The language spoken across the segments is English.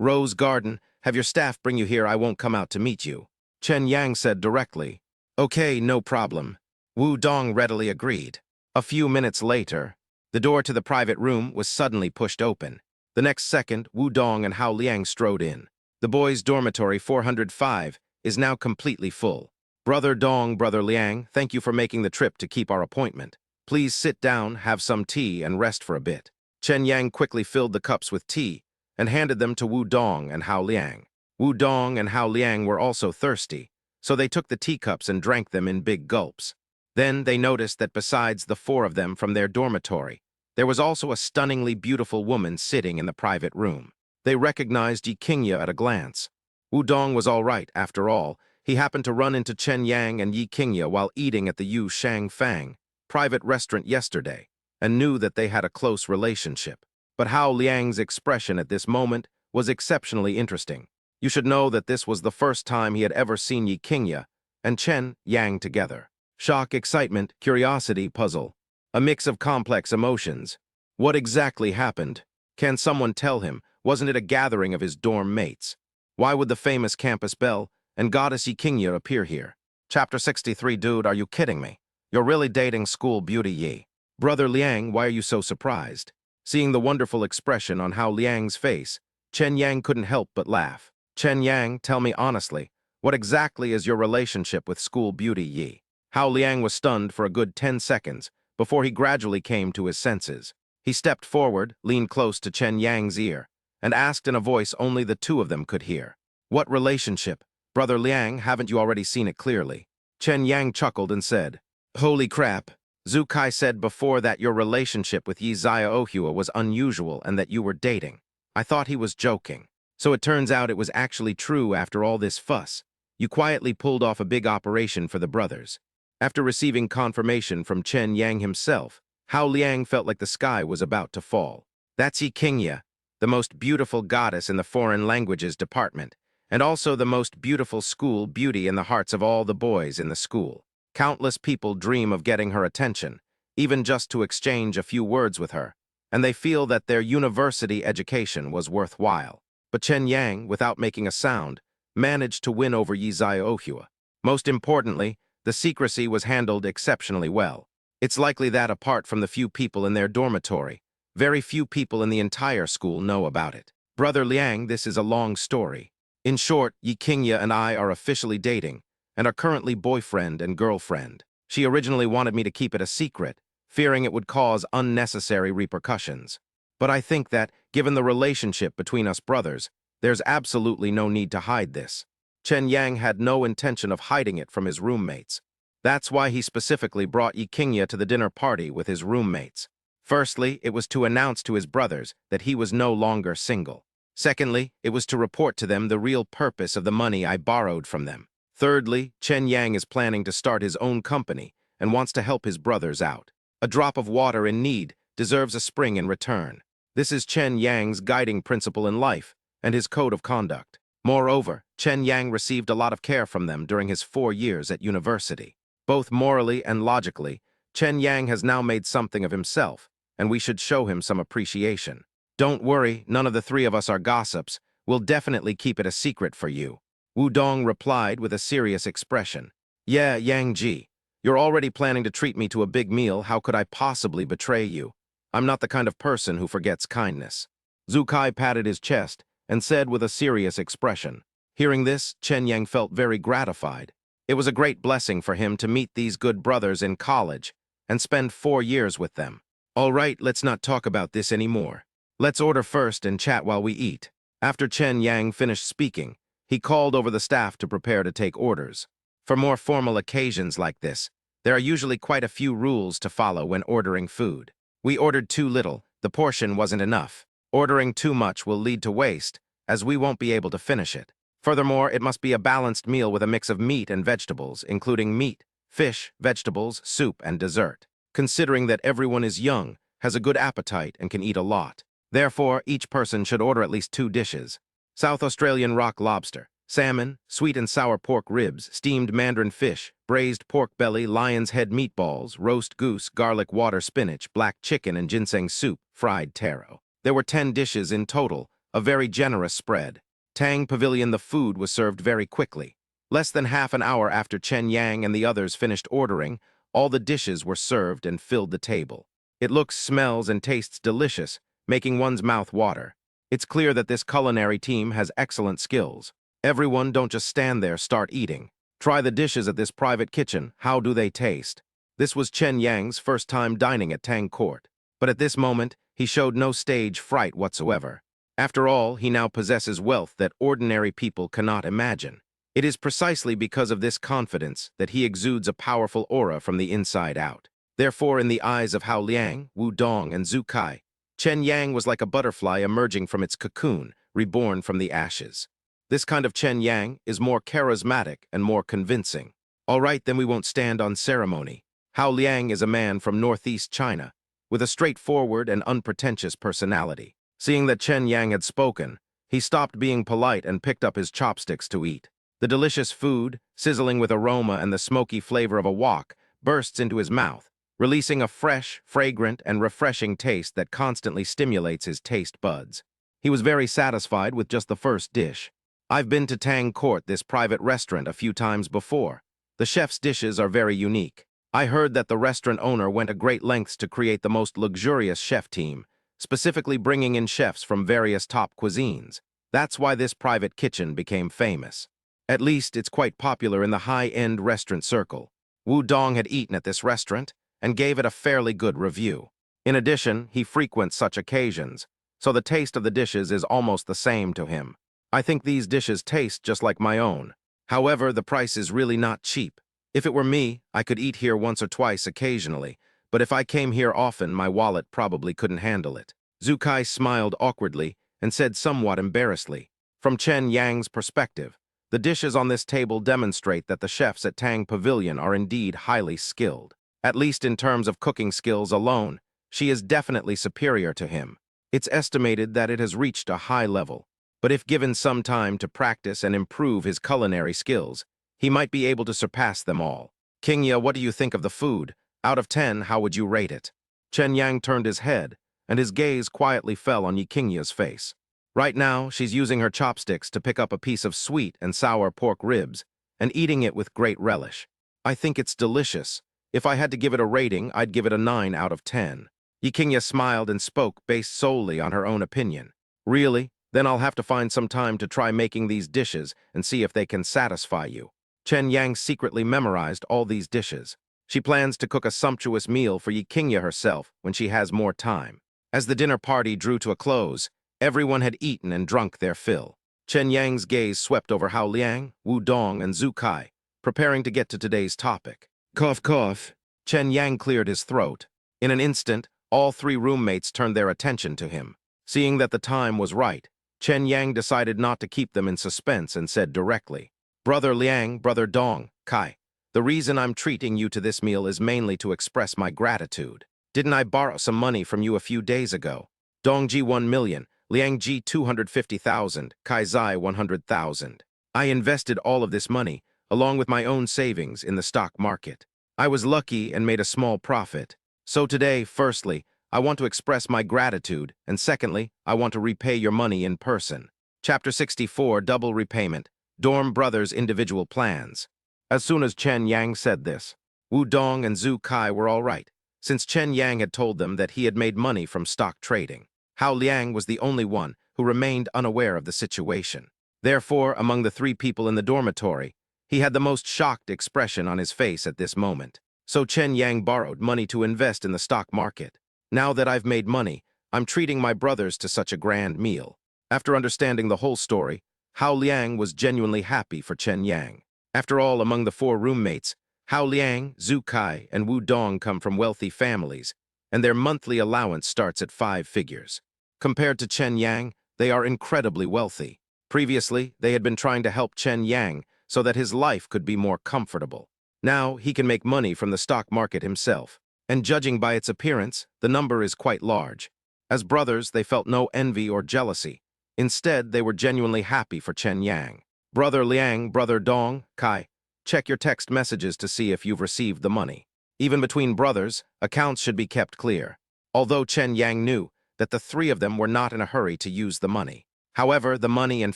Rose Garden, have your staff bring you here. I won't come out to meet you. Chen Yang said directly. Okay, no problem. Wu Dong readily agreed. A few minutes later, the door to the private room was suddenly pushed open. The next second, Wu Dong and Hao Liang strode in. The boys' dormitory 405 is now completely full. Brother Dong, Brother Liang, thank you for making the trip to keep our appointment. Please sit down, have some tea, and rest for a bit. Chen Yang quickly filled the cups with tea and handed them to Wu Dong and Hao Liang. Wu Dong and Hao Liang were also thirsty, so they took the teacups and drank them in big gulps. Then they noticed that besides the four of them from their dormitory, there was also a stunningly beautiful woman sitting in the private room. They recognized Yi Qingye at a glance. Wu Dong was all right, after all. He happened to run into Chen Yang and Yi Qingye while eating at the Yu Shang Fang private restaurant yesterday, and knew that they had a close relationship. But Hao Liang's expression at this moment was exceptionally interesting. You should know that this was the first time he had ever seen Yi Qingye and Chen Yang together. Shock, excitement, curiosity, puzzle. A mix of complex emotions. What exactly happened? Can someone tell him? Wasn't it a gathering of his dorm mates? Why would the famous campus belle and goddess Yi Qingye appear here? Chapter 63, dude, are you kidding me? You're really dating school beauty Yi. Brother Liang, why are you so surprised? Seeing the wonderful expression on Hao Liang's face, Chen Yang couldn't help but laugh. Chen Yang, tell me honestly, what exactly is your relationship with school beauty Yi? Hao Liang was stunned for a good 10 seconds before he gradually came to his senses. He stepped forward, leaned close to Chen Yang's ear, and asked in a voice only the two of them could hear. What relationship? Brother Liang, haven't you already seen it clearly? Chen Yang chuckled and said, Holy crap. Zhu Kai said before that your relationship with Yi Xiaohua was unusual and that you were dating. I thought he was joking. So it turns out it was actually true after all this fuss. You quietly pulled off a big operation for the brothers. After receiving confirmation from Chen Yang himself, Hao Liang felt like the sky was about to fall. That's Yi Qingye, the most beautiful goddess in the foreign languages department, and also the most beautiful school beauty in the hearts of all the boys in the school. Countless people dream of getting her attention, even just to exchange a few words with her, and they feel that their university education was worthwhile. But Chen Yang, without making a sound, managed to win over Yi Xiaohua. Most importantly, the secrecy was handled exceptionally well. It's likely that apart from the few people in their dormitory, very few people in the entire school know about it. Brother Liang, this is a long story. In short, Yi Qingye and I are officially dating, and are currently boyfriend and girlfriend. She originally wanted me to keep it a secret, fearing it would cause unnecessary repercussions. But I think that, given the relationship between us brothers, there's absolutely no need to hide this. Chen Yang had no intention of hiding it from his roommates. That's why he specifically brought Yi Qingye to the dinner party with his roommates. Firstly, it was to announce to his brothers that he was no longer single. Secondly, it was to report to them the real purpose of the money I borrowed from them. Thirdly, Chen Yang is planning to start his own company and wants to help his brothers out. A drop of water in need deserves a spring in return. This is Chen Yang's guiding principle in life and his code of conduct. Moreover, Chen Yang received a lot of care from them during his 4 years at university. Both morally and logically, Chen Yang has now made something of himself, and we should show him some appreciation. Don't worry, none of the three of us are gossips. We'll definitely keep it a secret for you. Wu Dong replied with a serious expression. Yeah, Yang Ji, you're already planning to treat me to a big meal. How could I possibly betray you? I'm not the kind of person who forgets kindness. Zhu Kai patted his chest and said with a serious expression. Hearing this, Chen Yang felt very gratified. It was a great blessing for him to meet these good brothers in college and spend 4 years with them. All right, let's not talk about this anymore. Let's order first and chat while we eat. After Chen Yang finished speaking, he called over the staff to prepare to take orders. For more formal occasions like this, there are usually quite a few rules to follow when ordering food. We ordered too little, the portion wasn't enough. Ordering too much will lead to waste, as we won't be able to finish it. Furthermore, it must be a balanced meal with a mix of meat and vegetables, including meat, fish, vegetables, soup, and dessert. Considering that everyone is young, has a good appetite, and can eat a lot. Therefore, each person should order at least 2 dishes. South Australian rock lobster, salmon, sweet and sour pork ribs, steamed mandarin fish, braised pork belly, lion's head meatballs, roast goose, garlic water spinach, black chicken and ginseng soup, fried taro. There were 10 dishes in total, a very generous spread. Tang Pavilion, the food was served very quickly. Less than half an hour after Chen Yang and the others finished ordering, all the dishes were served and filled the table. It looks, smells, and tastes delicious, making one's mouth water. It's clear that this culinary team has excellent skills. Everyone don't just stand there, start eating. Try the dishes at this private kitchen. How do they taste? This was Chen Yang's first time dining at Tang Court. But at this moment, he showed no stage fright whatsoever. After all, he now possesses wealth that ordinary people cannot imagine. It is precisely because of this confidence that he exudes a powerful aura from the inside out. Therefore, in the eyes of Hao Liang, Wu Dong, and Zhu Kai, Chen Yang was like a butterfly emerging from its cocoon, reborn from the ashes. This kind of Chen Yang is more charismatic and more convincing. All right, then we won't stand on ceremony. Hao Liang is a man from northeast China, with a straightforward and unpretentious personality. Seeing that Chen Yang had spoken, he stopped being polite and picked up his chopsticks to eat. The delicious food, sizzling with aroma and the smoky flavor of a wok, bursts into his mouth, releasing a fresh, fragrant, and refreshing taste that constantly stimulates his taste buds. He was very satisfied with just the first dish. I've been to Tang Court, this private restaurant, a few times before. The chef's dishes are very unique. I heard that the restaurant owner went to great lengths to create the most luxurious chef team, specifically bringing in chefs from various top cuisines. That's why this private kitchen became famous. At least, it's quite popular in the high-end restaurant circle. Wu Dong had eaten at this restaurant and gave it a fairly good review. In addition, he frequents such occasions, so the taste of the dishes is almost the same to him. I think these dishes taste just like my own. However, the price is really not cheap. If it were me, I could eat here once or twice occasionally, but if I came here often, my wallet probably couldn't handle it. Zhu Kai smiled awkwardly and said somewhat embarrassedly, "From Chen Yang's perspective, the dishes on this table demonstrate that the chefs at Tang Pavilion are indeed highly skilled. At least in terms of cooking skills alone, she is definitely superior to him. It's estimated that it has reached a high level, but if given some time to practice and improve his culinary skills, he might be able to surpass them all. Qingya, what do you think of the food? Out of 10, how would you rate it?" Chen Yang turned his head, and his gaze quietly fell on Yi Qingya's face. Right now, she's using her chopsticks to pick up a piece of sweet and sour pork ribs and eating it with great relish. "I think it's delicious. If I had to give it a rating, I'd give it a 9 out of 10. Yi Qingya smiled and spoke based solely on her own opinion. "Really? Then I'll have to find some time to try making these dishes and see if they can satisfy you." Chen Yang secretly memorized all these dishes. She plans to cook a sumptuous meal for Yi Qingya herself when she has more time. As the dinner party drew to a close, everyone had eaten and drunk their fill. Chen Yang's gaze swept over Hao Liang, Wu Dong, and Zhu Kai, preparing to get to today's topic. Cough, cough. Chen Yang cleared his throat. In an instant, all three roommates turned their attention to him. Seeing that the time was right, Chen Yang decided not to keep them in suspense and said directly, "Brother Liang, Brother Dong, Kai, the reason I'm treating you to this meal is mainly to express my gratitude. Didn't I borrow some money from you a few days ago? Dongji 1 million, Liangji 250,000, Kai Zai 100,000. I invested all of this money, along with my own savings, in the stock market. I was lucky and made a small profit. So today, firstly, I want to express my gratitude, and secondly, I want to repay your money in person." Chapter 64, Double Repayment, Dorm Brothers' Individual Plans. As soon as Chen Yang said this, Wu Dong and Zhu Kai were all right, since Chen Yang had told them that he had made money from stock trading. Hao Liang was the only one who remained unaware of the situation. Therefore, among the three people in the dormitory, he had the most shocked expression on his face at this moment. So Chen Yang borrowed money to invest in the stock market. "Now that I've made money, I'm treating my brothers to such a grand meal." After understanding the whole story, Hao Liang was genuinely happy for Chen Yang. After all, among the four roommates, Hao Liang, Zhu Kai, and Wu Dong come from wealthy families, and their monthly allowance starts at 5 figures. Compared to Chen Yang, they are incredibly wealthy. Previously, they had been trying to help Chen Yang so that his life could be more comfortable. Now, he can make money from the stock market himself, and judging by its appearance, the number is quite large. As brothers, they felt no envy or jealousy. Instead, they were genuinely happy for Chen Yang. "Brother Liang, Brother Dong, Kai, check your text messages to see if you've received the money. Even between brothers, accounts should be kept clear." Although Chen Yang knew that the three of them were not in a hurry to use the money. However, the money and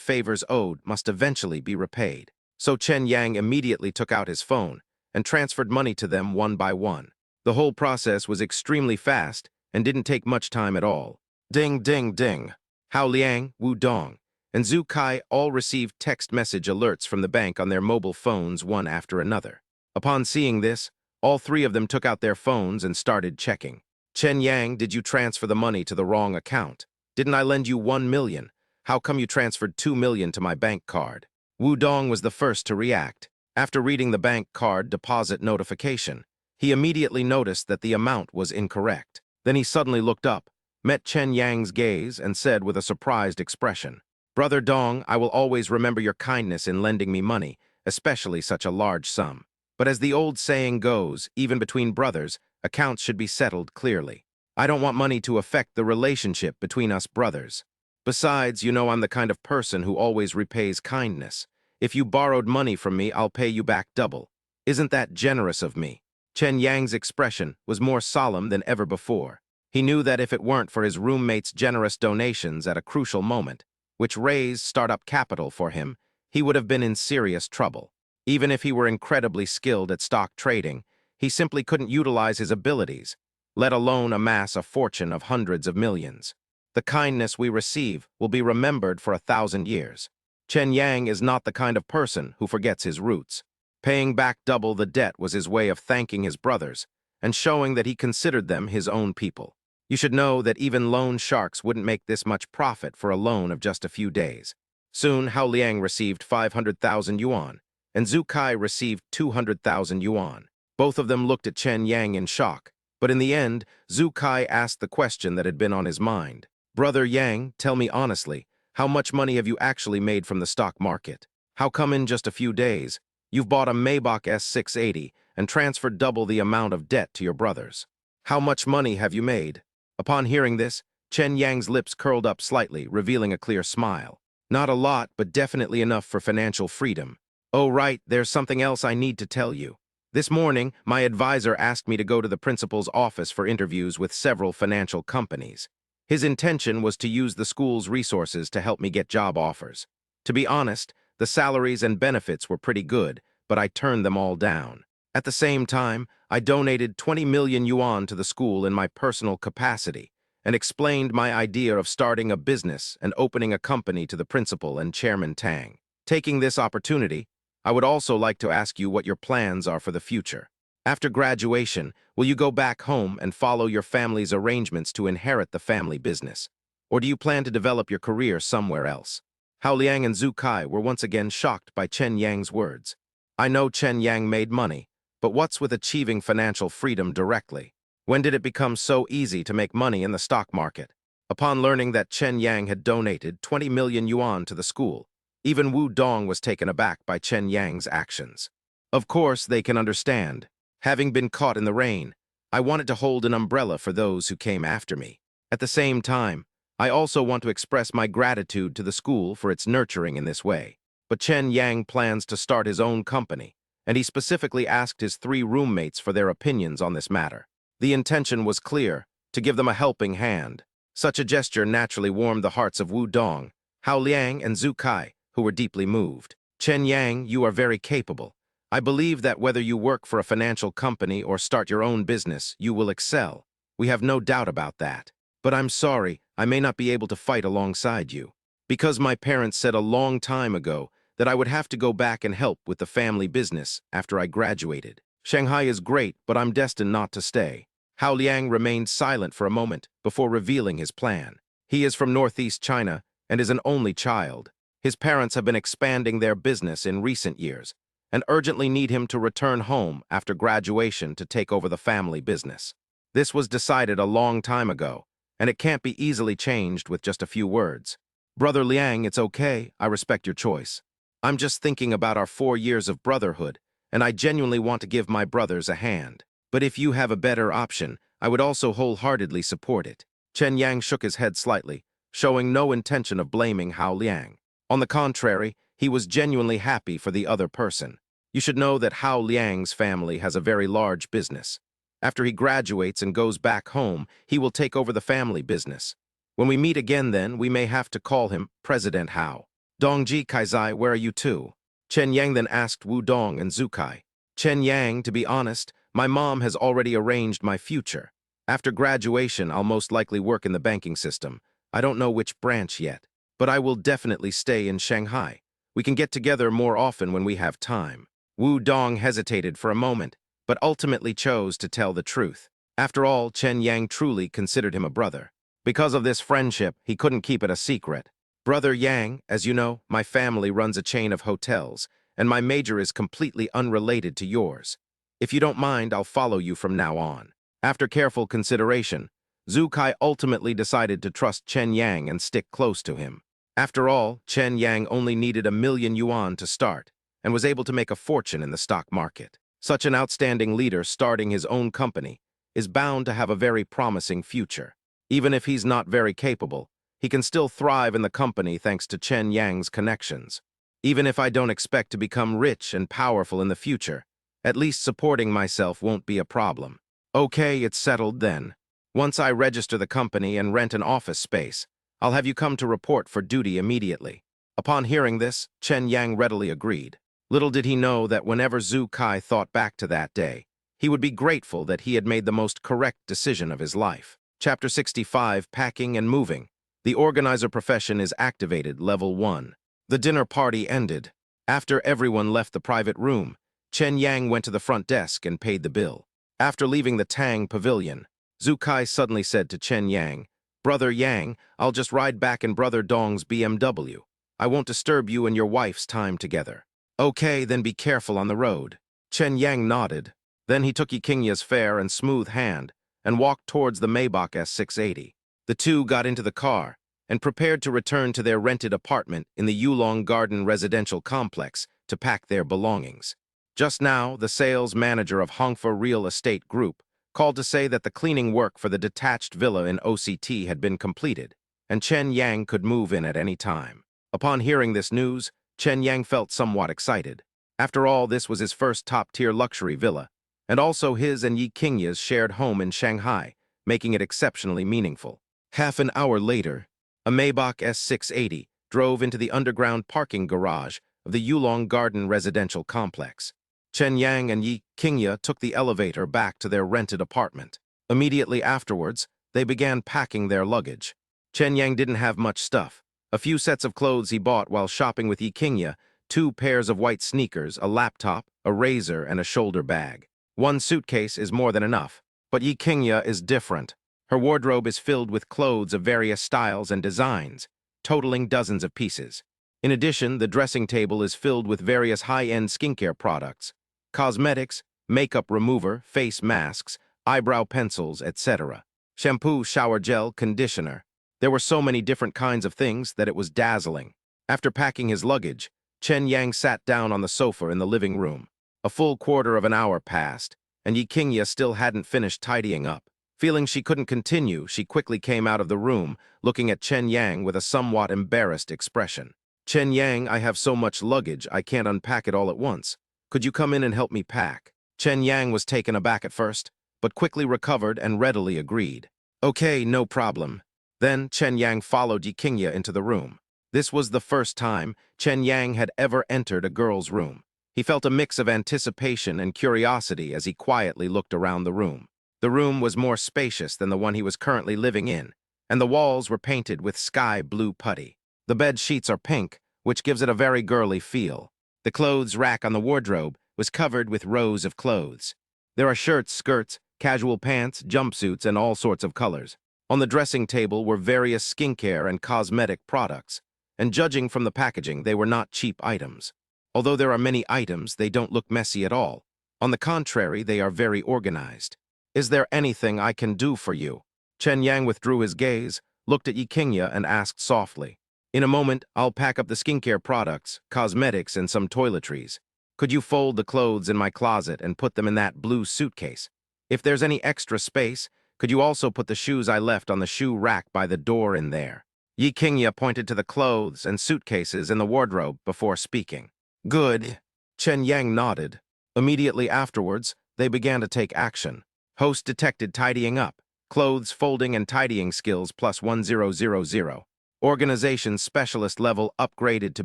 favors owed must eventually be repaid. So Chen Yang immediately took out his phone and transferred money to them one by one. The whole process was extremely fast and didn't take much time at all. Ding, ding, ding. Hao Liang, Wu Dong, and Zhu Kai all received text message alerts from the bank on their mobile phones one after another. Upon seeing this, all three of them took out their phones and started checking. Chen Yang, did you transfer the money to the wrong account? Didn't I lend you 1 million? How come you transferred 2 million to my bank card? Wu Dong was the first to react. After reading the bank card deposit notification, he immediately noticed that the amount was incorrect. Then he suddenly looked up, met Chen Yang's gaze, and said with a surprised expression, "Brother Dong, I will always remember your kindness in lending me money, especially such a large sum. But as the old saying goes, even between brothers, accounts should be settled clearly. I don't want money to affect the relationship between us brothers. Besides, you know I'm the kind of person who always repays kindness. If you borrowed money from me, I'll pay you back double. Isn't that generous of me?" Chen Yang's expression was more solemn than ever before. He knew that if it weren't for his roommate's generous donations at a crucial moment, which raised startup capital for him, he would have been in serious trouble. Even if he were incredibly skilled at stock trading, he simply couldn't utilize his abilities, let alone amass a fortune of hundreds of millions. The kindness we receive will be remembered for 1,000 years. Chen Yang is not the kind of person who forgets his roots. Paying back double the debt was his way of thanking his brothers and showing that he considered them his own people. You should know that even loan sharks wouldn't make this much profit for a loan of just a few days. Soon, Hao Liang received 500,000 yuan, and Zhu Kai received 200,000 yuan. Both of them looked at Chen Yang in shock, but in the end, Zhu Kai asked the question that had been on his mind. "Brother Yang, tell me honestly, how much money have you actually made from the stock market? How come in just a few days, you've bought a Maybach S680 and transferred double the amount of debt to your brothers? How much money have you made?" Upon hearing this, Chen Yang's lips curled up slightly, revealing a clear smile. "Not a lot, but definitely enough for financial freedom. Oh, right, there's something else I need to tell you. This morning, my advisor asked me to go to the principal's office for interviews with several financial companies. His intention was to use the school's resources to help me get job offers. To be honest, the salaries and benefits were pretty good, but I turned them all down. At the same time, I donated 20 million yuan to the school in my personal capacity and explained my idea of starting a business and opening a company to the principal and Chairman Tang. Taking this opportunity, I would also like to ask you what your plans are for the future. After graduation, will you go back home and follow your family's arrangements to inherit the family business? Or do you plan to develop your career somewhere else? Hao Liang and Zhu Kai were once again shocked by Chen Yang's words. I know Chen Yang made money, but what's with achieving financial freedom directly? When did it become so easy to make money in the stock market? Upon learning that Chen Yang had donated 20 million yuan to the school, even Wu Dong was taken aback by Chen Yang's actions. Of course, they can understand. Having been caught in the rain, I wanted to hold an umbrella for those who came after me. At the same time, I also want to express my gratitude to the school for its nurturing in this way. But Chen Yang plans to start his own company, and he specifically asked his 3 roommates for their opinions on this matter. The intention was clear, to give them a helping hand. Such a gesture naturally warmed the hearts of Wu Dong, Hao Liang, and Zhu Kai, who were deeply moved. "Chen Yang, you are very capable. I believe that whether you work for a financial company or start your own business, you will excel. We have no doubt about that. But I'm sorry, I may not be able to fight alongside you. Because my parents said a long time ago that I would have to go back and help with the family business after I graduated. Shanghai is great, but I'm destined not to stay." Hao Liang remained silent for a moment before revealing his plan. He is from Northeast China and is an only child. His parents have been expanding their business in recent years and urgently need him to return home after graduation to take over the family business. This was decided a long time ago, and it can't be easily changed with just a few words. "Brother Liang, it's okay, I respect your choice. I'm just thinking about our 4 years of brotherhood, and I genuinely want to give my brothers a hand. But if you have a better option, I would also wholeheartedly support it." Chen Yang shook his head slightly, showing no intention of blaming Hao Liang. On the contrary, he was genuinely happy for the other person. You should know that Hao Liang's family has a very large business. After he graduates and goes back home, he will take over the family business. When we meet again then, we may have to call him President Hao. Dongji Kaizai, where are you two? Chen Yang then asked Wu Dong and Zhu Kai. Chen Yang, to be honest, my mom has already arranged my future. After graduation, I'll most likely work in the banking system. I don't know which branch yet, but I will definitely stay in Shanghai. We can get together more often when we have time. Wu Dong hesitated for a moment, but ultimately chose to tell the truth. After all, Chen Yang truly considered him a brother. Because of this friendship, he couldn't keep it a secret. Brother Yang, as you know, my family runs a chain of hotels, and my major is completely unrelated to yours. If you don't mind, I'll follow you from now on. After careful consideration, Zhu Kai ultimately decided to trust Chen Yang and stick close to him. After all, Chen Yang only needed 1,000,000 yuan to start, and was able to make a fortune in the stock market. Such an outstanding leader starting his own company is bound to have a very promising future. Even if he's not very capable, he can still thrive in the company thanks to Chen Yang's connections. Even if I don't expect to become rich and powerful in the future, at least supporting myself won't be a problem. Okay, it's settled then. Once I register the company and rent an office space, I'll have you come to report for duty immediately. Upon hearing this, Chen Yang readily agreed. Little did he know that whenever Zhu Kai thought back to that day, he would be grateful that he had made the most correct decision of his life. Chapter 65, Packing and Moving. The organizer profession is activated, level 1. The dinner party ended. After everyone left the private room, Chen Yang went to the front desk and paid the bill. After leaving the Tang Pavilion, Zhu Kai suddenly said to Chen Yang, "Brother Yang, I'll just ride back in Brother Dong's BMW. I won't disturb you and your wife's time together." "Okay, then be careful on the road." Chen Yang nodded. Then he took Yiqingya's fair and smooth hand and walked towards the Maybach S680. The two got into the car and prepared to return to their rented apartment in the Yulong Garden residential complex to pack their belongings. Just now, the sales manager of Hongfa Real Estate Group called to say that the cleaning work for the detached villa in OCT had been completed, and Chen Yang could move in at any time. Upon hearing this news, Chen Yang felt somewhat excited. After all, this was his first top-tier luxury villa, and also his and Yiqingya's shared home in Shanghai, making it exceptionally meaningful. Half an hour later, a Maybach S680 drove into the underground parking garage of the Yulong Garden residential complex. Chen Yang and Yiqingya took the elevator back to their rented apartment. Immediately afterwards, they began packing their luggage. Chen Yang didn't have much stuff. A few sets of clothes he bought while shopping with Yiqingya, 2 pairs of white sneakers, a laptop, a razor, and a shoulder bag. 1 suitcase is more than enough, but Yiqingya is different. Her wardrobe is filled with clothes of various styles and designs, totaling dozens of pieces. In addition, the dressing table is filled with various high-end skincare products, cosmetics, makeup remover, face masks, eyebrow pencils, etc. Shampoo, shower gel, conditioner. There were so many different kinds of things that it was dazzling. After packing his luggage, Chen Yang sat down on the sofa in the living room. A full quarter of an hour passed, and Yiqingya still hadn't finished tidying up. Feeling she couldn't continue, she quickly came out of the room, looking at Chen Yang with a somewhat embarrassed expression. "Chen Yang, I have so much luggage, I can't unpack it all at once. Could you come in and help me pack?" Chen Yang was taken aback at first, but quickly recovered and readily agreed. "Okay, no problem." Then Chen Yang followed Yiqingya into the room. This was the first time Chen Yang had ever entered a girl's room. He felt a mix of anticipation and curiosity as he quietly looked around the room. The room was more spacious than the one he was currently living in, and the walls were painted with sky blue putty. The bed sheets are pink, which gives it a very girly feel. The clothes rack on the wardrobe was covered with rows of clothes. There are shirts, skirts, casual pants, jumpsuits, and all sorts of colors. On the dressing table were various skincare and cosmetic products, and judging from the packaging, they were not cheap items. Although there are many items, they don't look messy at all. On the contrary, they are very organized. "Is there anything I can do for you?" Chen Yang withdrew his gaze, looked at Yiqingya, and asked softly. "In a moment, I'll pack up the skincare products, cosmetics, and some toiletries. Could you fold the clothes in my closet and put them in that blue suitcase? If there's any extra space, could you also put the shoes I left on the shoe rack by the door in there?" Yiqingya pointed to the clothes and suitcases in the wardrobe before speaking. "Good." Chen Yang nodded. Immediately afterwards, they began to take action. Host detected tidying up, Clothes folding and tidying skills plus 1000. Organization specialist level upgraded to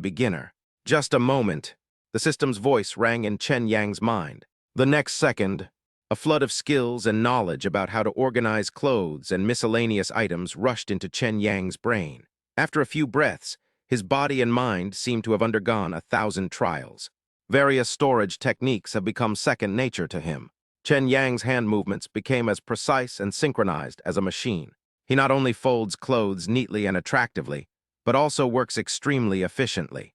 beginner. Just a moment. The system's voice rang in Chen Yang's mind. The next second, a flood of skills and knowledge about how to organize clothes and miscellaneous items rushed into Chen Yang's brain. After a few breaths, his body and mind seemed to have undergone 1,000 trials. Various storage techniques have become second nature to him. Chen Yang's hand movements became as precise and synchronized as a machine. He not only folds clothes neatly and attractively, but also works extremely efficiently.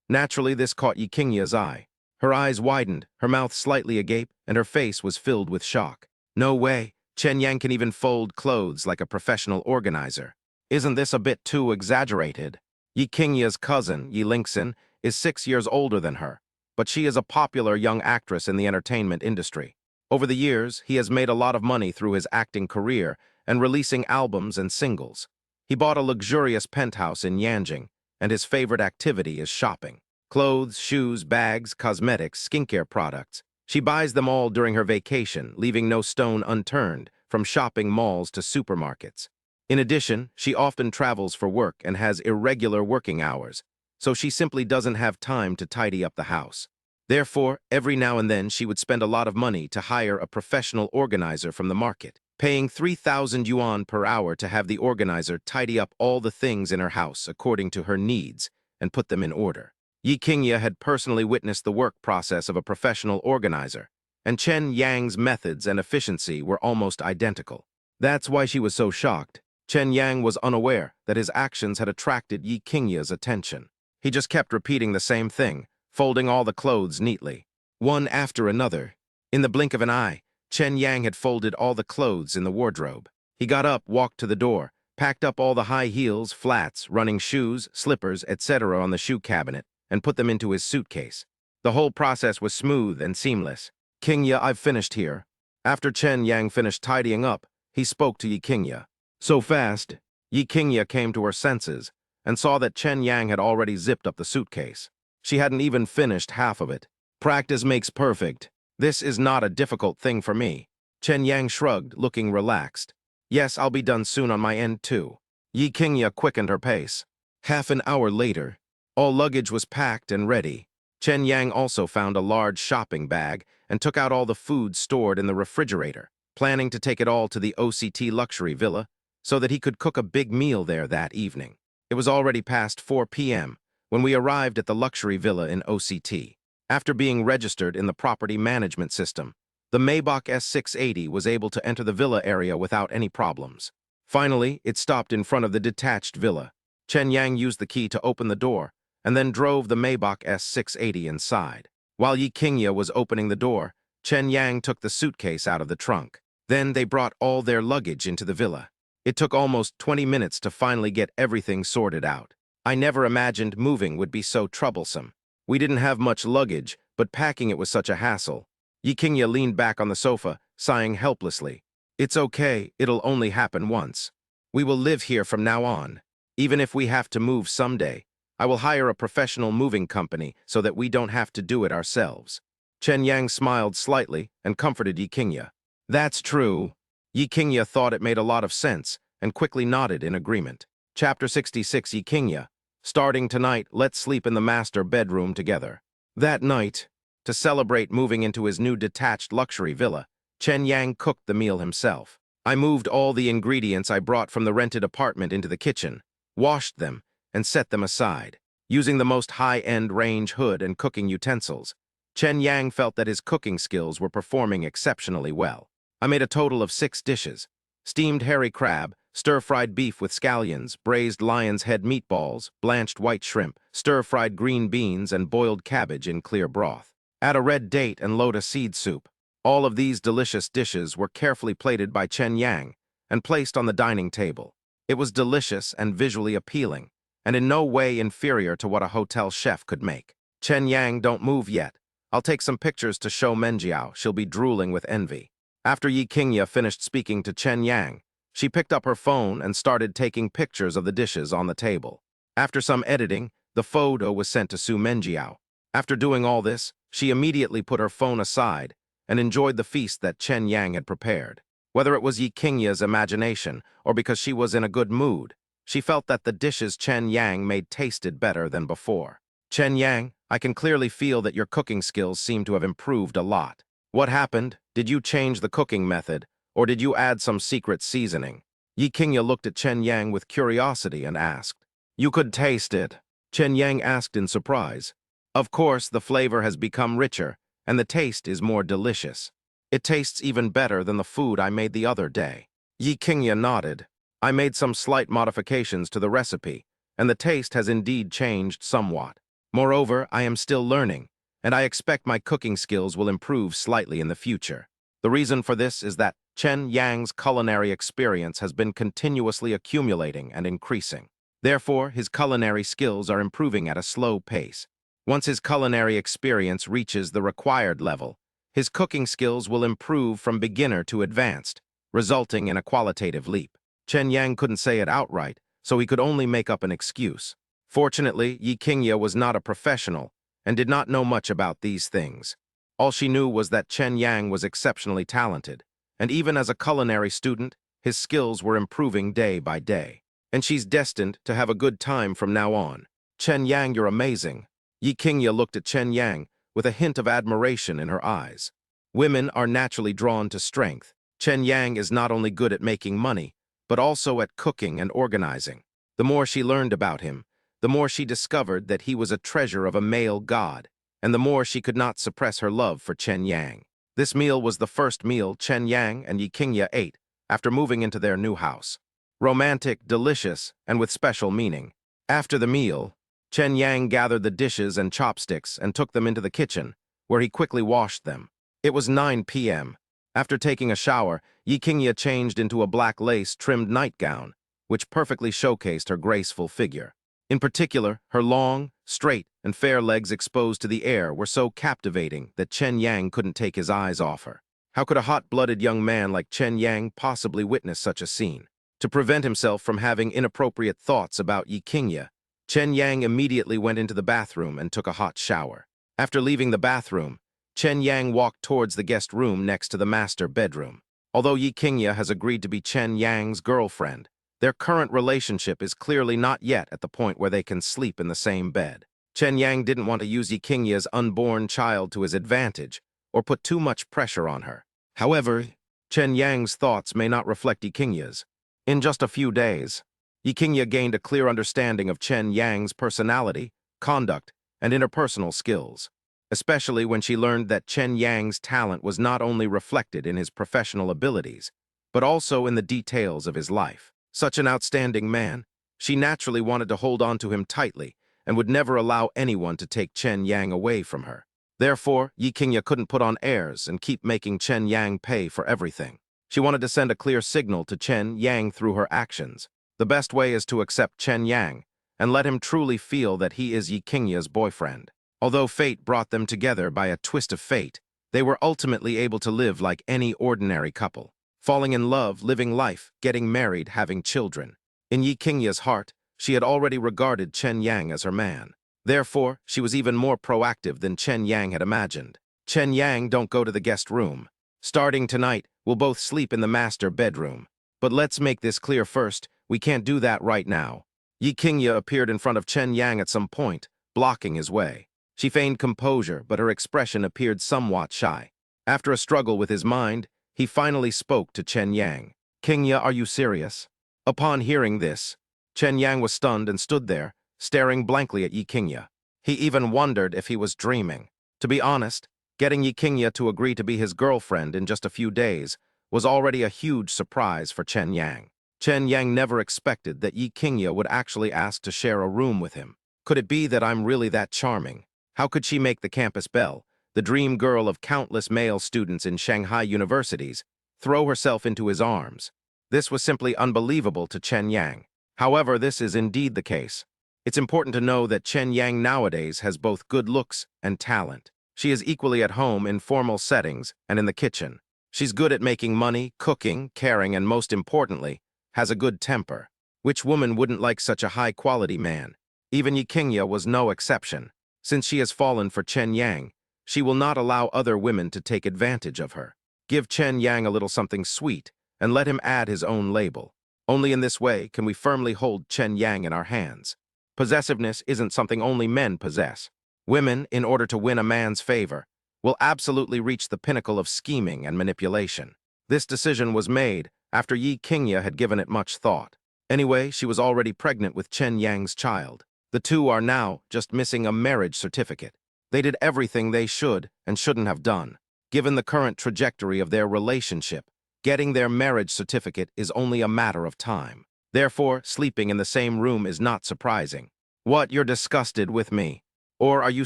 Naturally this caught Yiqingya's eye. Her eyes widened, her mouth slightly agape, and her face was filled with shock. No way, Chen Yang can even fold clothes like a professional organizer. Isn't this a bit too exaggerated? Yiqingya's cousin, Yi Lingxin, is 6 years older than her, but she is a popular young actress in the entertainment industry. Over the years, he has made a lot of money through his acting career and releasing albums and singles. He bought a luxurious penthouse in Yanjing, and his favorite activity is shopping. Clothes, shoes, bags, cosmetics, skincare products. She buys them all during her vacation, leaving no stone unturned, from shopping malls to supermarkets. In addition, she often travels for work and has irregular working hours, so she simply doesn't have time to tidy up the house. Therefore, every now and then she would spend a lot of money to hire a professional organizer from the market, paying 3,000 yuan per hour to have the organizer tidy up all the things in her house according to her needs and put them in order. Yiqingya had personally witnessed the work process of a professional organizer, and Chen Yang's methods and efficiency were almost identical. That's why she was so shocked. Chen Yang was unaware that his actions had attracted Yiqingya's attention. He just kept repeating the same thing, folding all the clothes neatly, one after another. In the blink of an eye, Chen Yang had folded all the clothes in the wardrobe. He got up, walked to the door, packed up all the high heels, flats, running shoes, slippers, etc. on the shoe cabinet, and put them into his suitcase. The whole process was smooth and seamless. "Qingya, I've finished here." After Chen Yang finished tidying up, he spoke to Yiqingya. So fast, Yiqingya came to her senses and saw that Chen Yang had already zipped up the suitcase. She hadn't even finished half of it. "Practice makes perfect. This is not a difficult thing for me." Chen Yang shrugged, looking relaxed. "Yes, I'll be done soon on my end too." Yiqingya quickened her pace. Half an hour later, all luggage was packed and ready. Chen Yang also found a large shopping bag and took out all the food stored in the refrigerator, planning to take it all to the OCT luxury villa so that he could cook a big meal there that evening. It was already past 4 p.m. when we arrived at the luxury villa in OCT. After being registered in the property management system, the Maybach S680 was able to enter the villa area without any problems. Finally, it stopped in front of the detached villa. Chen Yang used the key to open the door and then drove the Maybach S680 inside. While Yiqingya was opening the door, Chen Yang took the suitcase out of the trunk. Then they brought all their luggage into the villa. It took almost 20 minutes to finally get everything sorted out. I never imagined moving would be so troublesome. We didn't have much luggage, but packing it was such a hassle. Yiqingya leaned back on the sofa, sighing helplessly. "It's okay, it'll only happen once. We will live here from now on. Even if we have to move someday, I will hire a professional moving company so that we don't have to do it ourselves." Chen Yang smiled slightly and comforted Yiqingya. "That's true." Yiqingya thought it made a lot of sense and quickly nodded in agreement. Chapter 66 Yiqingya. Starting tonight, let's sleep in the master bedroom together. That night, to celebrate moving into his new detached luxury villa, Chen Yang cooked the meal himself. I moved all the ingredients I brought from the rented apartment into the kitchen, washed them, and set them aside. Using the most high-end range hood and cooking utensils, Chen Yang felt that his cooking skills were performing exceptionally well. I made a total of 6 dishes: steamed hairy crab, stir-fried beef with scallions, braised lion's head meatballs, blanched white shrimp, stir-fried green beans, and boiled cabbage in clear broth. Add a red date and lotus seed soup. All of these delicious dishes were carefully plated by Chen Yang and placed on the dining table. It was delicious and visually appealing, and in no way inferior to what a hotel chef could make. "Chen Yang, don't move yet. I'll take some pictures to show Menjiao. She'll be drooling with envy." After Yiqingya finished speaking to Chen Yang, she picked up her phone and started taking pictures of the dishes on the table. After some editing, the photo was sent to Su Menjiao. After doing all this, she immediately put her phone aside and enjoyed the feast that Chen Yang had prepared. Whether it was Yi Qingya's imagination or because she was in a good mood, she felt that the dishes Chen Yang made tasted better than before. Chen Yang, I can clearly feel that your cooking skills seem to have improved a lot. What happened? Did you change the cooking method, or did you add some secret seasoning? Yi Qingya looked at Chen Yang with curiosity and asked. You could taste it. Chen Yang asked in surprise. Of course, the flavor has become richer, and the taste is more delicious. It tastes even better than the food I made the other day. Yi Qingya nodded. I made some slight modifications to the recipe, and the taste has indeed changed somewhat. Moreover, I am still learning, and I expect my cooking skills will improve slightly in the future. The reason for this is that Chen Yang's culinary experience has been continuously accumulating and increasing. Therefore, his culinary skills are improving at a slow pace. Once his culinary experience reaches the required level, his cooking skills will improve from beginner to advanced, resulting in a qualitative leap. Chen Yang couldn't say it outright, so he could only make up an excuse. Fortunately, Yi Qingya was not a professional and did not know much about these things. All she knew was that Chen Yang was exceptionally talented, and even as a culinary student, his skills were improving day by day. And she's destined to have a good time from now on. Chen Yang, you're amazing. Yi Qingya looked at Chen Yang with a hint of admiration in her eyes. Women are naturally drawn to strength. Chen Yang is not only good at making money, but also at cooking and organizing. The more she learned about him, the more she discovered that he was a treasure of a male god, and the more she could not suppress her love for Chen Yang. This meal was the first meal Chen Yang and Yi Qingya ate after moving into their new house. Romantic, delicious, and with special meaning. After the meal, Chen Yang gathered the dishes and chopsticks and took them into the kitchen, where he quickly washed them. It was 9 p.m. After taking a shower, Yi Qingya changed into a black lace-trimmed nightgown, which perfectly showcased her graceful figure. In particular, her long, straight, and fair legs exposed to the air were so captivating that Chen Yang couldn't take his eyes off her. How could a hot-blooded young man like Chen Yang possibly witness such a scene? To prevent himself from having inappropriate thoughts about Yi Qingya, Chen Yang immediately went into the bathroom and took a hot shower. After leaving the bathroom, Chen Yang walked towards the guest room next to the master bedroom. Although Yi Qingya has agreed to be Chen Yang's girlfriend, their current relationship is clearly not yet at the point where they can sleep in the same bed. Chen Yang didn't want to use Yi Qingya's unborn child to his advantage or put too much pressure on her. However, Chen Yang's thoughts may not reflect Yi Qingya's. In just a few days, Yi Qingya gained a clear understanding of Chen Yang's personality, conduct, and interpersonal skills, especially when she learned that Chen Yang's talent was not only reflected in his professional abilities, but also in the details of his life. Such an outstanding man, she naturally wanted to hold on to him tightly and would never allow anyone to take Chen Yang away from her. Therefore, Yi Qingya couldn't put on airs and keep making Chen Yang pay for everything. She wanted to send a clear signal to Chen Yang through her actions. The best way is to accept Chen Yang and let him truly feel that he is Yi Qingya's boyfriend. Although fate brought them together by a twist of fate, they were ultimately able to live like any ordinary couple, falling in love, living life, getting married, having children. In Yi Qingya's heart, she had already regarded Chen Yang as her man. Therefore, she was even more proactive than Chen Yang had imagined. Chen Yang, don't go to the guest room. Starting tonight, we'll both sleep in the master bedroom. But let's make this clear first, we can't do that right now. Yi Qingya appeared in front of Chen Yang at some point, blocking his way. She feigned composure, but her expression appeared somewhat shy. After a struggle with his mind, he finally spoke to Chen Yang. Qingya, are you serious? Upon hearing this, Chen Yang was stunned and stood there, staring blankly at Yi Qingya. He even wondered if he was dreaming. To be honest, getting Yi Qingya to agree to be his girlfriend in just a few days was already a huge surprise for Chen Yang. Chen Yang never expected that Yi Qingya would actually ask to share a room with him. Could it be that I'm really that charming? How could she make the campus belle, the dream girl of countless male students in Shanghai universities, throw herself into his arms? This was simply unbelievable to Chen Yang. However, this is indeed the case. It's important to know that Chen Yang nowadays has both good looks and talent. She is equally at home in formal settings and in the kitchen. She's good at making money, cooking, caring, and most importantly, has a good temper. Which woman wouldn't like such a high-quality man? Even Yi Qingya was no exception. Since she has fallen for Chen Yang, she will not allow other women to take advantage of her. Give Chen Yang a little something sweet, and let him add his own label. Only in this way can we firmly hold Chen Yang in our hands. Possessiveness isn't something only men possess. Women, in order to win a man's favor, will absolutely reach the pinnacle of scheming and manipulation. This decision was made after Yi Qingye had given it much thought. Anyway, she was already pregnant with Chen Yang's child. The two are now just missing a marriage certificate. They did everything they should and shouldn't have done. Given the current trajectory of their relationship, getting their marriage certificate is only a matter of time. Therefore, sleeping in the same room is not surprising. What, you're disgusted with me? Or are you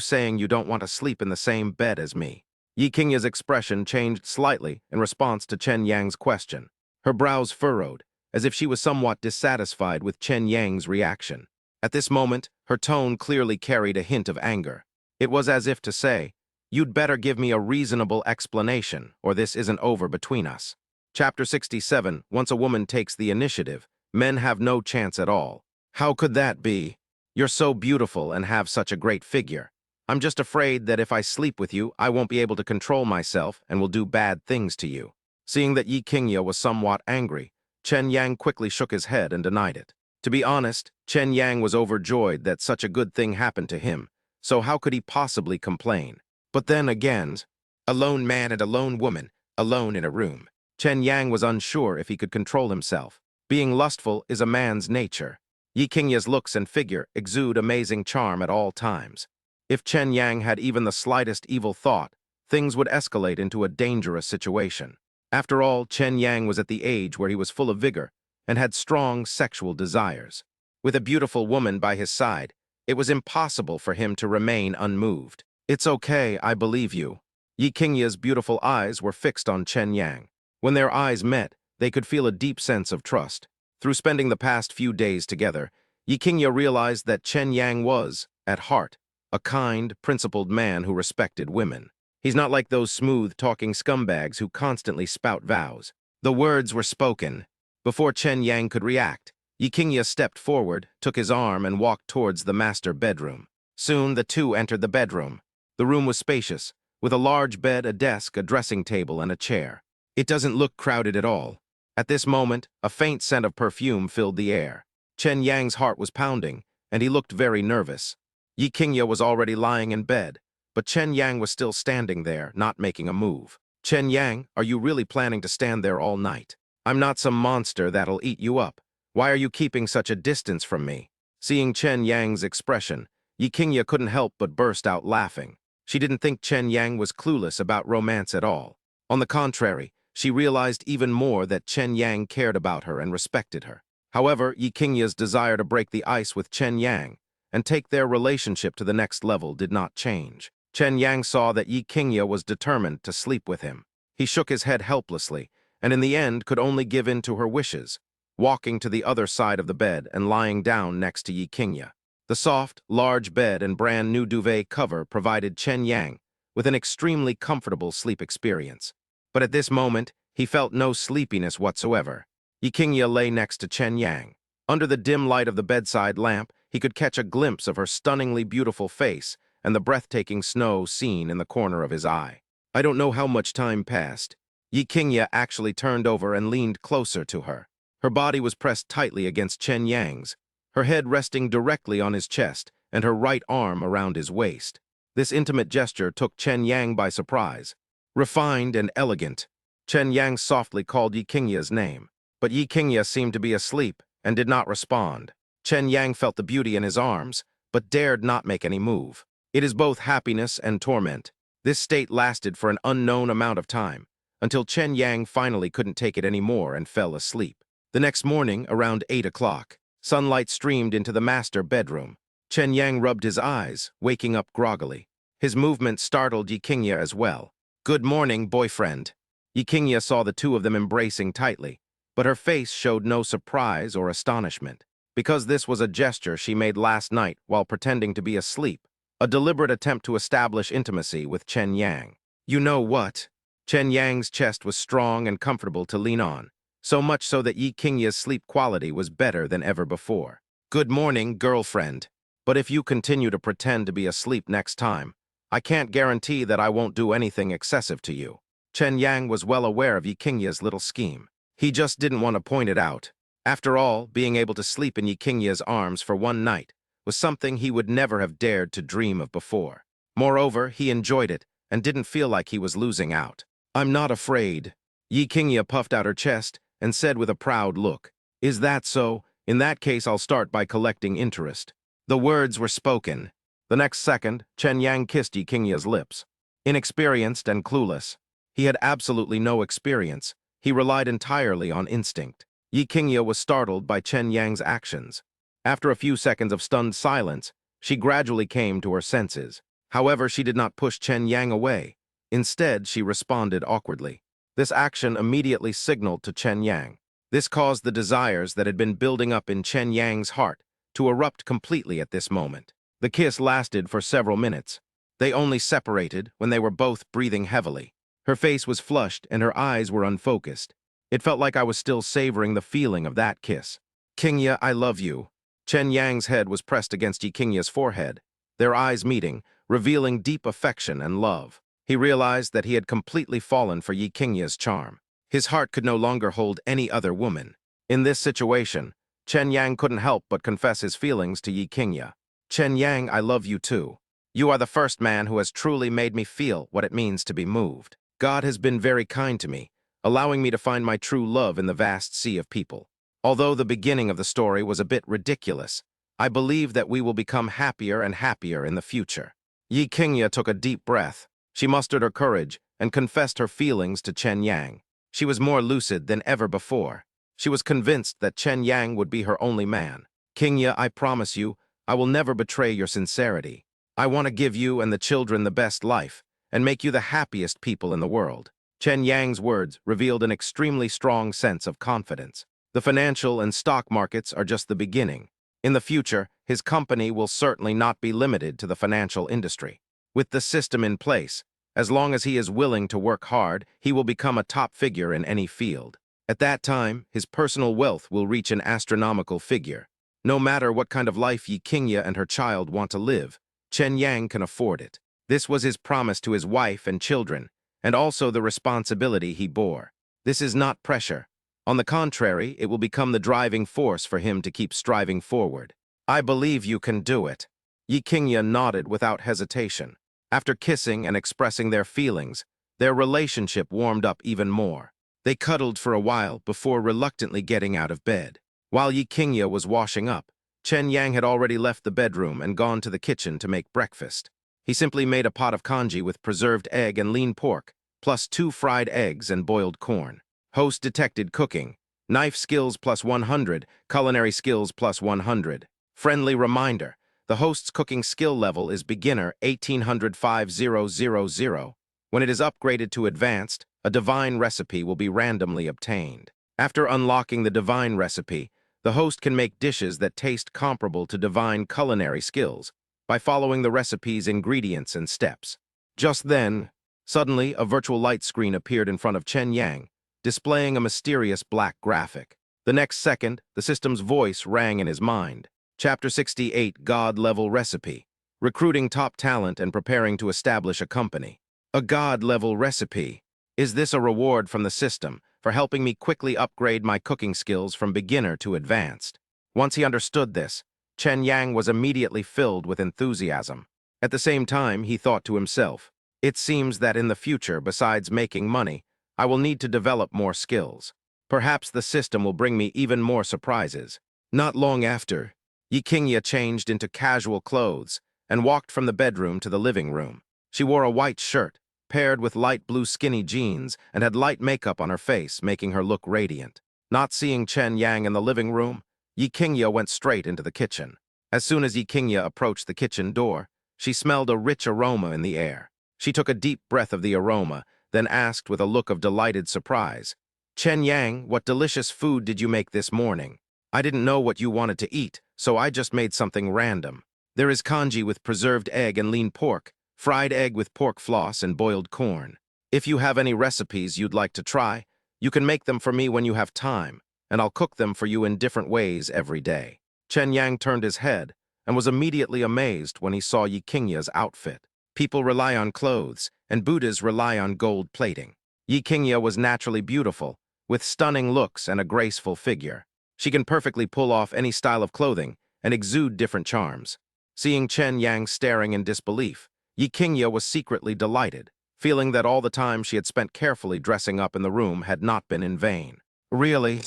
saying you don't want to sleep in the same bed as me? Yi Qingye's expression changed slightly in response to Chen Yang's question. Her brows furrowed, as if she was somewhat dissatisfied with Chen Yang's reaction. At this moment, her tone clearly carried a hint of anger. It was as if to say, "You'd better give me a reasonable explanation, or this isn't over between us." Chapter 67, once a woman takes the initiative, men have no chance at all. How could that be? You're so beautiful and have such a great figure. I'm just afraid that if I sleep with you, I won't be able to control myself and will do bad things to you. Seeing that Yi Qingye was somewhat angry, Chen Yang quickly shook his head and denied it. To be honest, Chen Yang was overjoyed that such a good thing happened to him, so how could he possibly complain? But then again, a lone man and a lone woman, alone in a room. Chen Yang was unsure if he could control himself. Being lustful is a man's nature. Yi Qingye's looks and figure exude amazing charm at all times. If Chen Yang had even the slightest evil thought, things would escalate into a dangerous situation. After all, Chen Yang was at the age where he was full of vigor and had strong sexual desires. With a beautiful woman by his side, it was impossible for him to remain unmoved. "It's okay, I believe you." Yi Qingye's beautiful eyes were fixed on Chen Yang. When their eyes met, they could feel a deep sense of trust. Through spending the past few days together, Yi Qingye realized that Chen Yang was, at heart, a kind, principled man who respected women. He's not like those smooth-talking scumbags who constantly spout vows. The words were spoken. Before Chen Yang could react, Yi Qingye stepped forward, took his arm, and walked towards the master bedroom. Soon, the two entered the bedroom. The room was spacious, with a large bed, a desk, a dressing table, and a chair. It doesn't look crowded at all. At this moment, a faint scent of perfume filled the air. Chen Yang's heart was pounding, and he looked very nervous. Yi Qingye was already lying in bed, but Chen Yang was still standing there, not making a move. "Chen Yang, are you really planning to stand there all night? I'm not some monster that'll eat you up. Why are you keeping such a distance from me?" Seeing Chen Yang's expression, Yi Qingye couldn't help but burst out laughing. She didn't think Chen Yang was clueless about romance at all. On the contrary, she realized even more that Chen Yang cared about her and respected her. However, Yi Qingye's desire to break the ice with Chen Yang and take their relationship to the next level did not change. Chen Yang saw that Yi Qingye was determined to sleep with him. He shook his head helplessly, and in the end could only give in to her wishes, walking to the other side of the bed and lying down next to Yi Qingye. The soft, large bed and brand new duvet cover provided Chen Yang with an extremely comfortable sleep experience. But at this moment, he felt no sleepiness whatsoever. Yi Qingye lay next to Chen Yang. Under the dim light of the bedside lamp, he could catch a glimpse of her stunningly beautiful face and the breathtaking snow seen in the corner of his eye. I don't know how much time passed. Yi Qingye actually turned over and leaned closer to her. Her body was pressed tightly against Chen Yang's, her head resting directly on his chest and her right arm around his waist. This intimate gesture took Chen Yang by surprise. Refined and elegant, Chen Yang softly called Yi Qingye's name, but Yi Qingye seemed to be asleep and did not respond. Chen Yang felt the beauty in his arms, but dared not make any move. It is both happiness and torment. This state lasted for an unknown amount of time, until Chen Yang finally couldn't take it anymore and fell asleep. The next morning, around 8 o'clock, sunlight streamed into the master bedroom. Chen Yang rubbed his eyes, waking up groggily. His movement startled Yi Qingye as well. "Good morning, boyfriend." Yi Qingye saw the two of them embracing tightly, but her face showed no surprise or astonishment, because this was a gesture she made last night while pretending to be asleep, a deliberate attempt to establish intimacy with Chen Yang. "You know what?" Chen Yang's chest was strong and comfortable to lean on, so much so that Yi Qingye's sleep quality was better than ever before. "Good morning, girlfriend. But if you continue to pretend to be asleep next time, I can't guarantee that I won't do anything excessive to you." Chen Yang was well aware of Yi Qingye's little scheme. He just didn't want to point it out. After all, being able to sleep in Yikinya's arms for one night was something he would never have dared to dream of before. Moreover, he enjoyed it and didn't feel like he was losing out. "I'm not afraid." Yikinya puffed out her chest and said with a proud look, "Is that so? In that case, I'll start by collecting interest." The words were spoken. The next second, Chen Yang kissed Yikinya's lips. Inexperienced and clueless, he had absolutely no experience. He relied entirely on instinct. Yikinya was startled by Chen Yang's actions. After a few seconds of stunned silence, she gradually came to her senses. However, she did not push Chen Yang away. Instead, she responded awkwardly. This action immediately signaled to Chen Yang. This caused the desires that had been building up in Chen Yang's heart to erupt completely at this moment. The kiss lasted for several minutes. They only separated when they were both breathing heavily. Her face was flushed and her eyes were unfocused. It felt like I was still savoring the feeling of that kiss. "Yikinya, I love you." Chen Yang's head was pressed against Yikinya's forehead, their eyes meeting, revealing deep affection and love. He realized that he had completely fallen for Yikinya's charm. His heart could no longer hold any other woman. In this situation, Chen Yang couldn't help but confess his feelings to Yikinya. "Chen Yang, I love you too. You are the first man who has truly made me feel what it means to be moved. God has been very kind to me, allowing me to find my true love in the vast sea of people. Although the beginning of the story was a bit ridiculous, I believe that we will become happier and happier in the future." Yikinya took a deep breath. She mustered her courage and confessed her feelings to Chen Yang. She was more lucid than ever before. She was convinced that Chen Yang would be her only man. "Yikinya, I promise you, I will never betray your sincerity. I want to give you and the children the best life and make you the happiest people in the world." Chen Yang's words revealed an extremely strong sense of confidence. The financial and stock markets are just the beginning. In the future, his company will certainly not be limited to the financial industry. With the system in place, as long as he is willing to work hard, he will become a top figure in any field. At that time, his personal wealth will reach an astronomical figure. No matter what kind of life Yikinya and her child want to live, Chen Yang can afford it. This was his promise to his wife and children, and also the responsibility he bore. This is not pressure. On the contrary, it will become the driving force for him to keep striving forward. "I believe you can do it." Yikinya nodded without hesitation. After kissing and expressing their feelings, their relationship warmed up even more. They cuddled for a while before reluctantly getting out of bed. While Yikinya was washing up, Chen Yang had already left the bedroom and gone to the kitchen to make breakfast. He simply made a pot of congee with preserved egg and lean pork, plus 2 fried eggs and boiled corn. Host detected cooking. Knife skills plus 100, culinary skills plus 100. Friendly reminder, the host's cooking skill level is beginner 1800-5000. When it is upgraded to advanced, a divine recipe will be randomly obtained. After unlocking the divine recipe, the host can make dishes that taste comparable to divine culinary skills by following the recipe's ingredients and steps. Just then, suddenly, a virtual light screen appeared in front of Chen Yang, displaying a mysterious black graphic. The next second, the system's voice rang in his mind. Chapter 68, God-Level Recipe. Recruiting top talent and preparing to establish a company. A God-level recipe. Is this a reward from the system for helping me quickly upgrade my cooking skills from beginner to advanced? Once he understood this, Chen Yang was immediately filled with enthusiasm. At the same time, he thought to himself, "It seems that in the future, besides making money, I will need to develop more skills. Perhaps the system will bring me even more surprises." Not long after, Yikinya changed into casual clothes and walked from the bedroom to the living room. She wore a white shirt, paired with light blue skinny jeans, and had light makeup on her face, making her look radiant. Not seeing Chen Yang in the living room, Yikinya went straight into the kitchen. As soon as Yikinya approached the kitchen door, she smelled a rich aroma in the air. She took a deep breath of the aroma, then asked with a look of delighted surprise, "Chen Yang, what delicious food did you make this morning? I didn't know what you wanted to eat, so I just made something random. There is congee with preserved egg and lean pork, fried egg with pork floss and boiled corn. If you have any recipes you'd like to try, you can make them for me when you have time, and I'll cook them for you in different ways every day." Chen Yang turned his head and was immediately amazed when he saw Yikinya's outfit. People rely on clothes, and Buddhas rely on gold plating. Yikinya was naturally beautiful, with stunning looks and a graceful figure. She can perfectly pull off any style of clothing and exude different charms. Seeing Chen Yang staring in disbelief, Yi Qingye was secretly delighted, feeling that all the time she had spent carefully dressing up in the room had not been in vain. Really?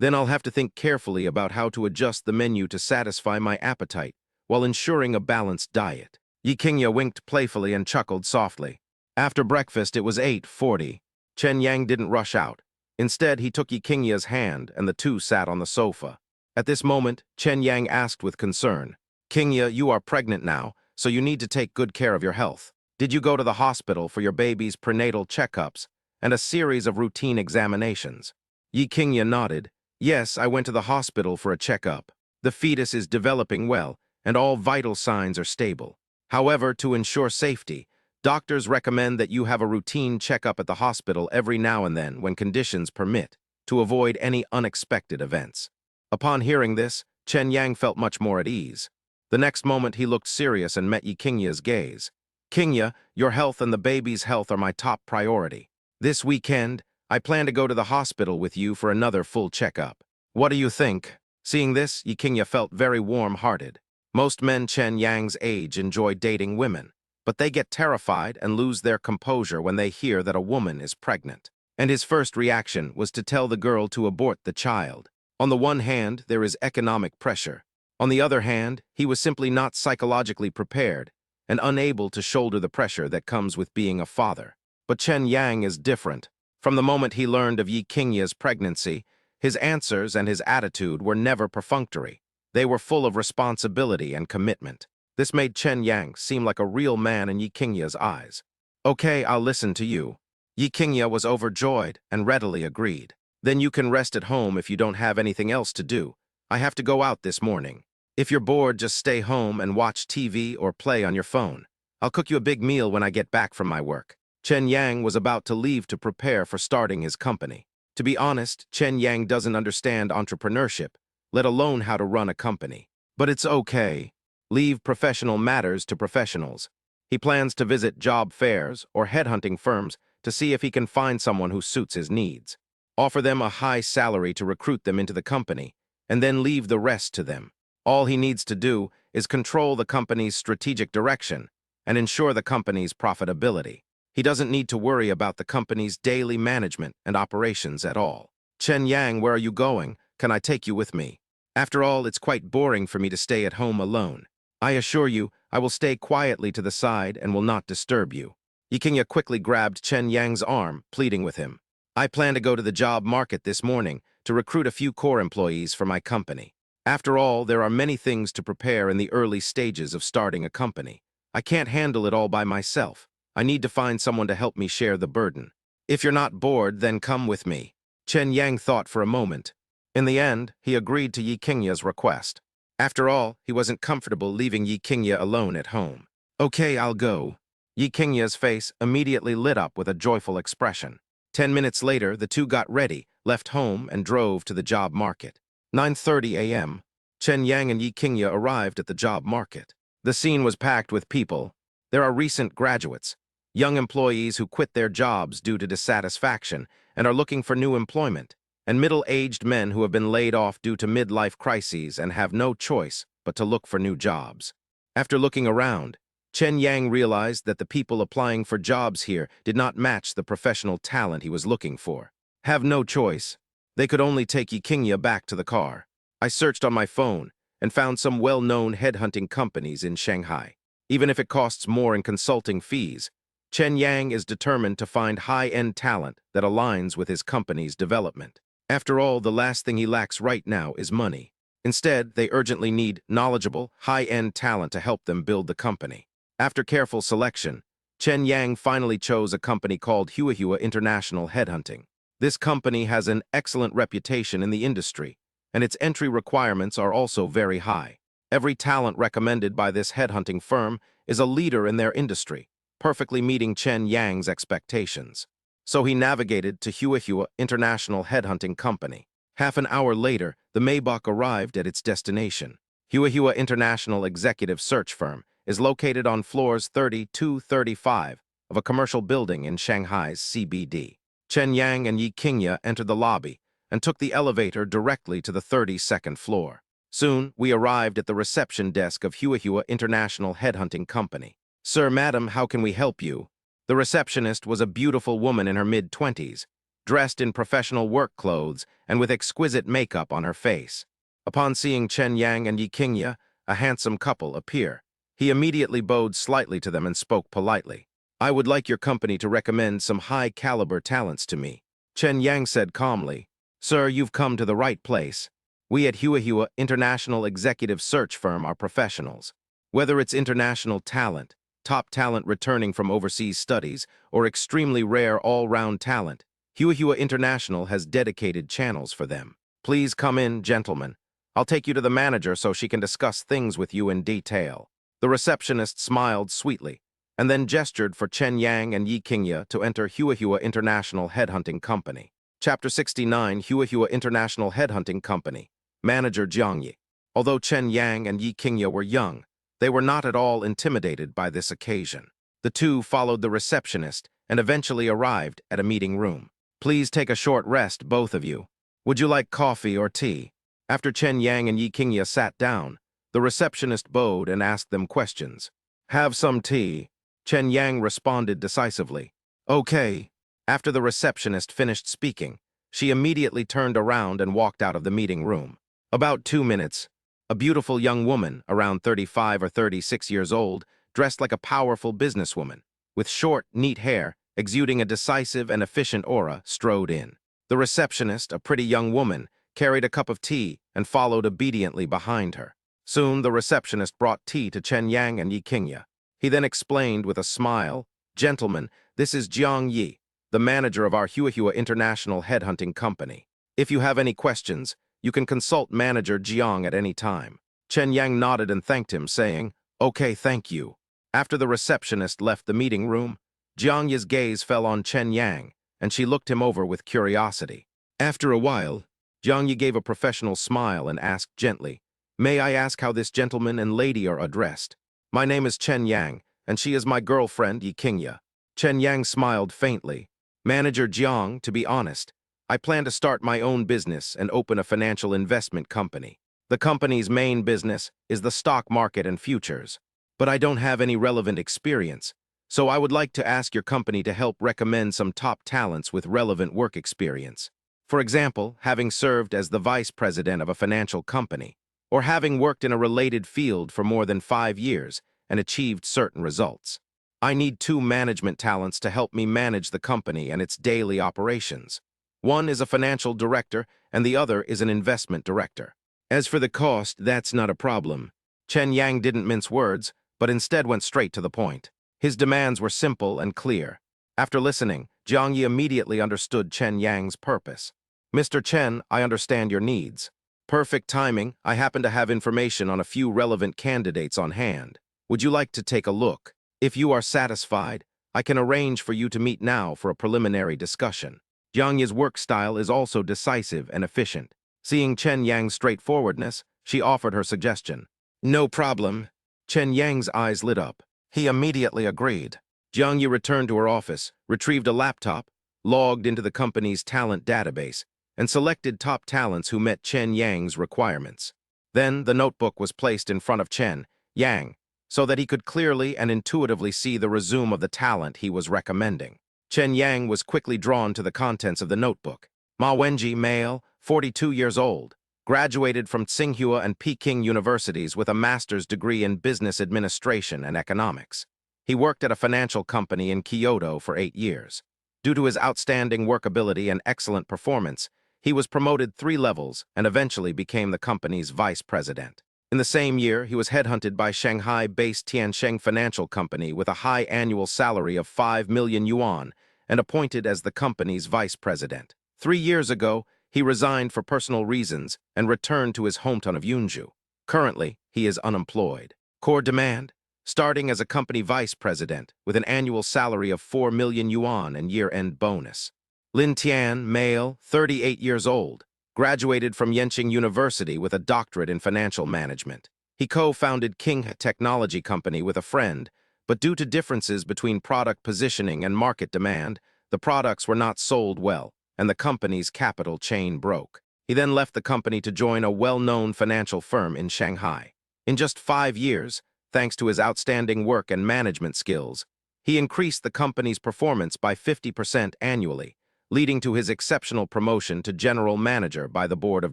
Then I'll have to think carefully about how to adjust the menu to satisfy my appetite while ensuring a balanced diet. Yi Qingye winked playfully and chuckled softly. After breakfast, it was 8:40. Chen Yang didn't rush out. Instead, he took Yi Qingye's hand and the two sat on the sofa. At this moment, Chen Yang asked with concern, "Qingye, you are pregnant now, so you need to take good care of your health. Did you go to the hospital for your baby's prenatal checkups and a series of routine examinations?" Yi Qingye nodded. "Yes, I went to the hospital for a checkup. The fetus is developing well, and all vital signs are stable. However, to ensure safety, doctors recommend that you have a routine checkup at the hospital every now and then when conditions permit, to avoid any unexpected events." Upon hearing this, Chen Yang felt much more at ease. The next moment he looked serious and met Yi Qingye's gaze. "Qingye, your health and the baby's health are my top priority. This weekend, I plan to go to the hospital with you for another full checkup. What do you think?" Seeing this, Yi Qingye felt very warm-hearted. Most men Chen Yang's age enjoy dating women, but they get terrified and lose their composure when they hear that a woman is pregnant. And his first reaction was to tell the girl to abort the child. On the one hand, there is economic pressure. On the other hand, he was simply not psychologically prepared and unable to shoulder the pressure that comes with being a father. But Chen Yang is different. From the moment he learned of Yi Qingye's pregnancy, his answers and his attitude were never perfunctory. They were full of responsibility and commitment. This made Chen Yang seem like a real man in Yi Qingye's eyes. "Okay, I'll listen to you." Yi Qingye was overjoyed and readily agreed. "Then you can rest at home if you don't have anything else to do. I have to go out this morning. If you're bored, just stay home and watch TV or play on your phone. I'll cook you a big meal when I get back from my work." Chen Yang was about to leave to prepare for starting his company. To be honest, Chen Yang doesn't understand entrepreneurship, let alone how to run a company. But it's okay. Leave professional matters to professionals. He plans to visit job fairs or headhunting firms to see if he can find someone who suits his needs. Offer them a high salary to recruit them into the company, and then leave the rest to them. All he needs to do is control the company's strategic direction and ensure the company's profitability. He doesn't need to worry about the company's daily management and operations at all. "Chen Yang, where are you going? Can I take you with me? After all, it's quite boring for me to stay at home alone. I assure you, I will stay quietly to the side and will not disturb you." Yi Qingye quickly grabbed Chen Yang's arm, pleading with him. "I plan to go to the job market this morning to recruit a few core employees for my company. After all, there are many things to prepare in the early stages of starting a company. I can't handle it all by myself. I need to find someone to help me share the burden. If you're not bored, then come with me." Chen Yang thought for a moment. In the end, he agreed to Yi Qingye's request. After all, he wasn't comfortable leaving Yi Qingye alone at home. "Okay, I'll go." Yi Qingye's face immediately lit up with a joyful expression. 10 minutes later, the two got ready, left home, and drove to the job market. 9:30 a.m. Chen Yang and Yi Qingye arrived at the job market. The scene was packed with people. There are recent graduates, young employees who quit their jobs due to dissatisfaction and are looking for new employment, and middle-aged men who have been laid off due to midlife crises and have no choice but to look for new jobs. After looking around, Chen Yang realized that the people applying for jobs here did not match the professional talent he was looking for. Have no choice. They could only take Yi Qingye back to the car. I searched on my phone and found some well-known headhunting companies in Shanghai. Even if it costs more in consulting fees, Chen Yang is determined to find high-end talent that aligns with his company's development. After all, the last thing he lacks right now is money. Instead, they urgently need knowledgeable, high-end talent to help them build the company. After careful selection, Chen Yang finally chose a company called Huahua International Headhunting. This company has an excellent reputation in the industry, and its entry requirements are also very high. Every talent recommended by this headhunting firm is a leader in their industry, perfectly meeting Chen Yang's expectations. So he navigated to Huahua International Headhunting Company. Half an hour later, the Maybach arrived at its destination. Huahua International Executive Search Firm is located on floors 30 to 35 of a commercial building in Shanghai's CBD. Chen Yang and Yi Qingye entered the lobby and took the elevator directly to the 32nd floor. Soon, we arrived at the reception desk of Huahua International Headhunting Company. "Sir, madam, how can we help you?" The receptionist was a beautiful woman in her mid-20s, dressed in professional work clothes and with exquisite makeup on her face. Upon seeing Chen Yang and Yi Qingye, a handsome couple, appear, he immediately bowed slightly to them and spoke politely. "I would like your company to recommend some high-caliber talents to me." Chen Yang said calmly, "Sir, you've come to the right place. We at Huahua International Executive Search Firm are professionals. Whether it's international talent, top talent returning from overseas studies, or extremely rare all-round talent, Huahua International has dedicated channels for them. Please come in, gentlemen. I'll take you to the manager so she can discuss things with you in detail." The receptionist smiled sweetly, and then gestured for Chen Yang and Yi Qingye to enter Huahua International Headhunting Company. Chapter 69, Huahua International Headhunting Company. Manager Jiang Yi. Although Chen Yang and Yi Qingye were young, they were not at all intimidated by this occasion. The two followed the receptionist and eventually arrived at a meeting room. "Please take a short rest, both of you. Would you like coffee or tea?" After Chen Yang and Yi Qingye sat down, the receptionist bowed and asked them questions. "Have some tea," Chen Yang responded decisively. "Okay." After the receptionist finished speaking, she immediately turned around and walked out of the meeting room. About 2 minutes, a beautiful young woman, around 35 or 36 years old, dressed like a powerful businesswoman, with short, neat hair, exuding a decisive and efficient aura, strode in. The receptionist, a pretty young woman, carried a cup of tea and followed obediently behind her. Soon, the receptionist brought tea to Chen Yang and Yi Qingye. He then explained with a smile, "Gentlemen, this is Jiang Yi, the manager of our Huahua International Headhunting Company. If you have any questions, you can consult Manager Jiang at any time." Chen Yang nodded and thanked him, saying, "Okay, thank you." After the receptionist left the meeting room, Jiang Yi's gaze fell on Chen Yang, and she looked him over with curiosity. After a while, Jiang Yi gave a professional smile and asked gently, "May I ask how this gentleman and lady are addressed?" "My name is Chen Yang, and she is my girlfriend, Yi Qingye." Chen Yang smiled faintly. "Manager Jiang, to be honest, I plan to start my own business and open a financial investment company. The company's main business is the stock market and futures, but I don't have any relevant experience, so I would like to ask your company to help recommend some top talents with relevant work experience. For example, having served as the vice president of a financial company, or having worked in a related field for more than 5 years and achieved certain results. I need 2 management talents to help me manage the company and its daily operations. One is a financial director, and the other is an investment director. As for the cost, that's not a problem." Chen Yang didn't mince words, but instead went straight to the point. His demands were simple and clear. After listening, Jiang Yi immediately understood Chen Yang's purpose. "Mr. Chen, I understand your needs. Perfect timing. I happen to have information on a few relevant candidates on hand. Would you like to take a look? If you are satisfied, I can arrange for you to meet now for a preliminary discussion." Jiang Yi's work style is also decisive and efficient. Seeing Chen Yang's straightforwardness, she offered her suggestion. "No problem." Chen Yang's eyes lit up. He immediately agreed. Jiang Yi returned to her office, retrieved a laptop, logged into the company's talent database, and selected top talents who met Chen Yang's requirements. Then the notebook was placed in front of Chen Yang, so that he could clearly and intuitively see the resume of the talent he was recommending. Chen Yang was quickly drawn to the contents of the notebook. Ma Wenji, male, 42 years old, graduated from Tsinghua and Peking universities with a master's degree in business administration and economics. He worked at a financial company in Kyoto for 8 years. Due to his outstanding workability and excellent performance, he was promoted 3 levels and eventually became the company's vice president. In the same year, he was headhunted by Shanghai-based Tiansheng Financial Company with a high annual salary of 5 million yuan and appointed as the company's vice president. 3 years ago, he resigned for personal reasons and returned to his hometown of Yunzhou. Currently, he is unemployed. Core demand: starting as a company vice president with an annual salary of 4 million yuan and year-end bonus. Lin Tian, male, 38 years old, graduated from Yenching University with a doctorate in financial management. He co-founded King Technology Company with a friend, but due to differences between product positioning and market demand, The products were not sold well, and the company's capital chain broke. He then left the company to join a well-known financial firm in Shanghai. In just 5 years, thanks to his outstanding work and management skills, he increased the company's performance by 50% annually, leading to his exceptional promotion to general manager by the board of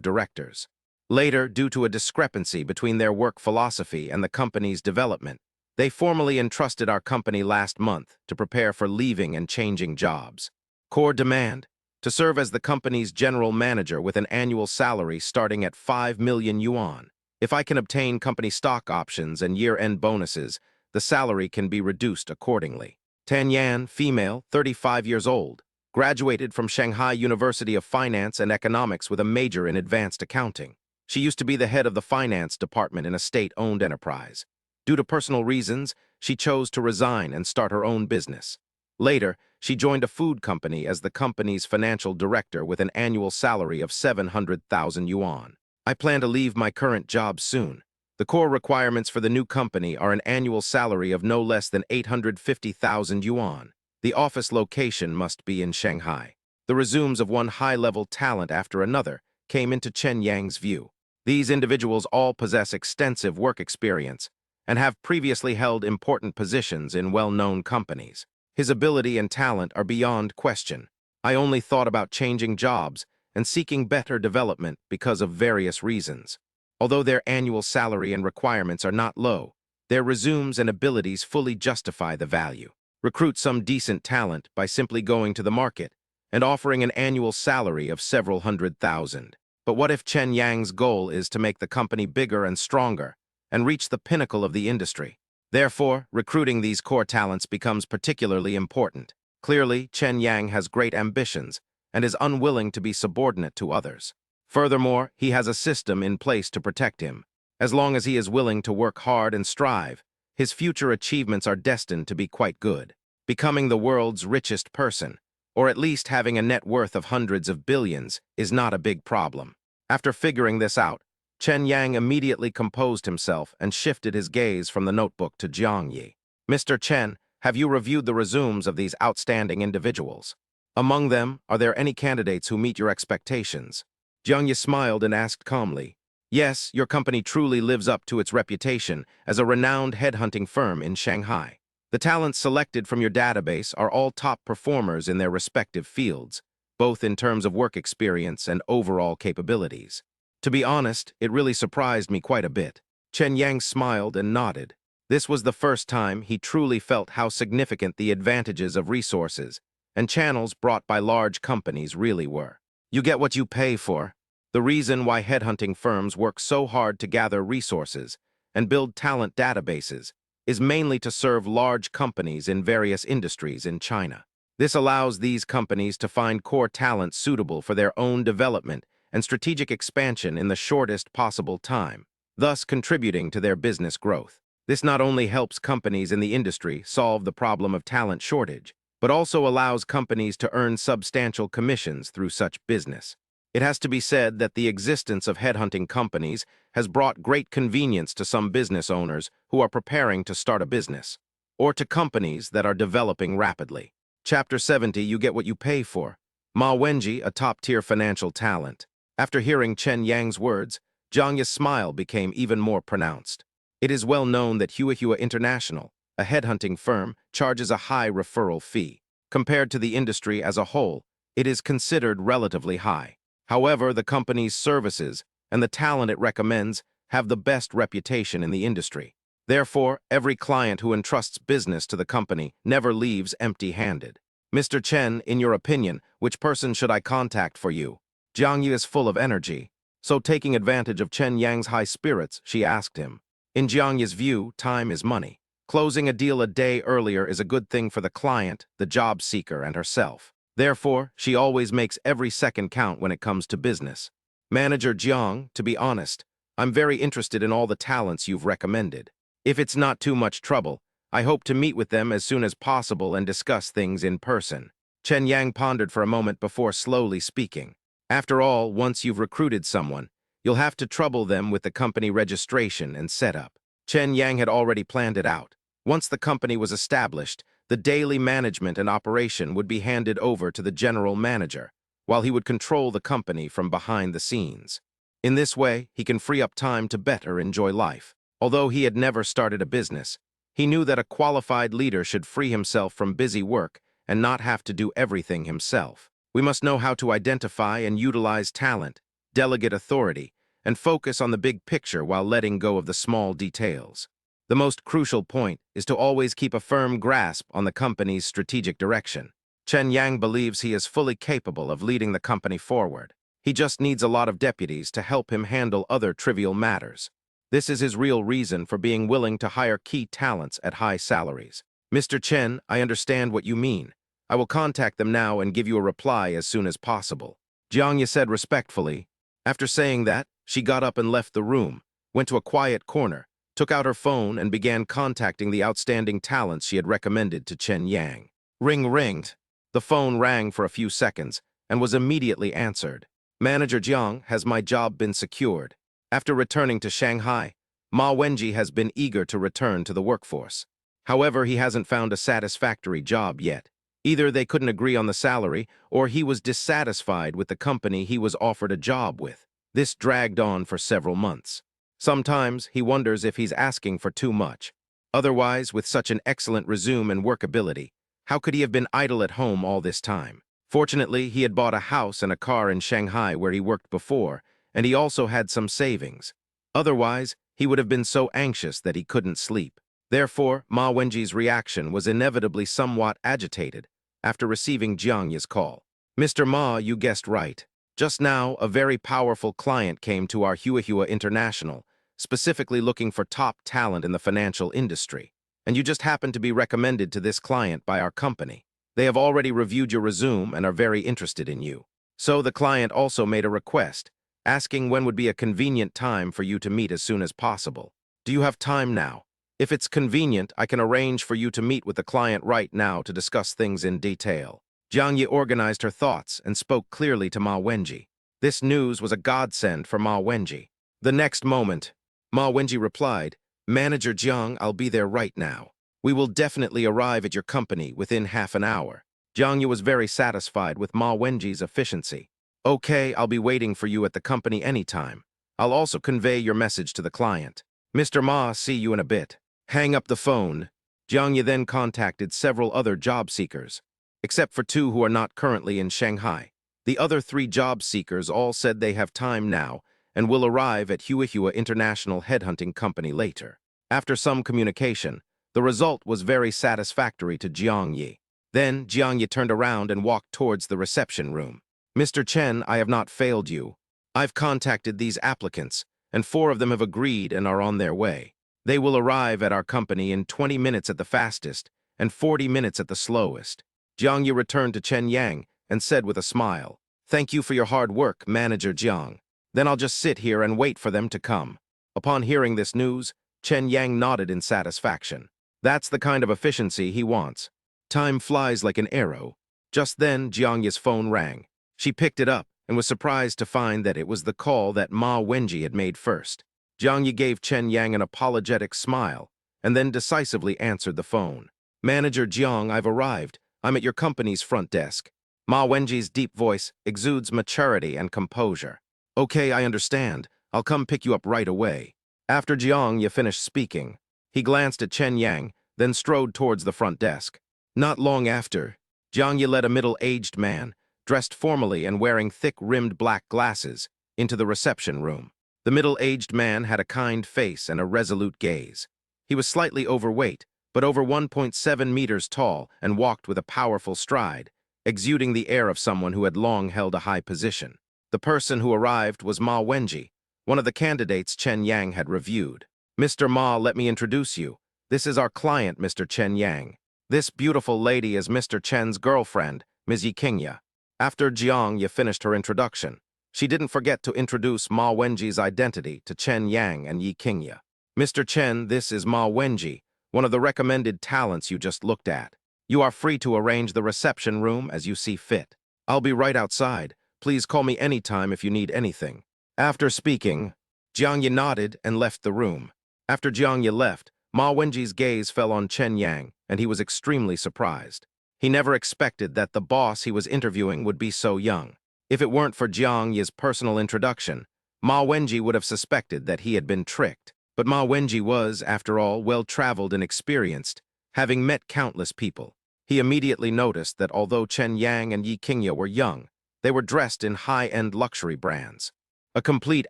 directors. Later, due to a discrepancy between their work philosophy and the company's development, they formally entrusted our company last month to prepare for leaving and changing jobs. Core demand: to serve as the company's general manager with an annual salary starting at 5 million yuan. If I can obtain company stock options and year-end bonuses, the salary can be reduced accordingly. Tan Yan, female, 35 years old, graduated from Shanghai University of Finance and Economics with a major in advanced accounting. She used to be the head of the finance department in a state-owned enterprise. Due to personal reasons, she chose to resign and start her own business. Later, she joined a food company as the company's financial director with an annual salary of 700,000 yuan. I plan to leave my current job soon. The core requirements for the new company are an annual salary of no less than 850,000 yuan. The office location must be in Shanghai. The resumes of one high-level talent after another came into Chen Yang's view. These individuals all possess extensive work experience and have previously held important positions in well-known companies. His ability and talent are beyond question. I only thought about changing jobs and seeking better development because of various reasons. Although their annual salary and requirements are not low, their resumes and abilities fully justify the value. Recruit some decent talent by simply going to the market and offering an annual salary of several 100,000. But what if Chen Yang's goal is to make the company bigger and stronger and reach the pinnacle of the industry? Therefore, recruiting these core talents becomes particularly important. Clearly, Chen Yang has great ambitions and is unwilling to be subordinate to others. Furthermore, he has a system in place to protect him. As long as he is willing to work hard and strive, his future achievements are destined to be quite good. Becoming the world's richest person, or at least having a net worth of hundreds of billions, is not a big problem. After figuring this out, Chen Yang immediately composed himself and shifted his gaze from the notebook to Jiang Yi. Mr. Chen, have you reviewed the resumes of these outstanding individuals? Among them, are there any candidates who meet your expectations? Jiang Yi smiled and asked calmly. Yes, your company truly lives up to its reputation as a renowned headhunting firm in Shanghai. The talents selected from your database are all top performers in their respective fields, both in terms of work experience and overall capabilities. To be honest, it really surprised me quite a bit. Chen Yang smiled and nodded. This was the first time he truly felt how significant the advantages of resources and channels brought by large companies really were. You get what you pay for. The reason why headhunting firms work so hard to gather resources and build talent databases is mainly to serve large companies in various industries in China. This allows these companies to find core talent suitable for their own development and strategic expansion in the shortest possible time, thus contributing to their business growth. This not only helps companies in the industry solve the problem of talent shortage, but also allows companies to earn substantial commissions through such business. It has to be said that the existence of headhunting companies has brought great convenience to some business owners who are preparing to start a business, or to companies that are developing rapidly. Chapter 70, you get what you pay for. Ma Wenji, a top-tier financial talent. After hearing Chen Yang's words, Jiang Yi's smile became even more pronounced. It is well known that Huahua International, a headhunting firm, charges a high referral fee. Compared to the industry as a whole, it is considered relatively high. However, the company's services and the talent it recommends have the best reputation in the industry. Therefore, every client who entrusts business to the company never leaves empty-handed. Mr. Chen, in your opinion, which person should I contact for you? Jiang Yi is full of energy, so taking advantage of Chen Yang's high spirits, she asked him. In Jiang Yi's view, time is money. Closing a deal a day earlier is a good thing for the client, the job seeker, and herself. Therefore, she always makes every second count when it comes to business. Manager Jiang, to be honest, I'm very interested in all the talents you've recommended. If it's not too much trouble, I hope to meet with them as soon as possible and discuss things in person. Chen Yang pondered for a moment before slowly speaking. After all, once you've recruited someone, you'll have to trouble them with the company registration and setup. Chen Yang had already planned it out. Once the company was established, The daily management and operation would be handed over to the general manager, while he would control the company from behind the scenes. In this way, he can free up time to better enjoy life. Although he had never started a business, he knew that a qualified leader should free himself from busy work and not have to do everything himself. We must know how to identify and utilize talent, delegate authority, and focus on the big picture while letting go of the small details. The most crucial point is to always keep a firm grasp on the company's strategic direction. Chen Yang believes he is fully capable of leading the company forward. He just needs a lot of deputies to help him handle other trivial matters. This is his real reason for being willing to hire key talents at high salaries. Mr. Chen, I understand what you mean. I will contact them now and give you a reply as soon as possible. Jiang Ye said respectfully. After saying that, she got up and left the room, went to a quiet corner, took out her phone and began contacting the outstanding talents she had recommended to Chen Yang. Ring ringed. The phone rang for a few seconds and was immediately answered. Manager Jiang, has my job been secured? After returning to Shanghai, Ma Wenji has been eager to return to the workforce. However, he hasn't found a satisfactory job yet. Either they couldn't agree on the salary, or he was dissatisfied with the company he was offered a job with. This dragged on for several months. Sometimes he wonders if he's asking for too much. Otherwise, with such an excellent resume and workability, how could he have been idle at home all this time? Fortunately, he had bought a house and a car in Shanghai where he worked before, and he also had some savings. Otherwise, he would have been so anxious that he couldn't sleep. Therefore, Ma Wenji's reaction was inevitably somewhat agitated after receiving Jiang Ye's call. Mr. Ma, you guessed right. Just now, a very powerful client came to our Huahua International, specifically looking for top talent in the financial industry. And you just happened to be recommended to this client by our company. They have already reviewed your resume and are very interested in you. So the client also made a request, asking when would be a convenient time for you to meet as soon as possible. Do you have time now? If it's convenient, I can arrange for you to meet with the client right now to discuss things in detail. Jiang Ye organized her thoughts and spoke clearly to Ma Wenji. This news was a godsend for Ma Wenji. The next moment, Ma Wenji replied, Manager Jiang, I'll be there right now. We will definitely arrive at your company within half an hour. Jiang Ye was very satisfied with Ma Wenji's efficiency. Okay, I'll be waiting for you at the company anytime. I'll also convey your message to the client. Mr. Ma, see you in a bit. Hang up the phone. Jiang Ye then contacted several other job seekers, except for 2 who are not currently in Shanghai. The other 3 job seekers all said they have time now and will arrive at Huahua International Headhunting Company later. After some communication, the result was very satisfactory to Jiang Ye. Then Jiang Ye turned around and walked towards the reception room. Mr. Chen, I have not failed you. I've contacted these applicants, and 4 of them have agreed and are on their way. They will arrive at our company in 20 minutes at the fastest and 40 minutes at the slowest. Jiang Ye returned to Chen Yang and said with a smile, Thank you for your hard work, Manager Jiang. Then I'll just sit here and wait for them to come. Upon hearing this news, Chen Yang nodded in satisfaction. That's the kind of efficiency he wants. Time flies like an arrow. Just then, Jiang Ye's phone rang. She picked it up and was surprised to find that it was the call that Ma Wenji had made first. Jiang Ye gave Chen Yang an apologetic smile and then decisively answered the phone. Manager Jiang, I've arrived. I'm at your company's front desk. Ma Wenji's deep voice exudes maturity and composure. Okay, I understand. I'll come pick you up right away. After Jiang Ye finished speaking, he glanced at Chen Yang, then strode towards the front desk. Not long after, Jiang Ye led a middle-aged man, dressed formally and wearing thick-rimmed black glasses, into the reception room. The middle-aged man had a kind face and a resolute gaze. He was slightly overweight, but over 1.7 meters tall and walked with a powerful stride, exuding the air of someone who had long held a high position. The person who arrived was Ma Wenji, one of the candidates Chen Yang had reviewed. Mr. Ma, let me introduce you. This is our client, Mr. Chen Yang. This beautiful lady is Mr. Chen's girlfriend, Ms. Yiqingya. After Jiang Ye finished her introduction, she didn't forget to introduce Ma Wenji's identity to Chen Yang and Yiqingya. Mr. Chen, this is Ma Wenji, one of the recommended talents you just looked at. You are free to arrange the reception room as you see fit. I'll be right outside. Please call me anytime if you need anything. After speaking, Jiang Ye nodded and left the room. After Jiang Ye left, Ma Wenji's gaze fell on Chen Yang, and he was extremely surprised. He never expected that the boss he was interviewing would be so young. If it weren't for Jiang Yi's personal introduction, Ma Wenji would have suspected that he had been tricked. But Ma Wenji was, after all, well-traveled and experienced, having met countless people. He immediately noticed that although Chen Yang and Yi Qingye were young, they were dressed in high-end luxury brands. A complete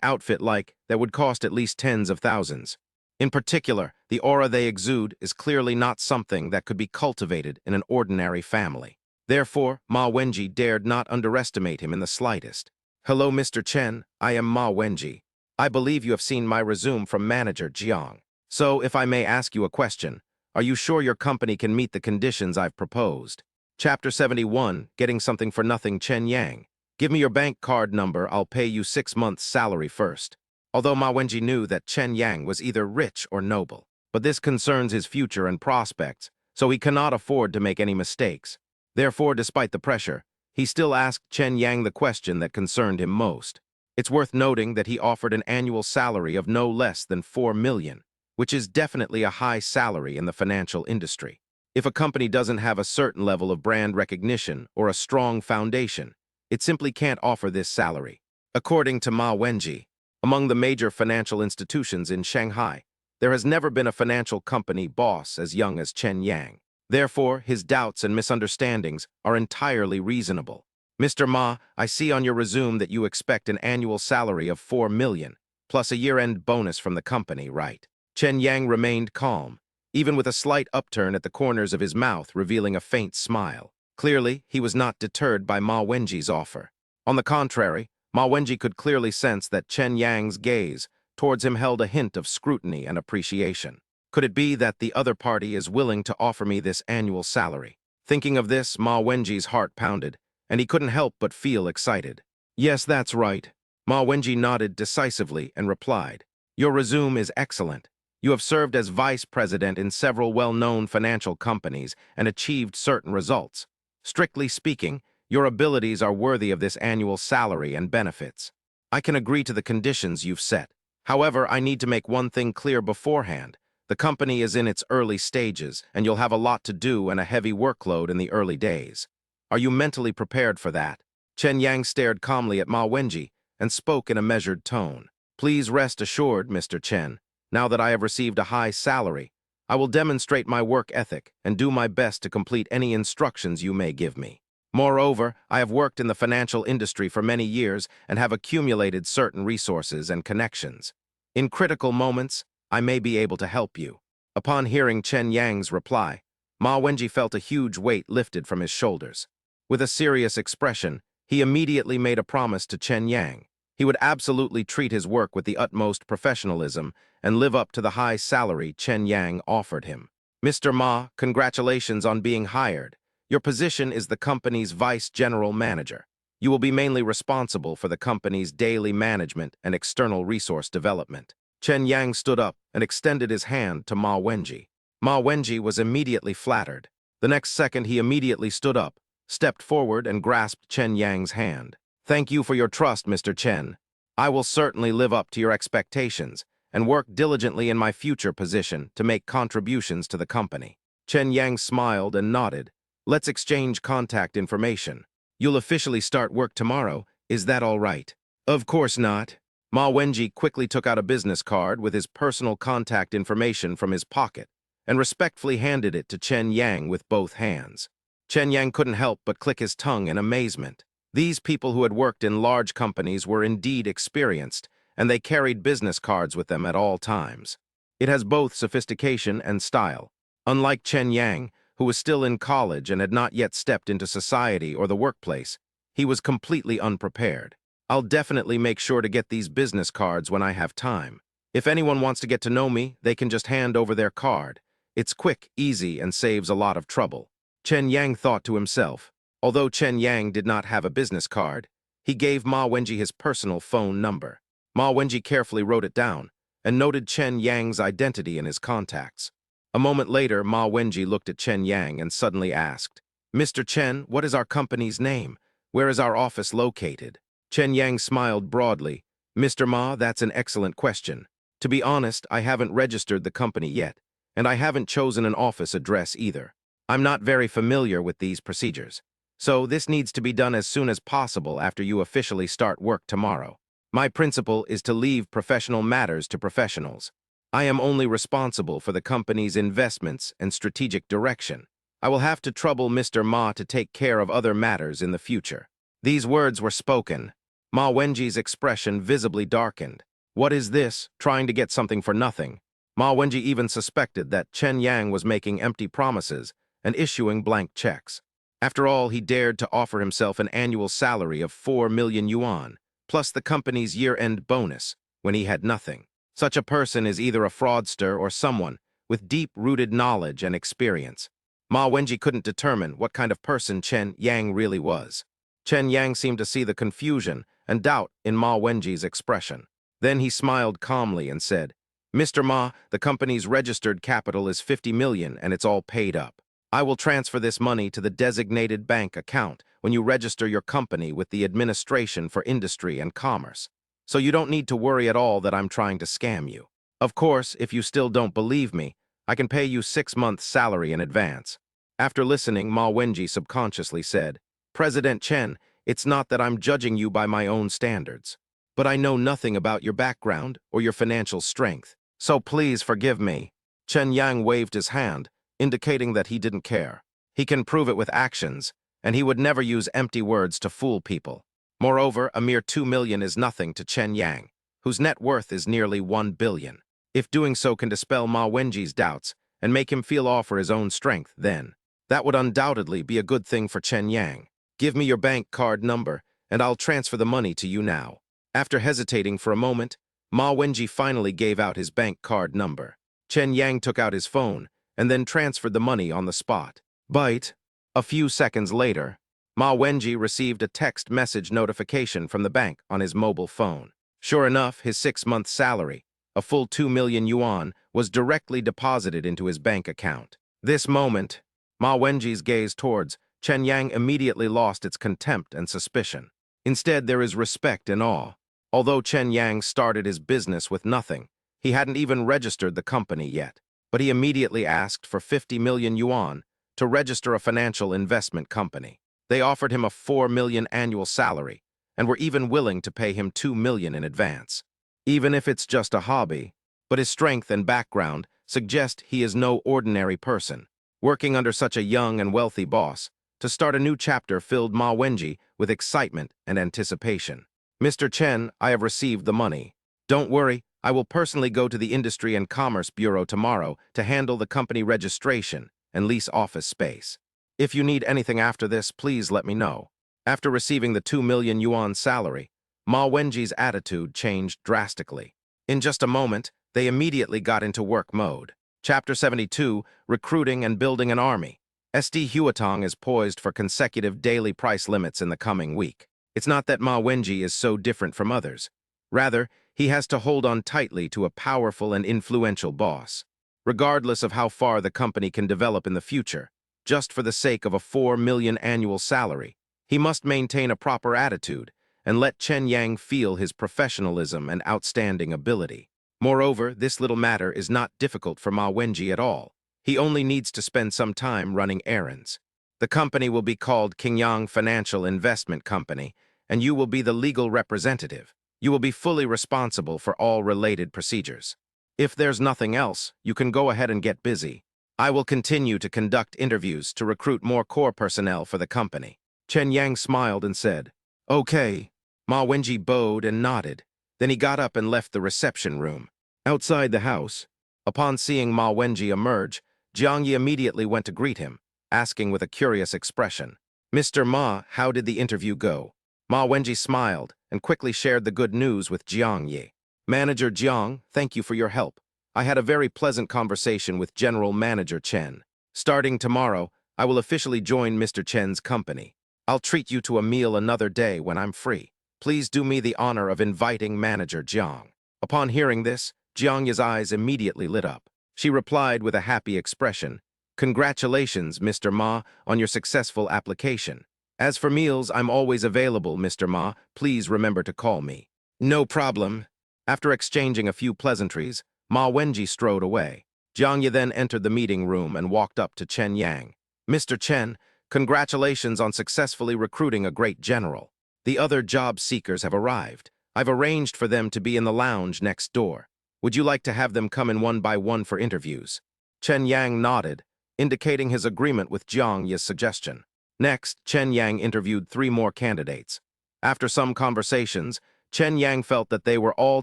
outfit that would cost at least tens of thousands. In particular, the aura they exude is clearly not something that could be cultivated in an ordinary family. Therefore, Ma Wenji dared not underestimate him in the slightest. "Hello, Mr. Chen, I am Ma Wenji. I believe you have seen my resume from manager Jiang. So, if I may ask you a question, are you sure your company can meet the conditions I've proposed?" Chapter 71, Getting Something for Nothing. Chen Yang. "Give me your bank card number, I'll pay you 6 months' salary first." Although Ma Wenji knew that Chen Yang was either rich or noble, but this concerns his future and prospects, so he cannot afford to make any mistakes. Therefore, despite the pressure, he still asked Chen Yang the question that concerned him most. It's worth noting that he offered an annual salary of no less than 4 million, which is definitely a high salary in the financial industry. If a company doesn't have a certain level of brand recognition or a strong foundation, it simply can't offer this salary. According to Ma Wenji, among the major financial institutions in Shanghai, there has never been a financial company boss as young as Chen Yang. Therefore, his doubts and misunderstandings are entirely reasonable. "Mr. Ma, I see on your resume that you expect an annual salary of 4 million, plus a year-end bonus from the company, right?" Chen Yang remained calm, even with a slight upturn at the corners of his mouth revealing a faint smile. Clearly, he was not deterred by Ma Wenji's offer. On the contrary, Ma Wenji could clearly sense that Chen Yang's gaze towards him held a hint of scrutiny and appreciation. Could it be that the other party is willing to offer me this annual salary? Thinking of this, Ma Wenji's heart pounded, and he couldn't help but feel excited. "Yes, that's right." Ma Wenji nodded decisively and replied, "Your resume is excellent. You have served as vice president in several well-known financial companies and achieved certain results. Strictly speaking, your abilities are worthy of this annual salary and benefits. I can agree to the conditions you've set. However, I need to make one thing clear beforehand. The company is in its early stages, and you'll have a lot to do and a heavy workload in the early days. Are you mentally prepared for that?" Chen Yang stared calmly at Ma Wenji and spoke in a measured tone. "Please rest assured, Mr. Chen, now that I have received a high salary, I will demonstrate my work ethic and do my best to complete any instructions you may give me. Moreover, I have worked in the financial industry for many years and have accumulated certain resources and connections. In critical moments, I may be able to help you." Upon hearing Chen Yang's reply, Ma Wenji felt a huge weight lifted from his shoulders. With a serious expression, he immediately made a promise to Chen Yang. He would absolutely treat his work with the utmost professionalism and live up to the high salary Chen Yang offered him. "Mr. Ma, congratulations on being hired. Your position is the company's vice general manager. You will be mainly responsible for the company's daily management and external resource development." Chen Yang stood up and extended his hand to Ma Wenji. Ma Wenji was immediately flattered. The next second, he immediately stood up, stepped forward, and grasped Chen Yang's hand. "Thank you for your trust, Mr. Chen. I will certainly live up to your expectations and work diligently in my future position to make contributions to the company." Chen Yang smiled and nodded. "Let's exchange contact information. You'll officially start work tomorrow, is that all right?" "Of course not." Ma Wenji quickly took out a business card with his personal contact information from his pocket and respectfully handed it to Chen Yang with both hands. Chen Yang couldn't help but click his tongue in amazement. These people who had worked in large companies were indeed experienced, and they carried business cards with them at all times. It has both sophistication and style. Unlike Chen Yang, who was still in college and had not yet stepped into society or the workplace, he was completely unprepared. "I'll definitely make sure to get these business cards when I have time. If anyone wants to get to know me, they can just hand over their card. It's quick, easy, and saves a lot of trouble." Chen Yang thought to himself. Although Chen Yang did not have a business card, he gave Ma Wenji his personal phone number. Ma Wenji carefully wrote it down and noted Chen Yang's identity in his contacts. A moment later, Ma Wenji looked at Chen Yang and suddenly asked, "Mr. Chen, what is our company's name? Where is our office located?" Chen Yang smiled broadly. "Mr. Ma, that's an excellent question. To be honest, I haven't registered the company yet, and I haven't chosen an office address either. I'm not very familiar with these procedures. So this needs to be done as soon as possible after you officially start work tomorrow. My principle is to leave professional matters to professionals. I am only responsible for the company's investments and strategic direction. I will have to trouble Mr. Ma to take care of other matters in the future. These words were spoken. Ma Wenji's expression visibly darkened. What is this, trying to get something for nothing? Ma Wenji even suspected that Chen Yang was making empty promises and issuing blank checks. After all, he dared to offer himself an annual salary of 4 million yuan, plus the company's year-end bonus, when he had nothing. Such a person is either a fraudster or someone with deep-rooted knowledge and experience. Ma Wenji couldn't determine what kind of person Chen Yang really was. Chen Yang seemed to see the confusion and doubt in Ma Wenji's expression. Then he smiled calmly and said, "Mr. Ma, the company's registered capital is 50 million and it's all paid up. I will transfer this money to the designated bank account when you register your company with the Administration for Industry and Commerce. So you don't need to worry at all that I'm trying to scam you. Of course, if you still don't believe me, I can pay you 6 months' salary in advance." After listening, Ma Wenji subconsciously said, "President Chen, it's not that I'm judging you by my own standards, but I know nothing about your background or your financial strength, so please forgive me." Chen Yang waved his hand, indicating that he didn't care. He can prove it with actions, and he would never use empty words to fool people. Moreover, a mere 2 million is nothing to Chen Yang, whose net worth is nearly 1 billion. If doing so can dispel Ma Wenji's doubts and make him feel awe for his own strength, then that would undoubtedly be a good thing for Chen Yang. "Give me your bank card number, and I'll transfer the money to you now." After hesitating for a moment, Ma Wenji finally gave out his bank card number. Chen Yang took out his phone and then transferred the money on the spot. But a few seconds later, Ma Wenji received a text message notification from the bank on his mobile phone. Sure enough, his 6-month salary, a full 2 million yuan, was directly deposited into his bank account. This moment, Ma Wenji's gaze towards Chen Yang immediately lost its contempt and suspicion. Instead, there is respect and awe. Although Chen Yang started his business with nothing, he hadn't even registered the company yet. But he immediately asked for 50 million yuan to register a financial investment company. They offered him a 4 million annual salary and were even willing to pay him 2 million in advance. Even if it's just a hobby, but his strength and background suggest he is no ordinary person. Working under such a young and wealthy boss, to start a new chapter filled Ma Wenji with excitement and anticipation. "Mr. Chen, I have received the money. Don't worry, I will personally go to the Industry and Commerce Bureau tomorrow to handle the company registration and lease office space. If you need anything after this, please let me know." After receiving the 2 million yuan salary, Ma Wenji's attitude changed drastically. In just a moment, they immediately got into work mode. Chapter 72, Recruiting and Building an Army. SD Huatong is poised for consecutive daily price limits in the coming week. It's not that Ma Wenji is so different from others. Rather, he has to hold on tightly to a powerful and influential boss. Regardless of how far the company can develop in the future, just for the sake of a 4 million annual salary, he must maintain a proper attitude and let Chen Yang feel his professionalism and outstanding ability. Moreover, this little matter is not difficult for Ma Wenji at all. He only needs to spend some time running errands. The company will be called Qingyang Financial Investment Company, and you will be the legal representative. You will be fully responsible for all related procedures. If there's nothing else, you can go ahead and get busy. I will continue to conduct interviews to recruit more core personnel for the company." Chen Yang smiled and said, "Okay." Ma Wenji bowed and nodded. Then he got up and left the reception room. Outside the house, upon seeing Ma Wenji emerge, Jiang Yi immediately went to greet him, asking with a curious expression, "Mr. Ma, how did the interview go?" Ma Wenji smiled and quickly shared the good news with Jiang Yi. "Manager Jiang, thank you for your help. I had a very pleasant conversation with General Manager Chen. Starting tomorrow, I will officially join Mr. Chen's company. I'll treat you to a meal another day when I'm free. Please do me the honor of inviting Manager Jiang." Upon hearing this, Jiang Yi's eyes immediately lit up. She replied with a happy expression, "Congratulations, Mr. Ma, on your successful application. As for meals, I'm always available, Mr. Ma. Please remember to call me." "No problem." After exchanging a few pleasantries, Ma Wenji strode away. Jiang Yi then entered the meeting room and walked up to Chen Yang. Mr. Chen, congratulations on successfully recruiting a great general. The other job seekers have arrived. I've arranged for them to be in the lounge next door. Would you like to have them come in one by one for interviews? Chen Yang nodded, indicating his agreement with Jiang Yi's suggestion. Next, Chen Yang interviewed 3 more candidates. After some conversations, Chen Yang felt that they were all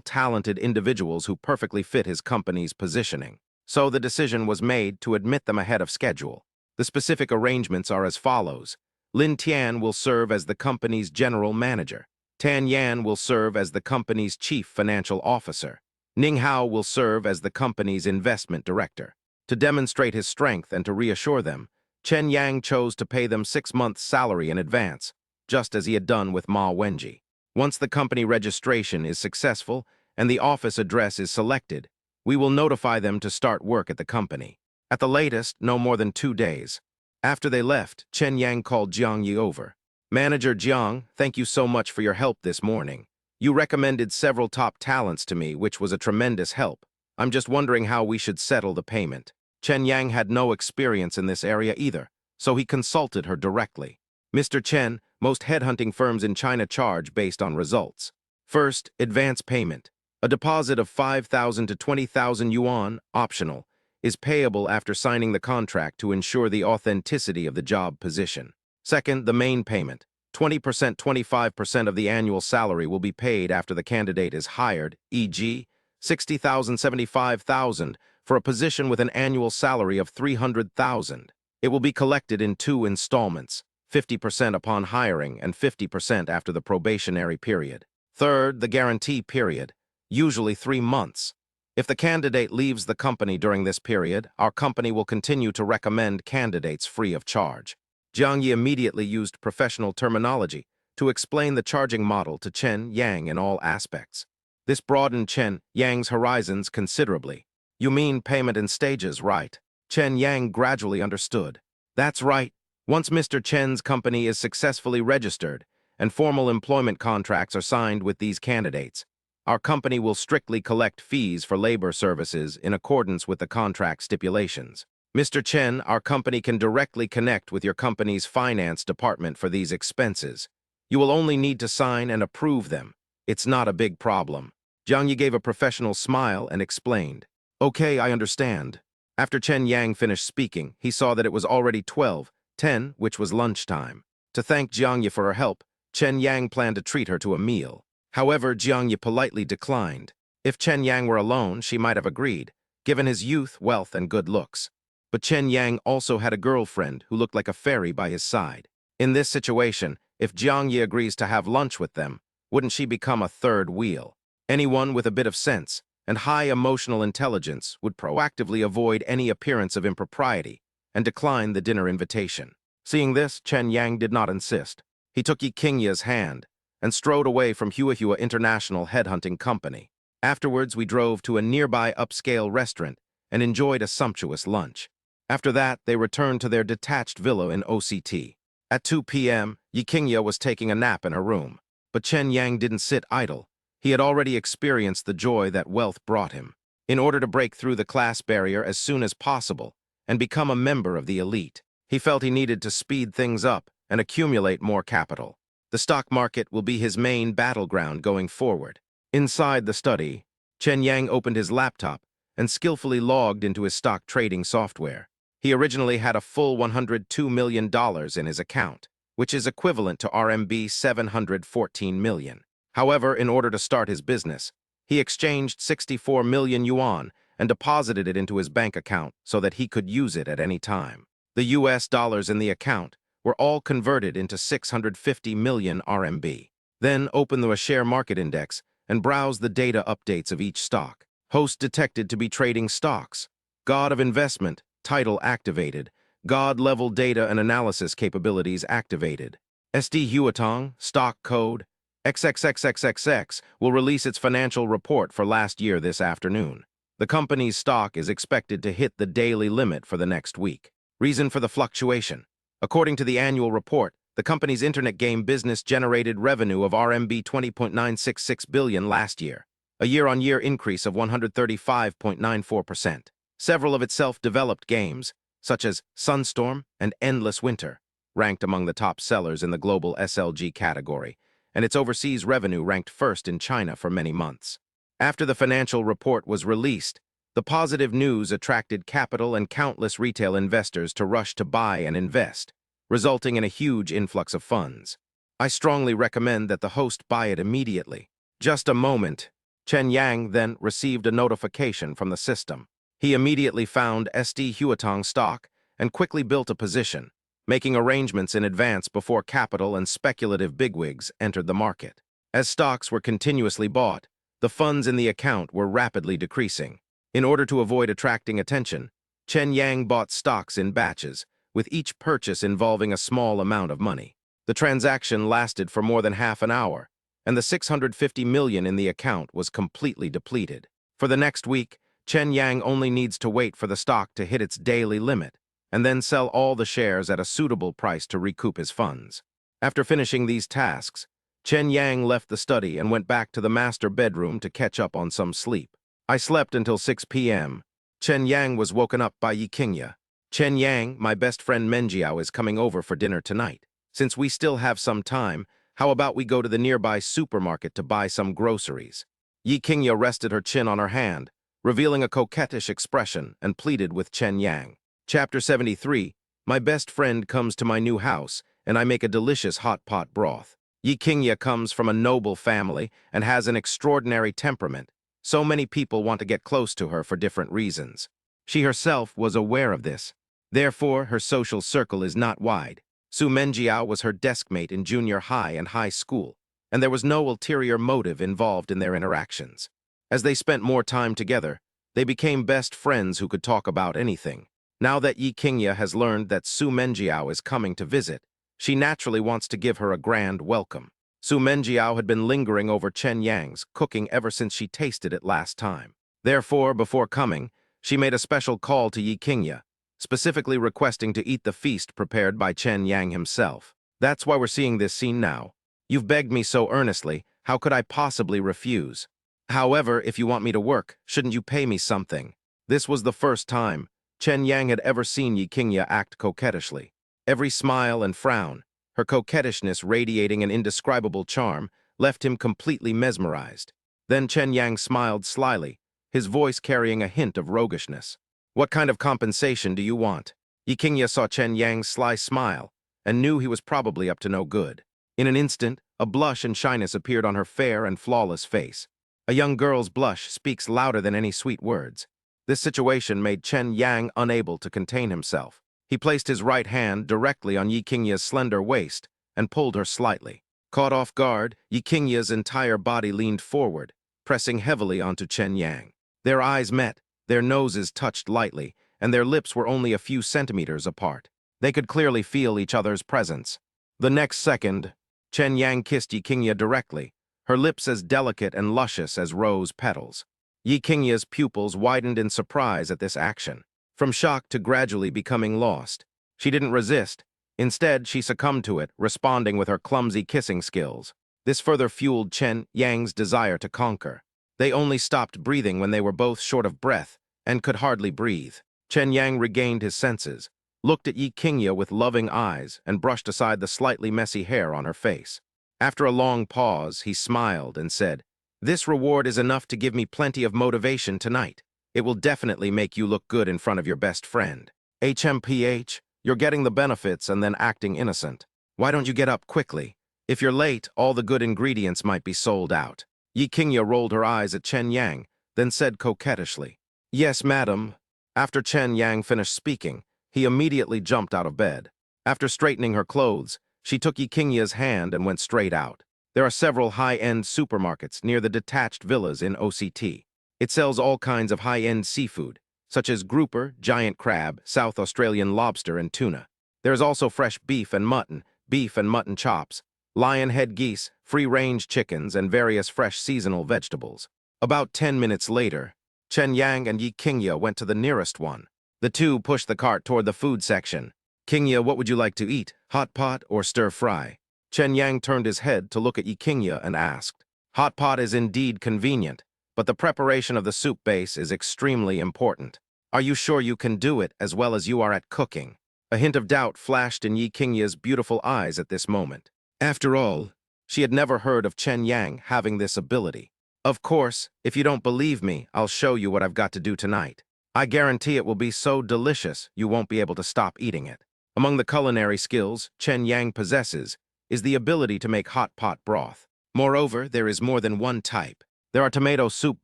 talented individuals who perfectly fit his company's positioning. So the decision was made to admit them ahead of schedule. The specific arrangements are as follows. Lin Tian will serve as the company's general manager. Tan Yan will serve as the company's chief financial officer. Ning Hao will serve as the company's investment director. To demonstrate his strength and to reassure them, Chen Yang chose to pay them 6 months' salary in advance, just as he had done with Ma Wenji. Once the company registration is successful and the office address is selected, we will notify them to start work at the company. At the latest, no more than 2 days. After they left, Chen Yang called Jiang Yi over. Manager Jiang, thank you so much for your help this morning. You recommended several top talents to me, which was a tremendous help. I'm just wondering how we should settle the payment. Chen Yang had no experience in this area either, so he consulted her directly. Mr. Chen, most headhunting firms in China charge based on results. First, advance payment. A deposit of 5,000 to 20,000 yuan, optional, is payable after signing the contract to ensure the authenticity of the job position. Second, the main payment. 20%, 25% of the annual salary will be paid after the candidate is hired, e.g., 60,000, 75,000, for a position with an annual salary of 300,000. It will be collected in 2 installments, 50% upon hiring and 50% after the probationary period. Third, the guarantee period, usually 3 months. If the candidate leaves the company during this period, our company will continue to recommend candidates free of charge. Jiang Yi immediately used professional terminology to explain the charging model to Chen Yang in all aspects. This broadened Chen Yang's horizons considerably. You mean payment in stages, right? Chen Yang gradually understood. That's right. Once Mr. Chen's company is successfully registered and formal employment contracts are signed with these candidates, our company will strictly collect fees for labor services in accordance with the contract stipulations. Mr. Chen, our company can directly connect with your company's finance department for these expenses. You will only need to sign and approve them. It's not a big problem. Jiang Yi gave a professional smile and explained. Okay, I understand. After Chen Yang finished speaking, he saw that it was already 12:10, which was lunchtime. To thank Jiang Yi for her help, Chen Yang planned to treat her to a meal. However, Jiang Yi politely declined. If Chen Yang were alone, she might have agreed, given his youth, wealth, and good looks. But Chen Yang also had a girlfriend who looked like a fairy by his side. In this situation, if Jiang Yi agrees to have lunch with them, wouldn't she become a third wheel? Anyone with a bit of sense and high emotional intelligence would proactively avoid any appearance of impropriety and decline the dinner invitation. Seeing this, Chen Yang did not insist. He took Yi Qingya's hand and strode away from Huahua International Headhunting Company. Afterwards, we drove to a nearby upscale restaurant and enjoyed a sumptuous lunch. After that, they returned to their detached villa in OCT. At 2 p.m., Yi Qingya was taking a nap in her room. But Chen Yang didn't sit idle. He had already experienced the joy that wealth brought him. In order to break through the class barrier as soon as possible and become a member of the elite, he felt he needed to speed things up and accumulate more capital. The stock market will be his main battleground going forward. Inside the study, Chen Yang opened his laptop and skillfully logged into his stock trading software. He originally had a full $102 million in his account, which is equivalent to RMB 714 million. However, in order to start his business, he exchanged 64 million yuan and deposited it into his bank account so that he could use it at any time. The US dollars in the account were all converted into 650 million RMB. Then open the share market index and browse the data updates of each stock. Host detected to be trading stocks. God of investment, title activated. God-level data and analysis capabilities activated. SD Huatong, stock code, XXXXXX will release its financial report for last year this afternoon. The company's stock is expected to hit the daily limit for the next week. Reason for the fluctuation. According to the annual report, the company's internet game business generated revenue of RMB 20.966 billion last year, a year-on-year increase of 135.94%. Several of its self-developed games, such as Sunstorm and Endless Winter, ranked among the top sellers in the global SLG category, and its overseas revenue ranked first in China for many months. After the financial report was released, the positive news attracted capital and countless retail investors to rush to buy and invest, resulting in a huge influx of funds. I strongly recommend that the host buy it immediately. Just a moment. Chen Yang then received a notification from the system. He immediately found SD Huatong stock and quickly built a position, making arrangements in advance before capital and speculative bigwigs entered the market. As stocks were continuously bought, the funds in the account were rapidly decreasing. In order to avoid attracting attention, Chen Yang bought stocks in batches, with each purchase involving a small amount of money. The transaction lasted for more than half an hour, and the 650 million in the account was completely depleted. For the next week, Chen Yang only needs to wait for the stock to hit its daily limit, and then sell all the shares at a suitable price to recoup his funds. After finishing these tasks, Chen Yang left the study and went back to the master bedroom to catch up on some sleep. I slept until 6 p.m. Chen Yang was woken up by Yi Qingye. Chen Yang, my best friend Menjiao, is coming over for dinner tonight. Since we still have some time, how about we go to the nearby supermarket to buy some groceries? Yi Qingye rested her chin on her hand, revealing a coquettish expression, and pleaded with Chen Yang. Chapter 73, my best friend comes to my new house, and I make a delicious hot pot broth. Yi Qingye comes from a noble family and has an extraordinary temperament. So many people want to get close to her for different reasons. She herself was aware of this. Therefore, her social circle is not wide. Su Menjiao was her deskmate in junior high and high school, and there was no ulterior motive involved in their interactions. As they spent more time together, they became best friends who could talk about anything. Now that Yi Qingye has learned that Su Menjiao is coming to visit, she naturally wants to give her a grand welcome. Su Menjiao had been lingering over Chen Yang's cooking ever since she tasted it last time. Therefore, before coming, she made a special call to Yi Qingye, specifically requesting to eat the feast prepared by Chen Yang himself. That's why we're seeing this scene now. You've begged me so earnestly, how could I possibly refuse? However, if you want me to work, shouldn't you pay me something? This was the first time Chen Yang had ever seen Yi Qingye act coquettishly. Every smile and frown, her coquettishness radiating an indescribable charm, left him completely mesmerized. Then Chen Yang smiled slyly, his voice carrying a hint of roguishness. What kind of compensation do you want? Yi Qingye saw Chen Yang's sly smile and knew he was probably up to no good. In an instant, a blush and shyness appeared on her fair and flawless face. A young girl's blush speaks louder than any sweet words. This situation made Chen Yang unable to contain himself. He placed his right hand directly on Yi Qingye's slender waist and pulled her slightly. Caught off guard, Yi Qingye's entire body leaned forward, pressing heavily onto Chen Yang. Their eyes met, their noses touched lightly, and their lips were only a few centimeters apart. They could clearly feel each other's presence. The next second, Chen Yang kissed Yi Qingye directly, her lips as delicate and luscious as rose petals. Yi Qingye's pupils widened in surprise at this action. From shock to gradually becoming lost, she didn't resist. Instead, she succumbed to it, responding with her clumsy kissing skills. This further fueled Chen Yang's desire to conquer. They only stopped breathing when they were both short of breath and could hardly breathe. Chen Yang regained his senses, looked at Yi Qingye with loving eyes, and brushed aside the slightly messy hair on her face. After a long pause, he smiled and said, "This reward is enough to give me plenty of motivation tonight. It will definitely make you look good in front of your best friend. HMPH, you're getting the benefits and then acting innocent. Why don't you get up quickly? If you're late, all the good ingredients might be sold out." Yi Qingye rolled her eyes at Chen Yang, then said coquettishly, "Yes, madam." After Chen Yang finished speaking, he immediately jumped out of bed. After straightening her clothes, she took Yi Qingye's hand and went straight out. There are several high-end supermarkets near the detached villas in OCT. It sells all kinds of high-end seafood, such as grouper, giant crab, South Australian lobster, and tuna. There is also fresh beef and mutton chops, lion head geese, free-range chickens, and various fresh seasonal vegetables. About 10 minutes later, Chen Yang and Yi Qingye went to the nearest one. The two pushed the cart toward the food section. "Qingye, what would you like to eat, hot pot or stir-fry?" Chen Yang turned his head to look at Yi Qingye and asked. "Hot pot is indeed convenient, but the preparation of the soup base is extremely important. Are you sure you can do it as well as you are at cooking? A hint of doubt flashed in Yi Qingya's beautiful eyes at this moment. After all, she had never heard of Chen Yang having this ability. Of course, if you don't believe me, I'll show you what I've got to do tonight. I guarantee it will be so delicious you won't be able to stop eating it. Among the culinary skills Chen Yang possesses is the ability to make hot pot broth. Moreover, there is more than one type. There are tomato soup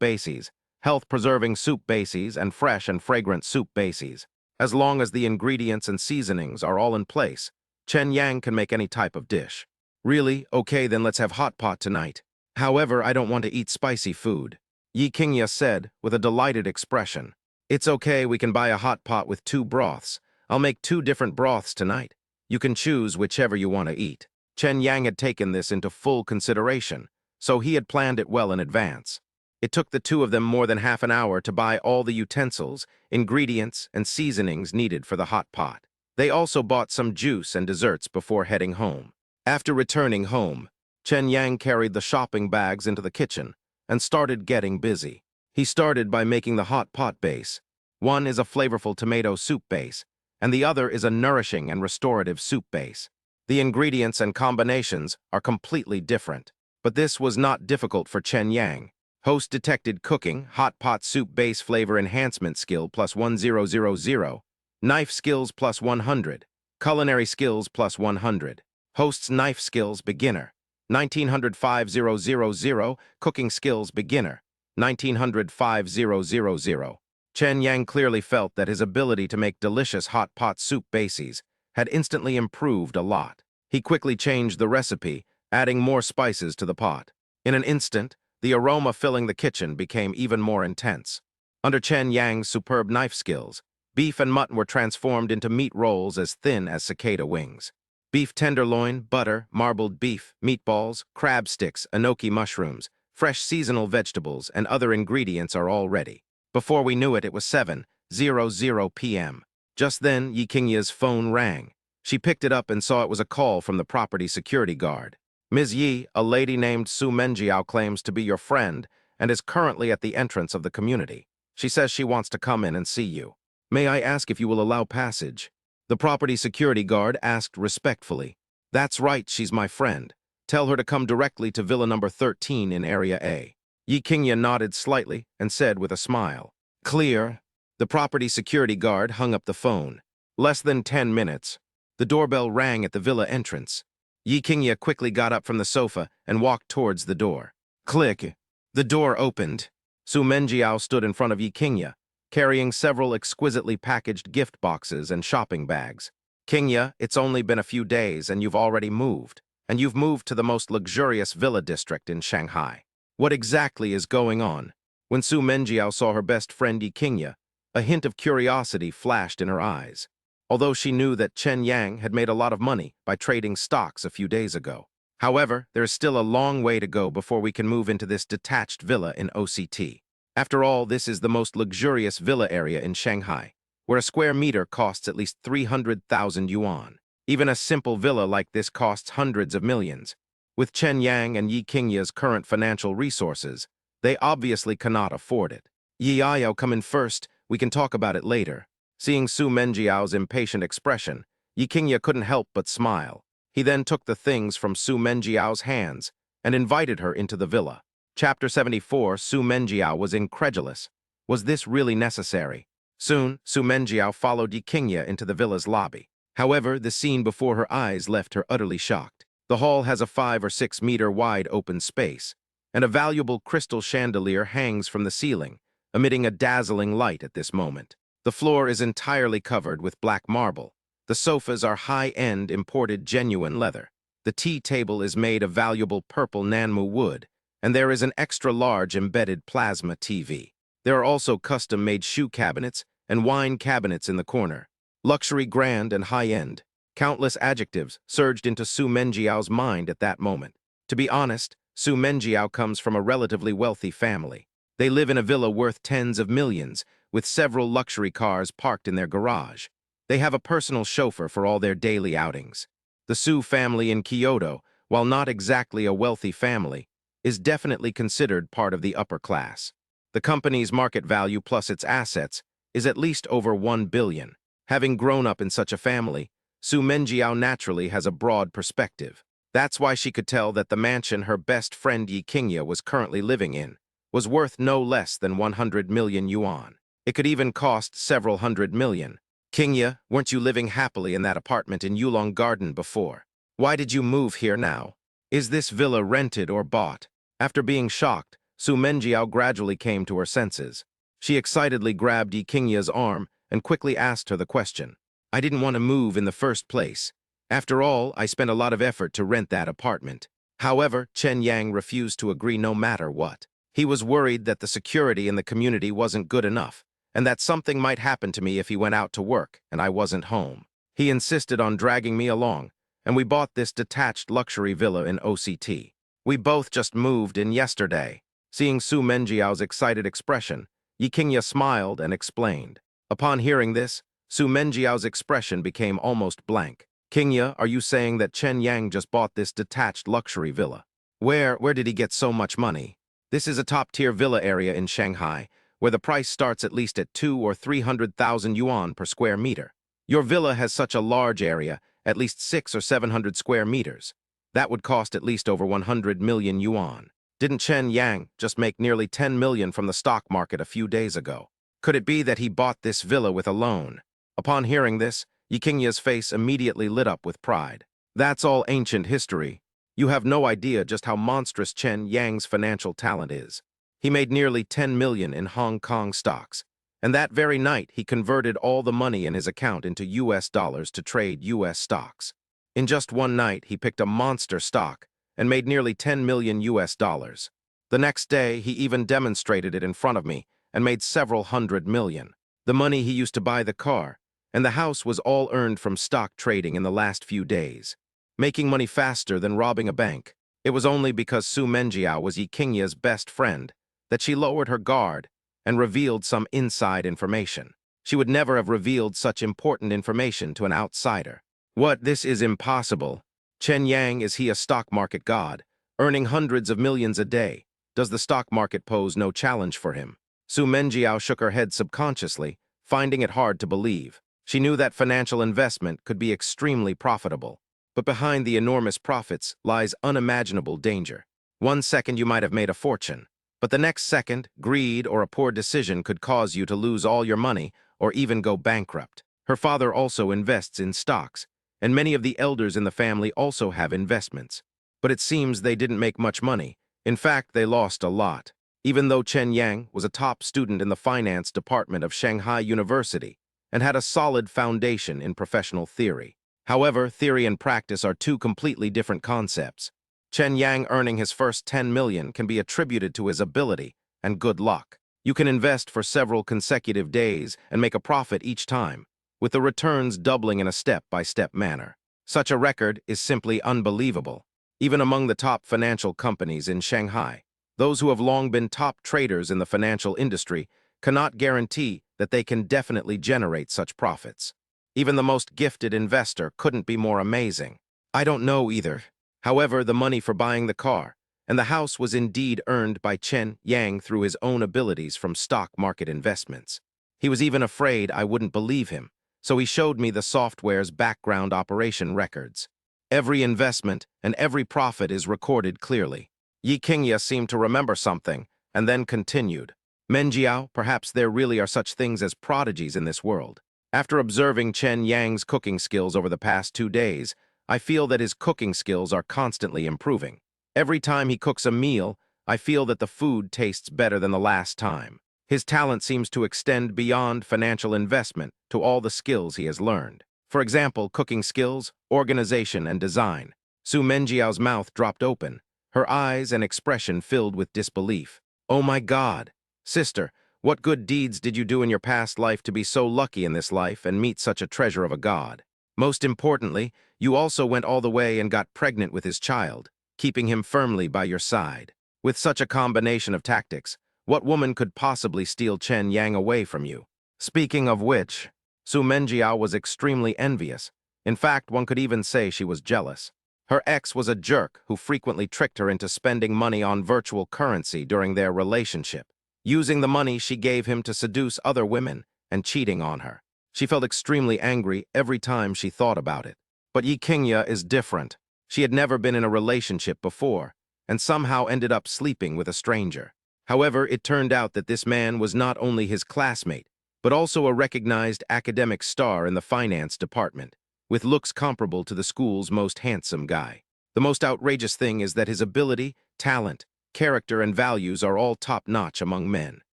bases, health-preserving soup bases, and fresh and fragrant soup bases. As long as the ingredients and seasonings are all in place, Chen Yang can make any type of dish. Really? Okay, then let's have hot pot tonight. However, I don't want to eat spicy food, Yi Qingya said with a delighted expression. It's okay, we can buy a hot pot with 2 broths. I'll make 2 different broths tonight. You can choose whichever you want to eat. Chen Yang had taken this into full consideration, so he had planned it well in advance. It took the 2 of them more than half an hour to buy all the utensils, ingredients, and seasonings needed for the hot pot. They also bought some juice and desserts before heading home. After returning home, Chen Yang carried the shopping bags into the kitchen and started getting busy. He started by making the hot pot base. One is a flavorful tomato soup base, and the other is a nourishing and restorative soup base. The ingredients and combinations are completely different, but this was not difficult for Chen Yang. Host detected cooking, hot pot soup base flavor enhancement skill plus 1000, knife skills plus 100, culinary skills plus 100. Host's knife skills beginner, 1900 5000, cooking skills beginner, 1900 5000. Chen Yang clearly felt that his ability to make delicious hot pot soup bases had instantly improved a lot. He quickly changed the recipe, adding more spices to the pot. In an instant, the aroma filling the kitchen became even more intense. Under Chen Yang's superb knife skills, beef and mutton were transformed into meat rolls as thin as cicada wings. Beef tenderloin, butter, marbled beef, meatballs, crab sticks, enoki mushrooms, fresh seasonal vegetables, and other ingredients are all ready. Before we knew it, it was 7:00 p.m. Just then, Yi Qingya's phone rang. She picked it up and saw it was a call from the property security guard. Ms. Yi, a lady named Su Menjiao claims to be your friend and is currently at the entrance of the community. She says she wants to come in and see you. May I ask if you will allow passage? The property security guard asked respectfully. That's right, she's my friend. Tell her to come directly to Villa number 13 in Area A. Yi Qingya nodded slightly and said with a smile, Clear. The property security guard hung up the phone. Less than 10 minutes. The doorbell rang at the villa entrance. Yi Qingya quickly got up from the sofa and walked towards the door. Click. The door opened. Su Menjiao stood in front of Yi Qingya, carrying several exquisitely packaged gift boxes and shopping bags. Qingya, it's only been a few days and you've already moved. And you've moved to the most luxurious villa district in Shanghai. What exactly is going on? When Su Menjiao saw her best friend Yi Qingya, a hint of curiosity flashed in her eyes. Although she knew that Chen Yang had made a lot of money by trading stocks a few days ago. However, there is still a long way to go before we can move into this detached villa in OCT. After all, this is the most luxurious villa area in Shanghai, where a square meter costs at least 300,000 yuan. Even a simple villa like this costs hundreds of millions. With Chen Yang and Yi Qingya's current financial resources, they obviously cannot afford it. Yi Yao, come in first, we can talk about it later. Seeing Su Menjiao's impatient expression, Yi Qingya couldn't help but smile. He then took the things from Su Menjiao's hands and invited her into the villa. Chapter 74, Su Menjiao was incredulous. Was this really necessary? Soon, Su Menjiao followed Yi Qingya into the villa's lobby. However, the scene before her eyes left her utterly shocked. The hall has a 5 or 6 meter wide open space, and a valuable crystal chandelier hangs from the ceiling, emitting a dazzling light at this moment. The floor is entirely covered with black marble. The sofas are high-end imported genuine leather. The tea table is made of valuable purple Nanmu wood, and there is an extra-large embedded plasma TV. There are also custom-made shoe cabinets and wine cabinets in the corner. Luxury, grand, and high-end. Countless adjectives surged into Su Menjiao's mind at that moment. To be honest, Su Menjiao comes from a relatively wealthy family. They live in a villa worth tens of millions, with several luxury cars parked in their garage. They have a personal chauffeur for all their daily outings. The Su family in Kyoto, while not exactly a wealthy family, is definitely considered part of the upper class. The company's market value plus its assets is at least over 1 billion. Having grown up in such a family, Su Menjiao naturally has a broad perspective. That's why she could tell that the mansion her best friend Yi Qingye was currently living in was worth no less than 100 million yuan. It could even cost several hundred million. Qingye, weren't you living happily in that apartment in Yulong Garden before? Why did you move here now? Is this villa rented or bought? After being shocked, Su Menjiao gradually came to her senses. She excitedly grabbed Yi Qingye's arm and quickly asked her the question. I didn't want to move in the first place. After all, I spent a lot of effort to rent that apartment. However, Chen Yang refused to agree no matter what. He was worried that the security in the community wasn't good enough, and that something might happen to me if he went out to work and I wasn't home. He insisted on dragging me along, and we bought this detached luxury villa in OCT. We both just moved in yesterday. Seeing Su Menjiao's excited expression, Yi Qingye smiled and explained. Upon hearing this, Su Menjiao's expression became almost blank. Qingye, are you saying that Chen Yang just bought this detached luxury villa? Where did he get so much money? This is a top-tier villa area in Shanghai, where the price starts at least at 200,000 or 300,000 yuan per square meter. Your villa has such a large area, at least 600 or 700 square meters. That would cost at least over 100 million yuan. Didn't Chen Yang just make nearly 10 million from the stock market a few days ago? Could it be that he bought this villa with a loan? Upon hearing this, Yi Qingye's face immediately lit up with pride. That's all ancient history. You have no idea just how monstrous Chen Yang's financial talent is. He made nearly 10 million in Hong Kong stocks, and that very night he converted all the money in his account into US dollars to trade US stocks. In just one night, he picked a monster stock and made nearly 10 million US dollars. The next day, he even demonstrated it in front of me and made several hundred million. The money he used to buy the car and the house was all earned from stock trading in the last few days, making money faster than robbing a bank. It was only because Su Menjiao was Yi Qingye's best friend that she lowered her guard and revealed some inside information. She would never have revealed such important information to an outsider. What? This is impossible. Chen Yang, is he a stock market god, earning hundreds of millions a day? Does the stock market pose no challenge for him? Su Menjiao shook her head subconsciously, finding it hard to believe. She knew that financial investment could be extremely profitable, but behind the enormous profits lies unimaginable danger. 1 second you might have made a fortune, but the next second, greed or a poor decision could cause you to lose all your money or even go bankrupt. Her father also invests in stocks, and many of the elders in the family also have investments. But it seems they didn't make much money. In fact, they lost a lot. Even though Chen Yang was a top student in the finance department of Shanghai University and had a solid foundation in professional theory. However, theory and practice are two completely different concepts. Chen Yang earning his first 10 million can be attributed to his ability and good luck. You can invest for several consecutive days and make a profit each time, with the returns doubling in a step-by-step manner. Such a record is simply unbelievable. Even among the top financial companies in Shanghai, those who have long been top traders in the financial industry cannot guarantee that they can definitely generate such profits. Even the most gifted investor couldn't be more amazing. I don't know either. However, the money for buying the car and the house was indeed earned by Chen Yang through his own abilities from stock market investments. He was even afraid I wouldn't believe him, so he showed me the software's background operation records. Every investment and every profit is recorded clearly. Yi Qingye seemed to remember something and then continued. Menjiao, perhaps there really are such things as prodigies in this world. After observing Chen Yang's cooking skills over the past 2 days, I feel that his cooking skills are constantly improving. Every time he cooks a meal, I feel that the food tastes better than the last time. His talent seems to extend beyond financial investment to all the skills he has learned. For example, cooking skills, organization, and design. Su Menjiao's mouth dropped open, her eyes and expression filled with disbelief. Oh my God! Sister, what good deeds did you do in your past life to be so lucky in this life and meet such a treasure of a god? Most importantly, you also went all the way and got pregnant with his child, keeping him firmly by your side. With such a combination of tactics, what woman could possibly steal Chen Yang away from you? Speaking of which, Su Menjiao was extremely envious. In fact, one could even say she was jealous. Her ex was a jerk who frequently tricked her into spending money on virtual currency during their relationship, using the money she gave him to seduce other women and cheating on her. She felt extremely angry every time she thought about it. But Yi Qingye is different. She had never been in a relationship before, and somehow ended up sleeping with a stranger. However, it turned out that this man was not only his classmate, but also a recognized academic star in the finance department, with looks comparable to the school's most handsome guy. The most outrageous thing is that his ability, talent, character, and values are all top-notch among men.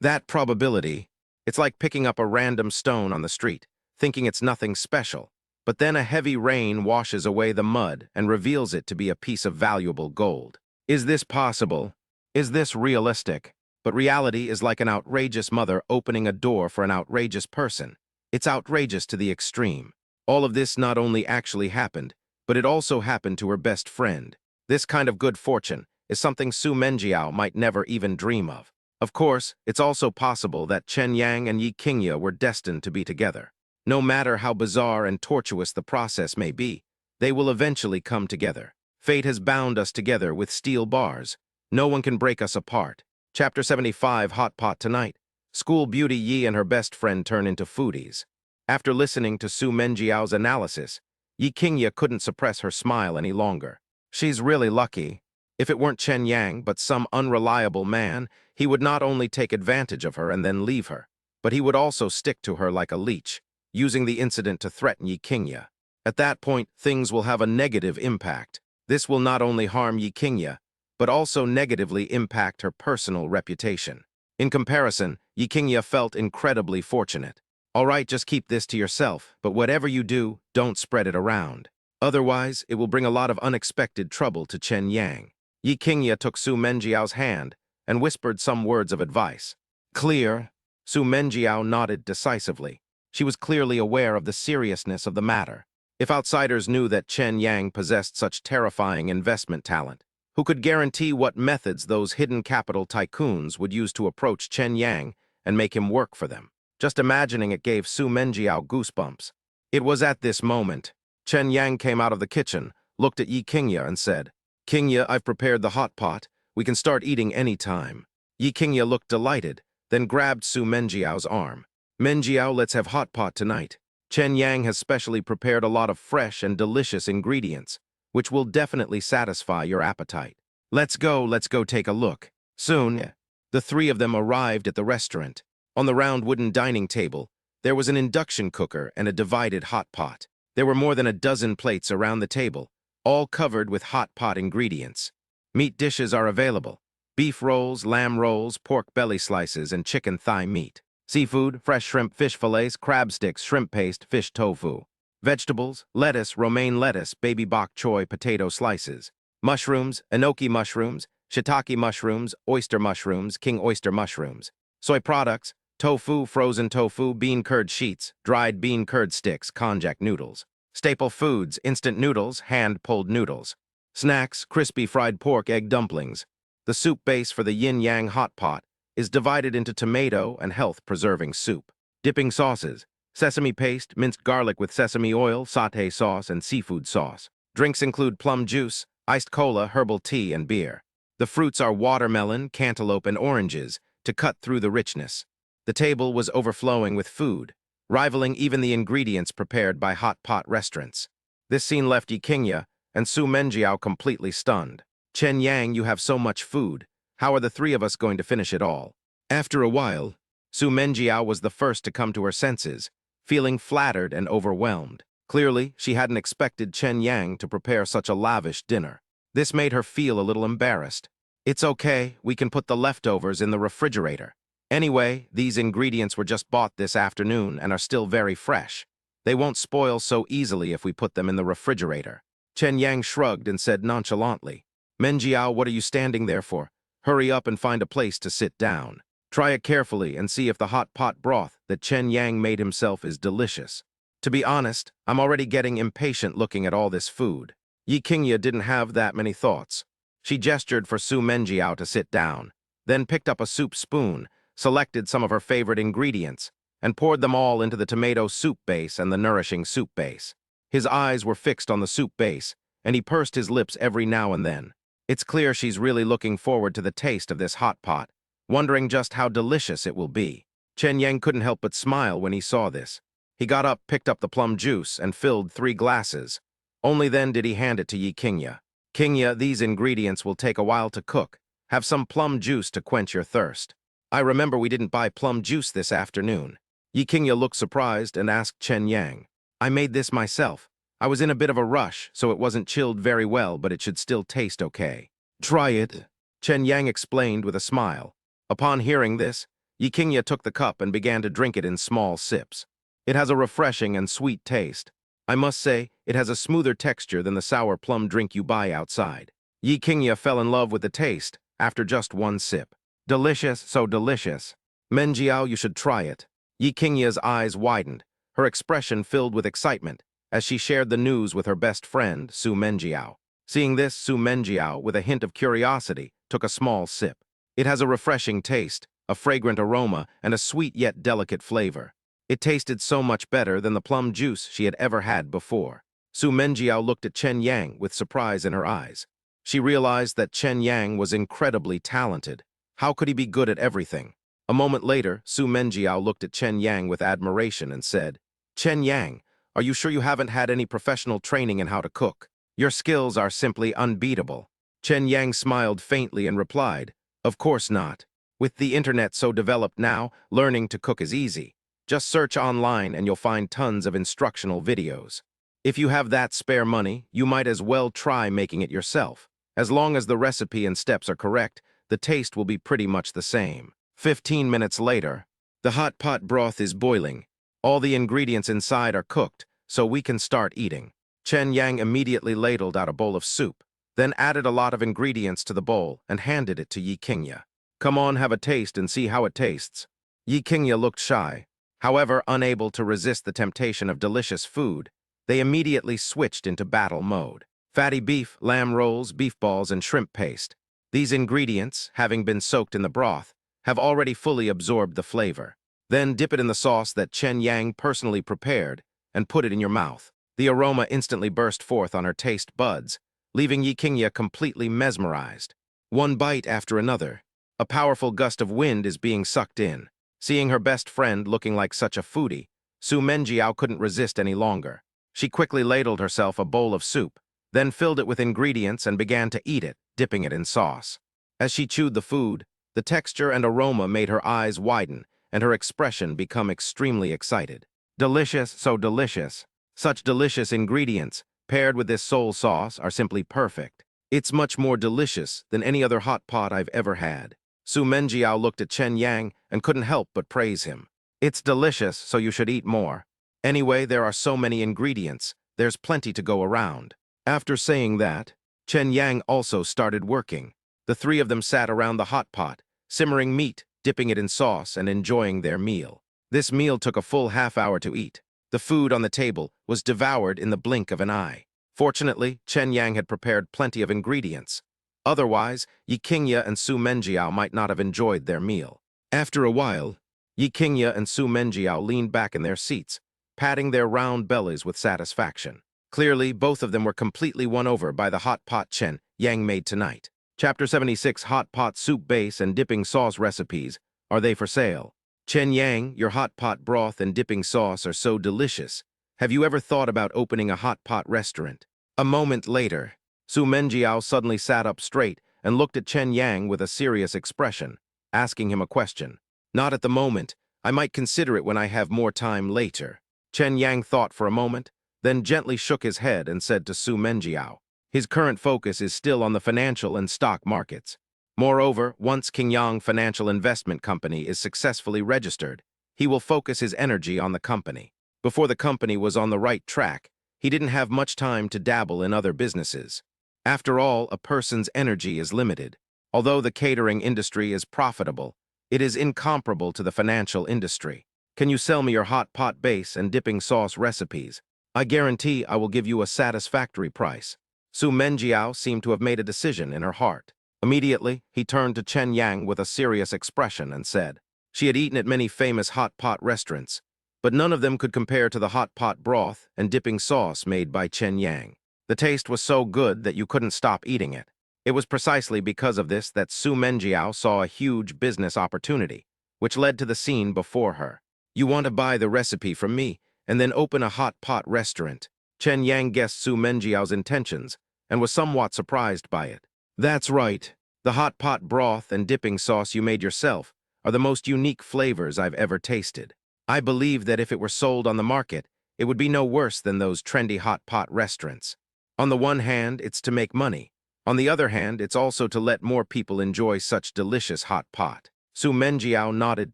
That probability, it's like picking up a random stone on the street, thinking it's nothing special, but then a heavy rain washes away the mud and reveals it to be a piece of valuable gold. Is this possible? Is this realistic? But reality is like an outrageous mother opening a door for an outrageous person. It's outrageous to the extreme. All of this not only actually happened, but it also happened to her best friend. This kind of good fortune is something Su Menjiao might never even dream of. Of course, it's also possible that Chen Yang and Yi Qingye were destined to be together. No matter how bizarre and tortuous the process may be, they will eventually come together. Fate has bound us together with steel bars. No one can break us apart. Chapter 75, Hot Pot Tonight. School beauty Yi and her best friend turn into foodies. After listening to Su Menjiao's analysis, Yi Qingye couldn't suppress her smile any longer. She's really lucky. If it weren't Chen Yang, but some unreliable man, he would not only take advantage of her and then leave her, but he would also stick to her like a leech, using the incident to threaten Yi Qingye. At that point, things will have a negative impact. This will not only harm Yi Qingye, but also negatively impact her personal reputation. In comparison, Yi Qingye felt incredibly fortunate. All right, just keep this to yourself, but whatever you do, don't spread it around. Otherwise, it will bring a lot of unexpected trouble to Chen Yang. Yi Qingye took Su Menjiao's hand and whispered some words of advice. Clear? Su Menjiao nodded decisively. She was clearly aware of the seriousness of the matter. If outsiders knew that Chen Yang possessed such terrifying investment talent, who could guarantee what methods those hidden capital tycoons would use to approach Chen Yang and make him work for them? Just imagining it gave Su Menjiao goosebumps. It was at this moment. Chen Yang came out of the kitchen, looked at Yi Qingye and said, Qingye, I've prepared the hot pot. We can start eating any time. Yi Qingye looked delighted, then grabbed Su Menjiao's arm. Menjiao, let's have hot pot tonight. Chen Yang has specially prepared a lot of fresh and delicious ingredients, which will definitely satisfy your appetite. Let's go take a look. Soon, the three of them arrived at the restaurant. On the round wooden dining table, there was an induction cooker and a divided hot pot. There were more than a dozen plates around the table, all covered with hot pot ingredients. Meat dishes are available: beef rolls, lamb rolls, pork belly slices, and chicken thigh meat. Seafood, fresh shrimp, fish fillets, crab sticks, shrimp paste, fish tofu. Vegetables, lettuce, romaine lettuce, baby bok choy, potato slices. Mushrooms, enoki mushrooms, shiitake mushrooms, oyster mushrooms, king oyster mushrooms. Soy products, tofu, frozen tofu, bean curd sheets, dried bean curd sticks, konjac noodles. Staple foods, instant noodles, hand-pulled noodles. Snacks, crispy fried pork, egg dumplings. The soup base for the yin-yang hot pot is divided into tomato and health-preserving soup. Dipping sauces: sesame paste, minced garlic with sesame oil, sauté sauce, and seafood sauce. Drinks include plum juice, iced cola, herbal tea, and beer. The fruits are watermelon, cantaloupe, and oranges to cut through the richness. The table was overflowing with food, rivaling even the ingredients prepared by hot pot restaurants. This scene left Yi Qingye and Su Menjiao completely stunned. Chen Yang, you have so much food. How are the three of us going to finish it all? After a while, Su Menjiao was the first to come to her senses, feeling flattered and overwhelmed. Clearly, she hadn't expected Chen Yang to prepare such a lavish dinner. This made her feel a little embarrassed. It's okay, we can put the leftovers in the refrigerator. Anyway, these ingredients were just bought this afternoon and are still very fresh. They won't spoil so easily if we put them in the refrigerator. Chen Yang shrugged and said nonchalantly, Menjiao, what are you standing there for? Hurry up and find a place to sit down. Try it carefully and see if the hot pot broth that Chen Yang made himself is delicious. To be honest, I'm already getting impatient looking at all this food. Yi Qingye didn't have that many thoughts. She gestured for Su Menjiao to sit down, then picked up a soup spoon, selected some of her favorite ingredients, and poured them all into the tomato soup base and the nourishing soup base. His eyes were fixed on the soup base, and he pursed his lips every now and then. It's clear she's really looking forward to the taste of this hot pot, wondering just how delicious it will be. Chen Yang couldn't help but smile when he saw this. He got up, picked up the plum juice, and filled 3 glasses. Only then did he hand it to Yi Qingye. "Qingye, these ingredients will take a while to cook. Have some plum juice to quench your thirst." "I remember we didn't buy plum juice this afternoon." Yi Qingye looked surprised and asked Chen Yang. "I made this myself. I was in a bit of a rush, so it wasn't chilled very well, but it should still taste okay." "Try it," Chen Yang explained with a smile. Upon hearing this, Yi Qingye took the cup and began to drink it in small sips. It has a refreshing and sweet taste. I must say, it has a smoother texture than the sour plum drink you buy outside. Yi Qingye fell in love with the taste after just 1 sip. "Delicious, so delicious. Menjiao, you should try it." Yi Qingye's eyes widened, her expression filled with excitement, as she shared the news with her best friend, Su Menjiao. Seeing this, Su Menjiao, with a hint of curiosity, took a small sip. It has a refreshing taste, a fragrant aroma, and a sweet yet delicate flavor. It tasted so much better than the plum juice she had ever had before. Su Menjiao looked at Chen Yang with surprise in her eyes. She realized that Chen Yang was incredibly talented. How could he be good at everything? A moment later, Su Menjiao looked at Chen Yang with admiration and said, "Chen Yang, are you sure you haven't had any professional training in how to cook? Your skills are simply unbeatable." Chen Yang smiled faintly and replied, "Of course not. With the internet so developed now, learning to cook is easy. Just search online and you'll find tons of instructional videos. If you have that spare money, you might as well try making it yourself. As long as the recipe and steps are correct, the taste will be pretty much the same." 15 minutes later, the hot pot broth is boiling. All the ingredients inside are cooked, so we can start eating. Chen Yang immediately ladled out a bowl of soup, then added a lot of ingredients to the bowl and handed it to Yi Qingye. "Come on, have a taste and see how it tastes." Yi Qingye looked shy. However, unable to resist the temptation of delicious food, they immediately switched into battle mode. Fatty beef, lamb rolls, beef balls, and shrimp paste. These ingredients, having been soaked in the broth, have already fully absorbed the flavor. Then dip it in the sauce that Chen Yang personally prepared and put it in your mouth. The aroma instantly burst forth on her taste buds, leaving Yi Qingye completely mesmerized. One bite after another, a powerful gust of wind is being sucked in. Seeing her best friend looking like such a foodie, Su Menjiao couldn't resist any longer. She quickly ladled herself a bowl of soup, then filled it with ingredients and began to eat it, dipping it in sauce. As she chewed the food, the texture and aroma made her eyes widen and her expression become extremely excited. "Delicious, so delicious. Such delicious ingredients, paired with this soul sauce, are simply perfect. It's much more delicious than any other hot pot I've ever had." Su Menjiao looked at Chen Yang and couldn't help but praise him. "It's delicious, so you should eat more. Anyway, there are so many ingredients, there's plenty to go around." After saying that, Chen Yang also started working. The 3 of them sat around the hot pot, simmering meat, dipping it in sauce, and enjoying their meal. This meal took a full half-hour to eat. The food on the table was devoured in the blink of an eye. Fortunately, Chen Yang had prepared plenty of ingredients. Otherwise, Yi Qingye and Su Menjiao might not have enjoyed their meal. After a while, Yi Qingye and Su Menjiao leaned back in their seats, patting their round bellies with satisfaction. Clearly, both of them were completely won over by the hot pot Chen Yang made tonight. Chapter 76, Hot Pot Soup Base and Dipping Sauce Recipes. Are they for sale? Chen Yang, your hot pot broth and dipping sauce are so delicious. Have you ever thought about opening a hot pot restaurant? A moment later, Su Menjiao suddenly sat up straight and looked at Chen Yang with a serious expression, asking him a question. "Not at the moment. I might consider it when I have more time later." Chen Yang thought for a moment, then gently shook his head and said to Su Menjiao, his current focus is still on the financial and stock markets. Moreover, once Qingyang Financial Investment Company is successfully registered, he will focus his energy on the company. Before the company was on the right track, he didn't have much time to dabble in other businesses. After all, a person's energy is limited. Although the catering industry is profitable, it is incomparable to the financial industry. Can you sell me your hot pot base and dipping sauce recipes? I guarantee I will give you a satisfactory price. Su Menjiao seemed to have made a decision in her heart. Immediately, he turned to Chen Yang with a serious expression and said, she had eaten at many famous hot pot restaurants, but none of them could compare to the hot pot broth and dipping sauce made by Chen Yang. The taste was so good that you couldn't stop eating it. It was precisely because of this that Su Menjiao saw a huge business opportunity. which led to the scene before her. You want to buy the recipe from me and then open a hot pot restaurant. Chen Yang guessed Su Menjiao's intentions and was somewhat surprised by it. That's right. The hot pot broth and dipping sauce you made yourself are the most unique flavors I've ever tasted. I believe that if it were sold on the market, it would be no worse than those trendy hot pot restaurants. On the one hand, it's to make money. On the other hand, it's also to let more people enjoy such delicious hot pot. Su Menjiao nodded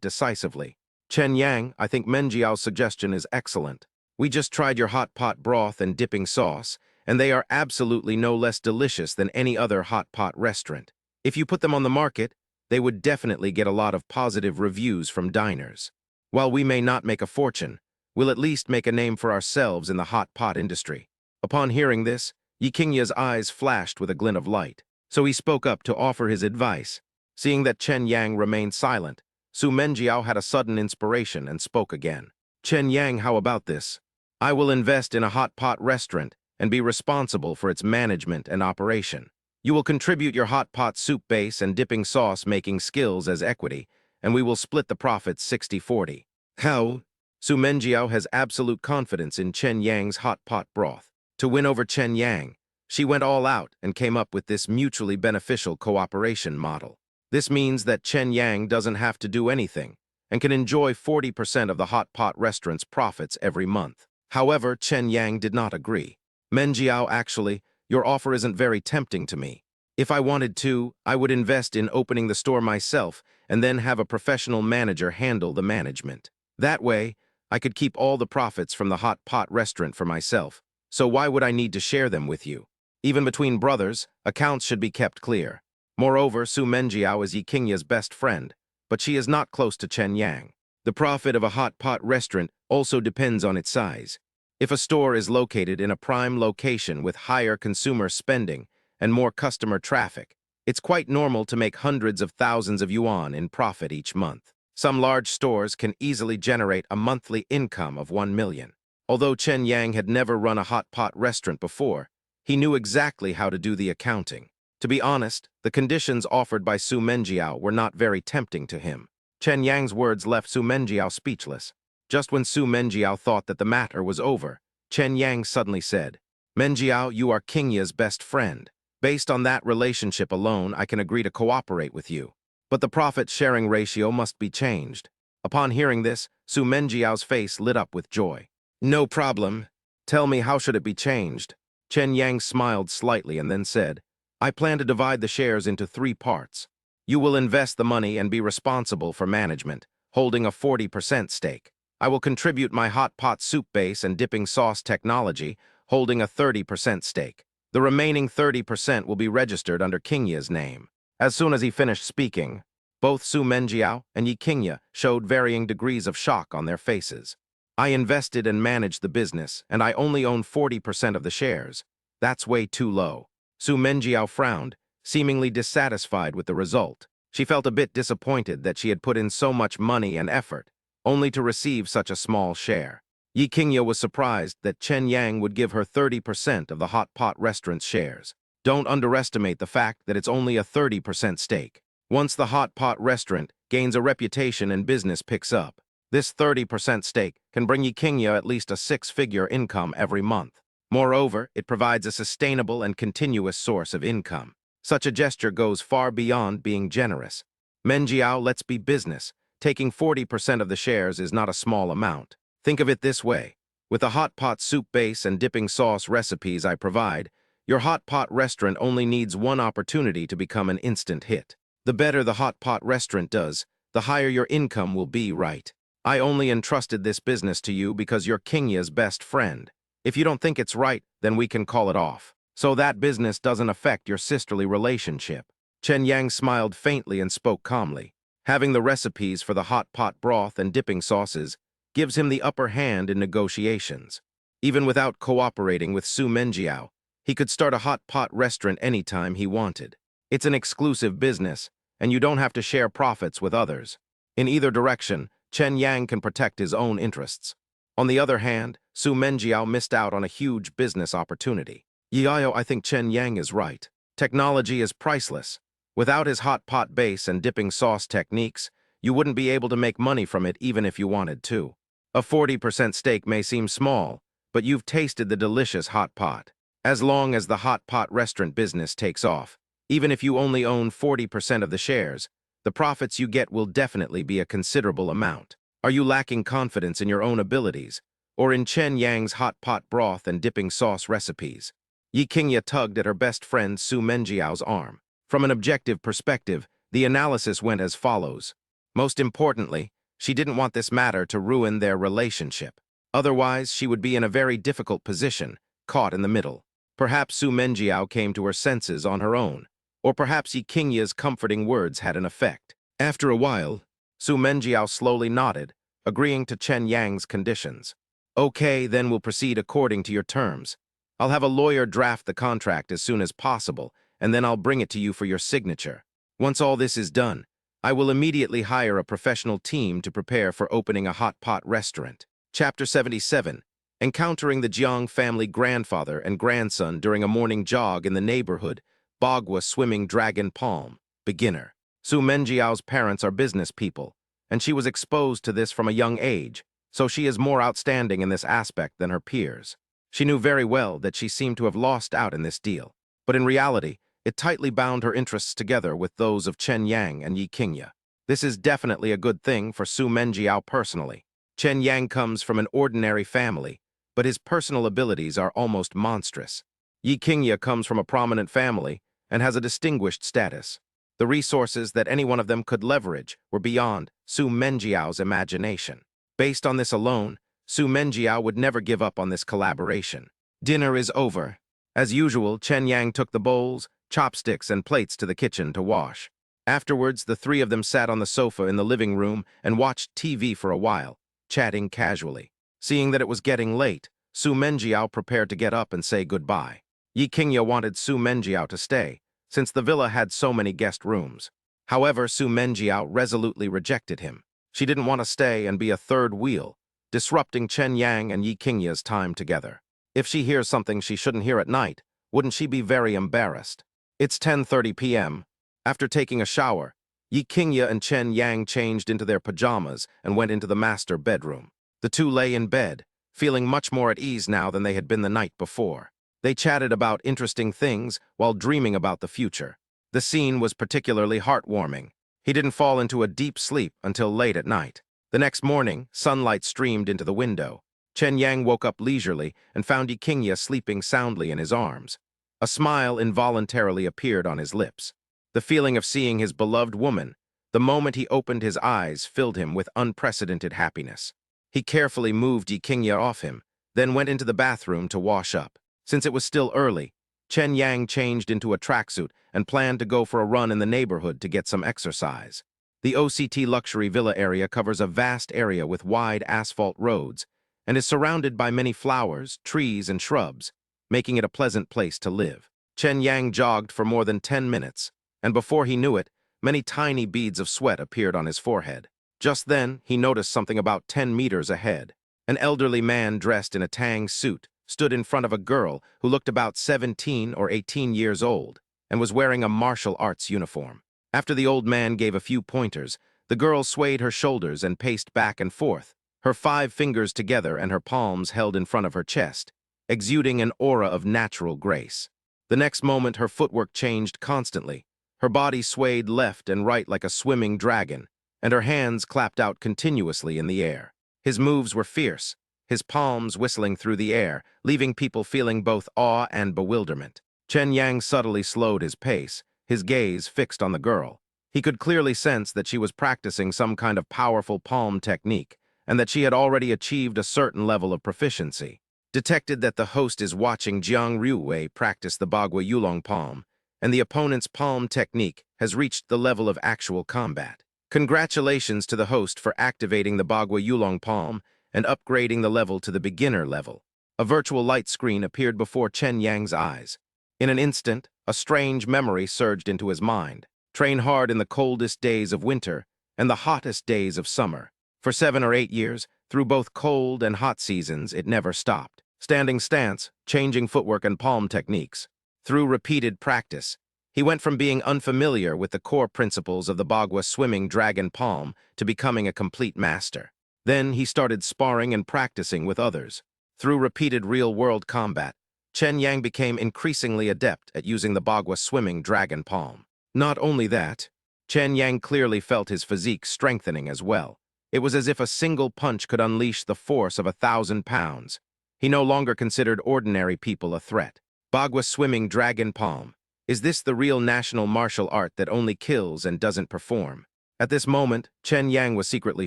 decisively. Chen Yang, I think Menjiao's suggestion is excellent. We just tried your hot pot broth and dipping sauce, and they are absolutely no less delicious than any other hot pot restaurant. If you put them on the market, they would definitely get a lot of positive reviews from diners. While we may not make a fortune, we'll at least make a name for ourselves in the hot pot industry. Upon hearing this, Yi Qingya's eyes flashed with a glint of light, so he spoke up to offer his advice. Seeing that Chen Yang remained silent, Su Menjiao had a sudden inspiration and spoke again. Chen Yang, how about this? I will invest in a hot pot restaurant and be responsible for its management and operation. You will contribute your hot pot soup base and dipping sauce making skills as equity, and we will split the profits 60-40. How? Su Menjiao has absolute confidence in Chen Yang's hot pot broth. To win over Chen Yang, she went all out and came up with this mutually beneficial cooperation model. This means that Chen Yang doesn't have to do anything and can enjoy 40% of the hot pot restaurant's profits every month. However, Chen Yang did not agree. Menjiao, actually, your offer isn't very tempting to me. If I wanted to, I would invest in opening the store myself and then have a professional manager handle the management. That way, I could keep all the profits from the hot pot restaurant for myself. So why would I need to share them with you? Even between brothers, accounts should be kept clear. Moreover, Su Menjiao is Yi Qingya's best friend, but she is not close to Chen Yang. The profit of a hot pot restaurant also depends on its size. If a store is located in a prime location with higher consumer spending and more customer traffic, it's quite normal to make hundreds of thousands of yuan in profit each month. Some large stores can easily generate a monthly income of 1 million. Although Chen Yang had never run a hot pot restaurant before, he knew exactly how to do the accounting. To be honest, the conditions offered by Su Menjiao were not very tempting to him. Chen Yang's words left Su Menjiao speechless. Just when Su Menjiao thought that the matter was over, Chen Yang suddenly said, Menjiao, you are Qingya's best friend. Based on that relationship alone, I can agree to cooperate with you. But the profit-sharing ratio must be changed. Upon hearing this, Su Menjiao's face lit up with joy. No problem. Tell me, how should it be changed? Chen Yang smiled slightly and then said, I plan to divide the shares into 3 parts. You will invest the money and be responsible for management, holding a 40% stake. I will contribute my hot pot soup base and dipping sauce technology, holding a 30% stake. The remaining 30% will be registered under Qingya's name. As soon as he finished speaking, both Su Menjiao and Yi Qingya showed varying degrees of shock on their faces. I invested and managed the business, and I only own 40% of the shares. That's way too low. Su Menjiao frowned, seemingly dissatisfied with the result. She felt a bit disappointed that she had put in so much money and effort, only to receive such a small share. Yi Qingya was surprised that Chen Yang would give her 30% of the hot pot restaurant's shares. Don't underestimate the fact that it's only a 30% stake. Once the hot pot restaurant gains a reputation and business picks up, this 30% stake can bring Yi Qingya at least a 6-figure income every month. Moreover, it provides a sustainable and continuous source of income. Such a gesture goes far beyond being generous. Menjiao, let's be business. Taking 40% of the shares is not a small amount. Think of it this way. With the hot pot soup base and dipping sauce recipes I provide, your hot pot restaurant only needs one opportunity to become an instant hit. The better the hot pot restaurant does, the higher your income will be, right? I only entrusted this business to you because you're Qingya's best friend. If you don't think it's right, then we can call it off. So that business doesn't affect your sisterly relationship. Chen Yang smiled faintly and spoke calmly. Having the recipes for the hot pot broth and dipping sauces gives him the upper hand in negotiations. Even without cooperating with Su Menjiao, he could start a hot pot restaurant anytime he wanted. It's an exclusive business, and you don't have to share profits with others. In either direction, Chen Yang can protect his own interests. On the other hand, Su Menjiao missed out on a huge business opportunity. Yiao, I think Chen Yang is right. Technology is priceless. Without his hot pot base and dipping sauce techniques, You wouldn't be able to make money from it even if you wanted to. A 40% stake may seem small, but you've tasted the delicious hot pot. As long as the hot pot restaurant business takes off, even if you only own 40% of the shares, the profits you get will definitely be a considerable amount. Are you lacking confidence in your own abilities, or in Chen Yang's hot pot broth and dipping sauce recipes? Yi Qingye tugged at her best friend Su Menjiao's arm. From an objective perspective, the analysis went as follows. Most importantly, she didn't want this matter to ruin their relationship. Otherwise, she would be in a very difficult position, caught in the middle. Perhaps Su Menjiao came to her senses on her own, or perhaps Yi Qingye's comforting words had an effect. After a while, Su Menjiao slowly nodded, agreeing to Chen Yang's conditions. Okay, then we'll proceed according to your terms. I'll have a lawyer draft the contract as soon as possible, and then I'll bring it to you for your signature. Once all this is done, I will immediately hire a professional team to prepare for opening a hot pot restaurant. Chapter 77. Encountering the Jiang family grandfather and grandson during a morning jog in the neighborhood, Bagua Swimming Dragon Palm. Beginner. Su Menjiao's parents are business people, and she was exposed to this from a young age, so she is more outstanding in this aspect than her peers. She knew very well that she seemed to have lost out in this deal, but in reality, it tightly bound her interests together with those of Chen Yang and Yi Qingye. This is definitely a good thing for Su Menjiao personally. Chen Yang comes from an ordinary family, but his personal abilities are almost monstrous. Yi Qingye comes from a prominent family and has a distinguished status. The resources that any one of them could leverage were beyond Su Menjiao's imagination. Based on this alone, Su Menjiao would never give up on this collaboration. Dinner is over. As usual, Chen Yang took the bowls, chopsticks, and plates to the kitchen to wash. Afterwards, the three of them sat on the sofa in the living room and watched TV for a while, chatting casually. Seeing that it was getting late, Su Menjiao prepared to get up and say goodbye. Yi Qingye wanted Su Menjiao to stay, since the villa had so many guest rooms. However, Su Menjiao resolutely rejected him. She didn't want to stay and be a third wheel, disrupting Chen Yang and Yi Qingye's time together. If she hears something she shouldn't hear at night, wouldn't she be very embarrassed? It's 10:30 p.m. After taking a shower, Yi Qingye and Chen Yang changed into their pajamas and went into the master bedroom. The two lay in bed, feeling much more at ease now than they had been the night before. They chatted about interesting things while dreaming about the future. The scene was particularly heartwarming. He didn't fall into a deep sleep until late at night. The next morning, sunlight streamed into the window. Chen Yang woke up leisurely and found Yi Qingye sleeping soundly in his arms. A smile involuntarily appeared on his lips. The feeling of seeing his beloved woman, the moment he opened his eyes, filled him with unprecedented happiness. He carefully moved Yi Qingye off him, then went into the bathroom to wash up. Since it was still early, Chen Yang changed into a tracksuit and planned to go for a run in the neighborhood to get some exercise. The OCT luxury villa area covers a vast area with wide asphalt roads and is surrounded by many flowers, trees, and shrubs, making it a pleasant place to live. Chen Yang jogged for more than 10 minutes, and before he knew it, many tiny beads of sweat appeared on his forehead. Just then, he noticed something about 10 meters ahead. An elderly man dressed in a tang suit stood in front of a girl who looked about 17 or 18 years old and was wearing a martial arts uniform. After the old man gave a few pointers, the girl swayed her shoulders and paced back and forth, her 5 fingers together and her palms held in front of her chest, exuding an aura of natural grace. The next moment, her footwork changed constantly. Her body swayed left and right like a swimming dragon, and her hands clapped out continuously in the air. His moves were fierce, his palms whistling through the air, leaving people feeling both awe and bewilderment. Chen Yang subtly slowed his pace, his gaze fixed on the girl. He could clearly sense that she was practicing some kind of powerful palm technique, and that she had already achieved a certain level of proficiency. Detected that the host is watching Jiang Ruwei practice the Bagua Yulong palm, and the opponent's palm technique has reached the level of actual combat. Congratulations to the host for activating the Bagua Yulong palm and upgrading the level to the beginner level. A virtual light screen appeared before Chen Yang's eyes. In an instant, a strange memory surged into his mind. Train hard in the coldest days of winter and the hottest days of summer. For 7 or 8 years, through both cold and hot seasons, it never stopped. Standing stance, changing footwork and palm techniques. Through repeated practice, He went from being unfamiliar with the core principles of the Bagua swimming dragon palm to becoming a complete master. Then he started sparring and practicing with others. Through repeated real-world combat, Chen Yang became increasingly adept at using the Bagua swimming dragon palm. Not only that, Chen Yang clearly felt his physique strengthening as well. It was as if a single punch could unleash the force of 1,000 pounds. He no longer considered ordinary people a threat. Bagua swimming dragon palm. Is this the real national martial art that only kills and doesn't perform? At this moment, Chen Yang was secretly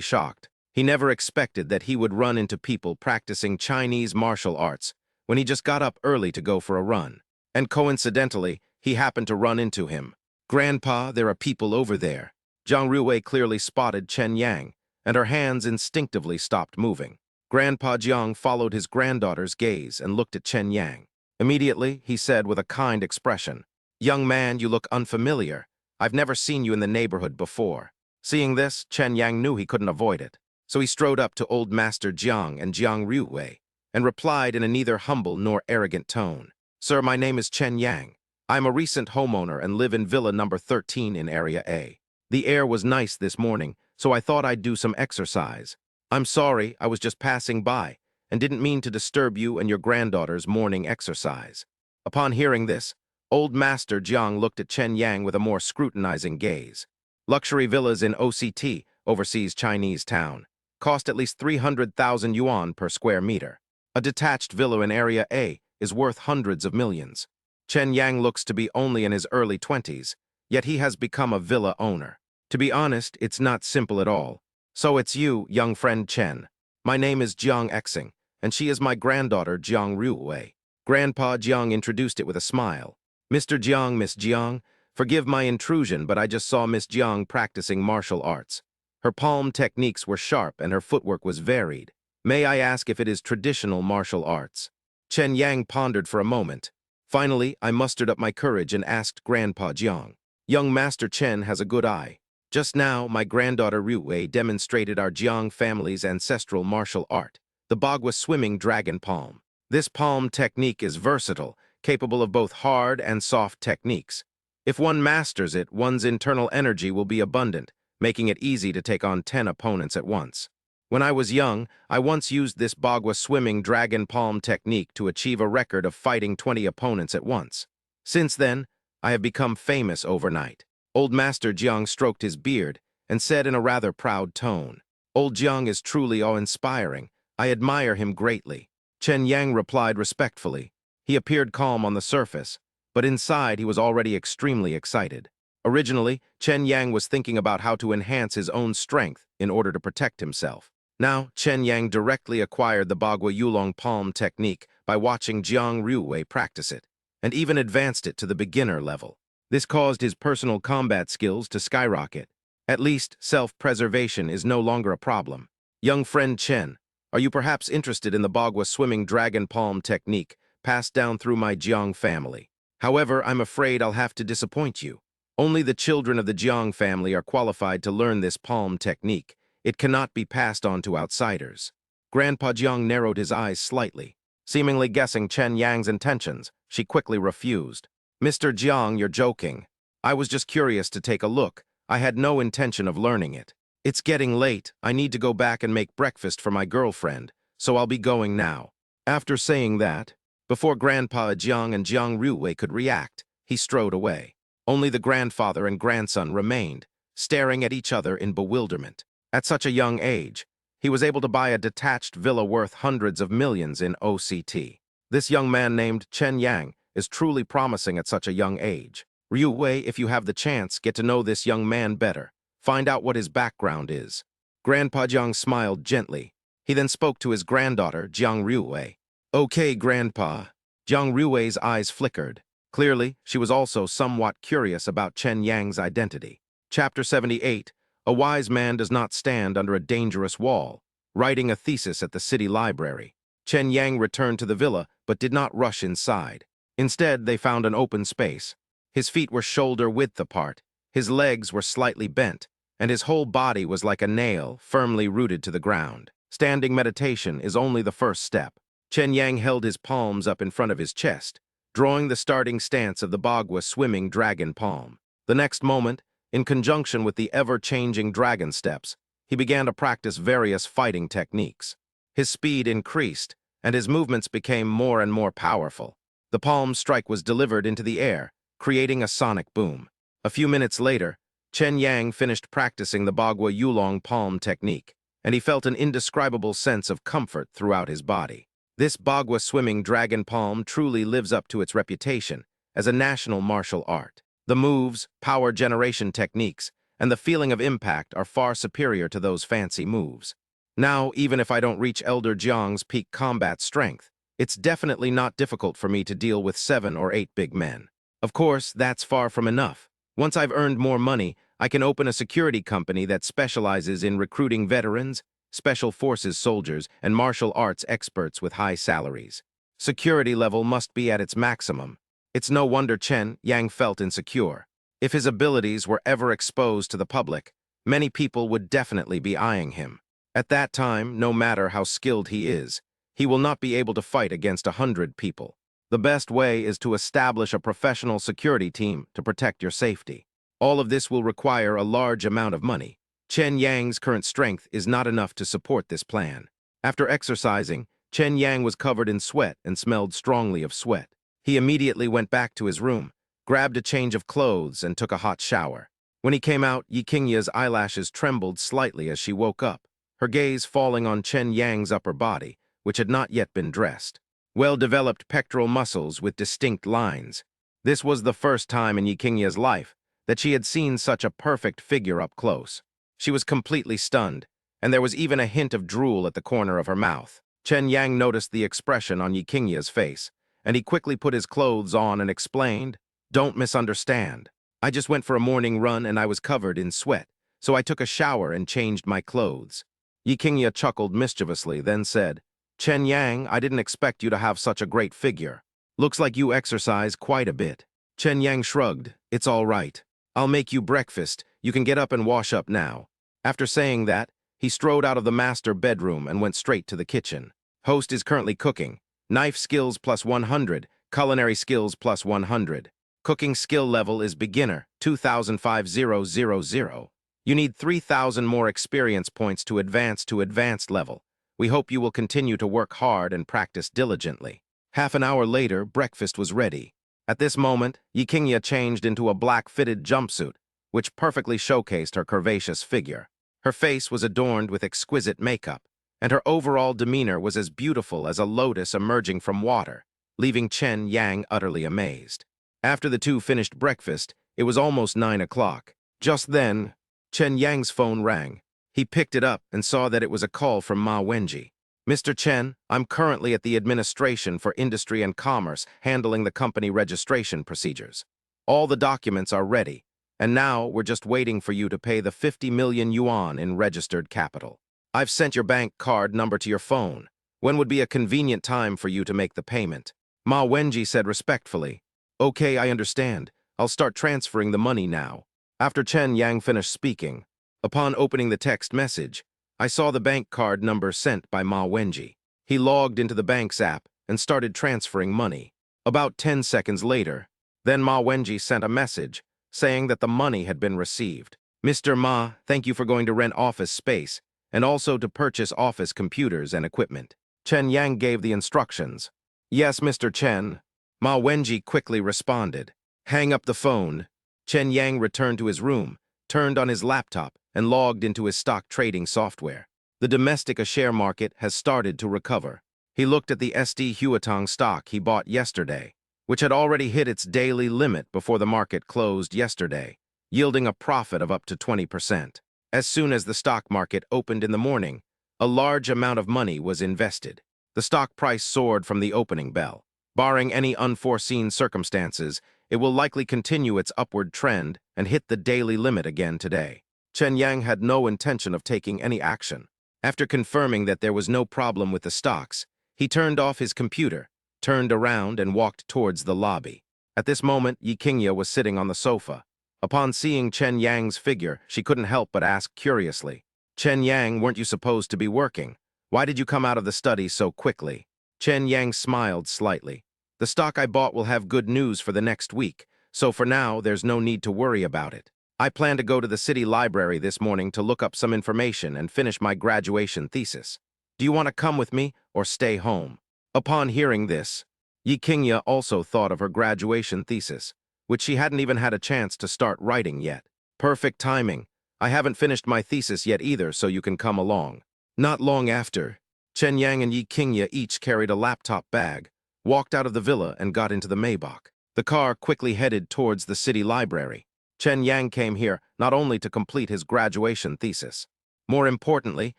shocked. He never expected that he would run into people practicing Chinese martial arts when he just got up early to go for a run. And coincidentally, he happened to run into him. "Grandpa, there are people over there." Jiang Ruwei clearly spotted Chen Yang, and her hands instinctively stopped moving. Grandpa Jiang followed his granddaughter's gaze and looked at Chen Yang. Immediately, he said with a kind expression, "Young man, you look unfamiliar. I've never seen you in the neighborhood before." Seeing this, Chen Yang knew he couldn't avoid it. So he strode up to old Master Jiang and Jiang Ruwei and replied in a neither humble nor arrogant tone, "Sir, my name is Chen Yang. I'm a recent homeowner and live in Villa number 13 in Area A. The air was nice this morning, so I thought I'd do some exercise. I'm sorry, I was just passing by and didn't mean to disturb you and your granddaughter's morning exercise." Upon hearing this, old Master Jiang looked at Chen Yang with a more scrutinizing gaze. Luxury villas in OCT, overseas Chinese town, cost at least 300,000 yuan per square meter. A detached villa in Area A is worth hundreds of millions. Chen Yang looks to be only in his early 20s, yet he has become a villa owner. To be honest, it's not simple at all. "So it's you, young friend Chen. My name is Jiang Exing, and she is my granddaughter Jiang Ruwei." Grandpa Jiang introduced it with a smile. "Mr. Jiang, Miss Jiang, forgive my intrusion, but I just saw Miss Jiang practicing martial arts. Her palm techniques were sharp and her footwork was varied. May I ask if it is traditional martial arts?" Chen Yang pondered for a moment. Finally, I mustered up my courage and asked Grandpa Jiang. "Young Master Chen has a good eye. Just now, my granddaughter Ruwei demonstrated our Jiang family's ancestral martial art, the Bagua swimming dragon palm. This palm technique is versatile, capable of both hard and soft techniques. If one masters it, one's internal energy will be abundant, making it easy to take on 10 opponents at once. When I was young, I once used this Bagua swimming dragon palm technique to achieve a record of fighting 20 opponents at once. Since then, I have become famous overnight." Old Master Jiang stroked his beard and said in a rather proud tone, "Old Jiang is truly awe-inspiring. I admire him greatly." Chen Yang replied respectfully. He appeared calm on the surface, but inside he was already extremely excited. Originally, Chen Yang was thinking about how to enhance his own strength in order to protect himself. Now, Chen Yang directly acquired the Bagua Yulong palm technique by watching Jiang Ruwei practice it, and even advanced it to the beginner level. This caused his personal combat skills to skyrocket. At least, self-preservation is no longer a problem. "Young friend Chen, are you perhaps interested in the Bagua swimming dragon palm technique passed down through my Jiang family? However, I'm afraid I'll have to disappoint you. Only the children of the Jiang family are qualified to learn this palm technique. It cannot be passed on to outsiders." Grandpa Jiang narrowed his eyes slightly. Seemingly guessing Chen Yang's intentions, she quickly refused. "Mr. Jiang, you're joking. I was just curious to take a look. I had no intention of learning it. It's getting late. I need to go back and make breakfast for my girlfriend, so I'll be going now." After saying that, before Grandpa Jiang and Jiang Ruwei could react, he strode away. Only the grandfather and grandson remained, staring at each other in bewilderment. At such a young age, he was able to buy a detached villa worth hundreds of millions in OCT. This young man named Chen Yang is truly promising at such a young age. Ryu Wei, if you have the chance, get to know this young man better. Find out what his background is. Grandpa Jiang smiled gently. He then spoke to his granddaughter, Jiang Ruwei. "Okay, Grandpa." Jiang Ruwei's eyes flickered. Clearly, she was also somewhat curious about Chen Yang's identity. Chapter 78. A wise man does not stand under a dangerous wall. Writing a thesis at the city library. Chen Yang returned to the villa, but did not rush inside. Instead, they found an open space. His feet were shoulder-width apart, his legs were slightly bent, and his whole body was like a nail, firmly rooted to the ground. Standing meditation is only the first step. Chen Yang held his palms up in front of his chest, drawing the starting stance of the Bagua swimming dragon palm. The next moment, in conjunction with the ever-changing dragon steps, he began to practice various fighting techniques. His speed increased, and his movements became more and more powerful. The palm strike was delivered into the air, creating a sonic boom. A few minutes later, Chen Yang finished practicing the Bagua Yulong palm technique, and he felt an indescribable sense of comfort throughout his body. This Bagua swimming dragon palm truly lives up to its reputation as a national martial art. The moves, power generation techniques, and the feeling of impact are far superior to those fancy moves. Now, even if I don't reach Elder Jiang's peak combat strength, it's definitely not difficult for me to deal with 7 or 8 big men. Of course, that's far from enough. Once I've earned more money, I can open a security company that specializes in recruiting veterans, special forces soldiers, and martial arts experts with high salaries. Security level must be at its maximum. It's no wonder Chen Yang felt insecure. If his abilities were ever exposed to the public, many people would definitely be eyeing him. At that time, no matter how skilled he is, he will not be able to fight against 100 people. The best way is to establish a professional security team to protect your safety. All of this will require a large amount of money. Chen Yang's current strength is not enough to support this plan. After exercising, Chen Yang was covered in sweat and smelled strongly of sweat. He immediately went back to his room, grabbed a change of clothes, and took a hot shower. When he came out, Yi Qingya's eyelashes trembled slightly as she woke up, her gaze falling on Chen Yang's upper body, which had not yet been dressed. Well-developed pectoral muscles with distinct lines. This was the first time in Yi Qingya's life that she had seen such a perfect figure up close. She was completely stunned, and there was even a hint of drool at the corner of her mouth. Chen Yang noticed the expression on Yi Qingya's face, and he quickly put his clothes on and explained, "Don't misunderstand. I just went for a morning run and I was covered in sweat, so I took a shower and changed my clothes." Yi Qingya chuckled mischievously, then said, "Chen Yang, I didn't expect you to have such a great figure. Looks like you exercise quite a bit." Chen Yang shrugged. "It's all right. I'll make you breakfast. You can get up and wash up now." After saying that, he strode out of the master bedroom and went straight to the kitchen. Host is currently cooking. Knife skills plus 100, culinary skills plus 100. Cooking skill level is beginner, 2,500. You need 3,000 more experience points to advanced level. We hope you will continue to work hard and practice diligently. Half an hour later, breakfast was ready. At this moment, Yi Qingya changed into a black fitted jumpsuit, which perfectly showcased her curvaceous figure. Her face was adorned with exquisite makeup, and her overall demeanor was as beautiful as a lotus emerging from water, leaving Chen Yang utterly amazed. After the two finished breakfast, it was almost 9 o'clock. Just then, Chen Yang's phone rang. He picked it up and saw that it was a call from Ma Wenji. "Mr. Chen, I'm currently at the Administration for Industry and Commerce handling the company registration procedures. All the documents are ready, and now we're just waiting for you to pay the 50 million yuan in registered capital. I've sent your bank card number to your phone. When would be a convenient time for you to make the payment?" Ma Wenji said respectfully, "Okay, I understand. I'll start transferring the money now." After Chen Yang finished speaking, upon opening the text message, I saw the bank card number sent by Ma Wenji. He logged into the bank's app and started transferring money. About 10 seconds later, then Ma Wenji sent a message saying that the money had been received. "Mr. Ma, thank you for going to rent office space and also to purchase office computers and equipment." Chen Yang gave the instructions. "Yes, Mr. Chen." Ma Wenji quickly responded. Hang up the phone. Chen Yang returned to his room, turned on his laptop, and logged into his stock trading software. The domestic share market has started to recover. He looked at the SD Huatong stock he bought yesterday, which had already hit its daily limit before the market closed yesterday, yielding a profit of up to 20%. As soon as the stock market opened in the morning, a large amount of money was invested. The stock price soared from the opening bell. Barring any unforeseen circumstances, it will likely continue its upward trend and hit the daily limit again today. Chen Yang had no intention of taking any action. After confirming that there was no problem with the stocks, he turned off his computer, turned around, and walked towards the lobby. At this moment, Yi Qingya was sitting on the sofa. Upon seeing Chen Yang's figure, she couldn't help but ask curiously, "Chen Yang, weren't you supposed to be working? Why did you come out of the study so quickly?" Chen Yang smiled slightly. The stock I bought will have good news for the next week, so for now, there's no need to worry about it. I plan to go to the city library this morning to look up some information and finish my graduation thesis. Do you want to come with me or stay home? Upon hearing this, Yikinya also thought of her graduation thesis, which she hadn't even had a chance to start writing yet. Perfect timing. I haven't finished my thesis yet either, so you can come along. Not long after, Chen Yang and Yikinya each carried a laptop bag, walked out of the villa and got into the Maybach. The car quickly headed towards the city library. Chen Yang came here not only to complete his graduation thesis. More importantly,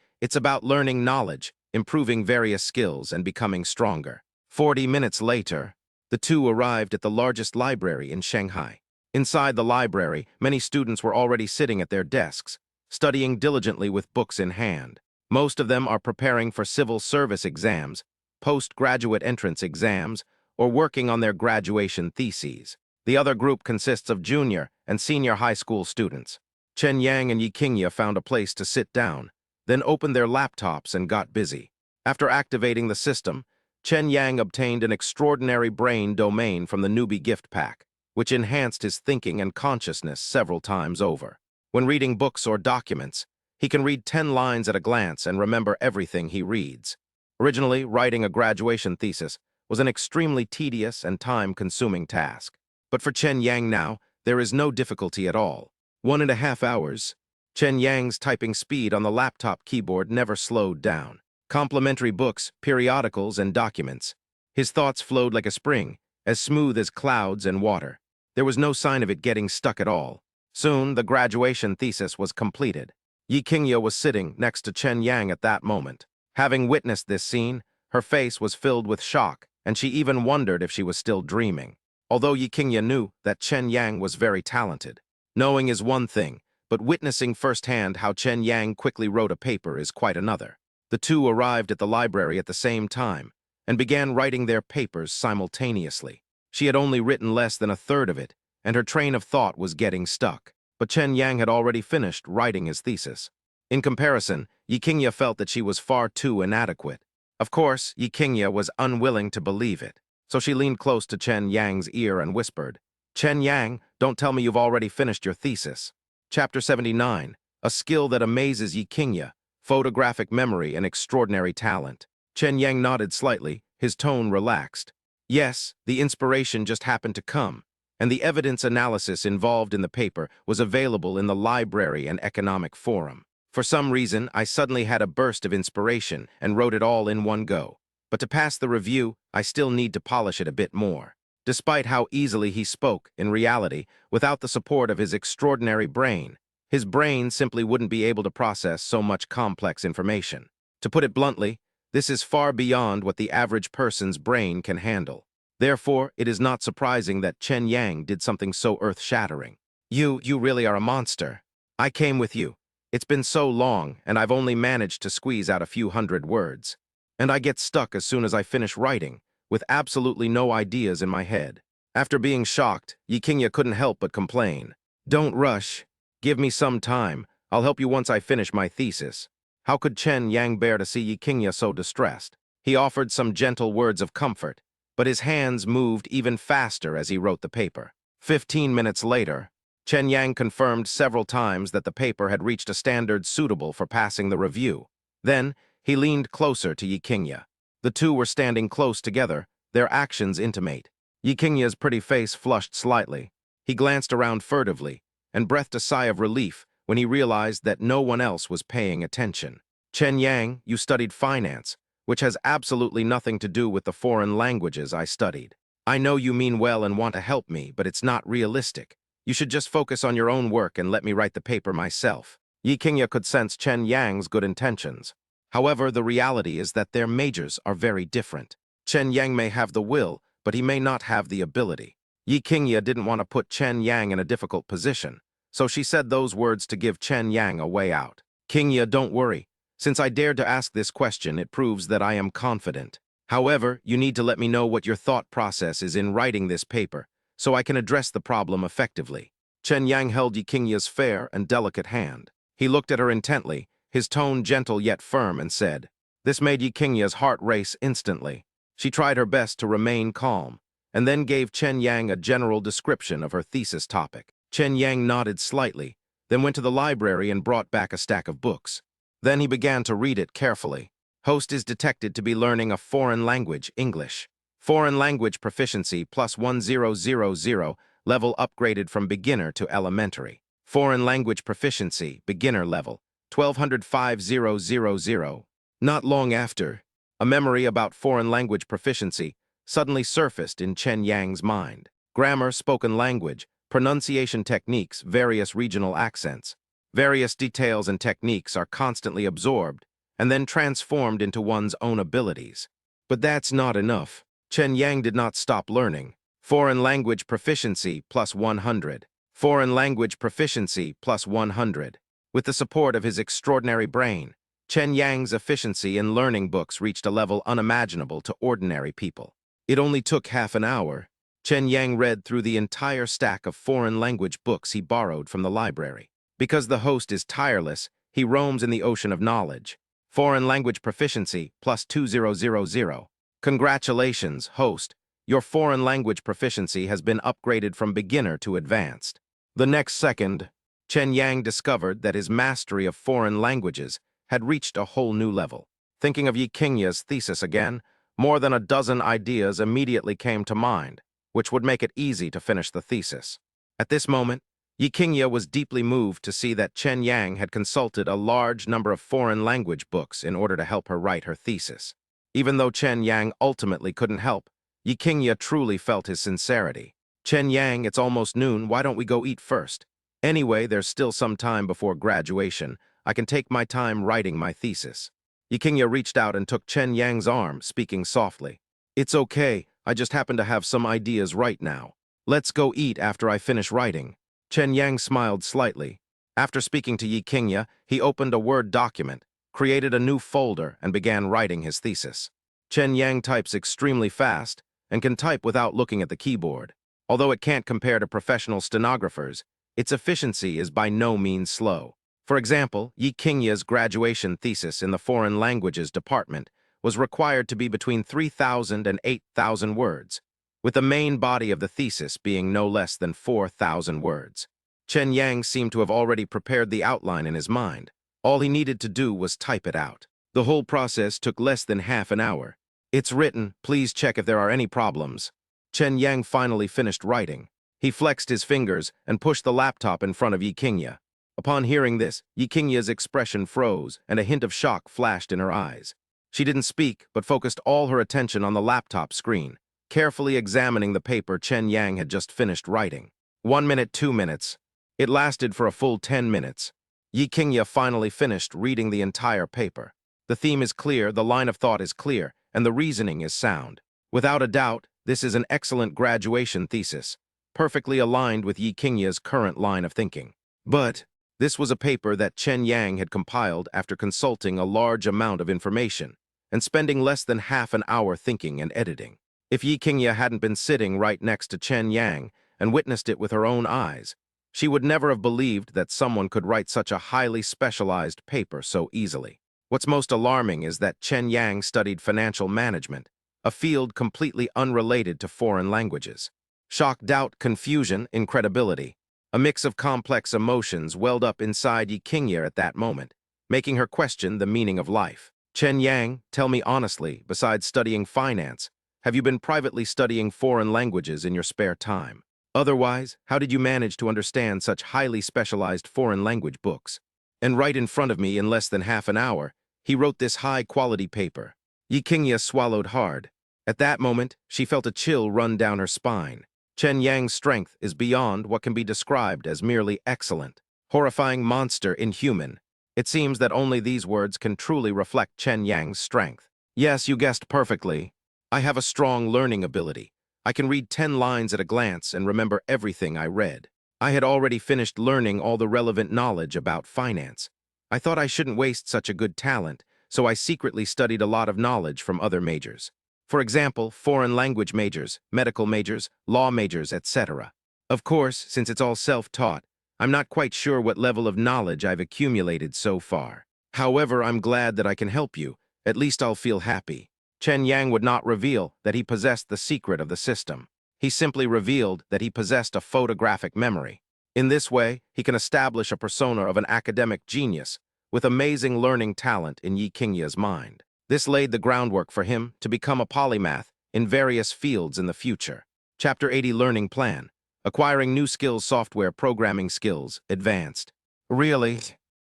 it's about learning knowledge, improving various skills, and becoming stronger. 40 minutes later, the two arrived at the largest library in Shanghai. Inside the library, many students were already sitting at their desks, studying diligently with books in hand. Most of them are preparing for civil service exams, postgraduate entrance exams, or working on their graduation theses. The other group consists of junior and senior high school students. Chen Yang and Yikinya found a place to sit down, then opened their laptops and got busy. After activating the system, Chen Yang obtained an extraordinary brain domain from the newbie gift pack, which enhanced his thinking and consciousness several times over. When reading books or documents, he can read 10 lines at a glance and remember everything he reads. Originally, writing a graduation thesis was an extremely tedious and time-consuming task. But for Chen Yang now, there is no difficulty at all. 1.5 hours. Chen Yang's typing speed on the laptop keyboard never slowed down. Complimentary books, periodicals, and documents. His thoughts flowed like a spring, as smooth as clouds and water. There was no sign of it getting stuck at all. Soon, the graduation thesis was completed. Yikinya was sitting next to Chen Yang at that moment. Having witnessed this scene, her face was filled with shock, and she even wondered if she was still dreaming. Although Yikinya knew that Chen Yang was very talented. Knowing is one thing, but witnessing firsthand how Chen Yang quickly wrote a paper is quite another. The two arrived at the library at the same time and began writing their papers simultaneously. She had only written less than a third of it, and her train of thought was getting stuck. But Chen Yang had already finished writing his thesis. In comparison, Yikinya felt that she was far too inadequate. Of course, Yikinya was unwilling to believe it, so she leaned close to Chen Yang's ear and whispered, "Chen Yang, don't tell me you've already finished your thesis." Chapter 79, a skill that amazes Yikinya, photographic memory and extraordinary talent. Chen Yang nodded slightly, his tone relaxed. Yes, the inspiration just happened to come, and the evidence analysis involved in the paper was available in the library and economic forum. For some reason, I suddenly had a burst of inspiration and wrote it all in one go. But to pass the review, I still need to polish it a bit more. Despite how easily he spoke, in reality, without the support of his extraordinary brain, his brain simply wouldn't be able to process so much complex information. To put it bluntly, this is far beyond what the average person's brain can handle. Therefore, it is not surprising that Chen Yang did something so earth-shattering. You really are a monster. I came with you. It's been so long, and I've only managed to squeeze out a few hundred words. And I get stuck as soon as I finish writing, with absolutely no ideas in my head. After being shocked, Yikinya couldn't help but complain. Don't rush. Give me some time. I'll help you once I finish my thesis. How could Chen Yang bear to see Yikinya so distressed? He offered some gentle words of comfort, but his hands moved even faster as he wrote the paper. 15 minutes later, Chen Yang confirmed several times that the paper had reached a standard suitable for passing the review. Then, he leaned closer to Yikinya. The two were standing close together, their actions intimate. Yikinya's pretty face flushed slightly. He glanced around furtively and breathed a sigh of relief when he realized that no one else was paying attention. Chen Yang, you studied finance, which has absolutely nothing to do with the foreign languages I studied. I know you mean well and want to help me, but it's not realistic. You should just focus on your own work and let me write the paper myself. Yikinya could sense Chen Yang's good intentions. However, the reality is that their majors are very different. Chen Yang may have the will, but he may not have the ability. Yikinya didn't want to put Chen Yang in a difficult position, so she said those words to give Chen Yang a way out. Kinya, don't worry. Since I dared to ask this question, it proves that I am confident. However, you need to let me know what your thought process is in writing this paper, so I can address the problem effectively. Chen Yang held Yikinya's fair and delicate hand. He looked at her intently, his tone gentle yet firm, and said, This made Yikinya's heart race instantly. She tried her best to remain calm, and then gave Chen Yang a general description of her thesis topic. Chen Yang nodded slightly, then went to the library and brought back a stack of books. Then he began to read it carefully. Host is detected to be learning a foreign language, English. Foreign language proficiency plus 1000, level upgraded from beginner to elementary. Foreign language proficiency, beginner level, 1205,000. Not long after, a memory about foreign language proficiency suddenly surfaced in Chen Yang's mind. Grammar, spoken language, pronunciation techniques, various regional accents. Various details and techniques are constantly absorbed and then transformed into one's own abilities. But that's not enough. Chen Yang did not stop learning. Foreign language proficiency plus 100. Foreign language proficiency plus 100. With the support of his extraordinary brain, Chen Yang's efficiency in learning books reached a level unimaginable to ordinary people. It only took half an hour. Chen Yang read through the entire stack of foreign language books he borrowed from the library. Because the host is tireless, he roams in the ocean of knowledge. Foreign language proficiency plus 2000. Congratulations, host. Your foreign language proficiency has been upgraded from beginner to advanced. The next second, Chen Yang discovered that his mastery of foreign languages had reached a whole new level. Thinking of Yi Qingya's thesis again, more than a dozen ideas immediately came to mind, which would make it easy to finish the thesis. At this moment, Yi Qingya was deeply moved to see that Chen Yang had consulted a large number of foreign language books in order to help her write her thesis. Even though Chen Yang ultimately couldn't help, Yi Qingya truly felt his sincerity. Chen Yang, it's almost noon, why don't we go eat first? Anyway, there's still some time before graduation. I can take my time writing my thesis. Yi Qingya reached out and took Chen Yang's arm, speaking softly. It's okay, I just happen to have some ideas right now. Let's go eat after I finish writing. Chen Yang smiled slightly. After speaking to Yi Qingya, he opened a Word document, created a new folder, and began writing his thesis. Chen Yang types extremely fast and can type without looking at the keyboard. Although it can't compare to professional stenographers, its efficiency is by no means slow. For example, Yi Qingya's graduation thesis in the foreign languages department was required to be between 3,000 and 8,000 words, with the main body of the thesis being no less than 4,000 words. Chen Yang seemed to have already prepared the outline in his mind. All he needed to do was type it out. The whole process took less than half an hour. It's written, please check if there are any problems. Chen Yang finally finished writing. He flexed his fingers and pushed the laptop in front of Yi Qingya. Upon hearing this, Yi Qingya's expression froze and a hint of shock flashed in her eyes. She didn't speak, but focused all her attention on the laptop screen, carefully examining the paper Chen Yang had just finished writing. 1 minute, 2 minutes. It lasted for a full 10 minutes. Yi Qingya finally finished reading the entire paper. The theme is clear, the line of thought is clear, and the reasoning is sound. Without a doubt, this is an excellent graduation thesis, perfectly aligned with Yi Qingya's current line of thinking. But this was a paper that Chen Yang had compiled after consulting a large amount of information and spending less than half an hour thinking and editing. If Yi Qingya hadn't been sitting right next to Chen Yang and witnessed it with her own eyes, she would never have believed that someone could write such a highly specialized paper so easily. What's most alarming is that Chen Yang studied financial management, a field completely unrelated to foreign languages. Shock, doubt, confusion, incredibility. A mix of complex emotions welled up inside Yi Qingya at that moment, making her question the meaning of life. Chen Yang, tell me honestly, besides studying finance, have you been privately studying foreign languages in your spare time? Otherwise, how did you manage to understand such highly specialized foreign language books? And right in front of me, in less than half an hour, he wrote this high-quality paper. Yi Qingya swallowed hard. At that moment, she felt a chill run down her spine. Chen Yang's strength is beyond what can be described as merely excellent. Horrifying monster, inhuman. It seems that only these words can truly reflect Chen Yang's strength. Yes, you guessed perfectly. I have a strong learning ability. I can read 10 lines at a glance and remember everything I read. I had already finished learning all the relevant knowledge about finance. I thought I shouldn't waste such a good talent, so I secretly studied a lot of knowledge from other majors. For example, foreign language majors, medical majors, law majors, etc. Of course, since it's all self-taught, I'm not quite sure what level of knowledge I've accumulated so far. However, I'm glad that I can help you. At least I'll feel happy. Chen Yang would not reveal that he possessed the secret of the system. He simply revealed that he possessed a photographic memory. In this way, he can establish a persona of an academic genius with amazing learning talent in Yi Qingya's mind. This laid the groundwork for him to become a polymath in various fields in the future. Chapter 80 Learning Plan. Acquiring New Skills Software Programming Skills Advanced. Really?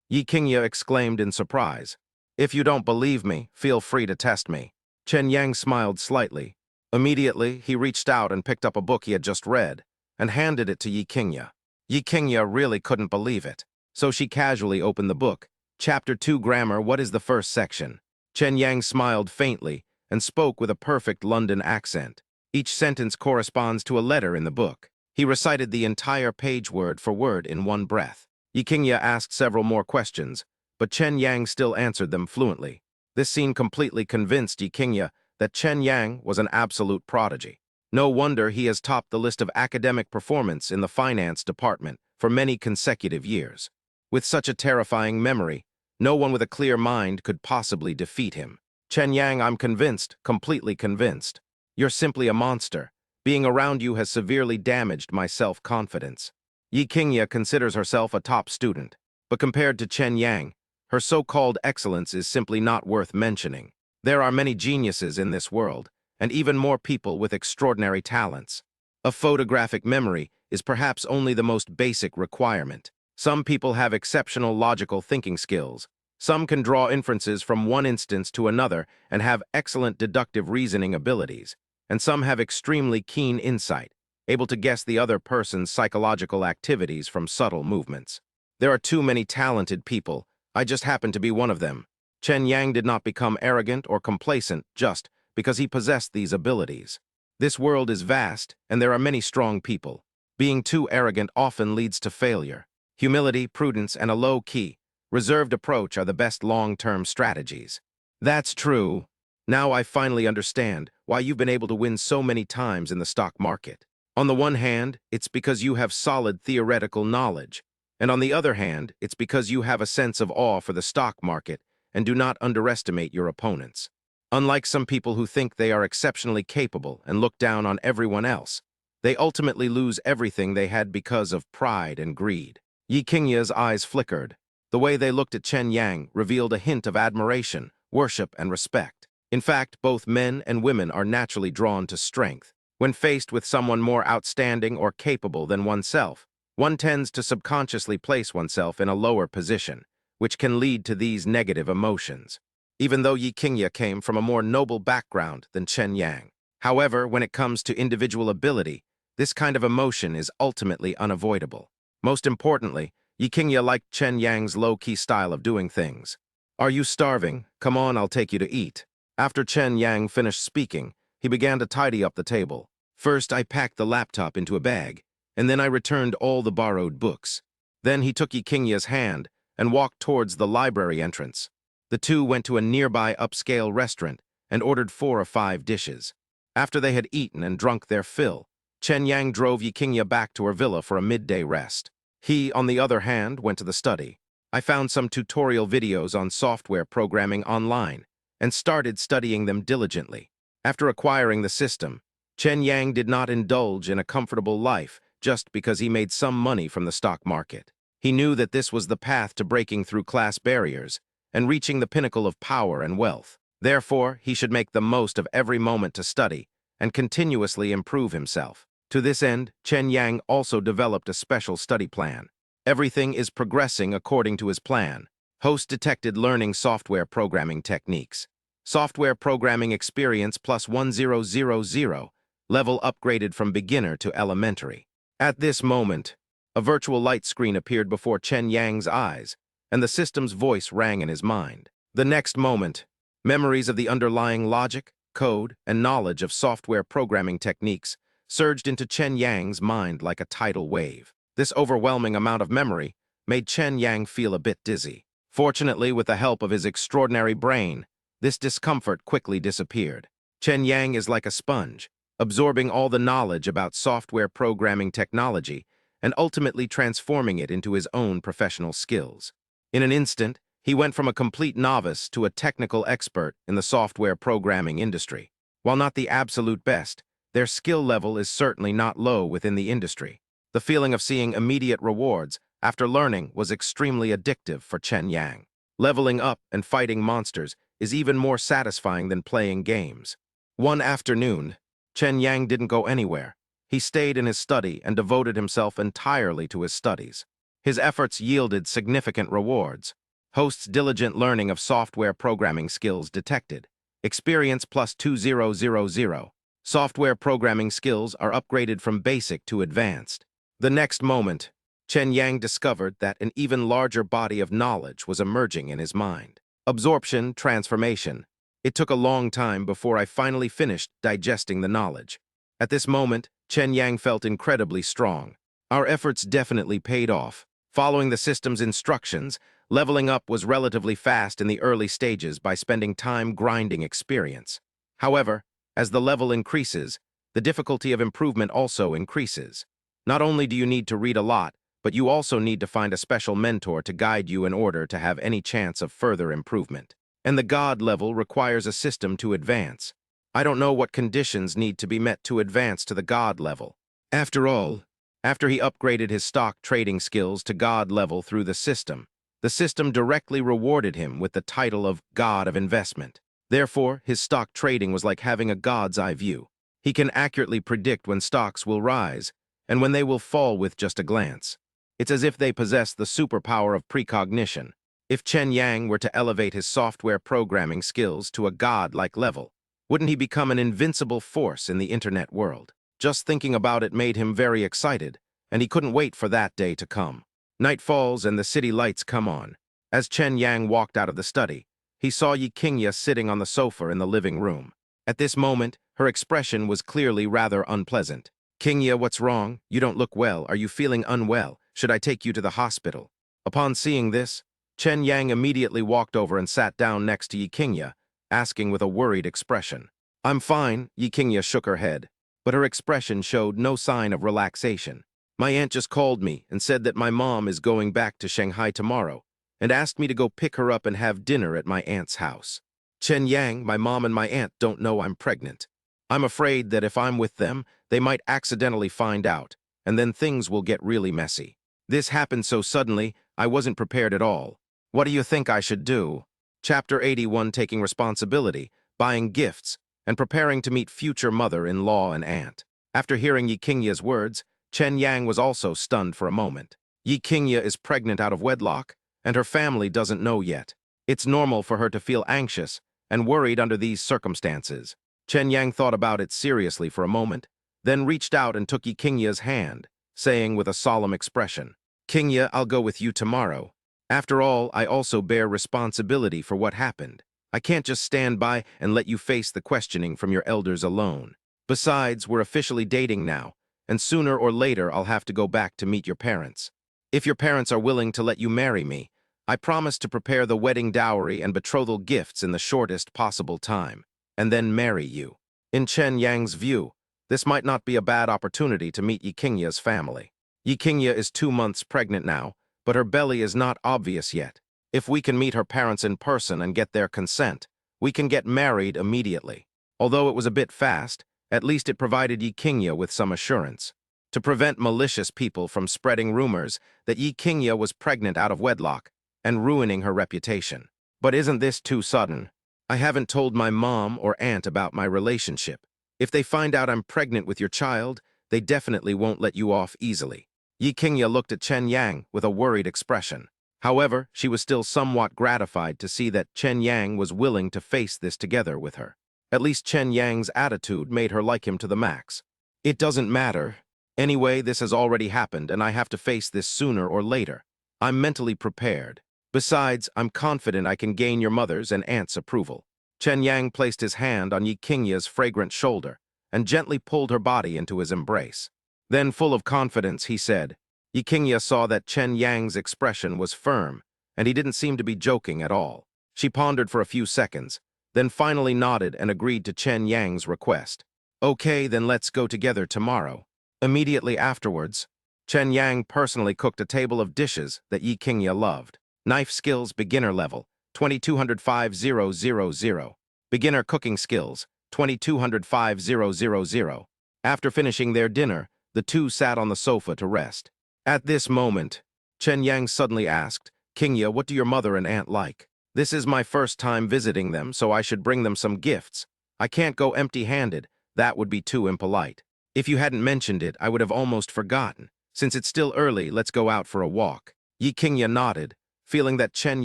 Yi Qingya exclaimed in surprise. If you don't believe me, feel free to test me. Chen Yang smiled slightly. Immediately, he reached out and picked up a book he had just read and handed it to Yi Qingya. Yi Qingya really couldn't believe it, so she casually opened the book. Chapter 2 Grammar. What is the first section? Chen Yang smiled faintly and spoke with a perfect London accent. Each sentence corresponds to a letter in the book. He recited the entire page word for word in one breath. Yi Qingya asked several more questions, but Chen Yang still answered them fluently. This scene completely convinced Yi Qingya that Chen Yang was an absolute prodigy. No wonder he has topped the list of academic performance in the finance department for many consecutive years. With such a terrifying memory, no one with a clear mind could possibly defeat him. Chen Yang, I'm convinced, completely convinced. You're simply a monster. Being around you has severely damaged my self-confidence. Yi Qingya considers herself a top student, but compared to Chen Yang, her so-called excellence is simply not worth mentioning. There are many geniuses in this world, and even more people with extraordinary talents. A photographic memory is perhaps only the most basic requirement. Some people have exceptional logical thinking skills. Some can draw inferences from one instance to another and have excellent deductive reasoning abilities. And some have extremely keen insight, able to guess the other person's psychological activities from subtle movements. There are too many talented people. I just happen to be one of them. Chen Yang did not become arrogant or complacent just because he possessed these abilities. This world is vast, and there are many strong people. Being too arrogant often leads to failure. Humility, prudence, and a low-key, reserved approach are the best long-term strategies. That's true. Now I finally understand why you've been able to win so many times in the stock market. On the one hand, it's because you have solid theoretical knowledge, and on the other hand, it's because you have a sense of awe for the stock market and do not underestimate your opponents. Unlike some people who think they are exceptionally capable and look down on everyone else, they ultimately lose everything they had because of pride and greed. Yi Qingya's eyes flickered. The way they looked at Chen Yang revealed a hint of admiration, worship, and respect. In fact, both men and women are naturally drawn to strength. When faced with someone more outstanding or capable than oneself, one tends to subconsciously place oneself in a lower position, which can lead to these negative emotions. Even though Yi Qingya came from a more noble background than Chen Yang. However, when it comes to individual ability, this kind of emotion is ultimately unavoidable. Most importantly, Yi Qingya liked Chen Yang's low-key style of doing things. Are you starving? Come on, I'll take you to eat. After Chen Yang finished speaking, he began to tidy up the table. First, I packed the laptop into a bag, and then I returned all the borrowed books. Then he took Yi Qingya's hand and walked towards the library entrance. The two went to a nearby upscale restaurant and ordered 4 or 5 dishes. After they had eaten and drunk their fill, Chen Yang drove Yi Qingya back to her villa for a midday rest. He, on the other hand, went to the study. I found some tutorial videos on software programming online and started studying them diligently. After acquiring the system, Chen Yang did not indulge in a comfortable life just because he made some money from the stock market. He knew that this was the path to breaking through class barriers and reaching the pinnacle of power and wealth. Therefore, he should make the most of every moment to study and continuously improve himself. To this end, Chen Yang also developed a special study plan. Everything is progressing according to his plan. Host detected learning software programming techniques. Software programming experience plus 1000, level upgraded from beginner to elementary. At this moment, a virtual light screen appeared before Chen Yang's eyes, and the system's voice rang in his mind. The next moment, memories of the underlying logic, code, and knowledge of software programming techniques surged into Chen Yang's mind like a tidal wave. This overwhelming amount of memory made Chen Yang feel a bit dizzy. Fortunately, with the help of his extraordinary brain, this discomfort quickly disappeared. Chen Yang is like a sponge, absorbing all the knowledge about software programming technology and ultimately transforming it into his own professional skills. In an instant, he went from a complete novice to a technical expert in the software programming industry. While not the absolute best, Their skill level is certainly not low within the industry. The feeling of seeing immediate rewards after learning was extremely addictive for Chen Yang. Leveling up and fighting monsters is even more satisfying than playing games. One afternoon, Chen Yang didn't go anywhere. He stayed in his study and devoted himself entirely to his studies. His efforts yielded significant rewards. Host's diligent learning of software programming skills detected. Experience plus 2000. Software programming skills are upgraded from basic to advanced. The next moment, Chen Yang discovered that an even larger body of knowledge was emerging in his mind. Absorption, transformation. It took a long time before I finally finished digesting the knowledge. At this moment, Chen Yang felt incredibly strong. Our efforts definitely paid off. Following the system's instructions, leveling up was relatively fast in the early stages by spending time grinding experience. However, as the level increases, the difficulty of improvement also increases. Not only do you need to read a lot, but you also need to find a special mentor to guide you in order to have any chance of further improvement. And the God level requires a system to advance. I don't know what conditions need to be met to advance to the God level. After all, after he upgraded his stock trading skills to God level through the system directly rewarded him with the title of God of Investment. Therefore, his stock trading was like having a God's eye view. He can accurately predict when stocks will rise and when they will fall with just a glance. It's as if they possess the superpower of precognition. If Chen Yang were to elevate his software programming skills to a God-like level, wouldn't he become an invincible force in the internet world? Just thinking about it made him very excited, and he couldn't wait for that day to come. Night falls and the city lights come on. As Chen Yang walked out of the study, he saw Yi Qingye sitting on the sofa in the living room. At this moment, her expression was clearly rather unpleasant. "Qingye, what's wrong? You don't look well. Are you feeling unwell? Should I take you to the hospital?" Upon seeing this, Chen Yang immediately walked over and sat down next to Yi Qingye, asking with a worried expression. "I'm fine," Yi Qingye shook her head, but her expression showed no sign of relaxation. "My aunt just called me and said that my mom is going back to Shanghai tomorrow and asked me to go pick her up and have dinner at my aunt's house. Chen Yang, my mom and my aunt don't know I'm pregnant. I'm afraid that if I'm with them, they might accidentally find out, and then things will get really messy. This happened so suddenly, I wasn't prepared at all. What do you think I should do?" Chapter 81, Taking Responsibility, Buying Gifts, and Preparing to Meet Future Mother-in-Law and Aunt. After hearing Yi Qingye's words, Chen Yang was also stunned for a moment. Yi Qingye is pregnant out of wedlock, and her family doesn't know yet. It's normal for her to feel anxious and worried under these circumstances. Chen Yang thought about it seriously for a moment, then reached out and took Yi Qingye's hand, saying with a solemn expression, "Qingye, I'll go with you tomorrow. After all, I also bear responsibility for what happened. I can't just stand by and let you face the questioning from your elders alone. Besides, we're officially dating now, and sooner or later I'll have to go back to meet your parents. If your parents are willing to let you marry me, I promise to prepare the wedding dowry and betrothal gifts in the shortest possible time, and then marry you." In Chen Yang's view, this might not be a bad opportunity to meet Yi Qingye's family. Yi Qingye is 2 months pregnant now, but her belly is not obvious yet. If we can meet her parents in person and get their consent, we can get married immediately. Although it was a bit fast, at least it provided Yi Qingye with some assurance. To prevent malicious people from spreading rumors that Yi Qingye was pregnant out of wedlock and ruining her reputation. But isn't this too sudden? I haven't told my mom or aunt about my relationship. If they find out I'm pregnant with your child, they definitely won't let you off easily. Yi Qingye looked at Chen Yang with a worried expression. However, she was still somewhat gratified to see that Chen Yang was willing to face this together with her. At least Chen Yang's attitude made her like him to the max. "It doesn't matter. Anyway, this has already happened, and I have to face this sooner or later. I'm mentally prepared. Besides, I'm confident I can gain your mother's and aunt's approval." Chen Yang placed his hand on Yi Qingye's fragrant shoulder and gently pulled her body into his embrace. Then, full of confidence, he said, Yi Qingye saw that Chen Yang's expression was firm, and he didn't seem to be joking at all. She pondered for a few seconds, then finally nodded and agreed to Chen Yang's request. "Okay, then let's go together tomorrow." Immediately afterwards, Chen Yang personally cooked a table of dishes that Yi Qingye loved. Knife skills beginner level, 2205,000. Beginner cooking skills, 2205,000. After finishing their dinner, the two sat on the sofa to rest. At this moment, Chen Yang suddenly asked, "Qingye, what do your mother and aunt like? This is my first time visiting them, so I should bring them some gifts. I can't go empty-handed. That would be too impolite. If you hadn't mentioned it, I would have almost forgotten. Since it's still early, let's go out for a walk." Yi Qingye nodded, feeling that Chen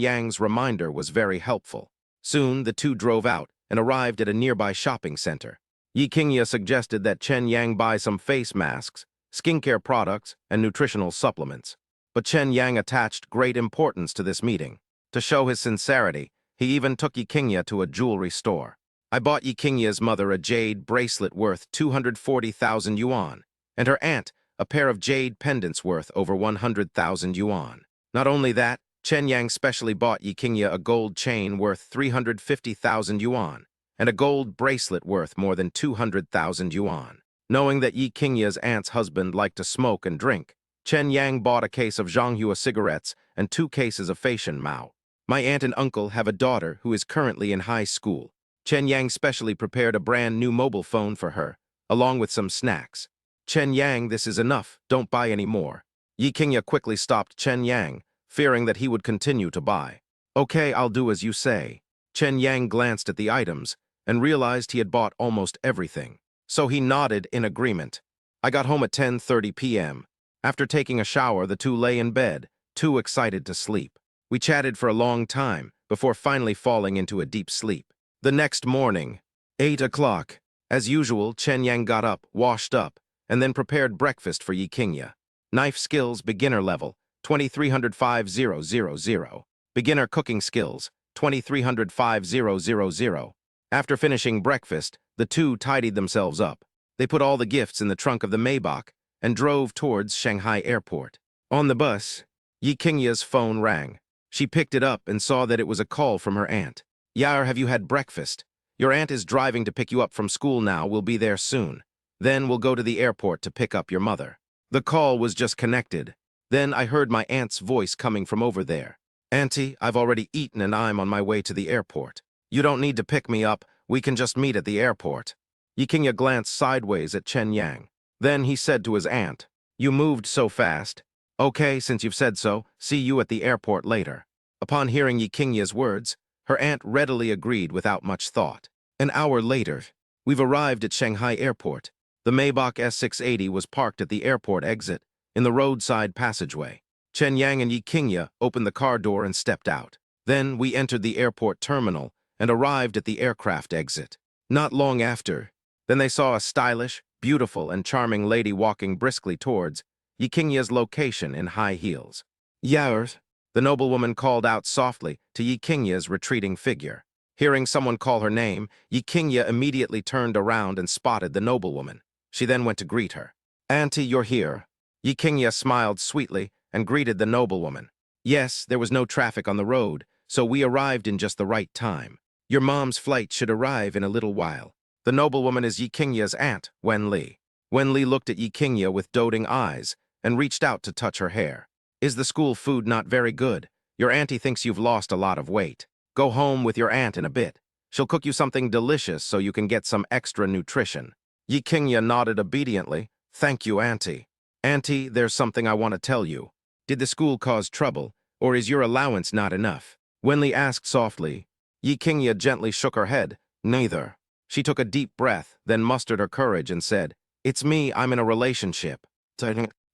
Yang's reminder was very helpful. Soon, the two drove out and arrived at a nearby shopping center. Yi Qingye suggested that Chen Yang buy some face masks, skincare products, and nutritional supplements. But Chen Yang attached great importance to this meeting. To show his sincerity, he even took Yi Qingye to a jewelry store. "I bought Yi Qingye's mother a jade bracelet worth 240,000 yuan, and her aunt a pair of jade pendants worth over 100,000 yuan. Not only that, Chen Yang specially bought Yi Qingye a gold chain worth 350,000 yuan, and a gold bracelet worth more than 200,000 yuan. Knowing that Yi Qingye's aunt's husband liked to smoke and drink, Chen Yang bought a case of Zhanghua cigarettes and 2 cases of Feishan Mao. My aunt and uncle have a daughter who is currently in high school. Chen Yang specially prepared a brand new mobile phone for her, along with some snacks. Chen Yang, this is enough, don't buy any more. Yi Qingye quickly stopped Chen Yang, fearing that he would continue to buy. Okay, I'll do as you say. Chen Yang glanced at the items and realized he had bought almost everything. So he nodded in agreement. I got home at 10:30 p.m. After taking a shower, the two lay in bed, too excited to sleep. We chatted for a long time before finally falling into a deep sleep. The next morning, 8 o'clock. As usual, Chen Yang got up, washed up, and then prepared breakfast for Yi Qingye. Knife skills, beginner level, 2305,000. Beginner cooking skills, 2305,000. After finishing breakfast, the two tidied themselves up. They put all the gifts in the trunk of the Maybach and drove towards Shanghai Airport. On the bus, Yi Qingye's phone rang. She picked it up and saw that it was a call from her aunt. "Yar, have you had breakfast? Your aunt is driving to pick you up from school now. We'll be there soon. Then we'll go to the airport to pick up your mother." The call was just connected. Then I heard my aunt's voice coming from over there. "Auntie, I've already eaten and I'm on my way to the airport. You don't need to pick me up. We can just meet at the airport." Yi Qingye glanced sideways at Chen Yang. Then he said to his aunt, "You moved so fast. Okay, since you've said so, see you at the airport later." Upon hearing Yi Qingye's words, her aunt readily agreed without much thought. An hour later, we've arrived at Shanghai Airport. The Maybach S680 was parked at the airport exit, in the roadside passageway. Chen Yang and Yi Qingye opened the car door and stepped out. Then we entered the airport terminal and arrived at the aircraft exit. Not long after, then they saw a stylish, beautiful, and charming lady walking briskly towards Yi Qingye's location in high heels. "Yaer," the noblewoman called out softly to Yi Qingye's retreating figure. Hearing someone call her name, Yi Qingye immediately turned around and spotted the noblewoman. She then went to greet her. "Auntie, you're here." Yi Qingye smiled sweetly and greeted the noblewoman. "Yes, there was no traffic on the road, so we arrived in just the right time. Your mom's flight should arrive in a little while." The noblewoman is Yi Qingye's aunt, Wen Li. Wen Li looked at Yi Qingye with doting eyes and reached out to touch her hair. "Is the school food not very good? Your auntie thinks you've lost a lot of weight. Go home with your aunt in a bit. She'll cook you something delicious so you can get some extra nutrition." Yi Qingye nodded obediently. "Thank you, auntie." "Auntie, there's something I want to tell you. Did the school cause trouble, or is your allowance not enough?" Wen Li asked softly. Yi Qingye gently shook her head. "Neither." She took a deep breath, then mustered her courage and said, "It's me, I'm in a relationship."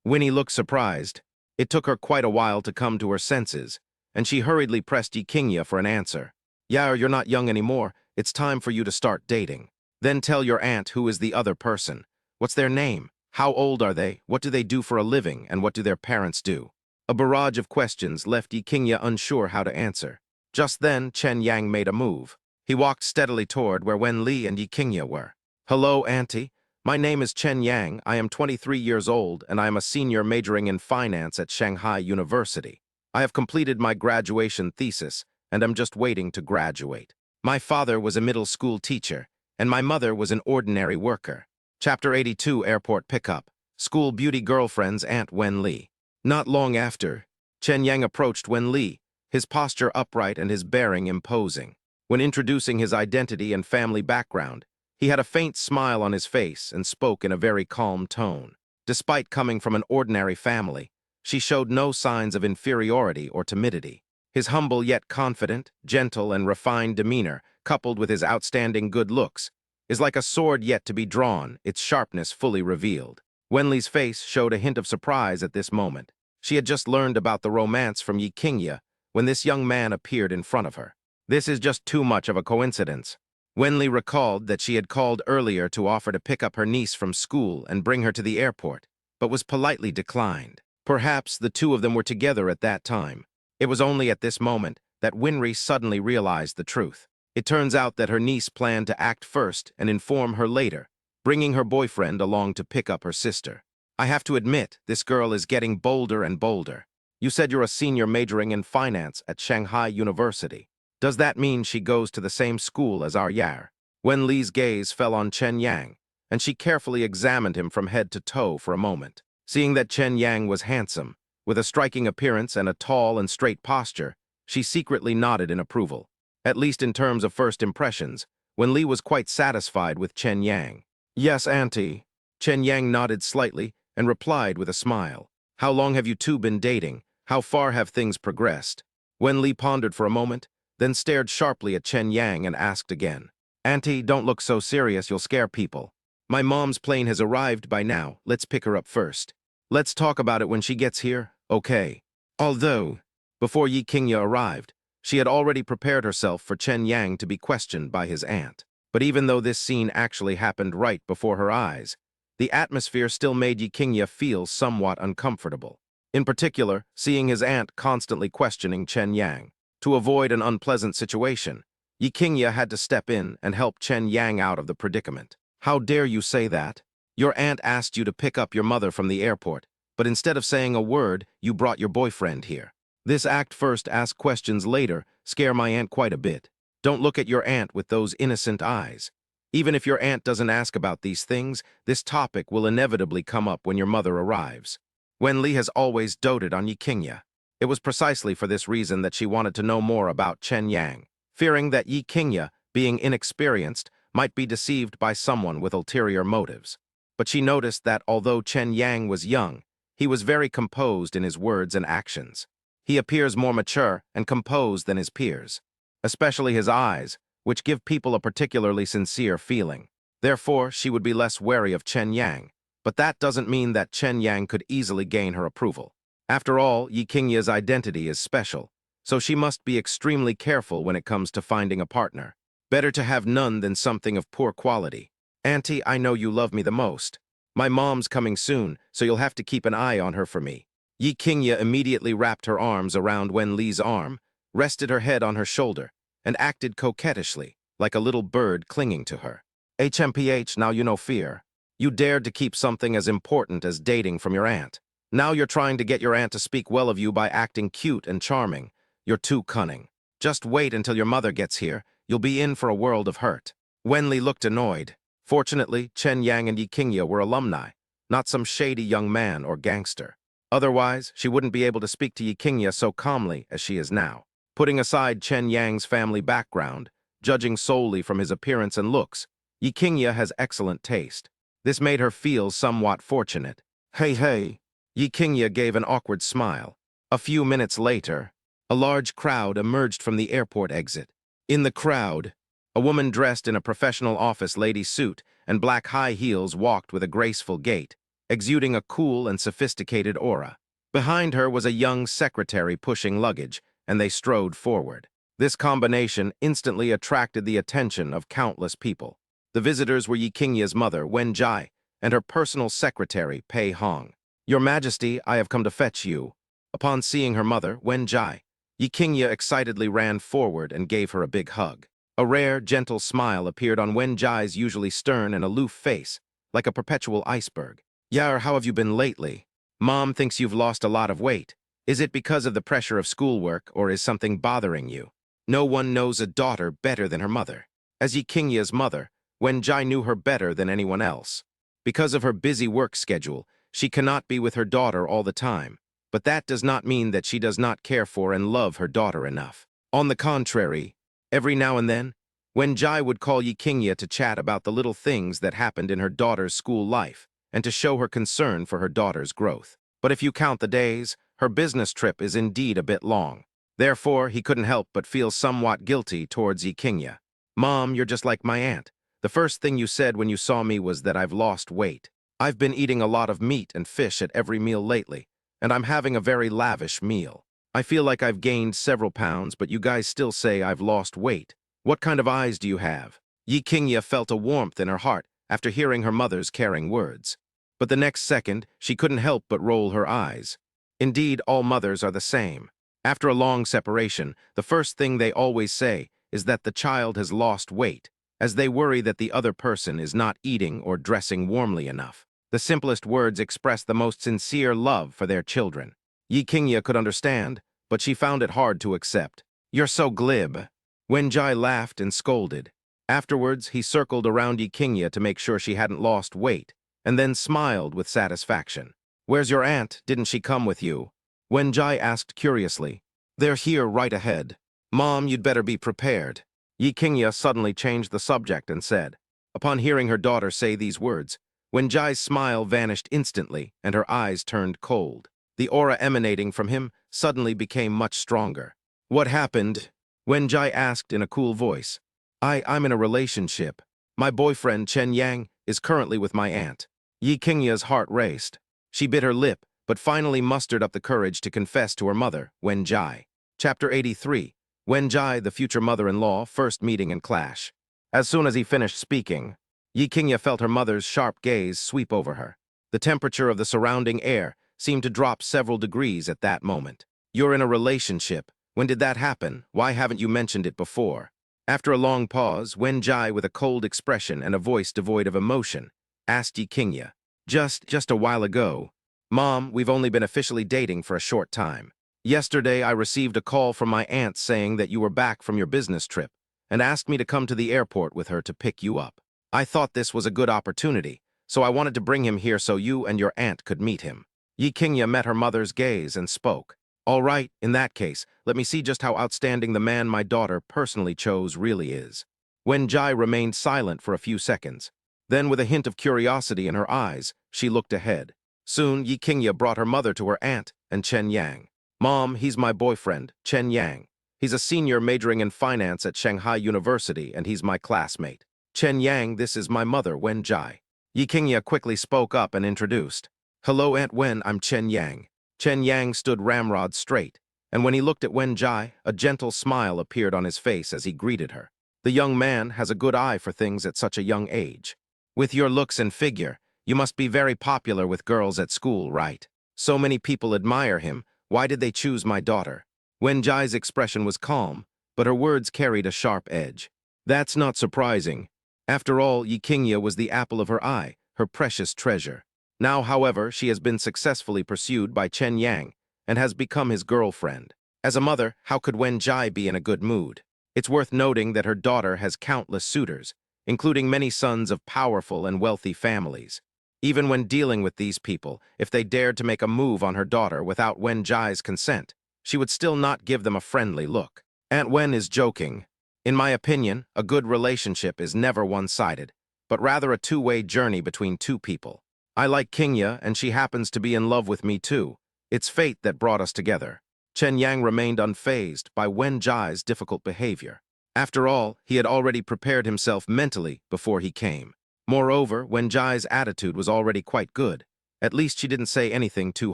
Winnie looked surprised. It took her quite a while to come to her senses, and she hurriedly pressed Yi Qingye for an answer. "Yaer, you're not young anymore. It's time for you to start dating. Then tell your aunt who is the other person. What's their name? How old are they? What do they do for a living? And what do their parents do?" A barrage of questions left Yi Qingye unsure how to answer. Just then, Chen Yang made a move. He walked steadily toward where Wen Li and Yi Qingye were. "Hello, auntie. My name is Chen Yang. I am 23 years old, and I am a senior majoring in finance at Shanghai University. I have completed my graduation thesis, and I'm just waiting to graduate. My father was a middle school teacher, and my mother was an ordinary worker." Chapter 82, Airport Pickup. School Beauty Girlfriend's Aunt Wen Li. Not long after, Chen Yang approached Wen Li, his posture upright and his bearing imposing. When introducing his identity and family background, He had a faint smile on his face and spoke in a very calm tone. Despite coming from an ordinary family, she showed no signs of inferiority or timidity. His humble yet confident, gentle, and refined demeanor, coupled with his outstanding good looks, is like a sword yet to be drawn, its sharpness fully revealed. Wenli's face showed a hint of surprise at this moment. She had just learned about the romance from Yi Qingye when this young man appeared in front of her. This is just too much of a coincidence. Wenli recalled that she had called earlier to offer to pick up her niece from school and bring her to the airport, but was politely declined. Perhaps the two of them were together at that time. It was only at this moment that Winry suddenly realized the truth. It turns out that her niece planned to act first and inform her later, bringing her boyfriend along to pick up her sister. I have to admit, this girl is getting bolder and bolder. You said you're a senior majoring in finance at Shanghai University. Does that mean she goes to the same school as our Yar? Wenli's gaze fell on Chen Yang, and she carefully examined him from head to toe for a moment. Seeing that Chen Yang was handsome, with a striking appearance and a tall and straight posture, she secretly nodded in approval. At least in terms of first impressions, Wenli was quite satisfied with Chen Yang. Yes, Auntie. Chen Yang nodded slightly and replied with a smile. How long have you two been dating? How far have things progressed? Wenli pondered for a moment, then stared sharply at Chen Yang and asked again. Auntie, don't look so serious, you'll scare people. My mom's plane has arrived by now, let's pick her up first. Let's talk about it when she gets here, okay? Although, before Yi Qingye arrived, she had already prepared herself for Chen Yang to be questioned by his aunt. But even though this scene actually happened right before her eyes, the atmosphere still made Yi Qingye feel somewhat uncomfortable. In particular, seeing his aunt constantly questioning Chen Yang. To avoid an unpleasant situation, Yi Qingye had to step in and help Chen Yang out of the predicament. How dare you say that? Your aunt asked you to pick up your mother from the airport, but instead of saying a word, you brought your boyfriend here. This act first, ask questions later, scare my aunt quite a bit. Don't look at your aunt with those innocent eyes. Even if your aunt doesn't ask about these things, this topic will inevitably come up when your mother arrives. Wenli has always doted on Yi Qingye. It was precisely for this reason that she wanted to know more about Chen Yang, fearing that Yi Qingye, being inexperienced, might be deceived by someone with ulterior motives. But she noticed that although Chen Yang was young, he was very composed in his words and actions. He appears more mature and composed than his peers, especially his eyes, which give people a particularly sincere feeling. Therefore, she would be less wary of Chen Yang, but that doesn't mean that Chen Yang could easily gain her approval. After all, Yi Qingye's identity is special, so she must be extremely careful when it comes to finding a partner. Better to have none than something of poor quality. Auntie, I know you love me the most. My mom's coming soon, so you'll have to keep an eye on her for me. Yi Qingye immediately wrapped her arms around Wenli's arm, rested her head on her shoulder, and acted coquettishly, like a little bird clinging to her. HMPH, now you no fear. You dared to keep something as important as dating from your aunt. Now you're trying to get your aunt to speak well of you by acting cute and charming. You're too cunning. Just wait until your mother gets here. You'll be in for a world of hurt. Wenli looked annoyed. Fortunately, Chen Yang and Yi Qingye were alumni, not some shady young man or gangster. Otherwise, she wouldn't be able to speak to Yi Qingye so calmly as she is now. Putting aside Chen Yang's family background, judging solely from his appearance and looks, Yi Qingye has excellent taste. This made her feel somewhat fortunate. Hey. Yi Qingye gave an awkward smile. A few minutes later, a large crowd emerged from the airport exit. In the crowd, a woman dressed in a professional office lady suit and black high heels walked with a graceful gait, exuding a cool and sophisticated aura. Behind her was a young secretary pushing luggage, and they strode forward. This combination instantly attracted the attention of countless people. The visitors were Yi Qingye's mother, Wen Jai, and her personal secretary, Pei Hong. Your Majesty, I have come to fetch you. Upon seeing her mother, Wen Jai, Yi Qingye excitedly ran forward and gave her a big hug. A rare, gentle smile appeared on Wen Jai's usually stern and aloof face, like a perpetual iceberg. Yar, how have you been lately? Mom thinks you've lost a lot of weight. Is it because of the pressure of schoolwork, or is something bothering you? No one knows a daughter better than her mother. As Yi Qingye's mother, Wen Jai knew her better than anyone else. Because of her busy work schedule, she cannot be with her daughter all the time, but that does not mean that she does not care for and love her daughter enough. On the contrary, every now and then, Wen Jai would call Yi Qingye to chat about the little things that happened in her daughter's school life and to show her concern for her daughter's growth. But if you count the days, her business trip is indeed a bit long. Therefore, he couldn't help but feel somewhat guilty towards Yi Qingye. Mom, you're just like my aunt. The first thing you said when you saw me was that I've lost weight. I've been eating a lot of meat and fish at every meal lately, and I'm having a very lavish meal. I feel like I've gained several pounds, but you guys still say I've lost weight. What kind of eyes do you have? Yi Qingye felt a warmth in her heart after hearing her mother's caring words. But the next second, she couldn't help but roll her eyes. Indeed, all mothers are the same. After a long separation, the first thing they always say is that the child has lost weight, as they worry that the other person is not eating or dressing warmly enough. The simplest words express the most sincere love for their children. Yi Qingye could understand, but she found it hard to accept. You're so glib. Wen Jai laughed and scolded. Afterwards, he circled around Yi Qingye to make sure she hadn't lost weight, and then smiled with satisfaction. Where's your aunt? Didn't she come with you? Wen Jai asked curiously. They're here right ahead. Mom, you'd better be prepared. Yi Qingye suddenly changed the subject and said. Upon hearing her daughter say these words, Wen Jai's smile vanished instantly and her eyes turned cold. The aura emanating from him suddenly became much stronger. What happened? Wen Jai asked in a cool voice. I'm in a relationship. My boyfriend, Chen Yang, is currently with my aunt. Yi Qingye's heart raced. She bit her lip, but finally mustered up the courage to confess to her mother, Wen Jai. Chapter 83. Wen Jai, the future mother-in-law, first meeting and clash. As soon as he finished speaking, Yi Qingye felt her mother's sharp gaze sweep over her. The temperature of the surrounding air seemed to drop several degrees at that moment. You're in a relationship. When did that happen? Why haven't you mentioned it before? After a long pause, Wen Jai, with a cold expression and a voice devoid of emotion, asked Yi Qingye. Just a while ago. Mom, we've only been officially dating for a short time. Yesterday, I received a call from my aunt saying that you were back from your business trip and asked me to come to the airport with her to pick you up. I thought this was a good opportunity, so I wanted to bring him here so you and your aunt could meet him. Yi Qingye met her mother's gaze and spoke. All right, in that case, let me see just how outstanding the man my daughter personally chose really is. Wen Jai remained silent for a few seconds. Then, with a hint of curiosity in her eyes, she looked ahead. Soon, Yi Qingye brought her mother to her aunt and Chen Yang. Mom, he's my boyfriend, Chen Yang. He's a senior majoring in finance at Shanghai University, and he's my classmate. Chen Yang, this is my mother, Wen Jai. Yi Qingye quickly spoke up and introduced. Hello, Aunt Wen, I'm Chen Yang. Chen Yang stood ramrod straight, and when he looked at Wen Jai, a gentle smile appeared on his face as he greeted her. The young man has a good eye for things at such a young age. With your looks and figure, you must be very popular with girls at school, right? So many people admire him. Why did they choose my daughter? Wen Jai's expression was calm, but her words carried a sharp edge. That's not surprising. After all, Yi Qingye was the apple of her eye, her precious treasure. Now, however, she has been successfully pursued by Chen Yang and has become his girlfriend. As a mother, how could Wen Jai be in a good mood? It's worth noting that her daughter has countless suitors, including many sons of powerful and wealthy families. Even when dealing with these people, if they dared to make a move on her daughter without Wen Jai's consent, she would still not give them a friendly look. Aunt Wen is joking. In my opinion, a good relationship is never one-sided, but rather a two-way journey between two people. I like Qingye, and she happens to be in love with me too. It's fate that brought us together. Chen Yang remained unfazed by Wen Jai's difficult behavior. After all, he had already prepared himself mentally before he came. Moreover, Wen Jai's attitude was already quite good. At least she didn't say anything too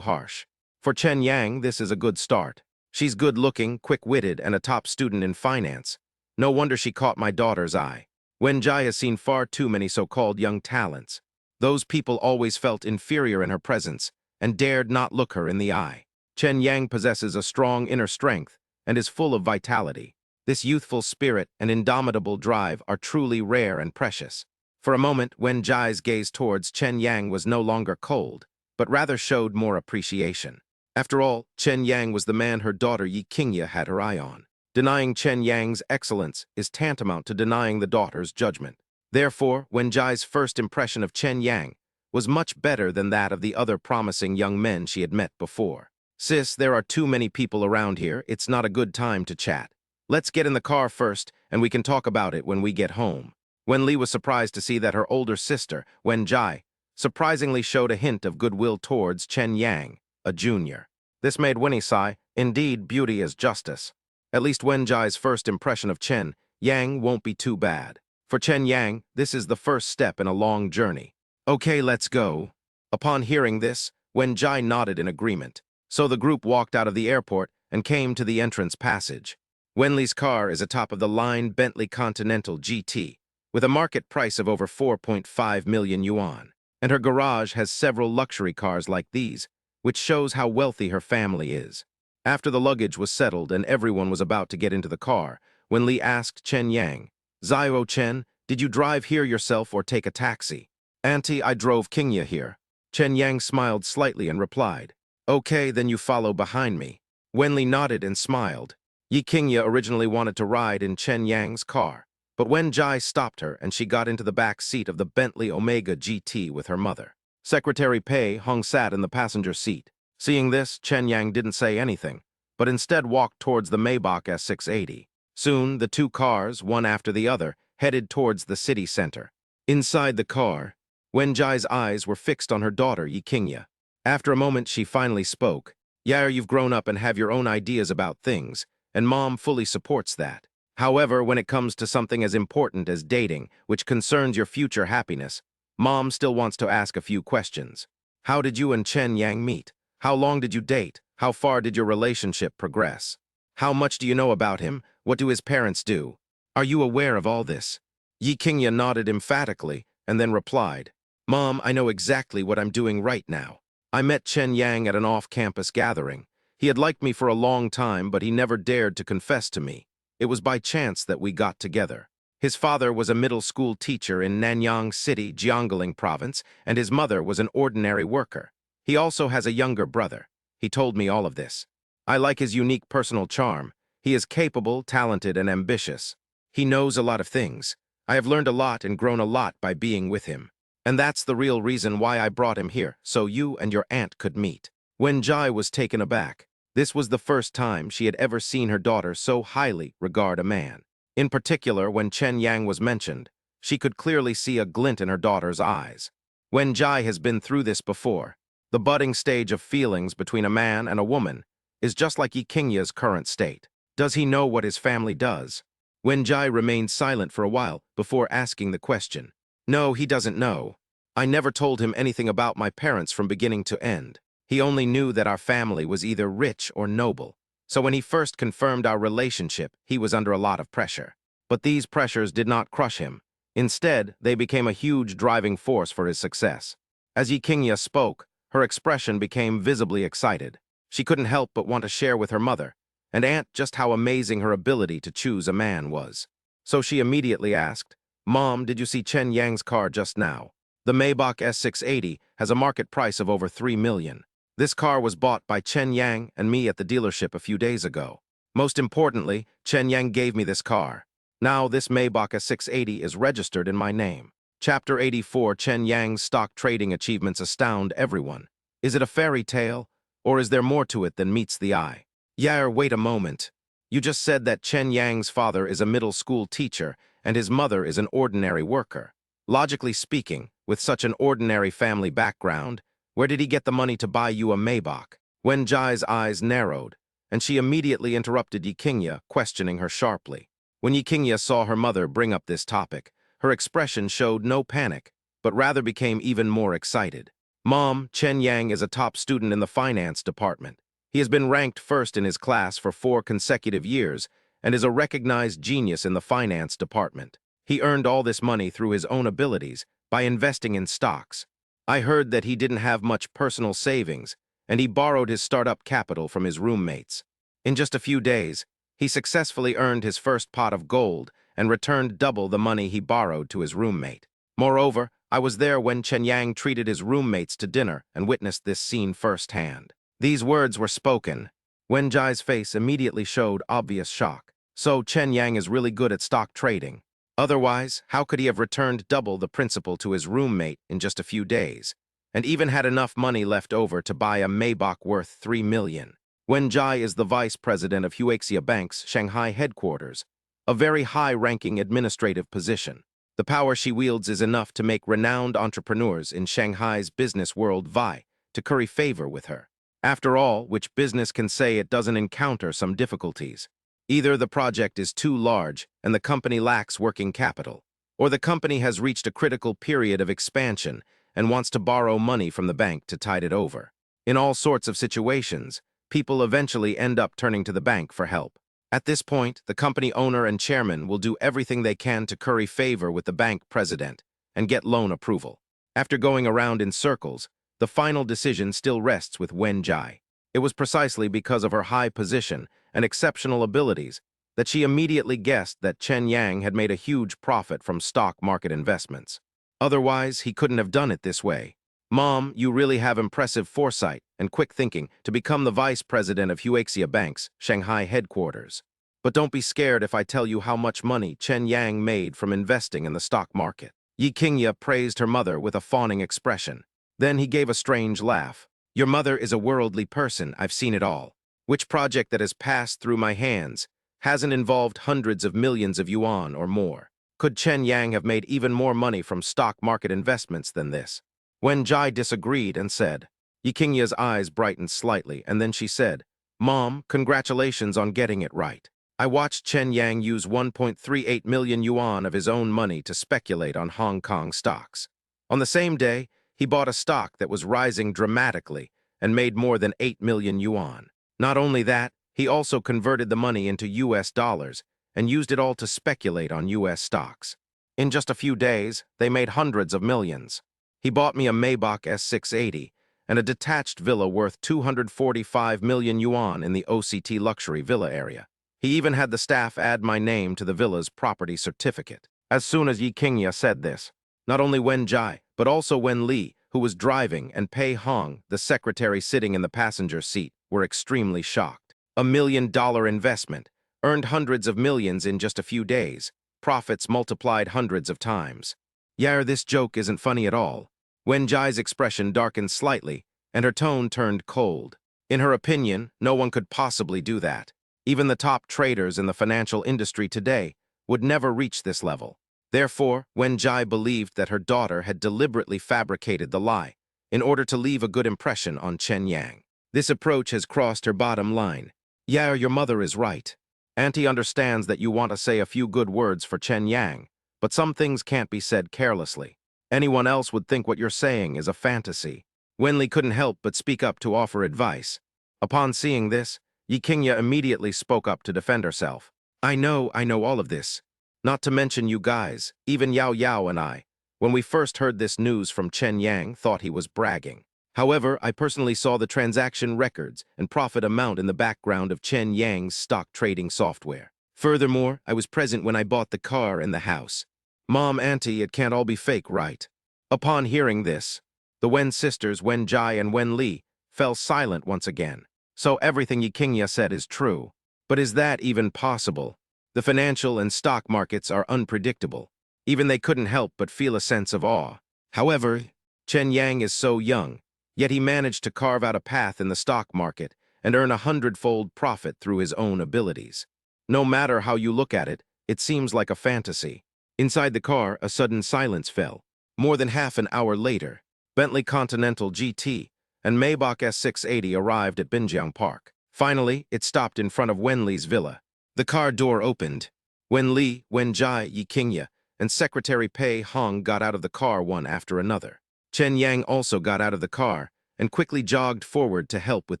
harsh. For Chen Yang, this is a good start. She's good-looking, quick-witted, and a top student in finance. No wonder she caught my daughter's eye. Wen Jai has seen far too many so-called young talents. Those people always felt inferior in her presence and dared not look her in the eye. Chen Yang possesses a strong inner strength and is full of vitality. This youthful spirit and indomitable drive are truly rare and precious. For a moment, Wen Jai's gaze towards Chen Yang was no longer cold, but rather showed more appreciation. After all, Chen Yang was the man her daughter Yi Qingye had her eye on. Denying Chen Yang's excellence is tantamount to denying the daughter's judgment. Therefore, Wen Jai's first impression of Chen Yang was much better than that of the other promising young men she had met before. Sis, there are too many people around here. It's not a good time to chat. Let's get in the car first and we can talk about it when we get home. Wenli was surprised to see that her older sister, Wen Jai, surprisingly showed a hint of goodwill towards Chen Yang, a junior. This made Winnie sigh. Indeed, beauty is justice. At least Wen Jai's first impression of Chen Yang won't be too bad. For Chen Yang, this is the first step in a long journey. Okay, let's go. Upon hearing this, Wen Jai nodded in agreement. So the group walked out of the airport and came to the entrance passage. Wenli's car is a top-of-the-line Bentley Continental GT, with a market price of over 4.5 million yuan. And her garage has several luxury cars like these, which shows how wealthy her family is. After the luggage was settled and everyone was about to get into the car, Wenli asked Chen Yang, "Zio Chen, did you drive here yourself or take a taxi?" "Auntie, I drove Kingya here." Chen Yang smiled slightly and replied, "Okay, then you follow behind me." Wenli nodded and smiled. Yi Qingya originally wanted to ride in Chen Yang's car, but Wen Jai stopped her and she got into the back seat of the Bentley Omega GT with her mother. Secretary Pei Hong sat in the passenger seat. Seeing this, Chen Yang didn't say anything, but instead walked towards the Maybach S680. Soon, the two cars, one after the other, headed towards the city center. Inside the car, Wen Jai's eyes were fixed on her daughter, Yi Qingya. After a moment, she finally spoke. "Yeah, you've grown up and have your own ideas about things, and Mom fully supports that. However, when it comes to something as important as dating, which concerns your future happiness, Mom still wants to ask a few questions. How did you and Chen Yang meet? How long did you date? How far did your relationship progress? How much do you know about him? What do his parents do? Are you aware of all this?" Yi Qingya nodded emphatically and then replied, "Mom, I know exactly what I'm doing right now. I met Chen Yang at an off-campus gathering. He had liked me for a long time, but he never dared to confess to me. It was by chance that we got together. His father was a middle school teacher in Nanyang City, Jiangling Province, and his mother was an ordinary worker. He also has a younger brother. He told me all of this. I like his unique personal charm. He is capable, talented, and ambitious. He knows a lot of things. I have learned a lot and grown a lot by being with him. And that's the real reason why I brought him here, so you and your aunt could meet." Wen Jai was taken aback. This was the first time she had ever seen her daughter so highly regard a man. In particular, when Chen Yang was mentioned, she could clearly see a glint in her daughter's eyes. Wen Jai has been through this before. The budding stage of feelings between a man and a woman is just like Yi Qingya's current state. Does he know what his family does? Wen Jai remained silent for a while before asking the question. "No, he doesn't know. I never told him anything about my parents from beginning to end. He only knew that our family was either rich or noble. So when he first confirmed our relationship, he was under a lot of pressure. But these pressures did not crush him. Instead, they became a huge driving force for his success." As Yi Qingya spoke, her expression became visibly excited. She couldn't help but want to share with her mother and aunt just how amazing her ability to choose a man was. So she immediately asked, "Mom, did you see Chen Yang's car just now? The Maybach S680 has a market price of over 3 million. This car was bought by Chen Yang and me at the dealership a few days ago. Most importantly, Chen Yang gave me this car. Now this Maybach S680 is registered in my name." Chapter 84, Chen Yang's stock trading achievements astound everyone. Is it a fairy tale, or is there more to it than meets the eye? Yair, wait a moment. You just said that Chen Yang's father is a middle school teacher and his mother is an ordinary worker. Logically speaking, with such an ordinary family background, where did he get the money to buy you a Maybach? Wen Jai's eyes narrowed, and she immediately interrupted Yi Qingya, questioning her sharply. When Yi Qingya saw her mother bring up this topic, her expression showed no panic, but rather became even more excited. "Mom, Chen Yang is a top student in the finance department. He has been ranked first in his class for 4 consecutive years and is a recognized genius in the finance department. He earned all this money through his own abilities by investing in stocks. I heard that he didn't have much personal savings, and he borrowed his startup capital from his roommates. In just a few days, he successfully earned his first pot of gold and returned double the money he borrowed to his roommate. Moreover, I was there when Chen Yang treated his roommates to dinner and witnessed this scene firsthand." These words were spoken. Wen Jai's face immediately showed obvious shock. So Chen Yang is really good at stock trading. Otherwise, how could he have returned double the principal to his roommate in just a few days, and even had enough money left over to buy a Maybach worth 3 million? Wen Jai is the vice president of Huaxia Bank's Shanghai headquarters, a very high-ranking administrative position. The power she wields is enough to make renowned entrepreneurs in Shanghai's business world vie to curry favor with her. After all, which business can say it doesn't encounter some difficulties? Either the project is too large and the company lacks working capital, or the company has reached a critical period of expansion and wants to borrow money from the bank to tide it over. In all sorts of situations, people eventually end up turning to the bank for help. At this point, the company owner and chairman will do everything they can to curry favor with the bank president and get loan approval. After going around in circles, the final decision still rests with Wen Jai. It was precisely because of her high position and exceptional abilities that she immediately guessed that Chen Yang had made a huge profit from stock market investments. Otherwise, he couldn't have done it this way. Mom, you really have impressive foresight and quick thinking to become the vice president of Huaxia Bank's Shanghai headquarters. But don't be scared if I tell you how much money Chen Yang made from investing in the stock market. Yi Qingye praised her mother with a fawning expression. Then he gave a strange laugh. Your mother is a worldly person, I've seen it all. Which project that has passed through my hands hasn't involved hundreds of millions of yuan or more? Could Chen Yang have made even more money from stock market investments than this? Wen Jai disagreed and said. Yi Qingye's eyes brightened slightly, and then she said, Mom, congratulations on getting it right. I watched Chen Yang use 1.38 million yuan of his own money to speculate on Hong Kong stocks. On the same day, he bought a stock that was rising dramatically and made more than 8 million yuan. Not only that, he also converted the money into US dollars and used it all to speculate on US stocks. In just a few days, they made hundreds of millions. He bought me a Maybach S680 and a detached villa worth 245 million yuan in the OCT luxury villa area. He even had the staff add my name to the villa's property certificate. As soon as Yi Qingye said this, not only Wen Jai, but also Wen Li, who was driving, and Pei Hong, the secretary sitting in the passenger seat, were extremely shocked. $1 million investment, earned hundreds of millions in just a few days, profits multiplied hundreds of times. Yeah, this joke isn't funny at all. Wen Jai's expression darkened slightly, and her tone turned cold. In her opinion, no one could possibly do that. Even the top traders in the financial industry today would never reach this level. Therefore, Wen Jai believed that her daughter had deliberately fabricated the lie in order to leave a good impression on Chen Yang. This approach has crossed her bottom line. Yeah, your mother is right. Auntie understands that you want to say a few good words for Chen Yang, but some things can't be said carelessly. Anyone else would think what you're saying is a fantasy. Wen Li couldn't help but speak up to offer advice. Upon seeing this, Yi Qingye immediately spoke up to defend herself. I know all of this. Not to mention you guys, even Yao Yao and I, when we first heard this news from Chen Yang, thought he was bragging. However, I personally saw the transaction records and profit amount in the background of Chen Yang's stock trading software. Furthermore, I was present when I bought the car and the house. Mom, Auntie, it can't all be fake, right? Upon hearing this, the Wen sisters, Wen Jai and Wen Li, fell silent once again. So everything Yi Qingye said is true. But is that even possible? The financial and stock markets are unpredictable. Even they couldn't help but feel a sense of awe. However, Chen Yang is so young, yet he managed to carve out a path in the stock market and earn a 100-fold profit through his own abilities. No matter how you look at it, it seems like a fantasy. Inside the car, a sudden silence fell. More than half an hour later, Bentley Continental GT and Maybach S680 arrived at Binjiang Park. Finally, it stopped in front of Wen Li's villa. The car door opened. Wen Li, Wen Jai, Yi Qingye, and Secretary Pei Hong got out of the car one after another. Chen Yang also got out of the car and quickly jogged forward to help with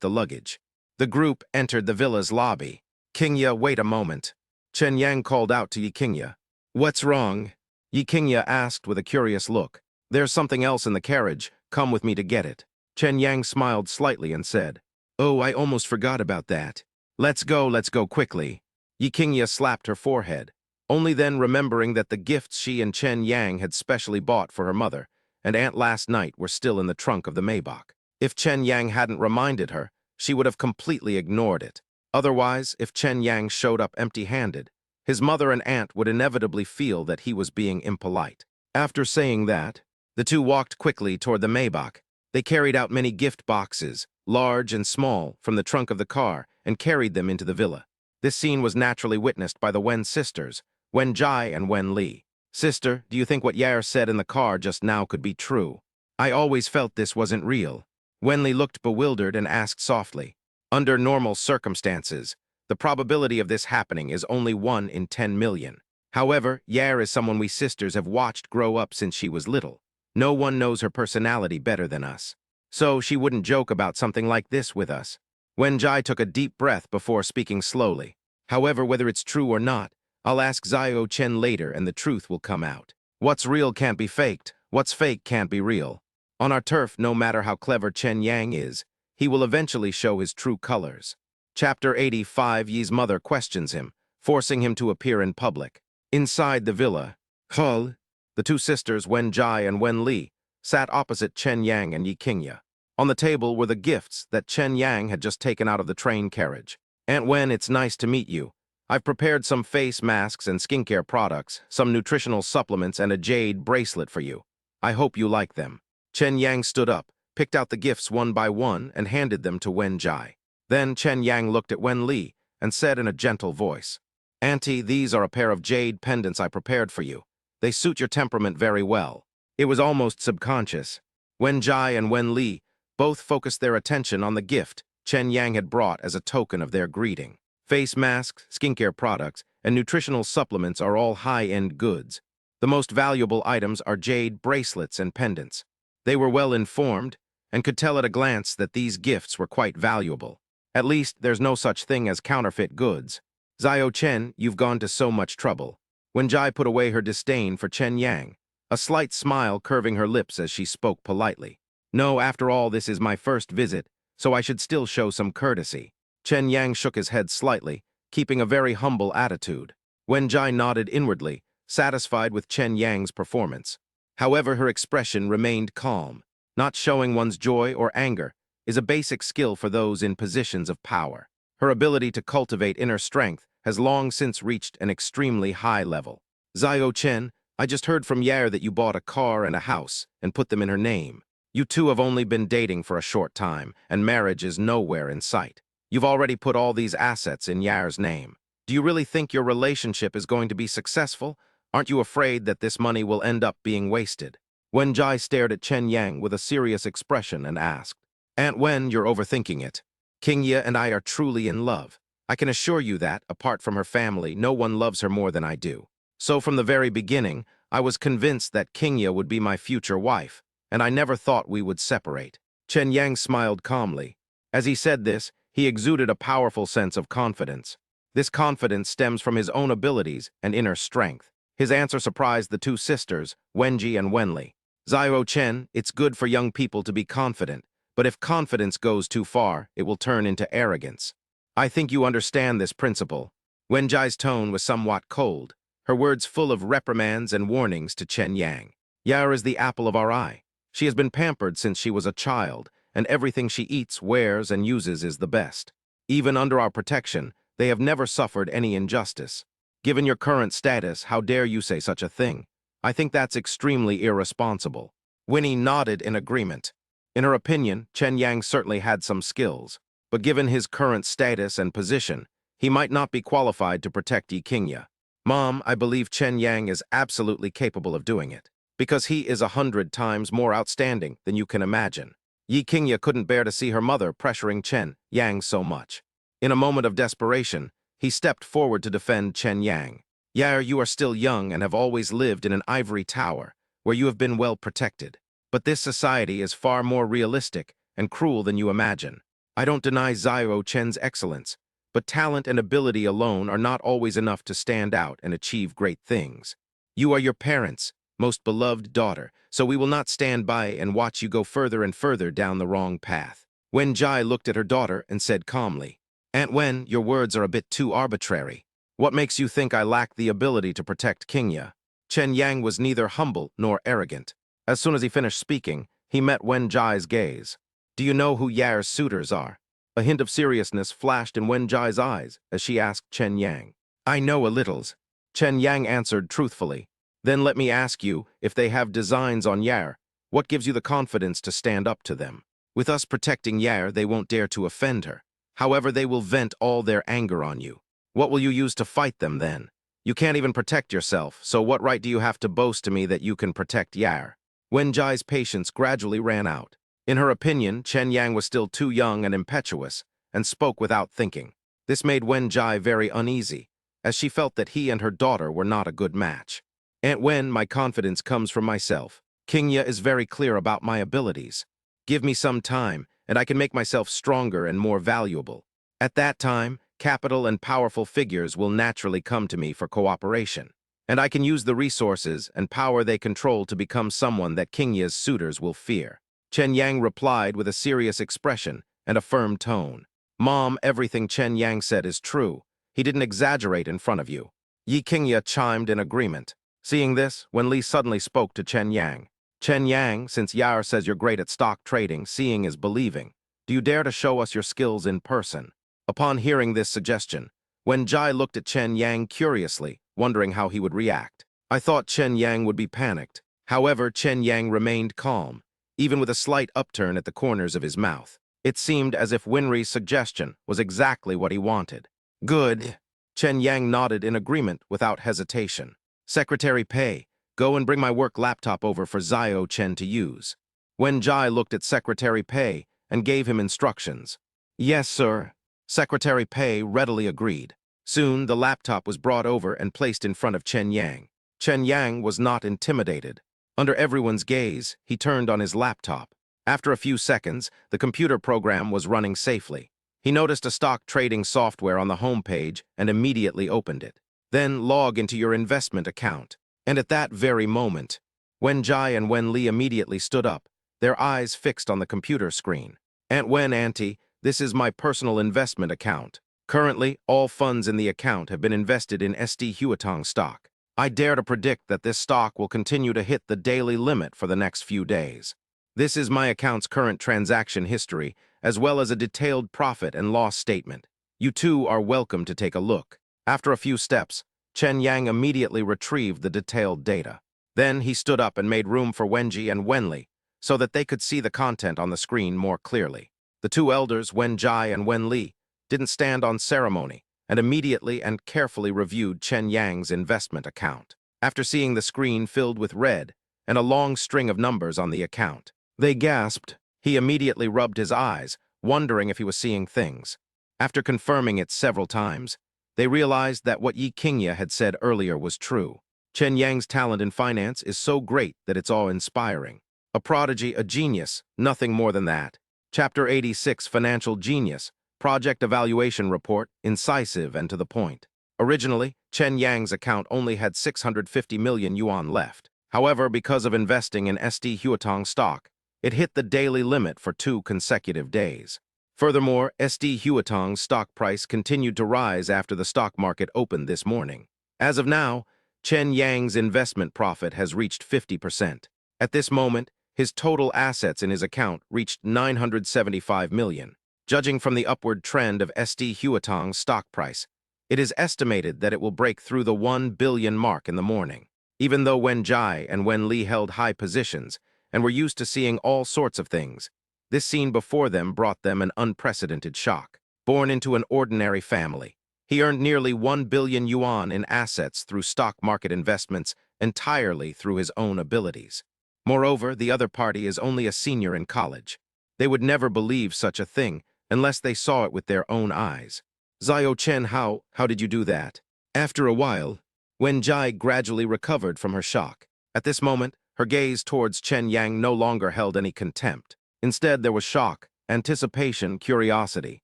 the luggage. The group entered the villa's lobby. Qingye, wait a moment. Chen Yang called out to Yi Qingye. What's wrong? Yi Qingye asked with a curious look. There's something else in the carriage. Come with me to get it. Chen Yang smiled slightly and said, Oh, I almost forgot about that. Let's go quickly. Yi Qingye slapped her forehead, only then remembering that the gifts she and Chen Yang had specially bought for her mother and aunt last night were still in the trunk of the Maybach. If Chen Yang hadn't reminded her, she would have completely ignored it. Otherwise, if Chen Yang showed up empty-handed, his mother and aunt would inevitably feel that he was being impolite. After saying that, the two walked quickly toward the Maybach. They carried out many gift boxes, large and small, from the trunk of the car and carried them into the villa. This scene was naturally witnessed by the Wen sisters, Wen Jai and Wen Li. Sister, do you think what Yair said in the car just now could be true? I always felt this wasn't real. Wen Li looked bewildered and asked softly. Under normal circumstances, the probability of this happening is only 1 in 10 million. However, Yair is someone we sisters have watched grow up since she was little. No one knows her personality better than us. So she wouldn't joke about something like this with us. Wen Jai took a deep breath before speaking slowly. However, whether it's true or not, I'll ask Xiao Chen later and the truth will come out. What's real can't be faked. What's fake can't be real. On our turf, no matter how clever Chen Yang is, he will eventually show his true colors. Chapter 85. Yi's mother questions him, forcing him to appear in public. Inside the villa, the two sisters, Wen Jai and Wen Li, sat opposite Chen Yang and Yi Qingye. On the table were the gifts that Chen Yang had just taken out of the train carriage. Aunt Wen, it's nice to meet you. I've prepared some face masks and skincare products, some nutritional supplements, and a jade bracelet for you. I hope you like them. Chen Yang stood up, picked out the gifts one by one, and handed them to Wen Jai. Then Chen Yang looked at Wen Li and said in a gentle voice, Auntie, these are a pair of jade pendants I prepared for you. They suit your temperament very well. It was almost subconscious. Wen Jai and Wen Li both focused their attention on the gift Chen Yang had brought as a token of their greeting. Face masks, skincare products, and nutritional supplements are all high-end goods. The most valuable items are jade bracelets and pendants. They were well informed and could tell at a glance that these gifts were quite valuable. At least, there's no such thing as counterfeit goods. Xiao Chen, you've gone to so much trouble. Wen Jai put away her disdain for Chen Yang, a slight smile curving her lips as she spoke politely. No, after all, this is my first visit, so I should still show some courtesy. Chen Yang shook his head slightly, keeping a very humble attitude. Wen Jai nodded inwardly, satisfied with Chen Yang's performance. However, her expression remained calm. Not showing one's joy or anger is a basic skill for those in positions of power. Her ability to cultivate inner strength has long since reached an extremely high level. Xiao Chen, I just heard from Yair that you bought a car and a house and put them in her name. You two have only been dating for a short time, and marriage is nowhere in sight. You've already put all these assets in Yair's name. Do you really think your relationship is going to be successful? Aren't you afraid that this money will end up being wasted? Wen Jai stared at Chen Yang with a serious expression and asked, Aunt Wen, you're overthinking it. Qingye and I are truly in love. I can assure you that, apart from her family, no one loves her more than I do. So from the very beginning, I was convinced that Qingye would be my future wife, and I never thought we would separate. Chen Yang smiled calmly. As he said this, he exuded a powerful sense of confidence. This confidence stems from his own abilities and inner strength. His answer surprised the two sisters, Wenji and Wenli. Xiao Chen, it's good for young people to be confident, but if confidence goes too far, it will turn into arrogance. I think you understand this principle. Wenjai's tone was somewhat cold, her words full of reprimands and warnings to Chen Yang. Yair is the apple of our eye. She has been pampered since she was a child, and everything she eats, wears, and uses is the best. Even under our protection, they have never suffered any injustice. Given your current status, how dare you say such a thing? I think that's extremely irresponsible. Winnie nodded in agreement. In her opinion, Chen Yang certainly had some skills, but given his current status and position, he might not be qualified to protect Yi Qingye. Mom, I believe Chen Yang is absolutely capable of doing it, because he is 100 times more outstanding than you can imagine. Yi Qingye couldn't bear to see her mother pressuring Chen Yang so much. In a moment of desperation, he stepped forward to defend Chen Yang. Yair, you are still young and have always lived in an ivory tower, where you have been well protected. But this society is far more realistic and cruel than you imagine. I don't deny Xiao Chen's excellence, but talent and ability alone are not always enough to stand out and achieve great things. You are your parents' most beloved daughter, so we will not stand by and watch you go further and further down the wrong path. Wen Jai looked at her daughter and said calmly, Aunt Wen, your words are a bit too arbitrary. What makes you think I lack the ability to protect Qingye? Chen Yang was neither humble nor arrogant. As soon as he finished speaking, he met Wen Jai's gaze. Do you know who Yair's suitors are? A hint of seriousness flashed in Wen Jai's eyes as she asked Chen Yang. I know a little. Chen Yang answered truthfully. Then let me ask you, if they have designs on Yair, what gives you the confidence to stand up to them? With us protecting Yair, they won't dare to offend her. However, they will vent all their anger on you. What will you use to fight them then? You can't even protect yourself, so what right do you have to boast to me that you can protect Yair? Wenjai's patience gradually ran out. In her opinion, Chen Yang was still too young and impetuous, and spoke without thinking. This made Wenjai very uneasy, as she felt that he and her daughter were not a good match. Aunt Wen, my confidence comes from myself. Qingya is very clear about my abilities. Give me some time, and I can make myself stronger and more valuable. At that time, capital and powerful figures will naturally come to me for cooperation, and I can use the resources and power they control to become someone that Qingya's suitors will fear. Chen Yang replied with a serious expression and a firm tone. Mom, everything Chen Yang said is true. He didn't exaggerate in front of you. Yi Qingya chimed in agreement. Seeing this, Wenli suddenly spoke to Chen Yang. Chen Yang, since Yair says you're great at stock trading, seeing is believing. Do you dare to show us your skills in person? Upon hearing this suggestion, Wenjai looked at Chen Yang curiously, wondering how he would react. I thought Chen Yang would be panicked. However, Chen Yang remained calm, even with a slight upturn at the corners of his mouth. It seemed as if Winry's suggestion was exactly what he wanted. Good. Chen Yang nodded in agreement without hesitation. Secretary Pei, go and bring my work laptop over for Zhao Chen to use. Wenjai looked at Secretary Pei and gave him instructions. Yes, sir. Secretary Pei readily agreed. Soon, the laptop was brought over and placed in front of Chen Yang. Chen Yang was not intimidated. Under everyone's gaze, he turned on his laptop. After a few seconds, the computer program was running safely. He noticed a stock trading software on the home page and immediately opened it. Then log into your investment account. And at that very moment, Wenjai and Wenli immediately stood up, their eyes fixed on the computer screen. Aunt Wen, Auntie, this is my personal investment account. Currently, all funds in the account have been invested in ST Huatong stock. I dare to predict that this stock will continue to hit the daily limit for the next few days. This is my account's current transaction history, as well as a detailed profit and loss statement. You too are welcome to take a look. After a few steps, Chen Yang immediately retrieved the detailed data. Then he stood up and made room for Wenji and Wenli, so that they could see the content on the screen more clearly. The two elders, Wenjai and Wenli, didn't stand on ceremony and immediately and carefully reviewed Chen Yang's investment account. After seeing the screen filled with red and a long string of numbers on the account, they gasped. He immediately rubbed his eyes, wondering if he was seeing things. After confirming it several times, they realized that what Yi Qingya had said earlier was true. Chen Yang's talent in finance is so great that it's awe-inspiring. A prodigy, a genius, nothing more than that. Chapter 86, Financial Genius, Project Evaluation Report, incisive and to the point. Originally, Chen Yang's account only had 650 million yuan left. However, because of investing in ST Huatong stock, it hit the daily limit for 2 consecutive days. Furthermore, ST Huatong's stock price continued to rise after the stock market opened this morning. As of now, Chen Yang's investment profit has reached 50%. At this moment, his total assets in his account reached 975 million. Judging from the upward trend of ST Huatong's stock price, it is estimated that it will break through the 1 billion mark in the morning. Even though Wenjai and Wenli held high positions and were used to seeing all sorts of things, this scene before them brought them an unprecedented shock. Born into an ordinary family, he earned nearly 1 billion yuan in assets through stock market investments entirely through his own abilities. Moreover, the other party is only a senior in college. They would never believe such a thing unless they saw it with their own eyes. Zhao Chen, how did you do that? After a while, Wenjai gradually recovered from her shock. At this moment, her gaze towards Chen Yang no longer held any contempt. Instead, there was shock, anticipation, curiosity.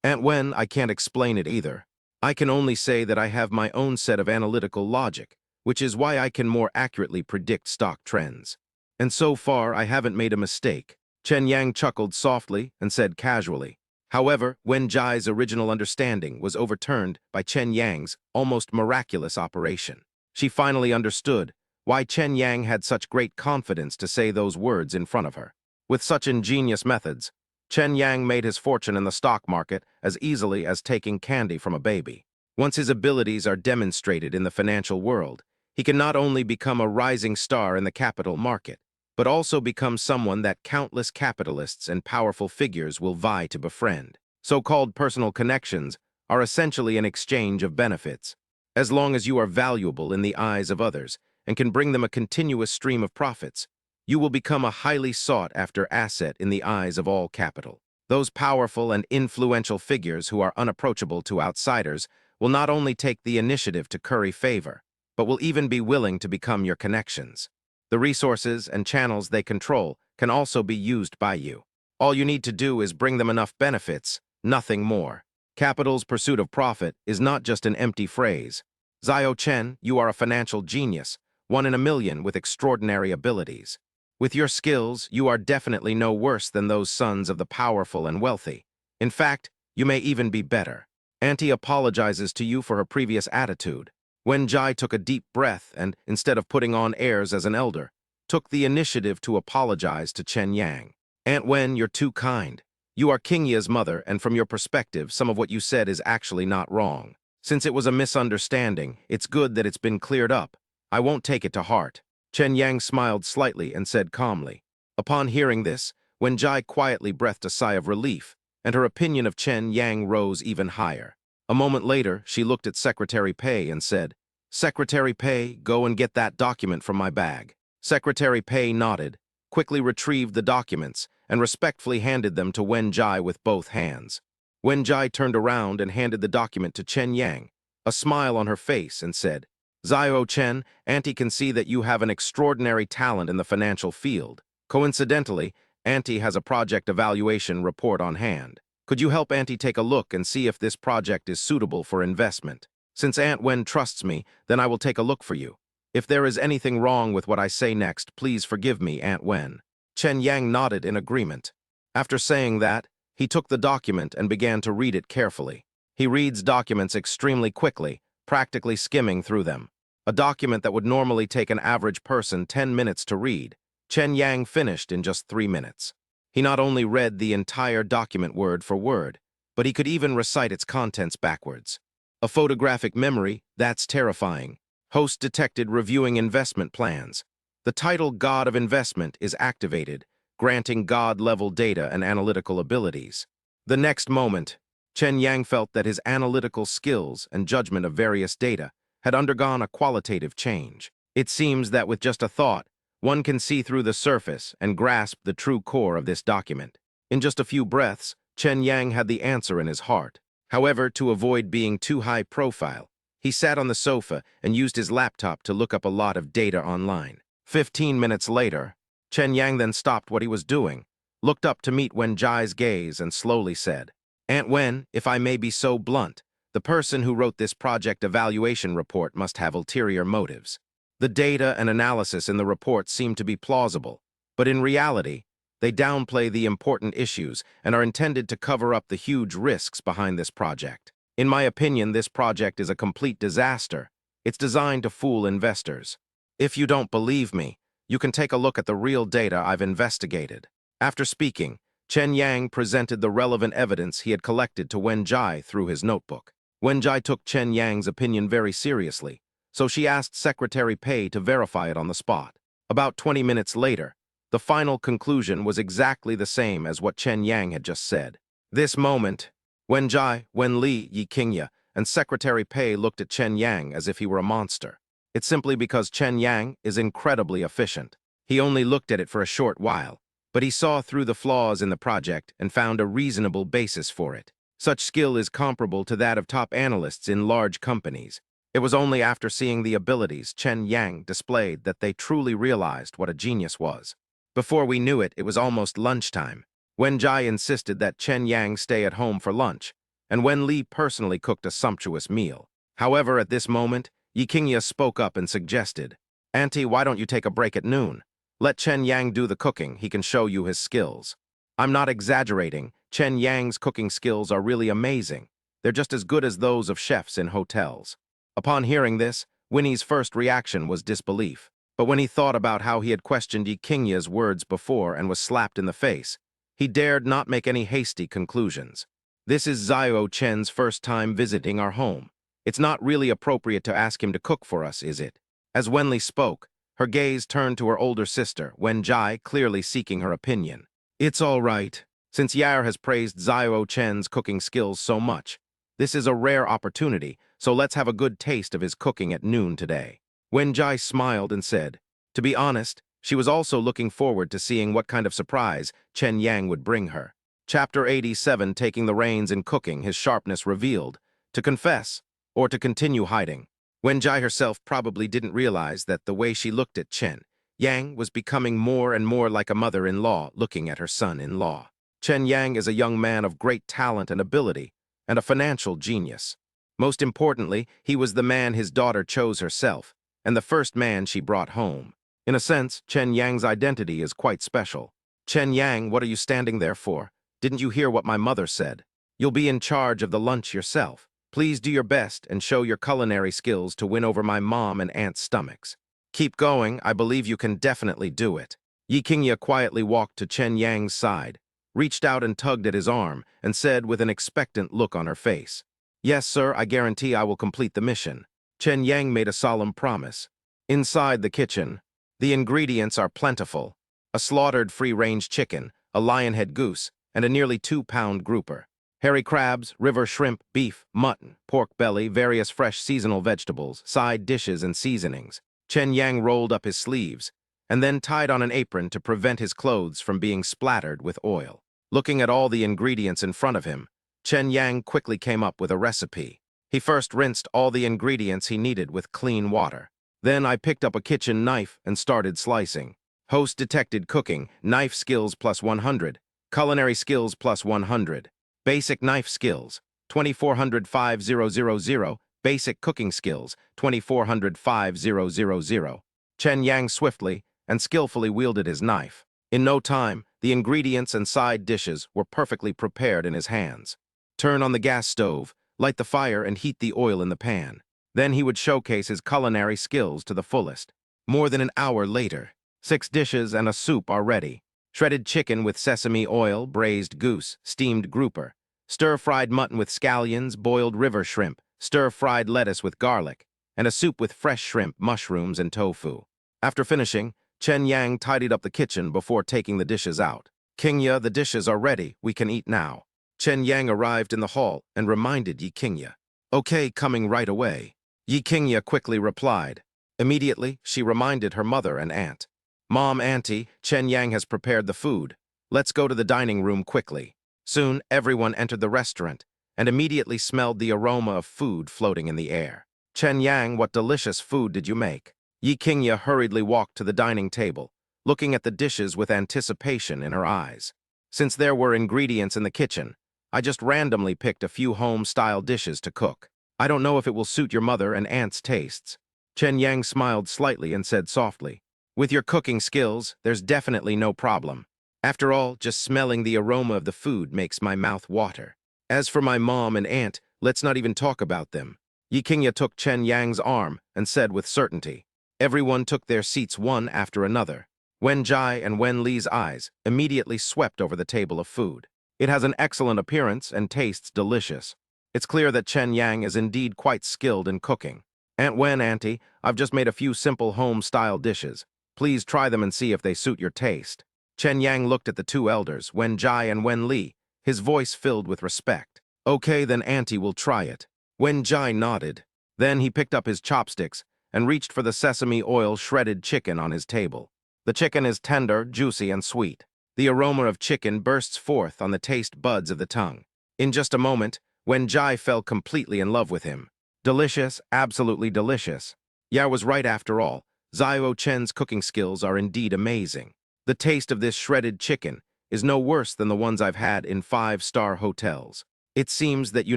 Aunt Wen, I can't explain it either. I can only say that I have my own set of analytical logic, which is why I can more accurately predict stock trends. And so far, I haven't made a mistake. Chen Yang chuckled softly and said casually. However, Wenjai's original understanding was overturned by Chen Yang's almost miraculous operation. She finally understood why Chen Yang had such great confidence to say those words in front of her. With such ingenious methods, Chen Yang made his fortune in the stock market as easily as taking candy from a baby. Once his abilities are demonstrated in the financial world, he can not only become a rising star in the capital market, but also become someone that countless capitalists and powerful figures will vie to befriend. So-called personal connections are essentially an exchange of benefits. As long as you are valuable in the eyes of others and can bring them a continuous stream of profits, you will become a highly sought-after asset in the eyes of all capital. Those powerful and influential figures who are unapproachable to outsiders will not only take the initiative to curry favor, but will even be willing to become your connections. The resources and channels they control can also be used by you. All you need to do is bring them enough benefits, nothing more. Capital's pursuit of profit is not just an empty phrase. Xiao Chen, you are a financial genius, one in a million with extraordinary abilities. With your skills, you are definitely no worse than those sons of the powerful and wealthy. In fact, you may even be better. Auntie apologizes to you for her previous attitude. Wen Jai took a deep breath and, instead of putting on airs as an elder, took the initiative to apologize to Chen Yang. Aunt Wen, you're too kind. You are King Ye's mother, and from your perspective, some of what you said is actually not wrong. Since it was a misunderstanding, it's good that it's been cleared up. I won't take it to heart. Chen Yang smiled slightly and said calmly. Upon hearing this, Wen Jai quietly breathed a sigh of relief, and her opinion of Chen Yang rose even higher. A moment later, she looked at Secretary Pei and said, Secretary Pei, go and get that document from my bag. Secretary Pei nodded, quickly retrieved the documents, and respectfully handed them to Wen Jai with both hands. Wen Jai turned around and handed the document to Chen Yang, a smile on her face, and said, Xiao Chen, Auntie can see that you have an extraordinary talent in the financial field. Coincidentally, Auntie has a project evaluation report on hand. Could you help Auntie take a look and see if this project is suitable for investment? Since Aunt Wen trusts me, then I will take a look for you. If there is anything wrong with what I say next, please forgive me, Aunt Wen. Chen Yang nodded in agreement. After saying that, he took the document and began to read it carefully. He reads documents extremely quickly, practically skimming through them. A document that would normally take an average person 10 minutes to read, Chen Yang finished in just 3 minutes. He not only read the entire document word for word, but he could even recite its contents backwards. A photographic memory, that's terrifying. Host detected reviewing investment plans. The title God of Investment is activated, granting God-level data and analytical abilities. The next moment, Chen Yang felt that his analytical skills and judgment of various data had undergone a qualitative change. It seems that with just a thought, one can see through the surface and grasp the true core of this document. In just a few breaths, Chen Yang had the answer in his heart. However, to avoid being too high profile, he sat on the sofa and used his laptop to look up a lot of data online. 15 minutes later, Chen Yang then stopped what he was doing, looked up to meet Wen Jai's gaze, and slowly said, Aunt Wen, if I may be so blunt, the person who wrote this project evaluation report must have ulterior motives. The data and analysis in the report seem to be plausible, but in reality, they downplay the important issues and are intended to cover up the huge risks behind this project. In my opinion, this project is a complete disaster. It's designed to fool investors. If you don't believe me, you can take a look at the real data I've investigated. After speaking, Chen Yang presented the relevant evidence he had collected to Wen Jai through his notebook. Wen Jai took Chen Yang's opinion very seriously, so she asked Secretary Pei to verify it on the spot. About 20 minutes later, the final conclusion was exactly the same as what Chen Yang had just said. This moment, Wen Jai, Wen Li, Yi Qingye, and Secretary Pei looked at Chen Yang as if he were a monster. It's simply because Chen Yang is incredibly efficient. He only looked at it for a short while, but he saw through the flaws in the project and found a reasonable basis for it. Such skill is comparable to that of top analysts in large companies. It was only after seeing the abilities Chen Yang displayed that they truly realized what a genius was. Before we knew it, it was almost lunchtime. Wen Jai insisted that Chen Yang stay at home for lunch, and Wen Li personally cooked a sumptuous meal. However, at this moment, Yi Qingye spoke up and suggested, Auntie, why don't you take a break at noon? Let Chen Yang do the cooking, he can show you his skills. I'm not exaggerating, Chen Yang's cooking skills are really amazing. They're just as good as those of chefs in hotels. Upon hearing this, Winnie's first reaction was disbelief. But when he thought about how he had questioned Yi Qingye's words before and was slapped in the face, he dared not make any hasty conclusions. This is Xiao Chen's first time visiting our home. It's not really appropriate to ask him to cook for us, is it? As Wenli spoke, her gaze turned to her older sister, Wen Jai, clearly seeking her opinion. It's all right. Since Yair has praised Xiao Chen's cooking skills so much, This is a rare opportunity, so let's have a good taste of his cooking at noon today. Wen Jai smiled and said, to be honest, she was also looking forward to seeing what kind of surprise Chen Yang would bring her. Chapter 87, taking the reins in cooking, his sharpness revealed. To confess, or to continue hiding. Wen Jai herself probably didn't realize that the way she looked at Chen Yang was becoming more and more like a mother-in-law looking at her son-in-law. Chen Yang is a young man of great talent and ability, and a financial genius. Most importantly, he was the man his daughter chose herself, and the first man she brought home. In a sense, Chen Yang's identity is quite special. Chen Yang, what are you standing there for? Didn't you hear what my mother said? You'll be in charge of the lunch yourself. Please do your best and show your culinary skills to win over my mom and aunt's stomachs. Keep going, I believe you can definitely do it. Yi Qingye quietly walked to Chen Yang's side, reached out and tugged at his arm, and said with an expectant look on her face, Yes, sir, I guarantee I will complete the mission. Chen Yang made a solemn promise. Inside the kitchen, the ingredients are plentiful. A slaughtered free-range chicken, a lionhead goose, and a nearly 2-pound grouper. Hairy crabs, river shrimp, beef, mutton, pork belly, various fresh seasonal vegetables, side dishes and seasonings. Chen Yang rolled up his sleeves, and then tied on an apron to prevent his clothes from being splattered with oil. Looking at all the ingredients in front of him, Chen Yang quickly came up with a recipe. He first rinsed all the ingredients he needed with clean water. Then I picked up a kitchen knife and started slicing. Host detected cooking, knife skills plus 100, culinary skills plus 100. Basic knife skills, 2400 5000, basic cooking skills, 2400 5000. Chen Yang swiftly and skillfully wielded his knife. In no time, the ingredients and side dishes were perfectly prepared in his hands. Turn on the gas stove, light the fire and heat the oil in the pan. Then he would showcase his culinary skills to the fullest. More than an hour later, 6 dishes and a soup are ready. Shredded chicken with sesame oil, braised goose, steamed grouper, stir-fried mutton with scallions, boiled river shrimp, stir-fried lettuce with garlic, and a soup with fresh shrimp, mushrooms, and tofu. After finishing, Chen Yang tidied up the kitchen before taking the dishes out. Qingye, the dishes are ready, we can eat now. Chen Yang arrived in the hall and reminded Yi Qingye. Okay, coming right away. Yi Qingye quickly replied. Immediately, she reminded her mother and aunt. Mom, Auntie, Chen Yang has prepared the food. Let's go to the dining room quickly. Soon, everyone entered the restaurant and immediately smelled the aroma of food floating in the air. Chen Yang, what delicious food did you make? Yi Qingye hurriedly walked to the dining table, looking at the dishes with anticipation in her eyes. Since there were ingredients in the kitchen, I just randomly picked a few home-style dishes to cook. I don't know if it will suit your mother and aunt's tastes. Chen Yang smiled slightly and said softly, With your cooking skills, there's definitely no problem. After all, just smelling the aroma of the food makes my mouth water. As for my mom and aunt, let's not even talk about them. Yi Qingye took Chen Yang's arm and said with certainty. Everyone took their seats one after another. Wen Jai and Wen Li's eyes immediately swept over the table of food. It has an excellent appearance and tastes delicious. It's clear that Chen Yang is indeed quite skilled in cooking. Aunt Wen, Auntie, I've just made a few simple home-style dishes. Please try them and see if they suit your taste. Chen Yang looked at the two elders, Wen Jai and Wen Li, his voice filled with respect. Okay, then Auntie will try it. Wen Jai nodded. Then he picked up his chopsticks and reached for the sesame oil shredded chicken on his table. The chicken is tender, juicy, and sweet. The aroma of chicken bursts forth on the taste buds of the tongue. In just a moment, Wen Jai fell completely in love with him. Delicious, absolutely delicious. Yao was right after all. Xiao Chen's cooking skills are indeed amazing. The taste of this shredded chicken is no worse than the ones I've had in 5-star hotels. It seems that you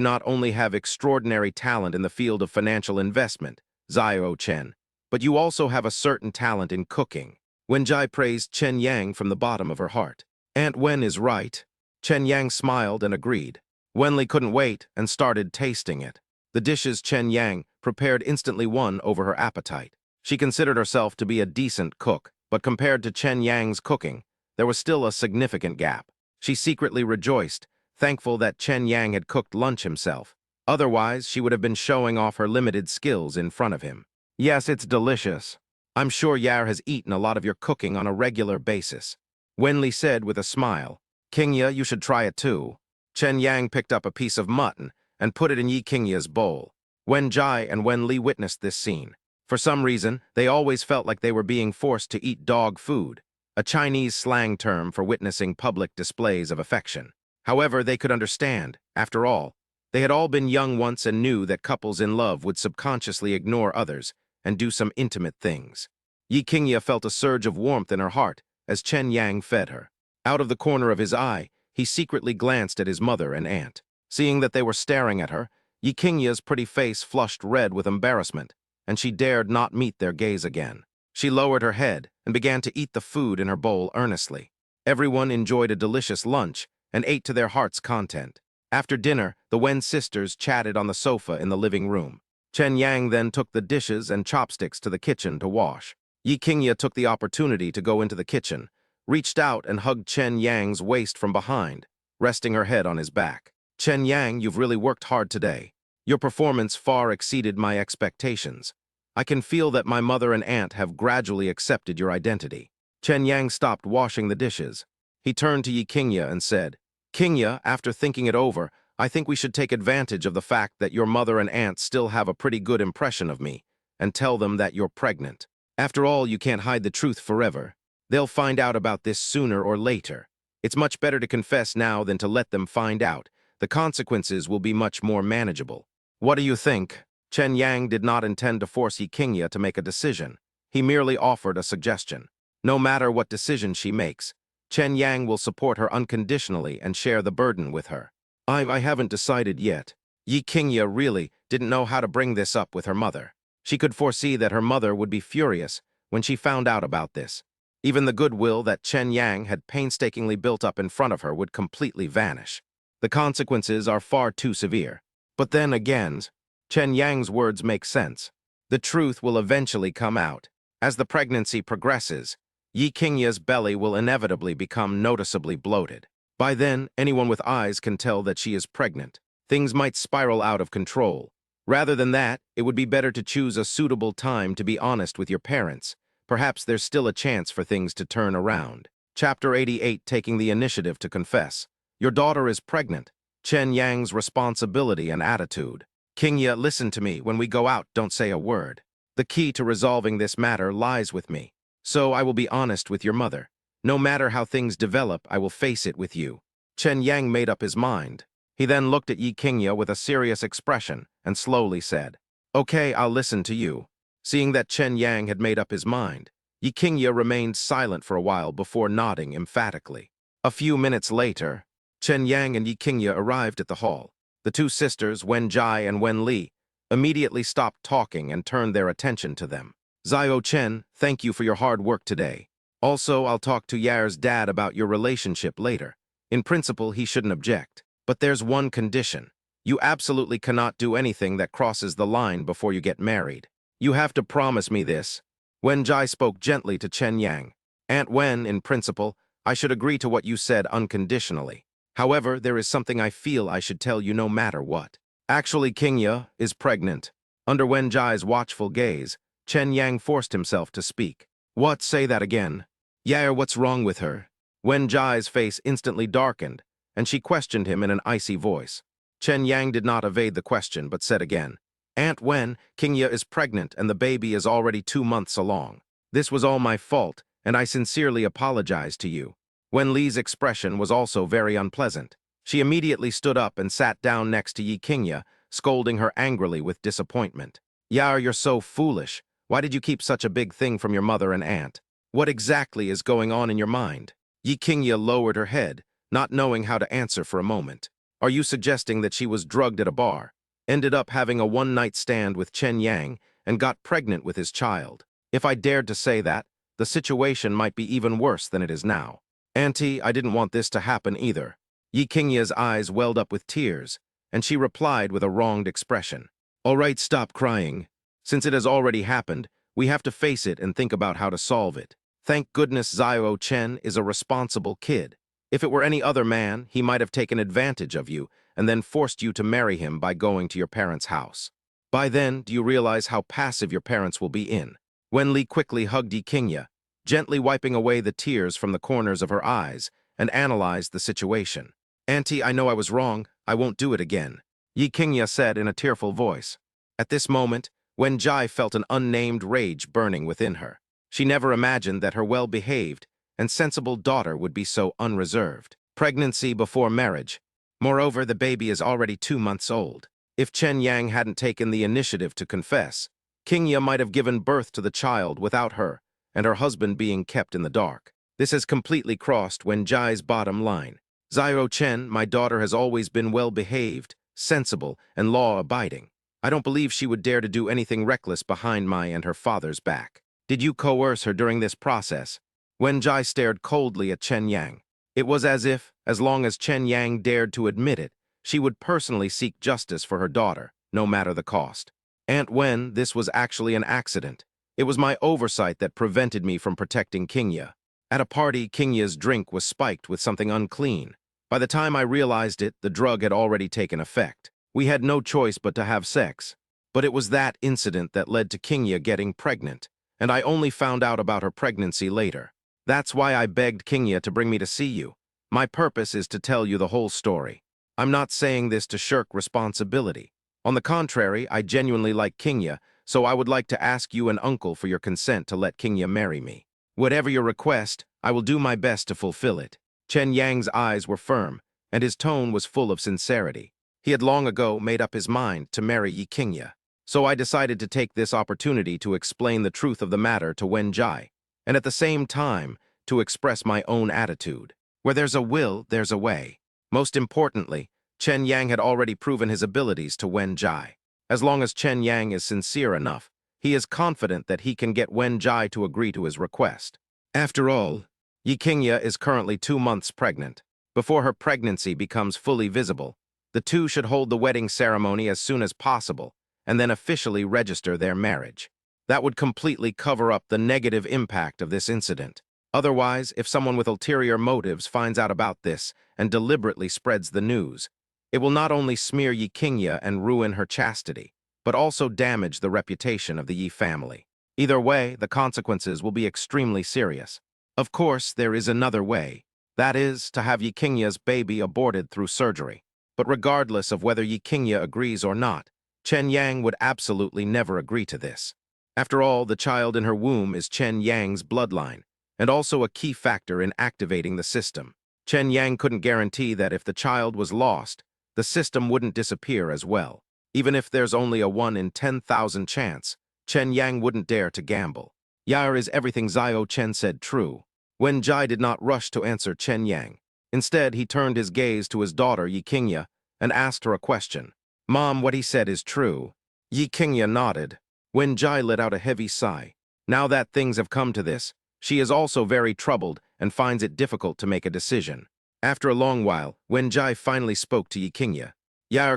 not only have extraordinary talent in the field of financial investment, Xiao Chen, but you also have a certain talent in cooking. Wen Jai praised Chen Yang from the bottom of her heart. Aunt Wen is right. Chen Yang smiled and agreed. Wen Li couldn't wait and started tasting it. The dishes Chen Yang prepared instantly won over her appetite. She considered herself to be a decent cook, but compared to Chen Yang's cooking, there was still a significant gap. She secretly rejoiced, thankful that Chen Yang had cooked lunch himself. Otherwise, she would have been showing off her limited skills in front of him. Yes, it's delicious. I'm sure Yar has eaten a lot of your cooking on a regular basis. Wen Li said with a smile. Qingye, you should try it too. Chen Yang picked up a piece of mutton and put it in Yi Qingya's bowl. Wen Jai and Wen Li witnessed this scene. For some reason, they always felt like they were being forced to eat dog food, a Chinese slang term for witnessing public displays of affection. However, they could understand. After all, they had all been young once and knew that couples in love would subconsciously ignore others and do some intimate things. Yi Qingya felt a surge of warmth in her heart as Chen Yang fed her. Out of the corner of his eye, he secretly glanced at his mother and aunt. Seeing that they were staring at her, Yi Qingya's pretty face flushed red with embarrassment, and she dared not meet their gaze again. She lowered her head and began to eat the food in her bowl earnestly. Everyone enjoyed a delicious lunch and ate to their heart's content. After dinner, the Wen sisters chatted on the sofa in the living room. Chen Yang then took the dishes and chopsticks to the kitchen to wash. Yi Qingya took the opportunity to go into the kitchen, reached out and hugged Chen Yang's waist from behind, resting her head on his back. Chen Yang, you've really worked hard today. Your performance far exceeded my expectations. I can feel that my mother and aunt have gradually accepted your identity. Chen Yang stopped washing the dishes. He turned to Yi Qingya and said, Qingya, after thinking it over, I think we should take advantage of the fact that your mother and aunt still have a pretty good impression of me and tell them that you're pregnant. After all, you can't hide the truth forever. They'll find out about this sooner or later. It's much better to confess now than to let them find out. The consequences will be much more manageable. What do you think? Chen Yang did not intend to force Yi Qingya to make a decision. He merely offered a suggestion. No matter what decision she makes, Chen Yang will support her unconditionally and share the burden with her. I haven't decided yet. Yi Qingya really didn't know how to bring this up with her mother. She could foresee that her mother would be furious when she found out about this. Even the goodwill that Chen Yang had painstakingly built up in front of her would completely vanish. The consequences are far too severe. But then again, Chen Yang's words make sense. The truth will eventually come out. As the pregnancy progresses, Yi Qingya's belly will inevitably become noticeably bloated. By then, anyone with eyes can tell that she is pregnant. Things might spiral out of control. Rather than that, it would be better to choose a suitable time to be honest with your parents. Perhaps there's still a chance for things to turn around. Chapter 88, taking the initiative to confess. Your daughter is pregnant. Chen Yang's responsibility and attitude. Qingya, listen to me. When we go out, don't say a word. The key to resolving this matter lies with me. So I will be honest with your mother. No matter how things develop, I will face it with you. Chen Yang made up his mind. He then looked at Yi Qingya with a serious expression and slowly said, Okay, I'll listen to you. Seeing that Chen Yang had made up his mind, Yi Qingya remained silent for a while before nodding emphatically. A few minutes later, Chen Yang and Yi Qingya arrived at the hall. The two sisters, Wen Jai and Wen Li, immediately stopped talking and turned their attention to them. Xiao Chen, thank you for your hard work today. Also, I'll talk to Yair's dad about your relationship later. In principle, he shouldn't object. But there's one condition. You absolutely cannot do anything that crosses the line before you get married. You have to promise me this. Wen Jai spoke gently to Chen Yang. Aunt Wen, in principle, I should agree to what you said unconditionally. However, there is something I feel I should tell you no matter what. Actually, Qingya is pregnant. Under Wen Jai's watchful gaze, Chen Yang forced himself to speak. What? Say that again. Yair, what's wrong with her? Wen Jai's face instantly darkened, and she questioned him in an icy voice. Chen Yang did not evade the question, but said again, Aunt Wen, Qingya is pregnant and the baby is already 2 months along. This was all my fault, and I sincerely apologize to you. Wen Li's expression was also very unpleasant. She immediately stood up and sat down next to Yi Qingya, scolding her angrily with disappointment. Yair, you're so foolish. Why did you keep such a big thing from your mother and aunt? What exactly is going on in your mind? Yi Qingya lowered her head, not knowing how to answer for a moment. Are you suggesting that she was drugged at a bar, ended up having a one-night stand with Chen Yang, and got pregnant with his child? If I dared to say that, the situation might be even worse than it is now. Auntie, I didn't want this to happen either. Yi Qingya's eyes welled up with tears, and she replied with a wronged expression. All right, stop crying. Since it has already happened, we have to face it and think about how to solve it. Thank goodness Xiao Chen is a responsible kid. If it were any other man, he might have taken advantage of you and then forced you to marry him by going to your parents' house. By then, do you realize how passive your parents will be in? Wen Li quickly hugged Yi Qingya, gently wiping away the tears from the corners of her eyes, and analyzed the situation. Auntie, I know I was wrong. I won't do it again. Yi Qingya said in a tearful voice. At this moment, Wen Jai felt an unnamed rage burning within her. She never imagined that her well-behaved and sensible daughter would be so unreserved. Pregnancy before marriage. Moreover, the baby is already 2 months old. If Chen Yang hadn't taken the initiative to confess, Qingya might have given birth to the child without her and her husband being kept in the dark. This has completely crossed Wen Jai's bottom line. Xiao Chen, my daughter has always been well-behaved, sensible, and law-abiding. I don't believe she would dare to do anything reckless behind my and her father's back. Did you coerce her during this process? Wen Jai stared coldly at Chen Yang. It was as if, as long as Chen Yang dared to admit it, she would personally seek justice for her daughter, no matter the cost. Aunt Wen, this was actually an accident. It was my oversight that prevented me from protecting Qingya. At a party, Qingya's drink was spiked with something unclean. By the time I realized it, the drug had already taken effect. We had no choice but to have sex. But it was that incident that led to Qingya getting pregnant, and I only found out about her pregnancy later. That's why I begged Qingya to bring me to see you. My purpose is to tell you the whole story. I'm not saying this to shirk responsibility. On the contrary, I genuinely like Qingya, so I would like to ask you and Uncle for your consent to let Qingya marry me. Whatever your request, I will do my best to fulfill it. Chen Yang's eyes were firm, and his tone was full of sincerity. He had long ago made up his mind to marry Yi Qingya. So I decided to take this opportunity to explain the truth of the matter to Wen Jai, and at the same time, to express my own attitude. Where there's a will, there's a way. Most importantly, Chen Yang had already proven his abilities to Wen Jai. As long as Chen Yang is sincere enough, he is confident that he can get Wen Jai to agree to his request. After all, Yi Qingya is currently 2 months pregnant. Before her pregnancy becomes fully visible, the two should hold the wedding ceremony as soon as possible, and then officially register their marriage. That would completely cover up the negative impact of this incident. Otherwise, if someone with ulterior motives finds out about this and deliberately spreads the news, it will not only smear Yi Qingya and ruin her chastity, but also damage the reputation of the Yi family. Either way, the consequences will be extremely serious. Of course, there is another way. That is, to have Yi Qingya's baby aborted through surgery. But regardless of whether Yi Qingya agrees or not, Chen Yang would absolutely never agree to this. After all, the child in her womb is Chen Yang's bloodline, and also a key factor in activating the system. Chen Yang couldn't guarantee that if the child was lost, the system wouldn't disappear as well. Even if there's only a 1 in 10,000 chance, Chen Yang wouldn't dare to gamble. Is everything Xiao Chen said true? Wen Jai did not rush to answer Chen Yang. Instead, he turned his gaze to his daughter, Yi Qingya, and asked her a question. Mom, what he said is true. Yi Qingya nodded. Wen Jai let out a heavy sigh. Now that things have come to this, she is also very troubled and finds it difficult to make a decision. After a long while, Wen Jai finally spoke to Yi Qingya.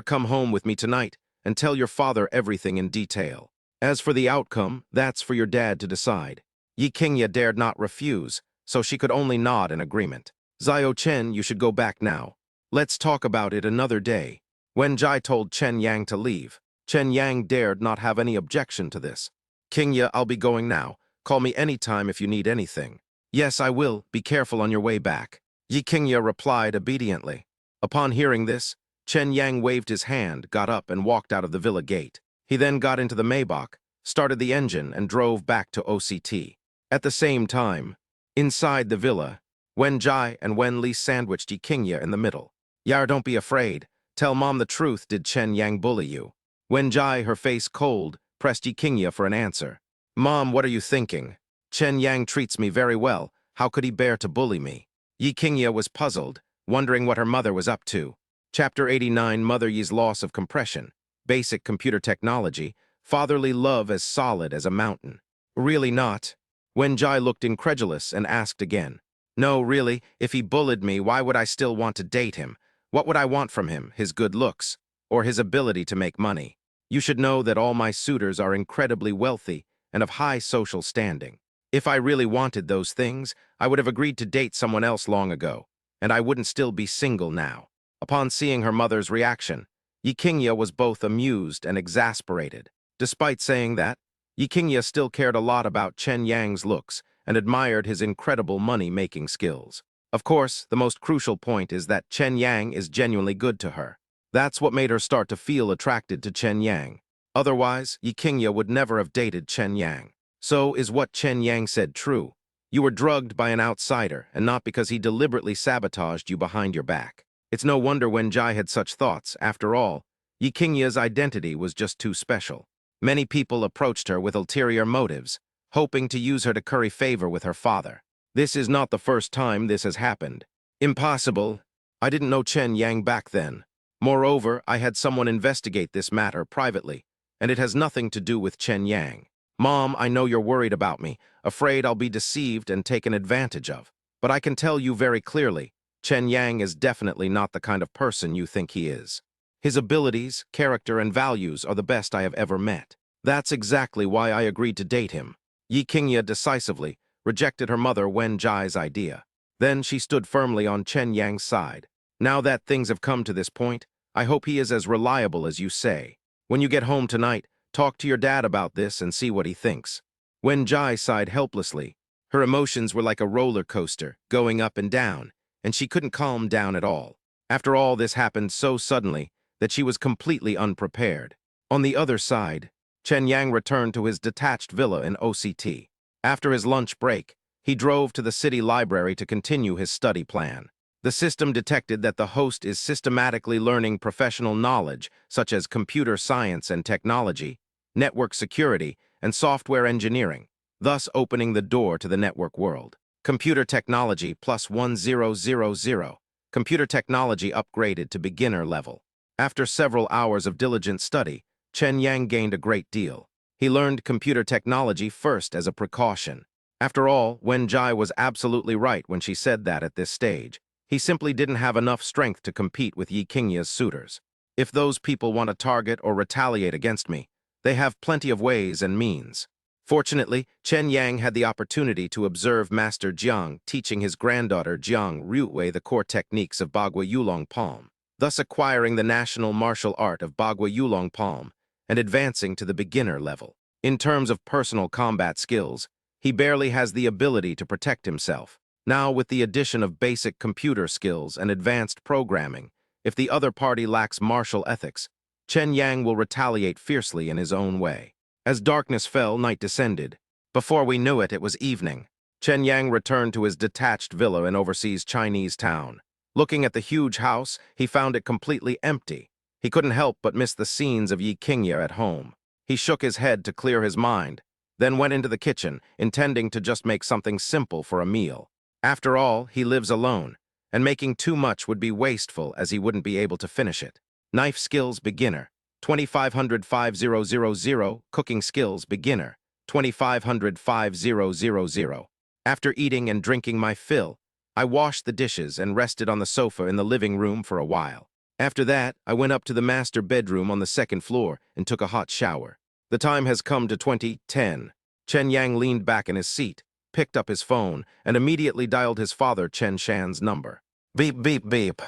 Come home with me tonight and tell your father everything in detail. As for the outcome, that's for your dad to decide. Yi Qingya dared not refuse, so she could only nod in agreement. Xiao Chen, you should go back now. Let's talk about it another day. Wen Jai told Chen Yang to leave. Chen Yang dared not have any objection to this. Qingya, I'll be going now. Call me anytime if you need anything. Yes, I will. Be careful on your way back. Yi Qingya replied obediently. Upon hearing this, Chen Yang waved his hand, got up, and walked out of the villa gate. He then got into the Maybach, started the engine, and drove back to OCT. At the same time, inside the villa, Wen Jai and Wen Li sandwiched Yi Qingya in the middle. Don't be afraid. Tell Mom the truth. Did Chen Yang bully you? Wen Jai, her face cold, pressed Yi Qingya for an answer. Mom, what are you thinking? Chen Yang treats me very well. How could he bear to bully me? Yi Qingya was puzzled, wondering what her mother was up to. Chapter 89, Mother Yi's Loss of Compression. Basic computer technology. Fatherly love as solid as a mountain. Really not. Wen Jai looked incredulous and asked again. No, really, if he bullied me, why would I still want to date him? What would I want from him, his good looks, or his ability to make money? You should know that all my suitors are incredibly wealthy and of high social standing. If I really wanted those things, I would have agreed to date someone else long ago, and I wouldn't still be single now. Upon seeing her mother's reaction, Yi Qingya was both amused and exasperated. Despite saying that, Yi Qingya still cared a lot about Chen Yang's looks and admired his incredible money-making skills. Of course, the most crucial point is that Chen Yang is genuinely good to her. That's what made her start to feel attracted to Chen Yang. Otherwise, Yi Qingye would never have dated Chen Yang. So is what Chen Yang said true. You were drugged by an outsider, and not because he deliberately sabotaged you behind your back. It's no wonder Wen Jai had such thoughts. After all, Yi Qingye's identity was just too special. Many people approached her with ulterior motives, hoping to use her to curry favor with her father. This is not the first time this has happened. Impossible. I didn't know Chen Yang back then. Moreover, I had someone investigate this matter privately, and it has nothing to do with Chen Yang. Mom, I know you're worried about me, afraid I'll be deceived and taken advantage of. But I can tell you very clearly, Chen Yang is definitely not the kind of person you think he is. His abilities, character, and values are the best I have ever met. That's exactly why I agreed to date him. Yi Qingye decisively rejected her mother Wen Jai's idea. Then she stood firmly on Chen Yang's side. Now that things have come to this point, I hope he is as reliable as you say. When you get home tonight, talk to your dad about this and see what he thinks. Wen Jai sighed helplessly. Her emotions were like a roller coaster, going up and down, and she couldn't calm down at all. After all, this happened so suddenly that she was completely unprepared. On the other side, Chen Yang returned to his detached villa in OCT. After his lunch break, he drove to the city library to continue his study plan. The system detected that the host is systematically learning professional knowledge such as computer science and technology, network security, and software engineering, thus opening the door to the network world. Computer technology plus 1000. Computer technology upgraded to beginner level. After several hours of diligent study, Chen Yang gained a great deal. He learned computer technology first as a precaution. After all, Wen Jai was absolutely right when she said that at this stage. He simply didn't have enough strength to compete with Yi Qingye's suitors. If those people want to target or retaliate against me, they have plenty of ways and means. Fortunately, Chen Yang had the opportunity to observe Master Jiang teaching his granddaughter Jiang Ruwei the core techniques of Bagua Yulong Palm, thus acquiring the national martial art of Bagua Yulong Palm and advancing to the beginner level. In terms of personal combat skills, he barely has the ability to protect himself. Now, with the addition of basic computer skills and advanced programming, if the other party lacks martial ethics, Chen Yang will retaliate fiercely in his own way. As darkness fell, night descended. Before we knew it, it was evening. Chen Yang returned to his detached villa in overseas Chinese town. Looking at the huge house, he found it completely empty. He couldn't help but miss the scenes of Yi Qingye at home. He shook his head to clear his mind, then went into the kitchen, intending to just make something simple for a meal. After all, he lives alone, and making too much would be wasteful as he wouldn't be able to finish it. Knife skills beginner, 2500 5000. Cooking skills beginner, 2500 5000. After eating and drinking my fill, I washed the dishes and rested on the sofa in the living room for a while. After that, I went up to the master bedroom on the second floor and took a hot shower. The time has come to 2010. Chen Yang leaned back in his seat, picked up his phone, and immediately dialed his father Chen Shan's number. Beep, beep, beep.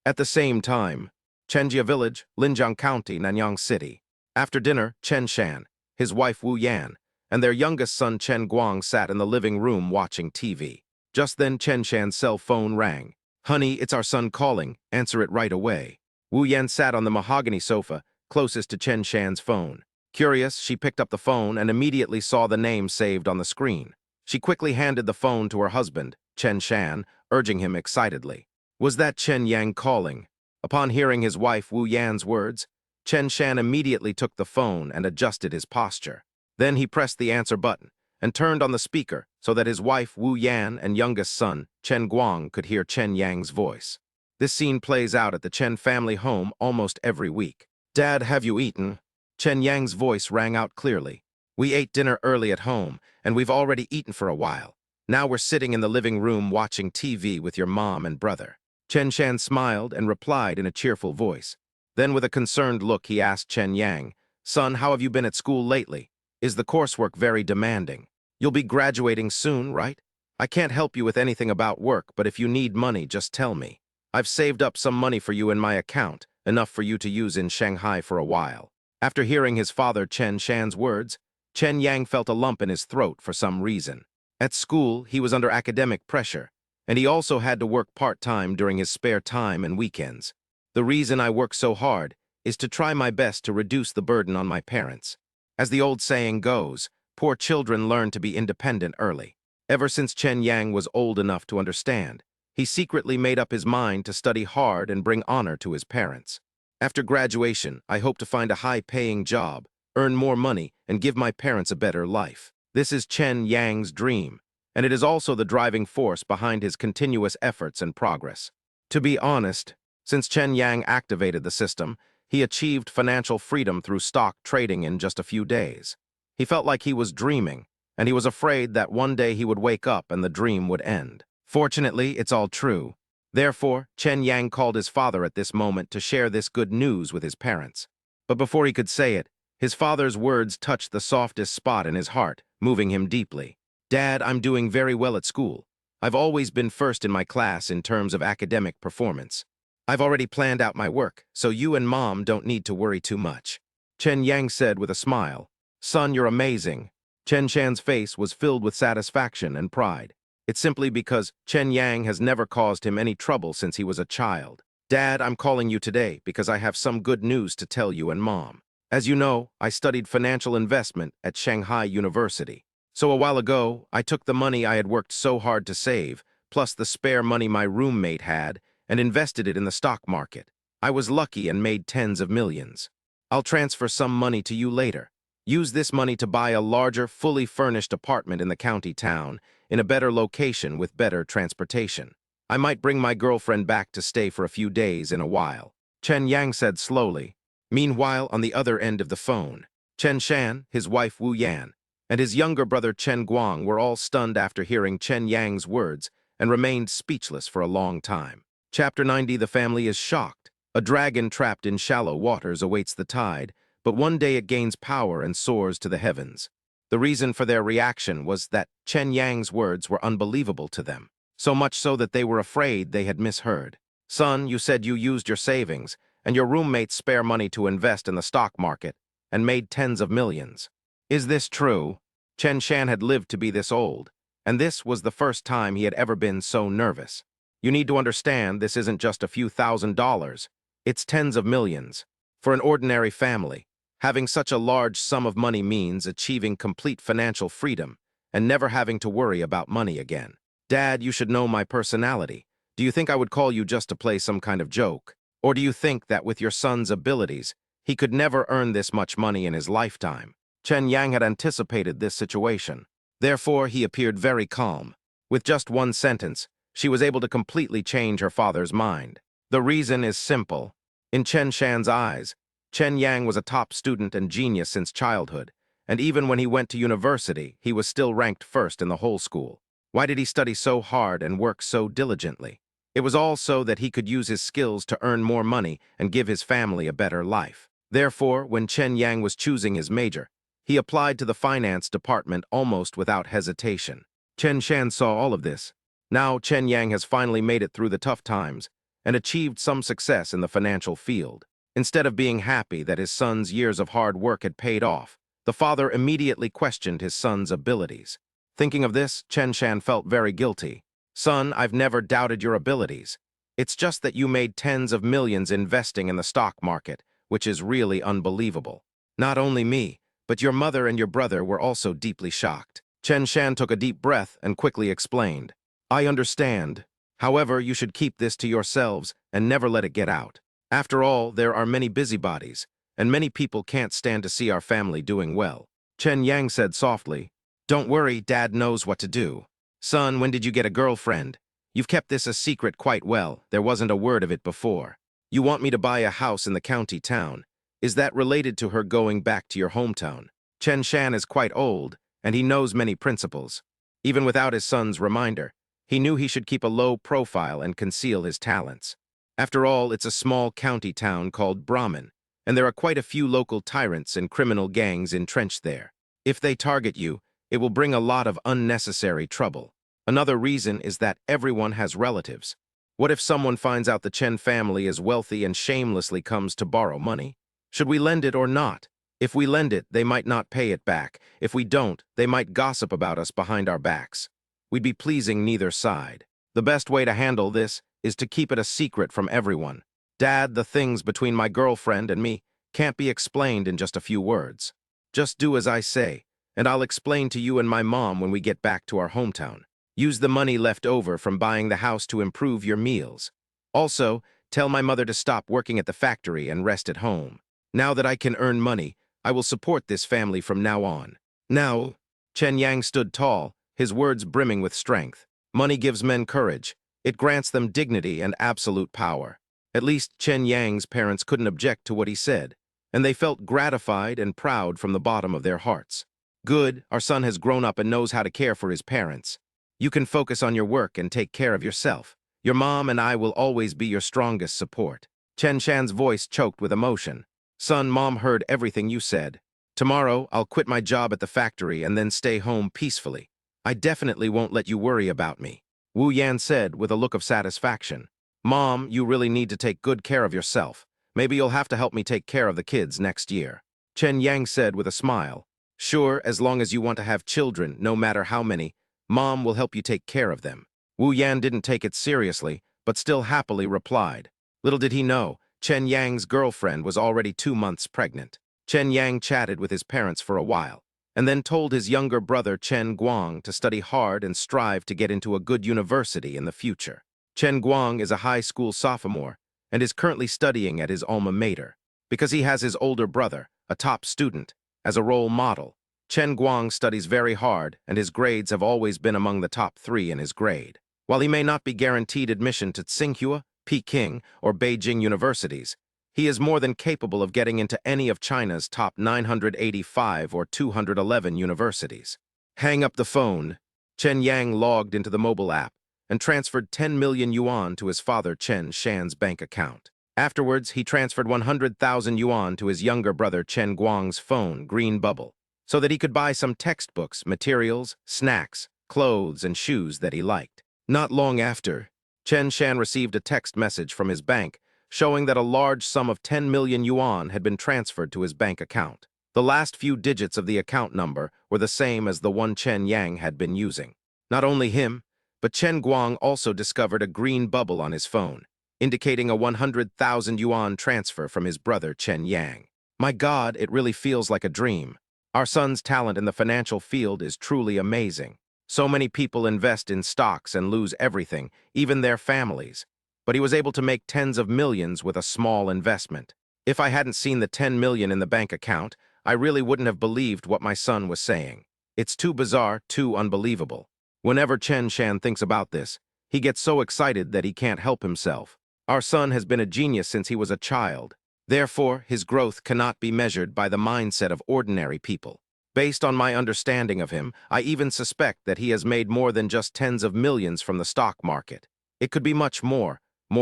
At the same time, Chenjia Village, Linjiang County, Nanyang City. After dinner, Chen Shan, his wife Wu Yan, and their youngest son Chen Guang sat in the living room watching TV. Just then, Chen Shan's cell phone rang. Honey, it's our son calling. Answer it right away. Wu Yan sat on the mahogany sofa, closest to Chen Shan's phone. Curious, she picked up the phone and immediately saw the name saved on the screen. She quickly handed the phone to her husband, Chen Shan, urging him excitedly. Was that Chen Yang calling? Upon hearing his wife Wu Yan's words, Chen Shan immediately took the phone and adjusted his posture. Then he pressed the answer button and turned on the speaker so that his wife Wu Yan and youngest son, Chen Guang, could hear Chen Yang's voice. This scene plays out at the Chen family home almost every week. Dad, have you eaten? Chen Yang's voice rang out clearly. We ate dinner early at home, and we've already eaten for a while. Now we're sitting in the living room watching TV with your mom and brother. Chen Shan smiled and replied in a cheerful voice. Then with a concerned look, he asked Chen Yang, Son, how have you been at school lately? Is the coursework very demanding? You'll be graduating soon, right? I can't help you with anything about work, but if you need money, just tell me. I've saved up some money for you in my account, enough for you to use in Shanghai for a while. After hearing his father Chen Shan's words, Chen Yang felt a lump in his throat for some reason. At school, he was under academic pressure, and he also had to work part-time during his spare time and weekends. The reason I work so hard is to try my best to reduce the burden on my parents. As the old saying goes, poor children learn to be independent early. Ever since Chen Yang was old enough to understand, he secretly made up his mind to study hard and bring honor to his parents. After graduation, I hope to find a high-paying job, earn more money, and give my parents a better life. This is Chen Yang's dream, and it is also the driving force behind his continuous efforts and progress. To be honest, since Chen Yang activated the system, he achieved financial freedom through stock trading in just a few days. He felt like he was dreaming, and he was afraid that one day he would wake up and the dream would end. Fortunately, it's all true. Therefore, Chen Yang called his father at this moment to share this good news with his parents. But before he could say it, his father's words touched the softest spot in his heart, moving him deeply. "Dad, I'm doing very well at school. I've always been first in my class in terms of academic performance. I've already planned out my work, so you and Mom don't need to worry too much." Chen Yang said with a smile, "Son, you're amazing." Chen Shan's face was filled with satisfaction and pride. It's simply because Chen Yang has never caused him any trouble since he was a child. "Dad, I'm calling you today because I have some good news to tell you and Mom. As you know, I studied financial investment at Shanghai University. So a while ago, I took the money I had worked so hard to save, plus the spare money my roommate had, and invested it in the stock market. I was lucky and made tens of millions. I'll transfer some money to you later. Use this money to buy a larger, fully furnished apartment in the county town, in a better location with better transportation. I might bring my girlfriend back to stay for a few days in a while." Chen Yang said slowly. Meanwhile, on the other end of the phone, Chen Shan, his wife Wu Yan, and his younger brother Chen Guang were all stunned after hearing Chen Yang's words and remained speechless for a long time. Chapter 90. The family is shocked. A dragon trapped in shallow waters awaits the tide, but one day it gains power and soars to the heavens. The reason for their reaction was that Chen Yang's words were unbelievable to them, so much so that they were afraid they had misheard. "Son, you said you used your savings and your roommate's spare money to invest in the stock market and made tens of millions. Is this true?" Chen Shan had lived to be this old, and this was the first time he had ever been so nervous. "You need to understand this isn't just a few $1,000s. It's tens of millions. For an ordinary family, having such a large sum of money means achieving complete financial freedom and never having to worry about money again. Dad, you should know my personality. Do you think I would call you just to play some kind of joke? Or do you think that with your son's abilities, he could never earn this much money in his lifetime?" Chen Yang had anticipated this situation. Therefore, he appeared very calm. With just one sentence, she was able to completely change her father's mind. The reason is simple. In Chen Shan's eyes, Chen Yang was a top student and genius since childhood, and even when he went to university, he was still ranked first in the whole school. Why did he study so hard and work so diligently? It was all so that he could use his skills to earn more money and give his family a better life. Therefore, when Chen Yang was choosing his major, he applied to the finance department almost without hesitation. Chen Shan saw all of this. Now Chen Yang has finally made it through the tough times and achieved some success in the financial field. Instead of being happy that his son's years of hard work had paid off, the father immediately questioned his son's abilities. Thinking of this, Chen Shan felt very guilty. "Son, I've never doubted your abilities. It's just that you made tens of millions investing in the stock market, which is really unbelievable. Not only me, but your mother and your brother were also deeply shocked." Chen Shan took a deep breath and quickly explained. "I understand. However, you should keep this to yourselves and never let it get out. After all, there are many busybodies, and many people can't stand to see our family doing well." Chen Yang said softly, "Don't worry, Dad knows what to do. Son, when did you get a girlfriend? You've kept this a secret quite well. There wasn't a word of it before. You want me to buy a house in the county town. Is that related to her going back to your hometown?" Chen Shan is quite old, and he knows many principles. Even without his son's reminder, he knew he should keep a low profile and conceal his talents. After all, it's a small county town called Brahman, and there are quite a few local tyrants and criminal gangs entrenched there. If they target you, it will bring a lot of unnecessary trouble. Another reason is that everyone has relatives. What if someone finds out the Chen family is wealthy and shamelessly comes to borrow money? Should we lend it or not? If we lend it, they might not pay it back. If we don't, they might gossip about us behind our backs. We'd be pleasing neither side. The best way to handle this is to keep it a secret from everyone. Dad, the things between my girlfriend and me can't be explained in just a few words. Just do as I say, and I'll explain to you and my mom when we get back to our hometown. Use the money left over from buying the house to improve your meals. Also, tell my mother to stop working at the factory and rest at home. Now that I can earn money, I will support this family from now on. Now, Chen Yang stood tall, his words brimming with strength. Money gives men courage. It grants them dignity and absolute power. At least Chen Yang's parents couldn't object to what he said, and they felt gratified and proud from the bottom of their hearts. Good, our son has grown up and knows how to care for his parents. You can focus on your work and take care of yourself. Your mom and I will always be your strongest support. Chen Shan's voice choked with emotion. Son, Mom heard everything you said. Tomorrow, I'll quit my job at the factory and then stay home peacefully. I definitely won't let you worry about me. Wu Yan said with a look of satisfaction. Mom, you really need to take good care of yourself. Maybe you'll have to help me take care of the kids next year. Chen Yang said with a smile. Sure, as long as you want to have children, no matter how many, Mom will help you take care of them. Wu Yan didn't take it seriously, but still happily replied. Little did he know, Chen Yang's girlfriend was already 2 months pregnant. Chen Yang chatted with his parents for a while, and then told his younger brother Chen Guang to study hard and strive to get into a good university in the future. Chen Guang is a high school sophomore and is currently studying at his alma mater. Because he has his older brother, a top student, as a role model, Chen Guang studies very hard and his grades have always been among the top 3 in his grade. While he may not be guaranteed admission to Tsinghua, Peking, or Beijing universities, he is more than capable of getting into any of China's top 985 or 211 universities. Hang up the phone. Chen Yang logged into the mobile app and transferred 10 million yuan to his father Chen Shan's bank account. Afterwards, he transferred 100,000 yuan to his younger brother Chen Guang's phone, Green Bubble, so that he could buy some textbooks, materials, snacks, clothes, and shoes that he liked. Not long after, Chen Shan received a text message from his bank showing that a large sum of 10 million yuan had been transferred to his bank account. The last few digits of the account number were the same as the one Chen Yang had been using. Not only him, but Chen Guang also discovered a green bubble on his phone, indicating a 100,000 yuan transfer from his brother Chen Yang. My God, it really feels like a dream. Our son's talent in the financial field is truly amazing. So many people invest in stocks and lose everything, even their families. But he was able to make tens of millions with a small investment. If I hadn't seen the 10 million in the bank account, I really wouldn't have believed what my son was saying. It's too bizarre, too unbelievable. Whenever Chen Shan thinks about this, he gets so excited that he can't help himself. Our son has been a genius since he was a child. Therefore, his growth cannot be measured by the mindset of ordinary people. Based on my understanding of him, I even suspect that he has made more than just tens of millions from the stock market. It could be much more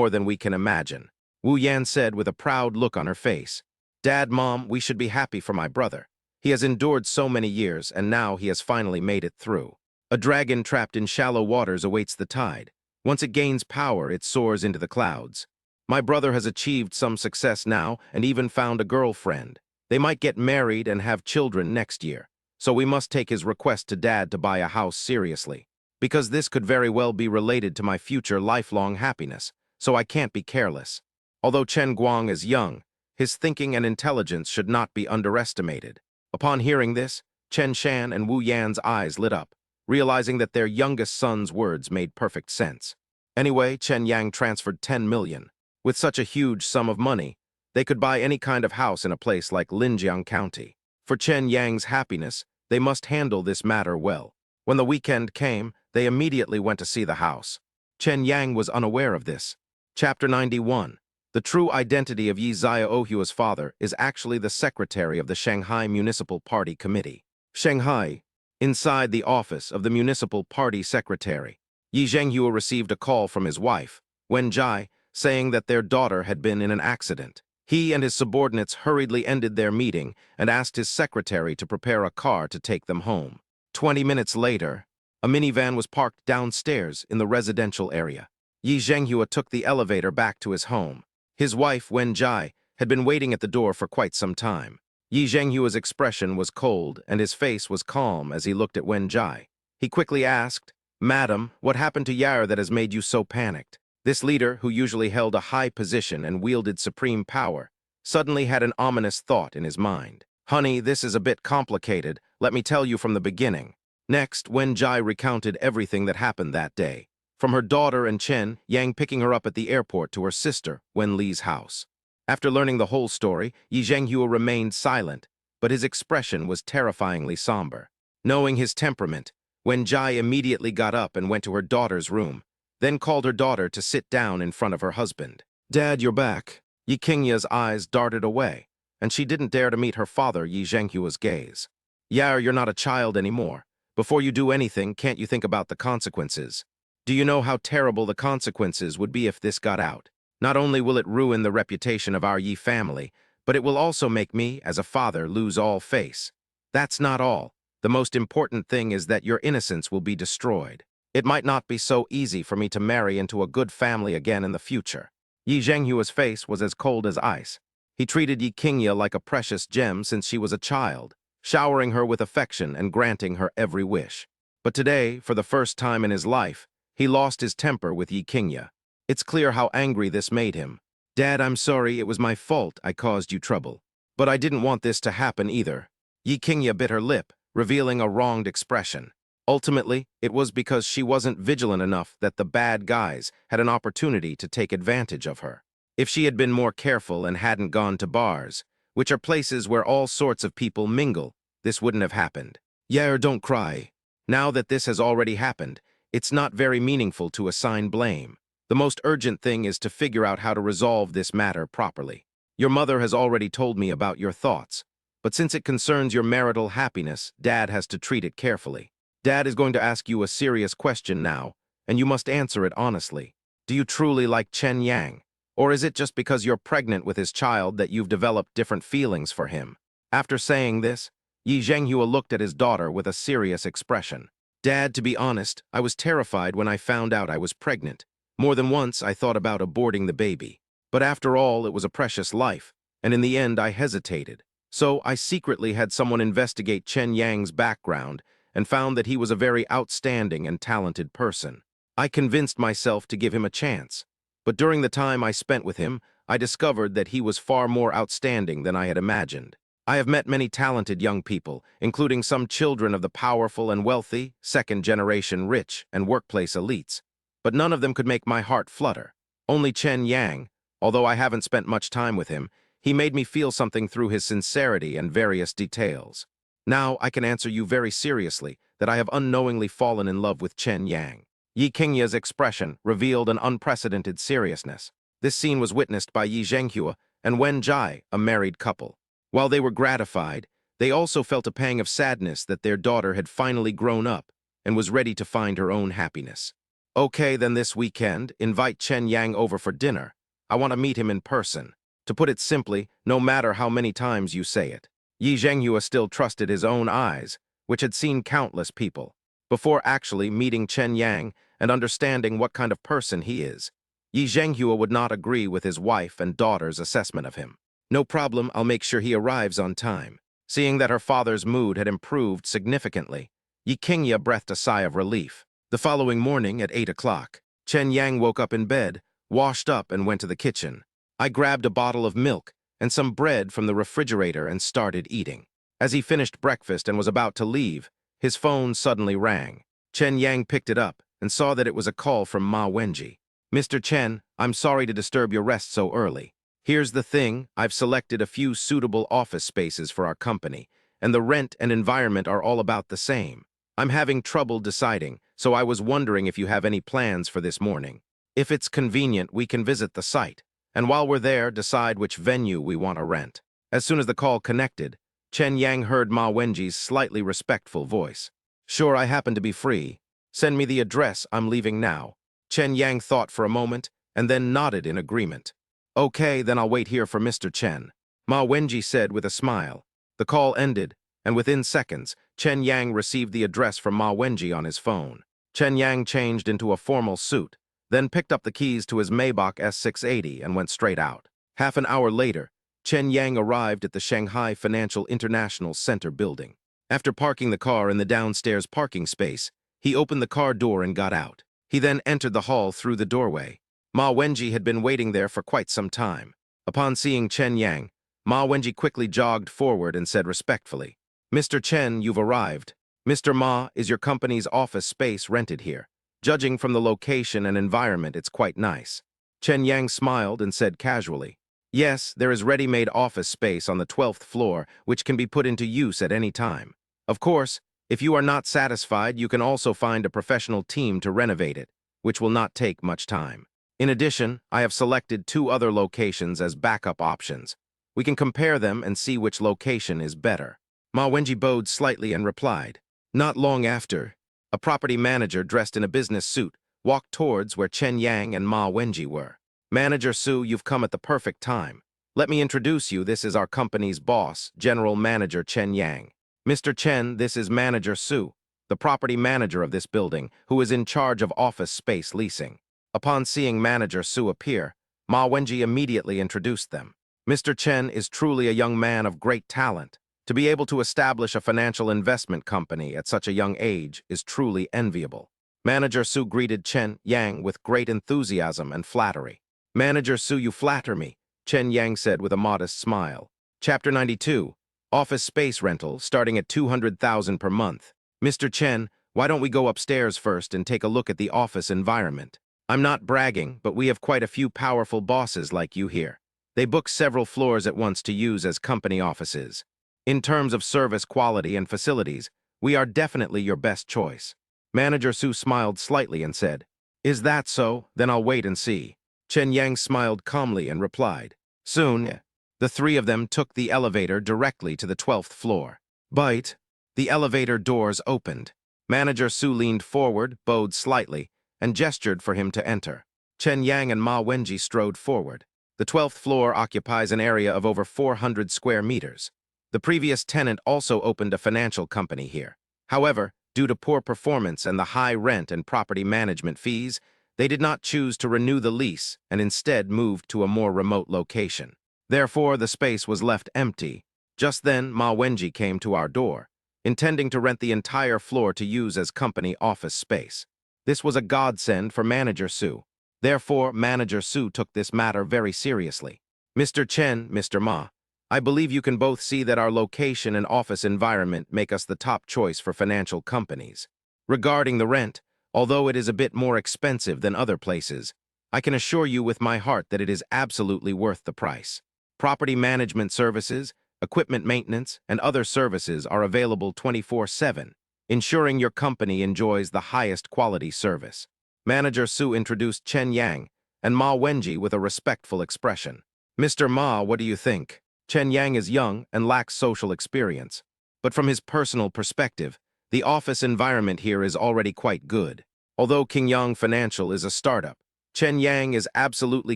than we can imagine. Wu Yan said with a proud look on her face. Dad, Mom, we should be happy for my brother. He has endured so many years, and now he has finally made it through. A dragon trapped in shallow waters awaits the tide. Once it gains power, it soars into the clouds. My brother has achieved some success now and even found a girlfriend. They might get married and have children next year, so we must take his request to Dad to buy a house seriously, because this could very well be related to my future lifelong happiness, so I can't be careless. Although Chen Guang is young, his thinking and intelligence should not be underestimated. Upon hearing this, Chen Shan and Wu Yan's eyes lit up, realizing that their youngest son's words made perfect sense. Anyway, Chen Yang transferred 10 million. With such a huge sum of money, they could buy any kind of house in a place like Linjiang County. For Chen Yang's happiness, they must handle this matter well. When the weekend came, they immediately went to see the house. Chen Yang was unaware of this. Chapter 91. The true identity of Yi Xiaohua's father is actually the secretary of the Shanghai Municipal Party Committee. Shanghai. Inside the office of the Municipal Party Secretary, Yi Zhenghua received a call from his wife, Wen Jai, saying that their daughter had been in an accident. He and his subordinates hurriedly ended their meeting and asked his secretary to prepare a car to take them home. 20 minutes later, a minivan was parked downstairs in the residential area. Yi Zhenghua took the elevator back to his home. His wife, Wen Jai, had been waiting at the door for quite some time. Yi Zhenghua's expression was cold and his face was calm as he looked at Wen Jai. He quickly asked, Madam, what happened to Yair that has made you so panicked? This leader, who usually held a high position and wielded supreme power, suddenly had an ominous thought in his mind. Honey, this is a bit complicated. Let me tell you from the beginning. Next, Wen Jai recounted everything that happened that day, from her daughter and Chen Yang picking her up at the airport to her sister, Wen Li's house. After learning the whole story, Yi Zhenghua remained silent, but his expression was terrifyingly somber. Knowing his temperament, Wen Jai immediately got up and went to her daughter's room, then called her daughter to sit down in front of her husband. "Dad, you're back." Yi Qingya's eyes darted away, and she didn't dare to meet her father Yi Zhenghua's gaze. "Yeah, you're not a child anymore. Before you do anything, can't you think about the consequences? Do you know how terrible the consequences would be if this got out? Not only will it ruin the reputation of our Yi family, but it will also make me, as a father, lose all face. That's not all. The most important thing is that your innocence will be destroyed. It might not be so easy for me to marry into a good family again in the future." Yi Zhenghua's face was as cold as ice. He treated Yi Qingya like a precious gem since she was a child, showering her with affection and granting her every wish. But today, for the first time in his life, he lost his temper with Yi Qingya. It's clear how angry this made him. "Dad, I'm sorry, it was my fault I caused you trouble. But I didn't want this to happen either." Yi Qingya bit her lip, revealing a wronged expression. Ultimately, it was because she wasn't vigilant enough that the bad guys had an opportunity to take advantage of her. If she had been more careful and hadn't gone to bars, which are places where all sorts of people mingle, this wouldn't have happened. "Yeah, don't cry. Now that this has already happened, it's not very meaningful to assign blame. The most urgent thing is to figure out how to resolve this matter properly. Your mother has already told me about your thoughts, but since it concerns your marital happiness, Dad has to treat it carefully. Dad is going to ask you a serious question now, and you must answer it honestly. Do you truly like Chen Yang? Or is it just because you're pregnant with his child that you've developed different feelings for him?" After saying this, Yi Zhenghua looked at his daughter with a serious expression. "Dad, to be honest, I was terrified when I found out I was pregnant. More than once, I thought about aborting the baby. But after all, it was a precious life, and in the end, I hesitated. So I secretly had someone investigate Chen Yang's background and found that he was a very outstanding and talented person. I convinced myself to give him a chance. But during the time I spent with him, I discovered that he was far more outstanding than I had imagined. I have met many talented young people, including some children of the powerful and wealthy, second-generation rich, and workplace elites. But none of them could make my heart flutter. Only Chen Yang, although I haven't spent much time with him, he made me feel something through his sincerity and various details. Now I can answer you very seriously that I have unknowingly fallen in love with Chen Yang." Yi Qingya's expression revealed an unprecedented seriousness. This scene was witnessed by Yi Zhenghua and Wen Jai, a married couple. While they were gratified, they also felt a pang of sadness that their daughter had finally grown up and was ready to find her own happiness. "Okay, then this weekend, invite Chen Yang over for dinner. I want to meet him in person. To put it simply, no matter how many times you say it." Yi Zhenghua still trusted his own eyes, which had seen countless people. Before actually meeting Chen Yang and understanding what kind of person he is, Yi Zhenghua would not agree with his wife and daughter's assessment of him. "No problem, I'll make sure he arrives on time." Seeing that her father's mood had improved significantly, Yi Qingya breathed a sigh of relief. The following morning at 8 o'clock, Chen Yang woke up in bed, washed up, and went to the kitchen. I grabbed a bottle of milk and some bread from the refrigerator and started eating. As he finished breakfast and was about to leave, his phone suddenly rang. Chen Yang picked it up and saw that it was a call from Ma Wenji. "Mr. Chen, I'm sorry to disturb your rest so early. Here's the thing, I've selected a few suitable office spaces for our company, and the rent and environment are all about the same. I'm having trouble deciding, so I was wondering if you have any plans for this morning. If it's convenient, we can visit the site, and while we're there, decide which venue we want to rent." As soon as the call connected, Chen Yang heard Ma Wenji's slightly respectful voice. "Sure, I happen to be free. Send me the address, I'm leaving now." Chen Yang thought for a moment, and then nodded in agreement. "Okay, then I'll wait here for Mr. Chen," Ma Wenji said with a smile. The call ended, and within seconds, Chen Yang received the address from Ma Wenji on his phone. Chen Yang changed into a formal suit, then picked up the keys to his Maybach S680 and went straight out. Half an hour later, Chen Yang arrived at the Shanghai Financial International Center building. After parking the car in the downstairs parking space, he opened the car door and got out. He then entered the hall through the doorway. Ma Wenji had been waiting there for quite some time. Upon seeing Chen Yang, Ma Wenji quickly jogged forward and said respectfully, "Mr. Chen, you've arrived. Mr. Ma, is your company's office space rented here? Judging from the location and environment, it's quite nice." Chen Yang smiled and said casually, "Yes, there is ready-made office space on the 12th floor, which can be put into use at any time. Of course, if you are not satisfied, you can also find a professional team to renovate it, which will not take much time. In addition, I have selected 2 other locations as backup options. We can compare them and see which location is better." Ma Wenji bowed slightly and replied. Not long after, a property manager dressed in a business suit walked towards where Chen Yang and Ma Wenji were. "Manager Su, you've come at the perfect time. Let me introduce you. This is our company's boss, General Manager Chen Yang. Mr. Chen, this is Manager Su, the property manager of this building, who is in charge of office space leasing." Upon seeing Manager Su appear, Ma Wenji immediately introduced them. "Mr. Chen is truly a young man of great talent. To be able to establish a financial investment company at such a young age is truly enviable." Manager Su greeted Chen Yang with great enthusiasm and flattery. "Manager Su, you flatter me," Chen Yang said with a modest smile. Chapter 92, Office Space Rental, starting at 200,000 per month. "Mr. Chen, why don't we go upstairs first and take a look at the office environment? I'm not bragging, but we have quite a few powerful bosses like you here. They book several floors at once to use as company offices. In terms of service quality and facilities, we are definitely your best choice." Manager Su smiled slightly and said, "Is that so? Then I'll wait and see." Chen Yang smiled calmly and replied. Soon, the 3 of them took the elevator directly to the 12th floor. But the elevator doors opened. Manager Su leaned forward, bowed slightly, and gestured for him to enter. Chen Yang and Ma Wenji strode forward. The 12th floor occupies an area of over 400 square meters. The previous tenant also opened a financial company here. However, due to poor performance and the high rent and property management fees, they did not choose to renew the lease and instead moved to a more remote location. Therefore, the space was left empty. Just then, Ma Wenji came to our door, intending to rent the entire floor to use as company office space. This was a godsend for Manager Su. Therefore, Manager Su took this matter very seriously. "Mr. Chen, Mr. Ma, I believe you can both see that our location and office environment make us the top choice for financial companies. Regarding the rent, although it is a bit more expensive than other places, I can assure you with my heart that it is absolutely worth the price. Property management services, equipment maintenance, and other services are available 24/7, ensuring your company enjoys the highest quality service." Manager Su introduced Chen Yang and Ma Wenji with a respectful expression. "Mr. Ma, what do you think? Chen Yang is young and lacks social experience, but from his personal perspective, the office environment here is already quite good. Although Qingyang Financial is a startup, Chen Yang is absolutely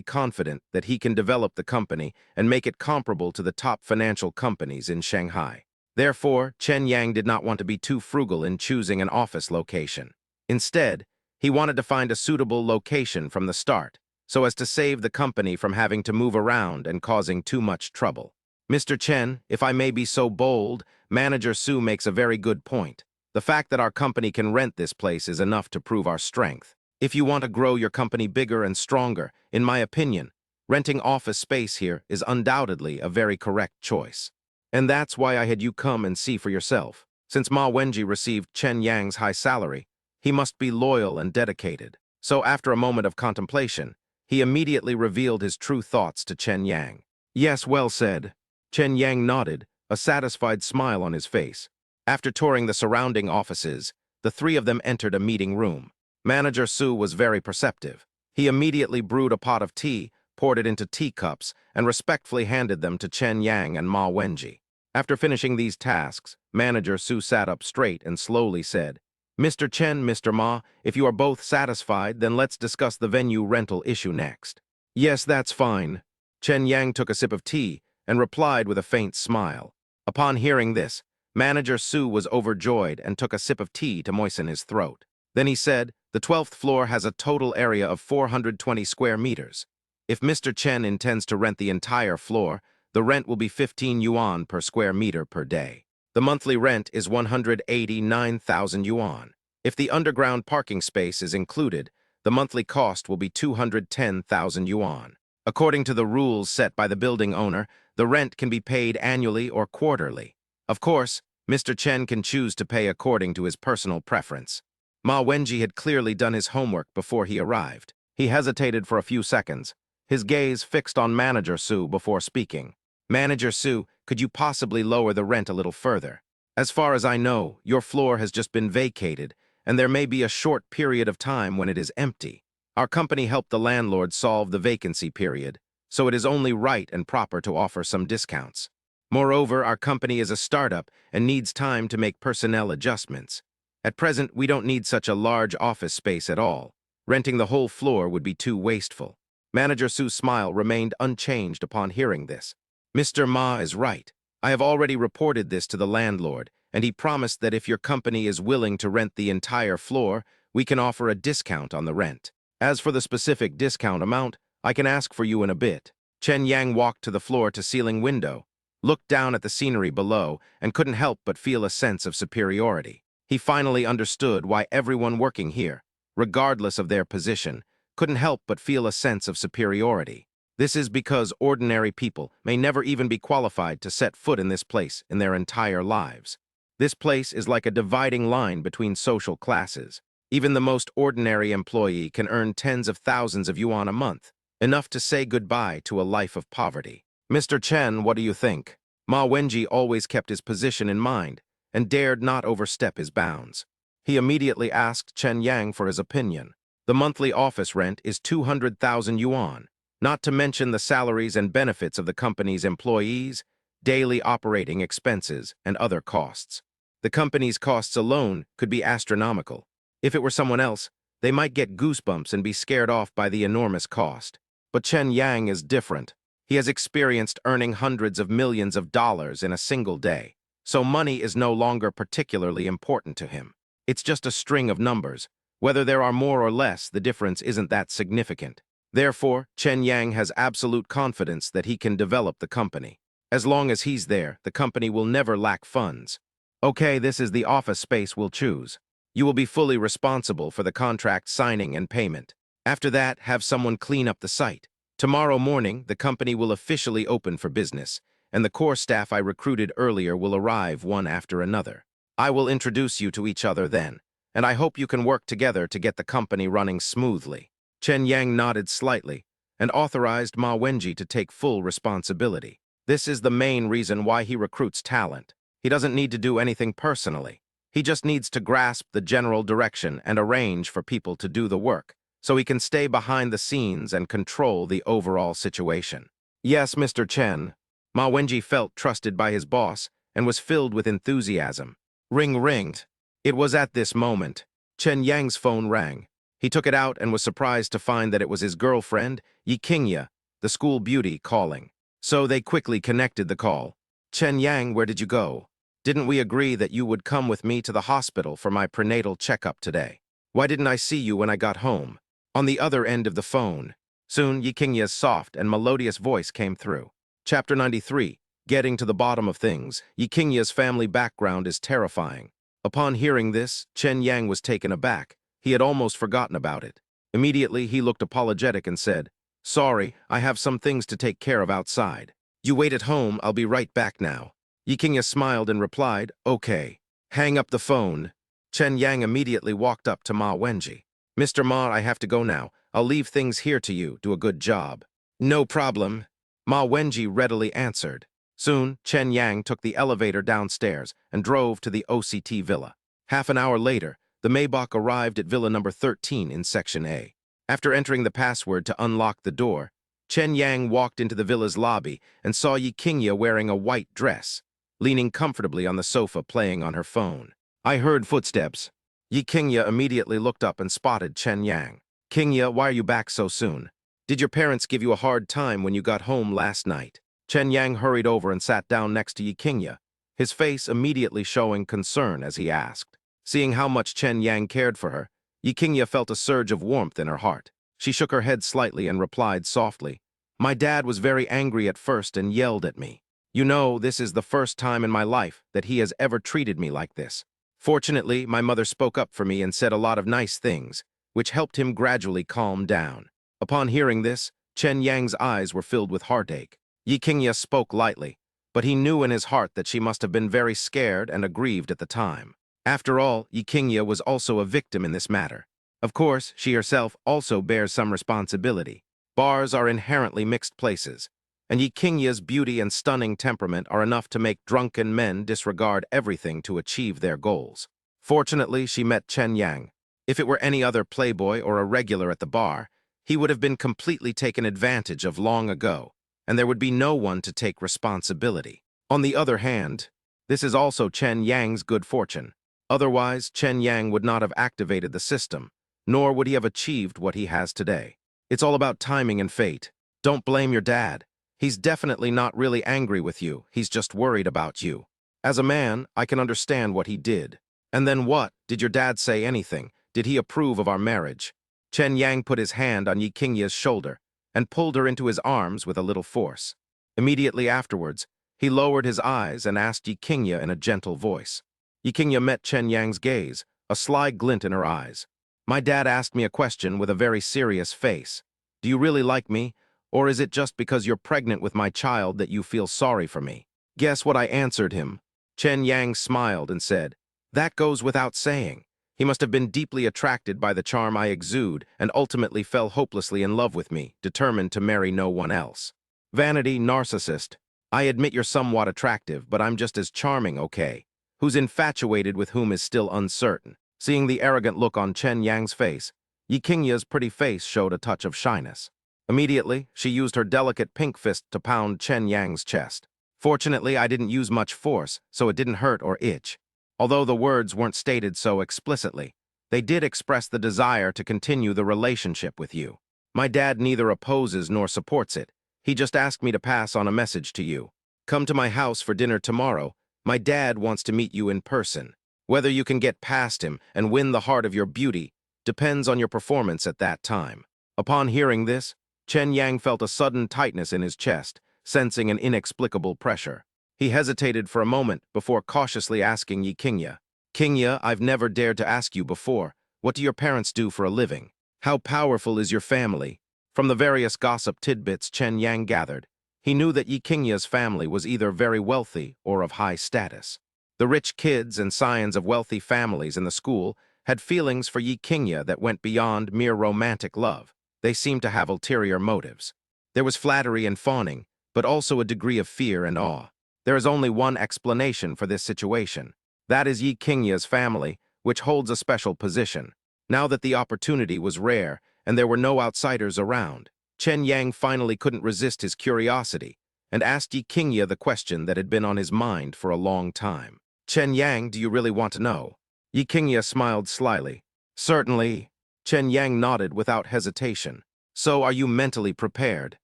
confident that he can develop the company and make it comparable to the top financial companies in Shanghai. Therefore, Chen Yang did not want to be too frugal in choosing an office location. Instead, he wanted to find a suitable location from the start, so as to save the company from having to move around and causing too much trouble. Mr. Chen, if I may be so bold, Manager Su makes a very good point. The fact that our company can rent this place is enough to prove our strength. If you want to grow your company bigger and stronger, in my opinion, renting office space here is undoubtedly a very correct choice. And that's why I had you come and see for yourself. Since Ma Wenji received Chen Yang's high salary, he must be loyal and dedicated. So after a moment of contemplation, he immediately revealed his true thoughts to Chen Yang. Yes, well said. Chen Yang nodded, a satisfied smile on his face. After touring the surrounding offices, the 3 of them entered a meeting room. Manager Su was very perceptive. He immediately brewed a pot of tea, poured it into teacups, and respectfully handed them to Chen Yang and Ma Wenji. After finishing these tasks, Manager Su sat up straight and slowly said, "Mr. Chen, Mr. Ma, if you are both satisfied, then let's discuss the venue rental issue next." "Yes, that's fine." Chen Yang took a sip of tea and replied with a faint smile. Upon hearing this, Manager Su was overjoyed and took a sip of tea to moisten his throat. Then he said, "The 12th floor has a total area of 420 square meters. If Mr. Chen intends to rent the entire floor, the rent will be 15 yuan per square meter per day. The monthly rent is 189,000 yuan. If the underground parking space is included, The monthly cost will be 210,000 yuan. According to the rules set by the building owner, the rent can be paid annually or quarterly. Of course, Mr. Chen can choose to pay according to his personal preference. Ma Wenji had clearly done his homework before he arrived. He hesitated for a few seconds, his gaze fixed on Manager Su before speaking. Manager Su, could you possibly lower the rent a little further? As far as I know, your floor has just been vacated, and there may be a short period of time when it is empty. Our company helped the landlord solve the vacancy period, so it is only right and proper to offer some discounts. Moreover, our company is a startup and needs time to make personnel adjustments. At present, we don't need such a large office space at all. Renting the whole floor would be too wasteful. Manager Su's smile remained unchanged upon hearing this. Mr. Ma is right. I have already reported this to the landlord, and he promised that if your company is willing to rent the entire floor, we can offer a discount on the rent. As for the specific discount amount, I can ask for you in a bit. Chen Yang walked to the floor-to-ceiling window, looked down at the scenery below, and couldn't help but feel a sense of superiority. He finally understood why everyone working here, regardless of their position, couldn't help but feel a sense of superiority. This is because ordinary people may never even be qualified to set foot in this place in their entire lives. This place is like a dividing line between social classes. Even the most ordinary employee can earn tens of thousands of yuan a month, enough to say goodbye to a life of poverty. Mr. Chen, what do you think? Ma Wenji always kept his position in mind and dared not overstep his bounds. He immediately asked Chen Yang for his opinion. The monthly office rent is 200,000 yuan, not to mention the salaries and benefits of the company's employees, daily operating expenses, and other costs. The company's costs alone could be astronomical. If it were someone else, they might get goosebumps and be scared off by the enormous cost. But Chen Yang is different. He has experienced earning hundreds of millions of dollars in a single day, so money is no longer particularly important to him. It's just a string of numbers. Whether there are more or less, the difference isn't that significant. Therefore, Chen Yang has absolute confidence that he can develop the company. As long as he's there, the company will never lack funds. Okay, this is the office space we'll choose. You will be fully responsible for the contract signing and payment. After that, have someone clean up the site. Tomorrow morning, the company will officially open for business, and the core staff I recruited earlier will arrive one after another. I will introduce you to each other then, and I hope you can work together to get the company running smoothly. Chen Yang nodded slightly and authorized Ma Wenji to take full responsibility. This is the main reason why he recruits talent. He doesn't need to do anything personally. He just needs to grasp the general direction and arrange for people to do the work, so he can stay behind the scenes and control the overall situation. Yes, Mr. Chen. Ma Wenji felt trusted by his boss and was filled with enthusiasm. Ring ringed. It was at this moment. Chen Yang's phone rang. He took it out and was surprised to find that it was his girlfriend, Yi Qingye, the school beauty, calling. So they quickly connected the call. Chen Yang, where did you go? Didn't we agree that you would come with me to the hospital for my prenatal checkup today? Why didn't I see you when I got home? On the other end of the phone. Soon, Yi Qingye's soft and melodious voice came through. Chapter 93. Getting to the bottom of things. Yi Qingye's family background is terrifying. Upon hearing this, Chen Yang was taken aback. He had almost forgotten about it. Immediately, he looked apologetic and said, "Sorry, I have some things to take care of outside. You wait at home, I'll be right back now." Yi Qingye smiled and replied, "Okay." Hang up the phone. Chen Yang immediately walked up to Ma Wenji. "Mr. Ma, I have to go now. I'll leave things here to you. Do a good job." "No problem," Ma Wenji readily answered. Soon, Chen Yang took the elevator downstairs and drove to the OCT villa. Half an hour later, the Maybach arrived at villa number 13 in Section A. After entering the password to unlock the door, Chen Yang walked into the villa's lobby and saw Yi Qingye wearing a white dress, leaning comfortably on the sofa playing on her phone. "I heard footsteps." Yi Qingye immediately looked up and spotted Chen Yang. "Qingye, why are you back so soon? Did your parents give you a hard time when you got home last night?" Chen Yang hurried over and sat down next to Yi Qingye, his face immediately showing concern as he asked. Seeing how much Chen Yang cared for her, Yi Qingye felt a surge of warmth in her heart. She shook her head slightly and replied softly, "My dad was very angry at first and yelled at me. You know, this is the first time in my life that he has ever treated me like this. Fortunately, my mother spoke up for me and said a lot of nice things, which helped him gradually calm down. Upon hearing this, Chen Yang's eyes were filled with heartache. Yi Qingye spoke lightly, but he knew in his heart that she must have been very scared and aggrieved at the time. After all, Yi Qingye was also a victim in this matter. Of course, she herself also bears some responsibility. Bars are inherently mixed places, and Yi Qingye's beauty and stunning temperament are enough to make drunken men disregard everything to achieve their goals. Fortunately, she met Chen Yang. If it were any other playboy or a regular at the bar, he would have been completely taken advantage of long ago, and there would be no one to take responsibility. On the other hand, this is also Chen Yang's good fortune. Otherwise, Chen Yang would not have activated the system, nor would he have achieved what he has today. It's all about timing and fate. Don't blame your dad. He's definitely not really angry with you. He's just worried about you. As a man, I can understand what he did. And then what? Did your dad say anything? Did he approve of our marriage? Chen Yang put his hand on Yi Qingye's shoulder and pulled her into his arms with a little force. Immediately afterwards, he lowered his eyes and asked Yi Qingye in a gentle voice. Yi Qingye met Chen Yang's gaze, a sly glint in her eyes. My dad asked me a question with a very serious face. Do you really like me, or is it just because you're pregnant with my child that you feel sorry for me? Guess what I answered him? Chen Yang smiled and said, That goes without saying. He must have been deeply attracted by the charm I exude and ultimately fell hopelessly in love with me, determined to marry no one else. Vanity, narcissist. I admit you're somewhat attractive, but I'm just as charming, okay? Who's infatuated with whom is still uncertain. Seeing the arrogant look on Chen Yang's face, Yi Qingye's pretty face showed a touch of shyness. Immediately, she used her delicate pink fist to pound Chen Yang's chest. Fortunately, I didn't use much force, so it didn't hurt or itch. Although the words weren't stated so explicitly, they did express the desire to continue the relationship with you. My dad neither opposes nor supports it. He just asked me to pass on a message to you. Come to my house for dinner tomorrow. My dad wants to meet you in person. Whether you can get past him and win the heart of your beauty depends on your performance at that time. Upon hearing this, Chen Yang felt a sudden tightness in his chest, sensing an inexplicable pressure. He hesitated for a moment before cautiously asking Yi Qingye. Qingye, I've never dared to ask you before. What do your parents do for a living? How powerful is your family? From the various gossip tidbits Chen Yang gathered, he knew that Yi Qingye's family was either very wealthy or of high status. The rich kids and scions of wealthy families in the school had feelings for Yi Qingye that went beyond mere romantic love. They seemed to have ulterior motives. There was flattery and fawning, but also a degree of fear and awe. There is only one explanation for this situation. That is Yi Qingye's family, which holds a special position. Now that the opportunity was rare and there were no outsiders around, Chen Yang finally couldn't resist his curiosity and asked Yi Qingye the question that had been on his mind for a long time. Chen Yang, do you really want to know? Yi Qingye smiled slyly. Certainly. Chen Yang nodded without hesitation. So are you mentally prepared?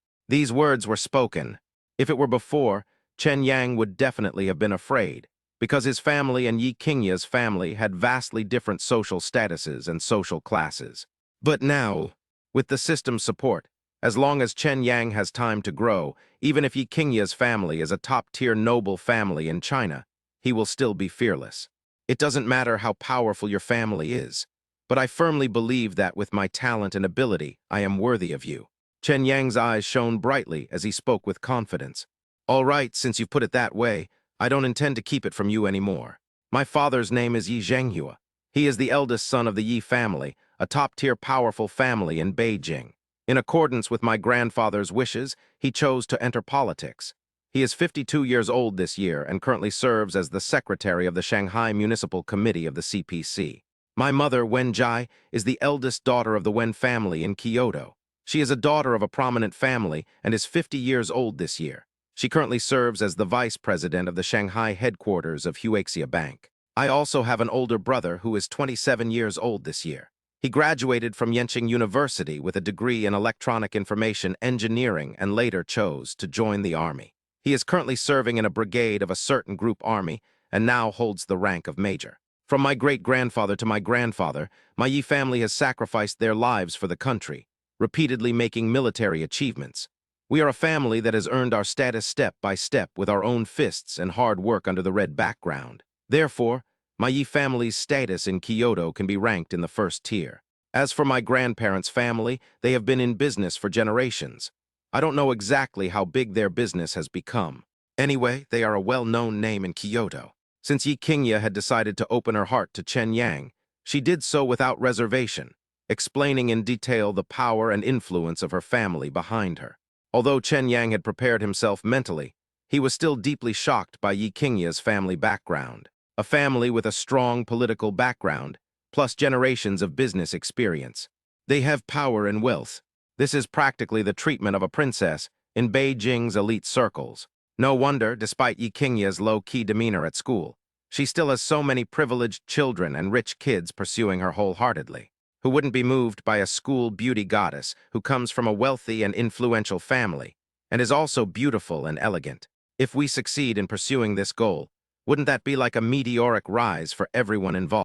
These words were spoken. If it were before, Chen Yang would definitely have been afraid, because his family and Yi Qingye's family had vastly different social statuses and social classes. But now, with the system's support, as long as Chen Yang has time to grow, even if Yi Qingye's family is a top-tier noble family in China, he will still be fearless. It doesn't matter how powerful your family is, but I firmly believe that with my talent and ability, I am worthy of you. Chen Yang's eyes shone brightly as he spoke with confidence. All right, since you've put it that way, I don't intend to keep it from you anymore. My father's name is Yi Zhenghua. He is the eldest son of the Yi family, a top-tier powerful family in Beijing. In accordance with my grandfather's wishes, he chose to enter politics. He is 52 years old this year and currently serves as the secretary of the Shanghai Municipal Committee of the CPC. My mother, Wen Jai, is the eldest daughter of the Wen family in Kyoto. She is a daughter of a prominent family and is 50 years old this year. She currently serves as the vice president of the Shanghai headquarters of Huaxia Bank. I also have an older brother who is 27 years old this year. He graduated from Yenching University with a degree in electronic information engineering and later chose to join the army. He is currently serving in a brigade of a certain group army and now holds the rank of major. From my great-grandfather to my grandfather, my Yi family has sacrificed their lives for the country, repeatedly making military achievements. We are a family that has earned our status step by step with our own fists and hard work under the red background. Therefore, my Yi family's status in Kyoto can be ranked in the first tier. As for my grandparents' family, they have been in business for generations. I don't know exactly how big their business has become. Anyway, they are a well-known name in Kyoto. Since Yi Qingye had decided to open her heart to Chen Yang, she did so without reservation, explaining in detail the power and influence of her family behind her. Although Chen Yang had prepared himself mentally, he was still deeply shocked by Yi Qingye's family background. A family with a strong political background, plus generations of business experience. They have power and wealth. This is practically the treatment of a princess in Beijing's elite circles. No wonder, despite Yi Qingye's low-key demeanor at school, she still has so many privileged children and rich kids pursuing her wholeheartedly. Who wouldn't be moved by a school beauty goddess who comes from a wealthy and influential family and is also beautiful and elegant? If we succeed in pursuing this goal, wouldn't that be like a meteoric rise for everyone involved?